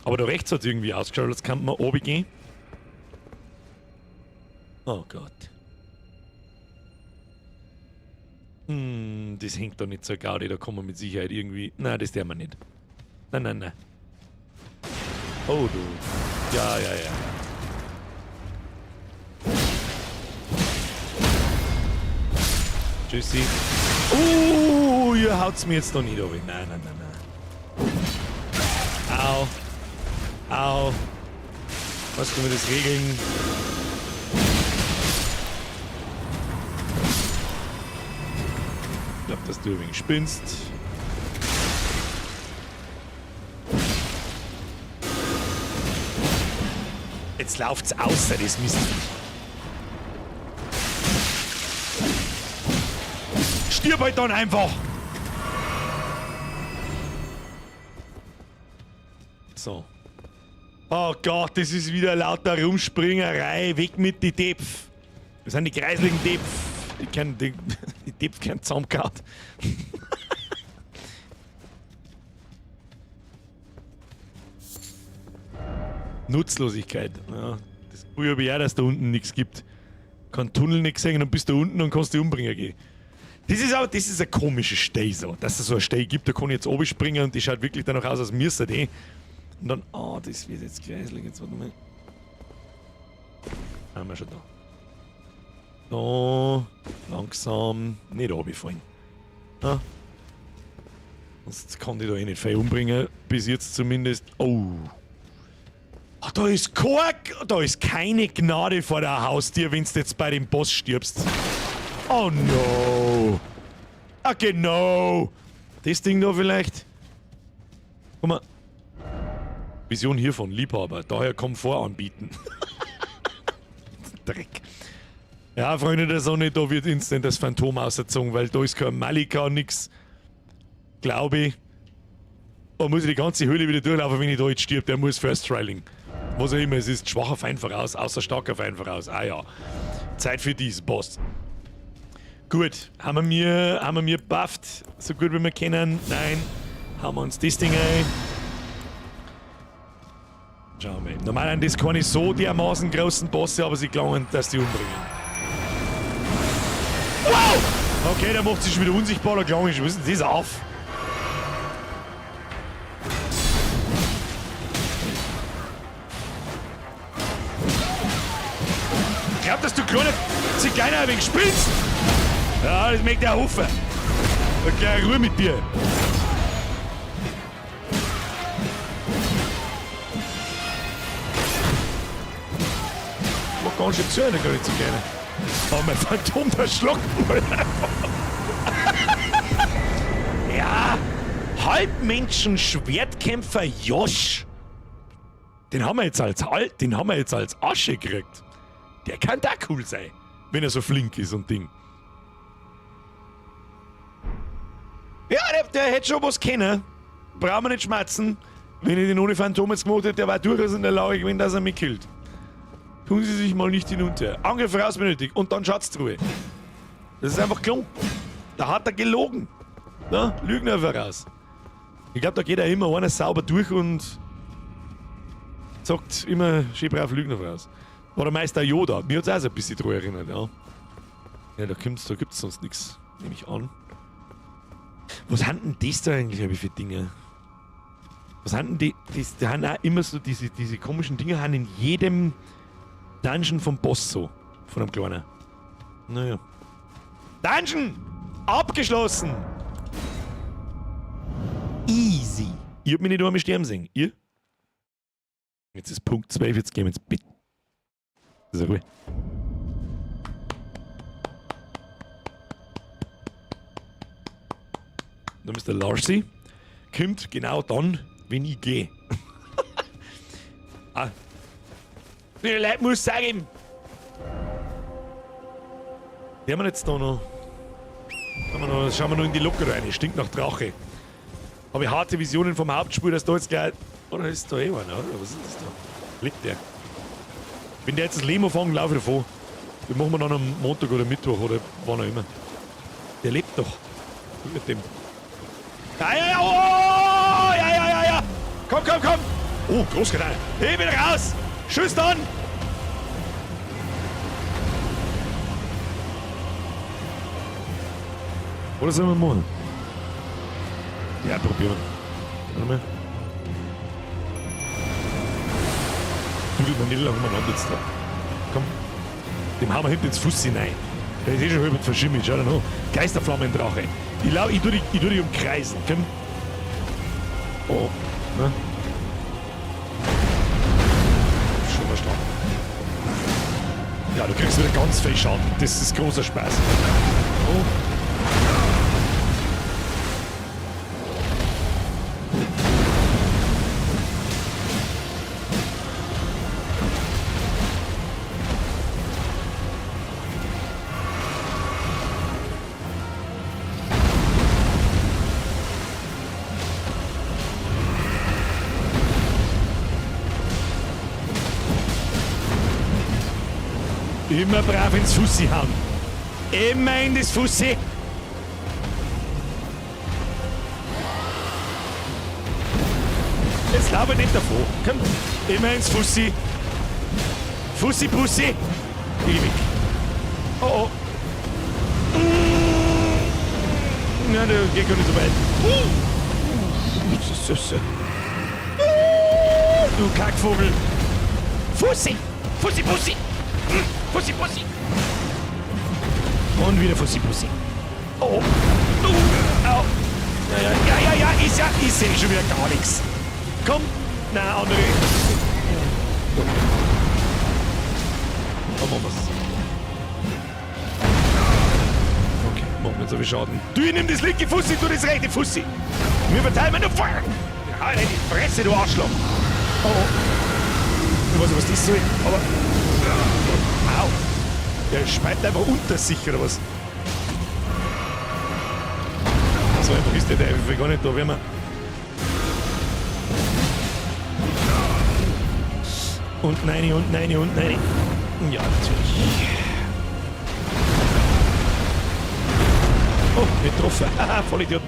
Aber da rechts hat es irgendwie ausgeschaut, als kann man oben gehen. Oh Gott. Das hängt da nicht so gaudi, da kann man mit Sicherheit irgendwie. Nein, das darf man nicht. Nein. Oh du. Ja. Tschüssi. Ihr haut's mir jetzt doch nicht runter. Nein. Au. Was können wir das regeln? Ich glaube, dass du ein wenig spinnst. Jetzt lauft's außer das Mistviech. Stirb halt dann einfach! So. Oh Gott, das ist wieder lauter Rumspringerei. Weg mit die Depf. Das sind die kreisligen Depf. Die Depf kennen zusammengehauen. Nutzlosigkeit. Ja, das Gefühl habe ich auch, dass da unten nichts gibt. Kein Tunnel nicht gesehen, dann bist du unten und kannst dich umbringen gehen. Das ist ein komischer Stei so. Dass es so einen Stei gibt, da kann ich jetzt oben springen und die schaut wirklich danach aus, als müsste die. Und dann, das wird jetzt gräuslich. Jetzt warte mal. Haben wir schon da. Da, langsam, nicht runterfallen. Ja. Sonst kann die da eh nicht viel umbringen, bis jetzt zumindest. Oh. Da ist keine Gnade vor der Haustür, wenn du jetzt bei dem Boss stirbst. Oh no. Ah, genau. Das Ding da vielleicht. Guck mal. Vision hiervon, Liebhaber. Daher Komfort anbieten. Dreck. Ja, Freunde der Sonne, da wird instant das Phantom ausgezogen, weil da ist kein Malika, nix. Glaube ich. Da muss ich die ganze Höhle wieder durchlaufen, wenn ich da jetzt stirb. Der muss First Trialing. Was auch immer es ist. Schwacher Feind voraus, außer starker Feind voraus. Ah ja. Zeit für dies, Boss. Gut. Haben wir mir bufft, so gut wie wir können? Nein. Haben wir uns das Ding ein. Schauen wir. Normalerweise das keine so dermaßen großen Bosse, aber sie glauben, dass die umbringen. Wow! Okay, der macht sich schon wieder unsichtbar, da glaube ich, wissen Sie es auf. Ich glaub, dass du kleine Zigeuner ein wenig spielst. Ja, das merkt der Hofer. Okay, Ruhe mit dir. Mach ganz schön zu, eine kleine Zigeuner. Oh, mein Phantom, der schluckt wohl. Ja, Halbmenschen-Schwertkämpfer Josh. Den haben wir jetzt als Asche gekriegt. Der kann da cool sein, wenn er so flink ist und Ding. Ja, der hätte schon was können. Brauchen wir nicht schmatzen. Wenn ich den ohne Phantom jetzt gemacht hätte, der war durchaus in der Lage, wenn das er mich killt. Tun Sie sich mal nicht hinunter. Angriff voraus benötigt und dann Schatztruhe. Das ist einfach gelungen. Da hat er gelogen. Na, Lügner voraus. Ich glaube, da geht er immer einer sauber durch und sagt immer schön brav Lügner voraus. War der Meister Yoda. Mir hat es auch so ein bisschen daran erinnert, ja. Ja, da gibt es sonst nichts, nehme ich an. Was haben denn das da eigentlich für Dinge? Was haben denn die haben auch immer so diese komischen Dinge, haben in jedem Dungeon vom Boss so. Von einem Kleinen. Naja. Dungeon! Abgeschlossen! Easy. Ich hab mich nicht einmal sterben sehen. Ihr? Jetzt ist Punkt 12, jetzt gehen wir ins Bett. Das ist ja gut. Da ist der Larsi. Kommt genau dann, wenn ich gehe. Ah. Die Leute muss sagen. Die haben wir jetzt da noch. Schauen wir noch in die Locke rein. Stinkt nach Drache. Habe ich harte Visionen vom Hauptspiel, dass da jetzt gleich. Oder ist da eh einer, oder? Was ist das da? Lebt der? Wenn der jetzt das Leben anfängt, laufe ich davon. Den machen wir dann am Montag oder Mittwoch oder wann auch immer. Der lebt doch. Mit dem. Ja, ja, ja, oh, ja. Komm. Oh, Großkanal. Ich bin raus. Tschüss dann. Oder sollen wir machen? Ja, probieren wir. Warte mal. Du man nicht lang umeinander jetzt da. Komm. Dem hauen wir hinten ins Fuß hinein. Der ist eh schon halb verschimmelt. Schau dir noch. Geisterflammendrache. Ich tu die umkreisen. Komm. Oh. Ne? Schon verstanden. Ja, du kriegst wieder ganz viel Schaden. Das ist großer Spaß. Oh. Immer brav ins Fussi hauen. Immer in das Fussi. Jetzt laufe ich nicht davor. Komm, immer ins Fussi. Fussi, Pussi. Ewig. Oh. Ja, der geht gar nicht so weit. Das ist Süße. Du Kackvogel. Fussi! Fussi, Fussi! Fussi, Fussi! Und wieder Fussi, Fussi. Oh. Au. Ja, ich sehe schon wieder gar nichts. Komm. Na, andere. Machen wir was. Okay, machen wir nicht so viel Schaden. Du, ich nimm das linke Fussi, du das rechte Fussi. Wir verteilen nur Feuer. Ja, in die Fresse, du Arschloch. Oh. Ich weiß nicht, was das soll, aber... Au. Der speit einfach unter sich, oder was? So einfach ist der Teufel gar nicht da, wenn wir... Und nein, und nein, und nein. Ja, natürlich. Oh, nicht getroffen. Haha, Vollidiot.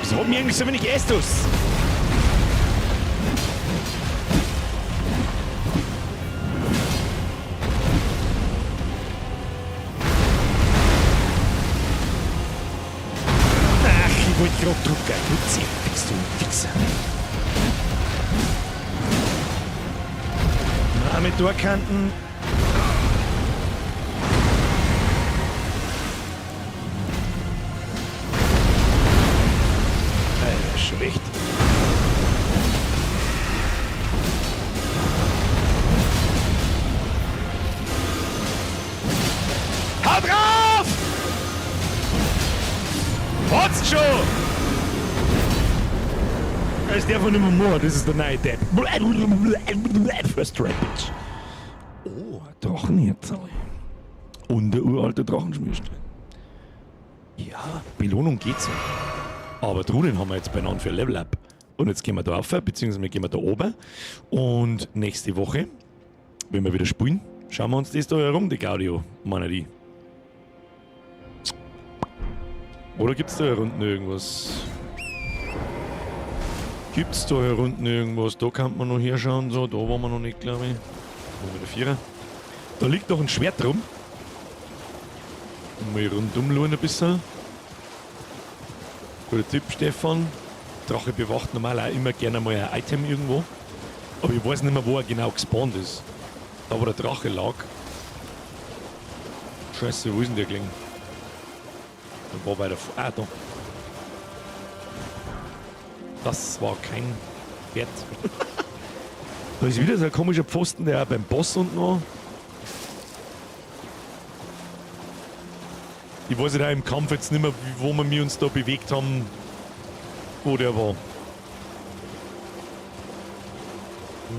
Wieso haben wir eigentlich so wenig Estus? Ach, ich wollte gerade drücken. Du bist du Wichser. Na, mit Durchkanten. Schlecht. Hau drauf! Hat's schon! Das ist der von dem Humor, das ist der neue Depp. First Rampage. Oh, Drachenherz. Und der uralte Drachenschmierstein. Ja, Belohnung geht's ja. Aber Truhen haben wir jetzt beieinander für Level Up. Und jetzt gehen wir da rauf, beziehungsweise gehen wir da oben. Und nächste Woche, wenn wir wieder spielen, schauen wir uns das da herum, die Gaudio, meine die. Oder gibt's da hier unten irgendwas? Gibt's da hier unten irgendwas? Da kann man noch hinschauen, so, da waren wir noch nicht, glaube ich. Wo wir der Vierer? Da liegt noch ein Schwert rum. Mal rundum schauen ein bisschen. Guter Tipp, Stefan. Drache bewacht normal auch immer gerne mal ein Item irgendwo. Aber ich weiß nicht mehr, wo er genau gespawnt ist. Da, wo der Drache lag. Scheiße, wo ist denn der gelegen? Der war weiter vor. Ah, da. Das war kein Wert. Da ist wieder so ein komischer Pfosten, der auch beim Boss unten war. Ich weiß nicht auch im Kampf jetzt nicht mehr, wo wir uns da bewegt haben, wo der war.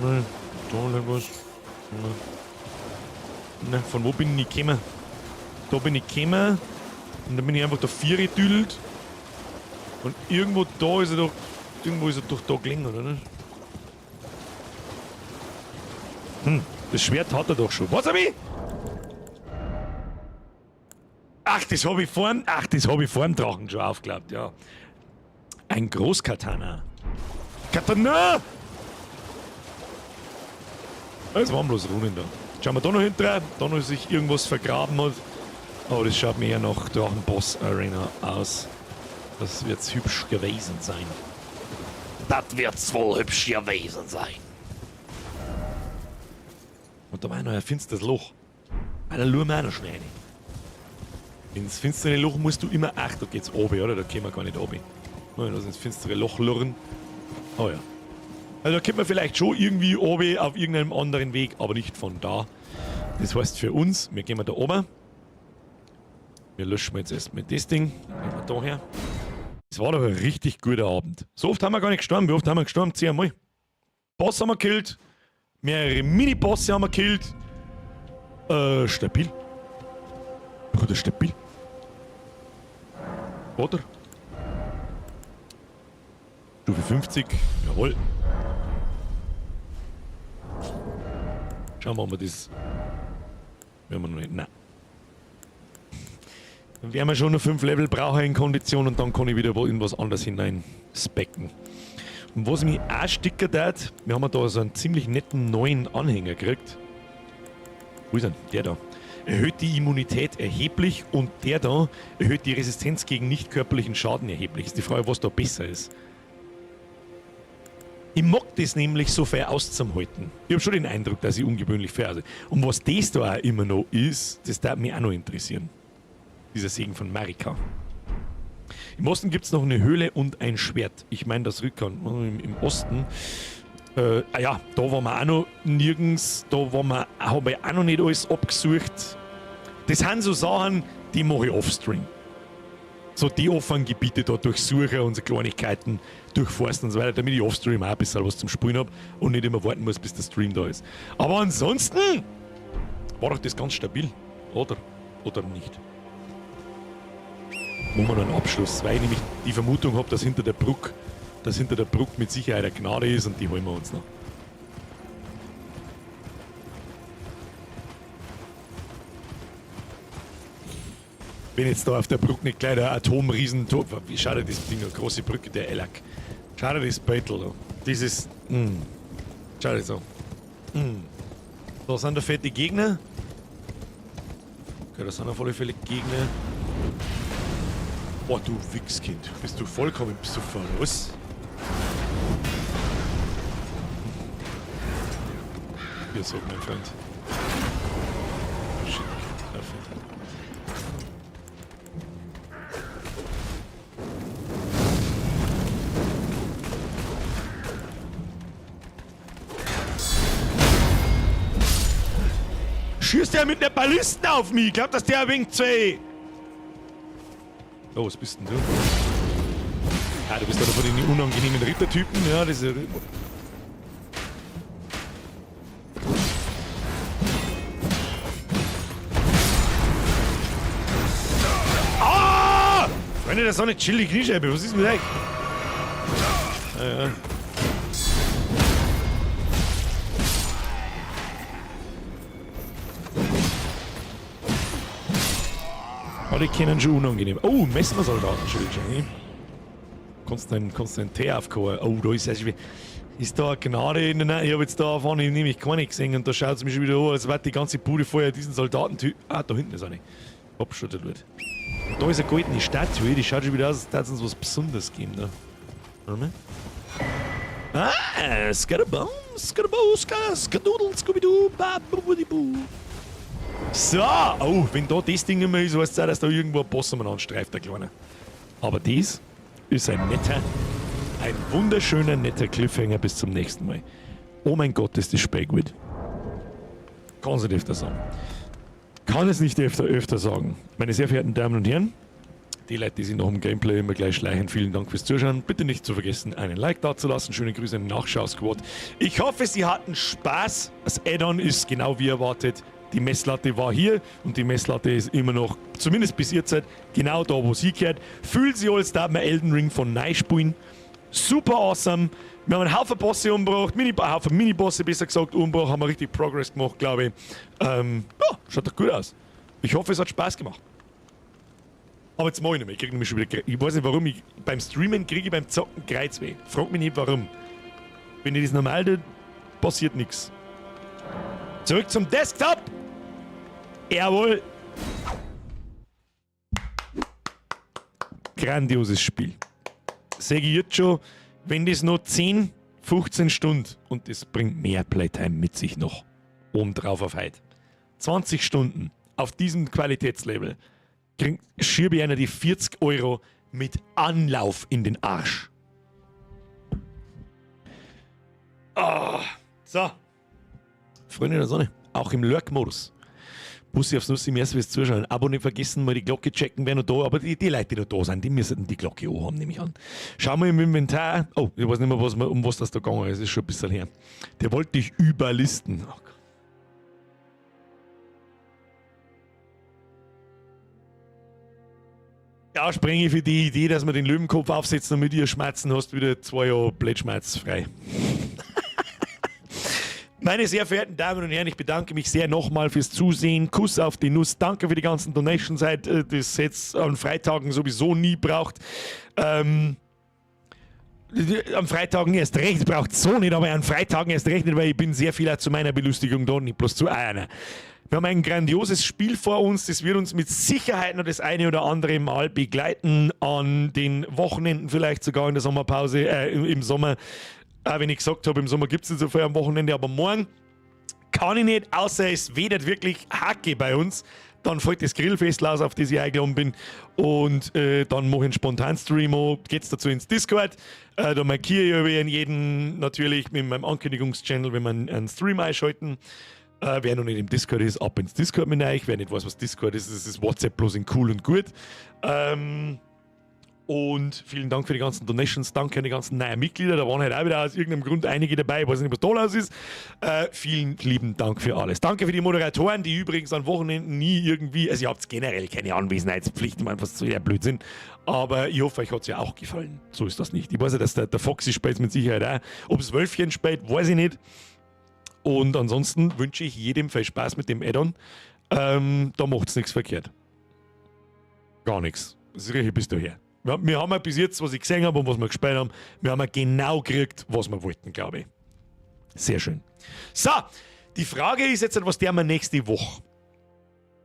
Nein, da irgendwas. Nein, von wo bin ich gekommen? Da bin ich gekommen und dann bin ich einfach da Viere gedüdelt. Und irgendwo da ist er doch, irgendwo ist er doch da gelegen, oder nicht? Das Schwert hat er doch schon. Was hab ich? Ach, das habe ich vorn Drachen schon aufgeklappt, ja. Ein Großkatana. Katana! Es waren bloß Runen da. Schauen wir da noch hinterher, da noch sich irgendwas vergraben hat. Aber das schaut mir eher nach Drachenboss Arena aus. Das wird's hübsch gewesen sein. Das wird's wohl hübsch gewesen sein. Und da war noch ein finsteres Loch. Da schauen wir auch noch schnell rein. Ins finstere Loch musst du immer... Ach, da geht's oben, oder? Da können wir gar nicht oben. Lass ins finstere Loch lurren. Oh ja. Also da kommt man vielleicht schon irgendwie oben auf irgendeinem anderen Weg, aber nicht von da. Das heißt für uns, wir gehen da oben. Wir löschen jetzt erstmal das Ding. Gehen wir da her. Das war doch ein richtig guter Abend. So oft haben wir gar nicht gestorben. Wie oft haben wir gestorben? 10 Mal. Boss haben wir gekillt. Mehrere Mini-Bosse haben wir gekillt. Stabil. Bruder, stabil. Oder? Stufe 50. Jawohl. Schauen wir, ob wir das... Werden wir noch nicht. Nein. Dann werden wir schon noch 5 Level brauchen in Kondition und dann kann ich wieder in was anderes hinein specken. Und was mich auch stickert hat, wir haben da so einen ziemlich netten neuen Anhänger gekriegt. Wo ist er? Der da. Erhöht die Immunität erheblich und der da erhöht die Resistenz gegen nicht körperlichen Schaden erheblich. Ist die Frage, was da besser ist. Ich mag das nämlich so fair auszuhalten. Ich habe schon den Eindruck, dass ich ungewöhnlich fair bin. Und was das da auch immer noch ist, das darf mich auch noch interessieren. Dieser Segen von Marika. Im Osten gibt es noch eine Höhle und ein Schwert. Ich meine das Rückhand. Im Osten. Ja, da waren wir auch noch nirgends. Da haben wir auch noch nicht alles abgesucht. Das sind so Sachen, die mache ich offstream. So die offenen Gebiete da durchsuchen und so Kleinigkeiten durchforsten und so weiter, damit ich offstream auch ein bisschen was zum Spielen habe und nicht immer warten muss, bis der Stream da ist. Aber ansonsten war doch das ganz stabil. Oder nicht? Machen wir noch einen Abschluss, weil ich nämlich die Vermutung habe, dass hinter der Brücke mit Sicherheit eine Gnade ist und die holen wir uns noch. Wenn jetzt da auf der Brücke nicht gleich der Atomriesen... Wie schaut dir das Ding, eine große Brücke, der Elak. Schau dir das Beutel da. Dieses... Schau dir so. Da sind da fette Gegner. Okay, da sind auf alle Fälle Gegner. Boah, du Wichskind. Bist du vollkommen besoffen, oder was? Hier so, mein Freund. Shit, schießt der mit einer Ballisten auf mich? Ich glaub, dass der ein wenig zwei. Oh, was bist denn du? Ah, du bist einer von den unangenehmen Rittertypen. Ja, das ist... Ah! Freunde der Sonne, chill die Kniescheibe. Was ist mit euch? Ja. Oh, die kennen schon unangenehm. Oh, Messmersoldaten-Schild. Kannst du einen Tee aufkochen? Oh, da ist ja ist da eine Gnade in der Nähe. Ich habe jetzt da vorne nämlich keine gesehen und da schaut es mich schon wieder an, als wird die ganze Bude vorher diesen Soldaten... Ah, da hinten ist eine. Abgeschottet wird. Und da ist eine goldene Statue, die schaut schon wieder aus, als würde es uns was Besonderes geben. Da. Warte mal. Ah, Skadabum, Skadaboo, Skadoodle, Scooby-Doo, Babubudiboo. So, oh, wenn da das Ding nicht mehr ist, heißt es auch, dass da irgendwo ein Boss umeinander streift, der Kleine. Aber dies ist ein wunderschöner, netter Cliffhanger bis zum nächsten Mal. Oh mein Gott, ist das Spiel gut. Kann es nicht öfter sagen. Kann es nicht öfter sagen. Meine sehr verehrten Damen und Herren, die Leute, die sich nach dem Gameplay immer gleich schleichen, vielen Dank fürs Zuschauen. Bitte nicht zu vergessen, einen Like dazulassen. Schöne Grüße an den Nachschau-Squad. Ich hoffe, Sie hatten Spaß. Das Add-on ist genau wie erwartet. Die Messlatte war hier und die Messlatte ist immer noch, zumindest bis jetzt, genau da, wo sie gehört. Fühlen Sie alles, da wir Elden Ring von neu spielen. Super awesome. Wir haben einen Haufen Bosse umgebracht, Haufen Mini-Bosse besser gesagt, umgebracht, haben wir richtig Progress gemacht, glaube ich. Ja, schaut doch gut aus. Ich hoffe, es hat Spaß gemacht. Aber jetzt mache ich nicht mehr. Ich kriege nämlich schon wieder... Ich weiß nicht warum, beim Streamen kriege ich beim Zocken Kreuzweh. Frag mich nicht warum. Wenn ich das normal tue, passiert nichts. Zurück zum Desktop! Jawohl! Grandioses Spiel. Sage ich jetzt schon, wenn das noch 10, 15 Stunden und das bringt mehr Playtime mit sich noch. Oben drauf auf heute. 20 Stunden auf diesem Qualitätslevel schiebe ich einer die 40 € mit Anlauf in den Arsch. Oh, so. Freunde der Sonne, auch im Lurk-Modus. Bussi aufs Nussi, merci fürs Zuschauen. Abo nicht vergessen, mal die Glocke checken, wer noch da, aber die Leute, die noch da sind, die müssen die Glocke auch haben, nehme ich an. Schauen wir im Inventar. Oh, ich weiß nicht mehr, um was das da gegangen ist, ist schon ein bisschen her. Der wollte dich überlisten. Oh Gott. Ja, springe für die Idee, dass wir den Löwenkopf aufsetzen und mit ihr schmerzen, hast du wieder 2 Jahre blödschmerzfrei. Meine sehr verehrten Damen und Herren, ich bedanke mich sehr nochmal fürs Zusehen. Kuss auf die Nuss. Danke für die ganzen Donations, das jetzt an Freitagen sowieso nie braucht. Am Freitagen erst recht braucht es so nicht, aber an Freitagen erst recht nicht, weil ich bin sehr viel auch zu meiner Belustigung da, nicht bloß zu einer. Wir haben ein grandioses Spiel vor uns, das wird uns mit Sicherheit noch das eine oder andere Mal begleiten, an den Wochenenden, vielleicht sogar in der Sommerpause, im Sommer. Auch wenn ich gesagt habe, im Sommer gibt es nicht so viel am Wochenende, aber morgen kann ich nicht, außer es wedert wirklich Hacke bei uns. Dann fällt das Grillfest los, auf das ich eingeladen bin. Und dann mache ich einen Spontan-Stream. Geht's dazu ins Discord. Da markiere ich jeden natürlich mit meinem Ankündigungschannel, wenn wir einen Stream einschalten. Wer noch nicht im Discord ist, ab ins Discord mit euch. Wer nicht weiß, was Discord ist, das ist WhatsApp bloß in cool und gut. Und vielen Dank für die ganzen Donations. Danke an die ganzen neuen Mitglieder. Da waren halt auch wieder aus irgendeinem Grund einige dabei. Ich weiß nicht, was da los ist. Vielen lieben Dank für alles. Danke für die Moderatoren, die übrigens an Wochenenden nie irgendwie, also ihr habt generell keine Anwesenheitspflicht, ich meine, was so der Blödsinn. Aber ich hoffe, euch hat es ja auch gefallen. So ist das nicht. Ich weiß ja, dass der Foxy spielt mit Sicherheit auch. Ob es Wölfchen spielt, weiß ich nicht. Und ansonsten wünsche ich jedem viel Spaß mit dem Add-on. Da macht es nichts verkehrt. Gar nichts. Das ist richtig bis daher. Wir haben ja bis jetzt, was ich gesehen habe und was wir gespielt haben, wir haben ja genau gekriegt, was wir wollten, glaube ich. Sehr schön. So, die Frage ist jetzt, was der wir nächste Woche?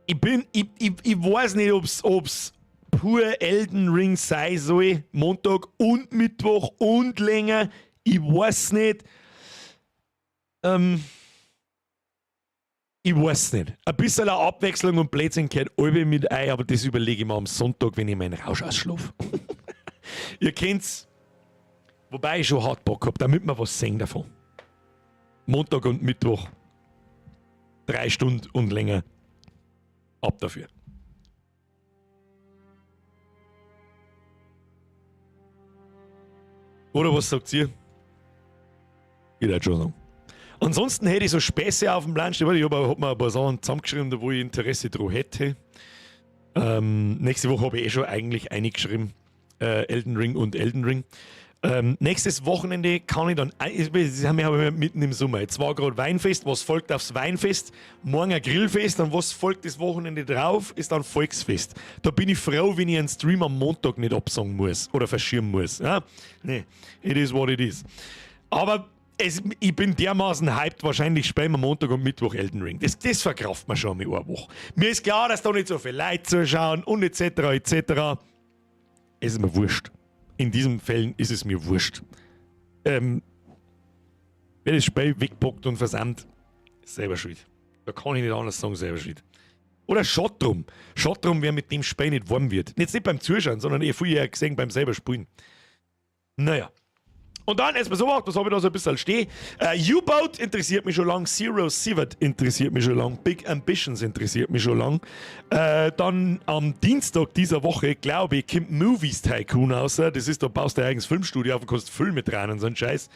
Ich weiß nicht, ob es pur Elden Ring sein soll, Montag und Mittwoch und länger. Ich weiß nicht. Ich weiß nicht. Ein bisschen eine Abwechslung und Blödsinn gehört alle mit ein, aber das überlege ich mir am Sonntag, wenn ich meinen Rausch ausschlafe. Ihr kennt's. Wobei ich schon hart Bock habe, damit wir was sehen davon. Montag und Mittwoch. 3 Stunden und länger. Ab dafür. Oder was sagt ihr? Ich würde schon sagen. Ansonsten hätte ich so Späße auf dem Plan stehen. Ich habe mir ein paar Sachen zusammengeschrieben, wo ich Interesse daran hätte. Nächste Woche habe ich schon eigentlich eingeschrieben. Elden Ring und Elden Ring. Nächstes Wochenende kann ich dann. Wir haben ja mitten im Sommer. Jetzt war gerade Weinfest. Was folgt aufs Weinfest? Morgen ein Grillfest. Und was folgt das Wochenende drauf? Ist dann Volksfest. Da bin ich froh, wenn ich einen Stream am Montag nicht absagen muss oder verschieben muss. Ja? Nee, it is what it is. Aber ich bin dermaßen hyped, wahrscheinlich spielen wir Montag und Mittwoch Elden Ring. Das verkraftet man schon mit einer Woche. Mir ist klar, dass da nicht so viele Leute zuschauen und etc. etc. Es ist mir wurscht. In diesen Fällen ist es mir wurscht. Wer das Spiel wegbockt und versandt, ist selber schuld. Da kann ich nicht anders sagen, selber schuld. Oder Schott drum. Schott drum, wer mit dem Spiel nicht warm wird. Jetzt nicht beim Zuschauen, sondern früher gesehen beim selber Spielen. Naja. Und dann erstmal so, was habe ich da so ein bisschen stehen. U-Boat interessiert mich schon lang, Zero Sievert interessiert mich schon lang, Big Ambitions interessiert mich schon lang. Dann am Dienstag dieser Woche, glaube ich, kommt Movies Tycoon raus. Das ist, da baust du dein eigenes Filmstudio auf und kannst Filme dran und so ein Scheiß.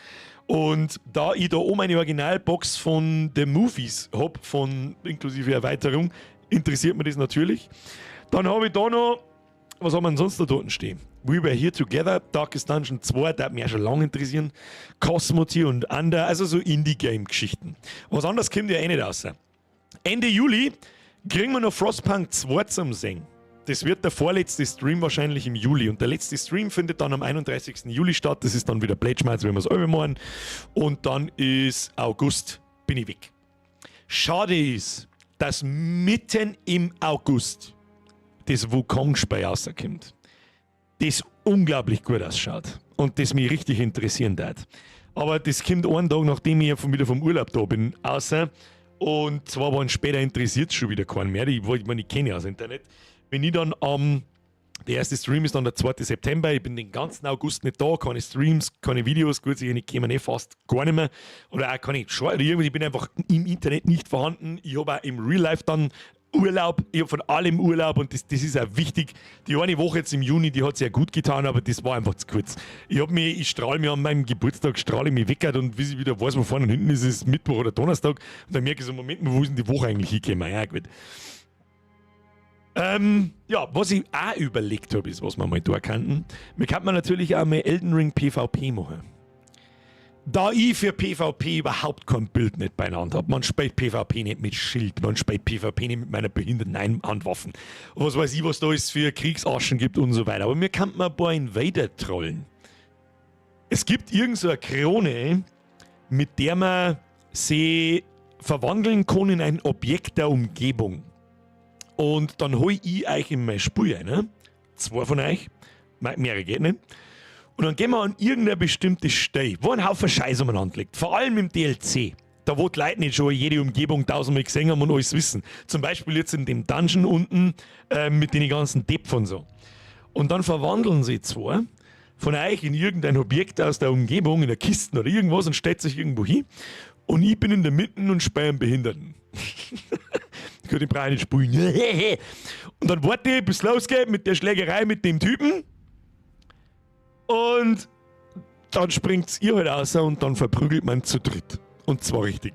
Und da ich da oben eine Originalbox von The Movies habe, von inklusive Erweiterung, interessiert mich das natürlich. Dann habe ich da noch, was haben wir denn sonst da dort stehen? We Were Here Together, Darkest Dungeon 2, das hat mich auch schon lange interessieren. Cosmoti und Under, also so Indie-Game-Geschichten. Was anderes kommt ja eh nicht raus. Ende Juli kriegen wir noch Frostpunk 2 zum Singen. Das wird der vorletzte Stream wahrscheinlich im Juli. Und der letzte Stream findet dann am 31. Juli statt. Das ist dann wieder Blödschmerz, wenn wir es machen. Und dann ist August, bin ich weg. Schade ist, dass mitten im August das Wukong-Spiel rauskommt. Das unglaublich gut ausschaut und das mich richtig interessieren wird. Aber das kommt einen Tag, nachdem ich wieder vom Urlaub da bin, außer. Und 2 Wochen später interessiert es schon wieder keinen mehr. Ich kenne ja aus Internet. Wenn ich dann der erste Stream ist dann der 2. September. Ich bin den ganzen August nicht da. Keine Streams, keine Videos. Gut, ich käme fast gar nicht mehr. Oder auch keine Short. Ich bin einfach im Internet nicht vorhanden. Ich habe auch im Real Life dann Urlaub, ich habe von allem Urlaub und das ist auch wichtig. Die eine Woche jetzt im Juni, die hat sehr gut getan, aber das war einfach zu kurz. Ich strahle mich an meinem Geburtstag, strahle mich weg und wie ich wieder weiß, wo vorne und hinten ist, ist es Mittwoch oder Donnerstag und dann merke ich so, Moment, wo ist denn die Woche eigentlich hingekommen? Ja, gut. Ja, was ich auch überlegt habe, ist, was wir mal da könnten. Wir könnten natürlich auch mal Elden Ring PvP machen. Da ich für PvP überhaupt kein Bild nicht beieinander habe. Man spielt PvP nicht mit Schild, man spielt PvP nicht mit meiner behinderten Handwaffen. Was weiß ich, was da es für Kriegsaschen gibt und so weiter. Aber mir kann man ein paar Invader trollen. Es gibt irgend so eine Krone, mit der man sie verwandeln kann in ein Objekt der Umgebung. Und dann hole ich euch in mein Spiel rein. 2 von euch. Mehrere geht nicht. Und dann gehen wir an irgendeine bestimmte Stelle, wo ein Haufen Scheiß umeinander liegt. Vor allem im DLC. Da wo die Leute nicht schon jede Umgebung tausendmal gesehen haben und alles wissen. Zum Beispiel jetzt in dem Dungeon unten mit den ganzen Depf und so. Und dann verwandeln sie 2 von euch in irgendein Objekt aus der Umgebung, in der Kiste oder irgendwas und stellt sich irgendwo hin. Und ich bin in der Mitte und speie einen Behinderten. Ich kann den Brauch nicht spielen. Und dann warte ich, bis es losgeht mit der Schlägerei mit dem Typen. Und dann springt ihr halt raus und dann verprügelt man zu dritt. Und zwar richtig.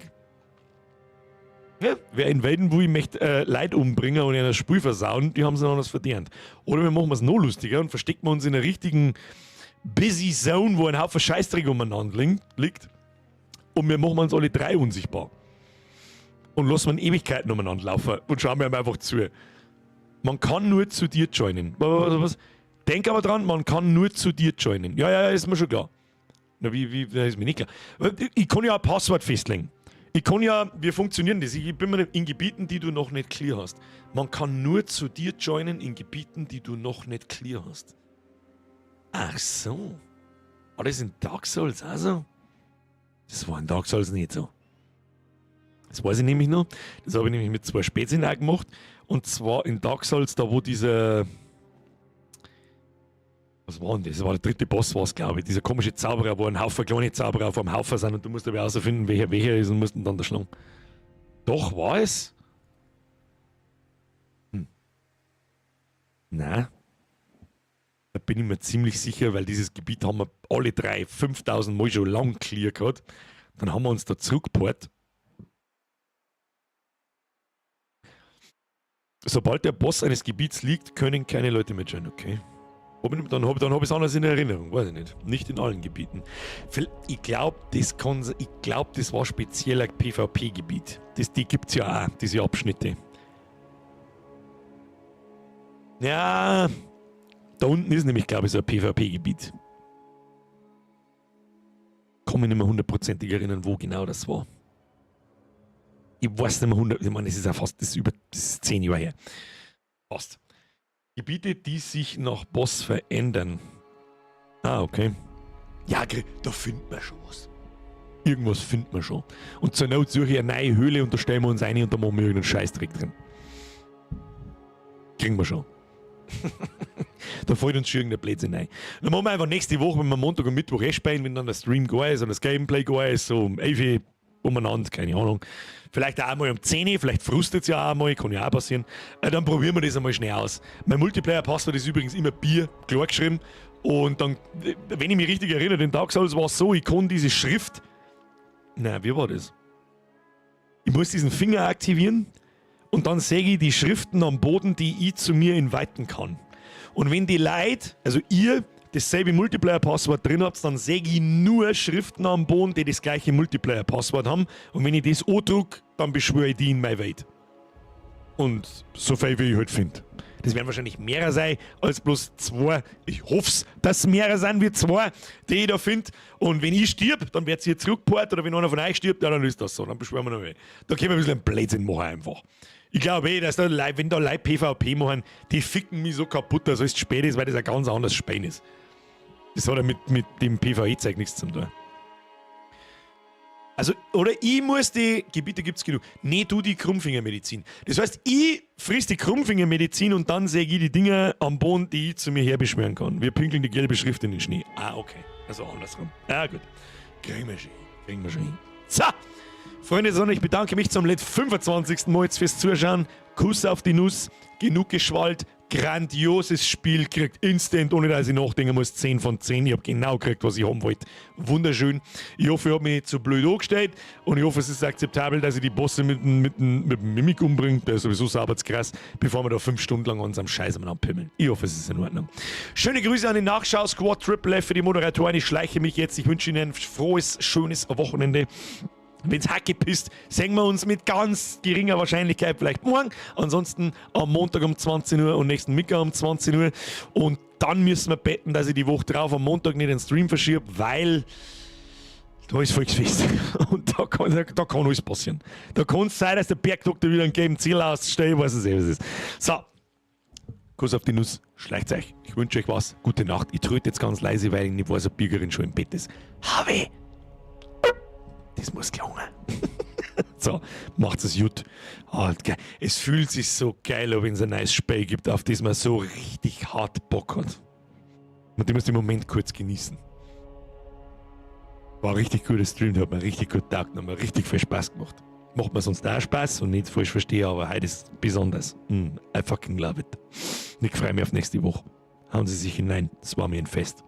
Ja, wer invaden will, möchte Leute umbringen und in das Spiel versauen, die haben es noch anders verdient. Oder wir machen es noch lustiger und verstecken wir uns in einer richtigen busy Zone, wo ein Haufen Scheißdreck umeinander liegt. Und wir machen uns alle 3 unsichtbar. Und lassen wir Ewigkeiten umeinander laufen und schauen wir einfach zu. Man kann nur zu dir joinen. Was? Denk aber dran, man kann nur zu dir joinen. Ja, ist mir schon klar. Na, das ist mir nicht klar. Ich kann ja ein Passwort festlegen. Wie funktionieren das? Ich bin mir in Gebieten, die du noch nicht clear hast. Man kann nur zu dir joinen in Gebieten, die du noch nicht clear hast. Ach so. War das in Dark Souls also? Das war in Dark Souls nicht so. Das weiß ich nämlich noch. Das habe ich nämlich mit 2 Spätzchen gemacht. Und zwar in Dark Souls, da wo dieser... Was war denn das? Das war der 3. Boss, war es, glaube ich. Dieser komische Zauberer, wo ein Haufen kleine Zauberer auf einem Haufen sind und du musst aber herausfinden, welcher ist und musst ihn dann da schlagen. Doch, war es? Nein. Da bin ich mir ziemlich sicher, weil dieses Gebiet haben wir alle 3 5000 Mal schon lang clear gehabt. Dann haben wir uns da zurückgeportet. Sobald der Boss eines Gebiets liegt, können keine Leute mehr joinen. Okay. Dann hab ich es anders in Erinnerung, weiß ich nicht. Nicht in allen Gebieten. Ich glaube, das war speziell ein PvP-Gebiet. Die gibt es ja auch, diese Abschnitte. Ja, da unten ist nämlich, glaube ich, so ein PvP-Gebiet. Kann mich nicht mehr hundertprozentig erinnern, wo genau das war. Ich weiß nicht mehr ich meine, es ist ja fast, das ist 10 Jahre her. Fast. Gebiete, die sich nach Boss verändern. Ah, okay. Ja, da findet man schon was. Irgendwas findet man schon. Und zur Not suche ich eine neue Höhle und da stellen wir uns ein und da machen wir irgendeinen Scheißdreck drin. Kriegen wir schon. Da fällt uns schon irgendein Blödsinn rein. Dann machen wir einfach nächste Woche, wenn wir Montag und Mittwoch spielen, wenn dann der Stream geil ist und das Gameplay geil ist, so um 11 Uhr umeinander, keine Ahnung. Vielleicht auch einmal um 10 Uhr, vielleicht frustet es ja auch einmal, kann ja auch passieren. Dann probieren wir das einmal schnell aus. Mein Multiplayer-Passwort ist übrigens immer Bier, klar geschrieben. Und dann, wenn ich mich richtig erinnere, den Dark Souls war es so, ich kann diese Schrift... Nein, wie war das? Ich muss diesen Finger aktivieren und dann sehe ich die Schriften am Boden, die ich zu mir inviten kann. Und wenn die Leute, also ihr, dasselbe Multiplayer-Passwort drin habt, dann sehe ich nur Schriften am Boden, die das gleiche Multiplayer-Passwort haben. Und wenn ich das andrücke, dann beschwöre ich die in meine Welt. Und so viel, wie ich halt finde. Das werden wahrscheinlich mehrere sein als bloß 2. Ich hoffe es, dass es mehrere sein wie 2, die ich da finde. Und wenn ich stirb, dann wird sie hier zurückgeportet. Oder wenn einer von euch stirbt, ja, dann ist das so. Dann beschwören wir noch mal. Da können wir ein bisschen einen Blödsinn machen einfach. Ich glaube dass da Leute, wenn da Leute PvP machen, die ficken mich so kaputt, dass es zu spät ist, weil das ein ganz anderes Spiel ist. Das hat ja mit dem PvE-Zeug nichts zu tun. Also, oder ich muss die Gebiete gibt es genug. Nee, du die Krummfingermedizin. Das heißt, ich friss die Krummfingermedizin und dann sehe ich die Dinger am Boden, die ich zu mir her beschwören kann. Wir pinkeln die gelbe Schrift in den Schnee. Ah, okay. Also andersrum. Ah, gut. Kriegen wir schon hin. So, Freunde, ich bedanke mich zum 25. Mal jetzt fürs Zuschauen. Kuss auf die Nuss. Genug geschwallt. Grandioses Spiel gekriegt, instant, ohne dass ich nachdenken muss, 10 von 10. Ich habe genau gekriegt, was ich haben wollte. Wunderschön. Ich hoffe, ich habe mich nicht so blöd angestellt und ich hoffe, es ist akzeptabel, dass ich die Bosse mit dem Mimik umbringe. Der ist sowieso sauberkrass, bevor wir da 5 Stunden lang uns am Scheiß anpimmeln. Ich hoffe, es ist in Ordnung. Schöne Grüße an den Nachschau-Squad Triple F für die Moderatoren. Ich schleiche mich jetzt. Ich wünsche Ihnen ein frohes, schönes Wochenende. Wenn's Hacke pisst, sehen wir uns mit ganz geringer Wahrscheinlichkeit vielleicht morgen. Ansonsten am Montag um 20 Uhr und nächsten Mittwoch um 20 Uhr. Und dann müssen wir betten, dass ich die Woche drauf am Montag nicht den Stream verschiebe, weil da ist Volksfest. Und da kann alles passieren. Da kann es sein, dass der Bergdoktor wieder ein gelben Ziel ausstellt. Ich weiß nicht, was es ist. So. Kuss auf die Nuss. Schleicht euch. Ich wünsche euch was. Gute Nacht. Ich tröte jetzt ganz leise, weil ich nicht weiß, ob Bürgerin schon im Bett ist. Habe! Das muss gelungen. So, macht es gut. Oh, es fühlt sich so geil an, wenn es ein neues Spiel gibt, auf das man so richtig hart Bock hat. Und die muss den Moment kurz genießen. War ein richtig gutes Stream, da hat mir richtig gut getaugt, hat mir richtig viel Spaß gemacht. Macht mir sonst auch Spaß und nicht falsch verstehe, aber heute ist besonders. I fucking love it. Ich freue mich auf nächste Woche. Hauen Sie sich hinein, das war mir ein Fest.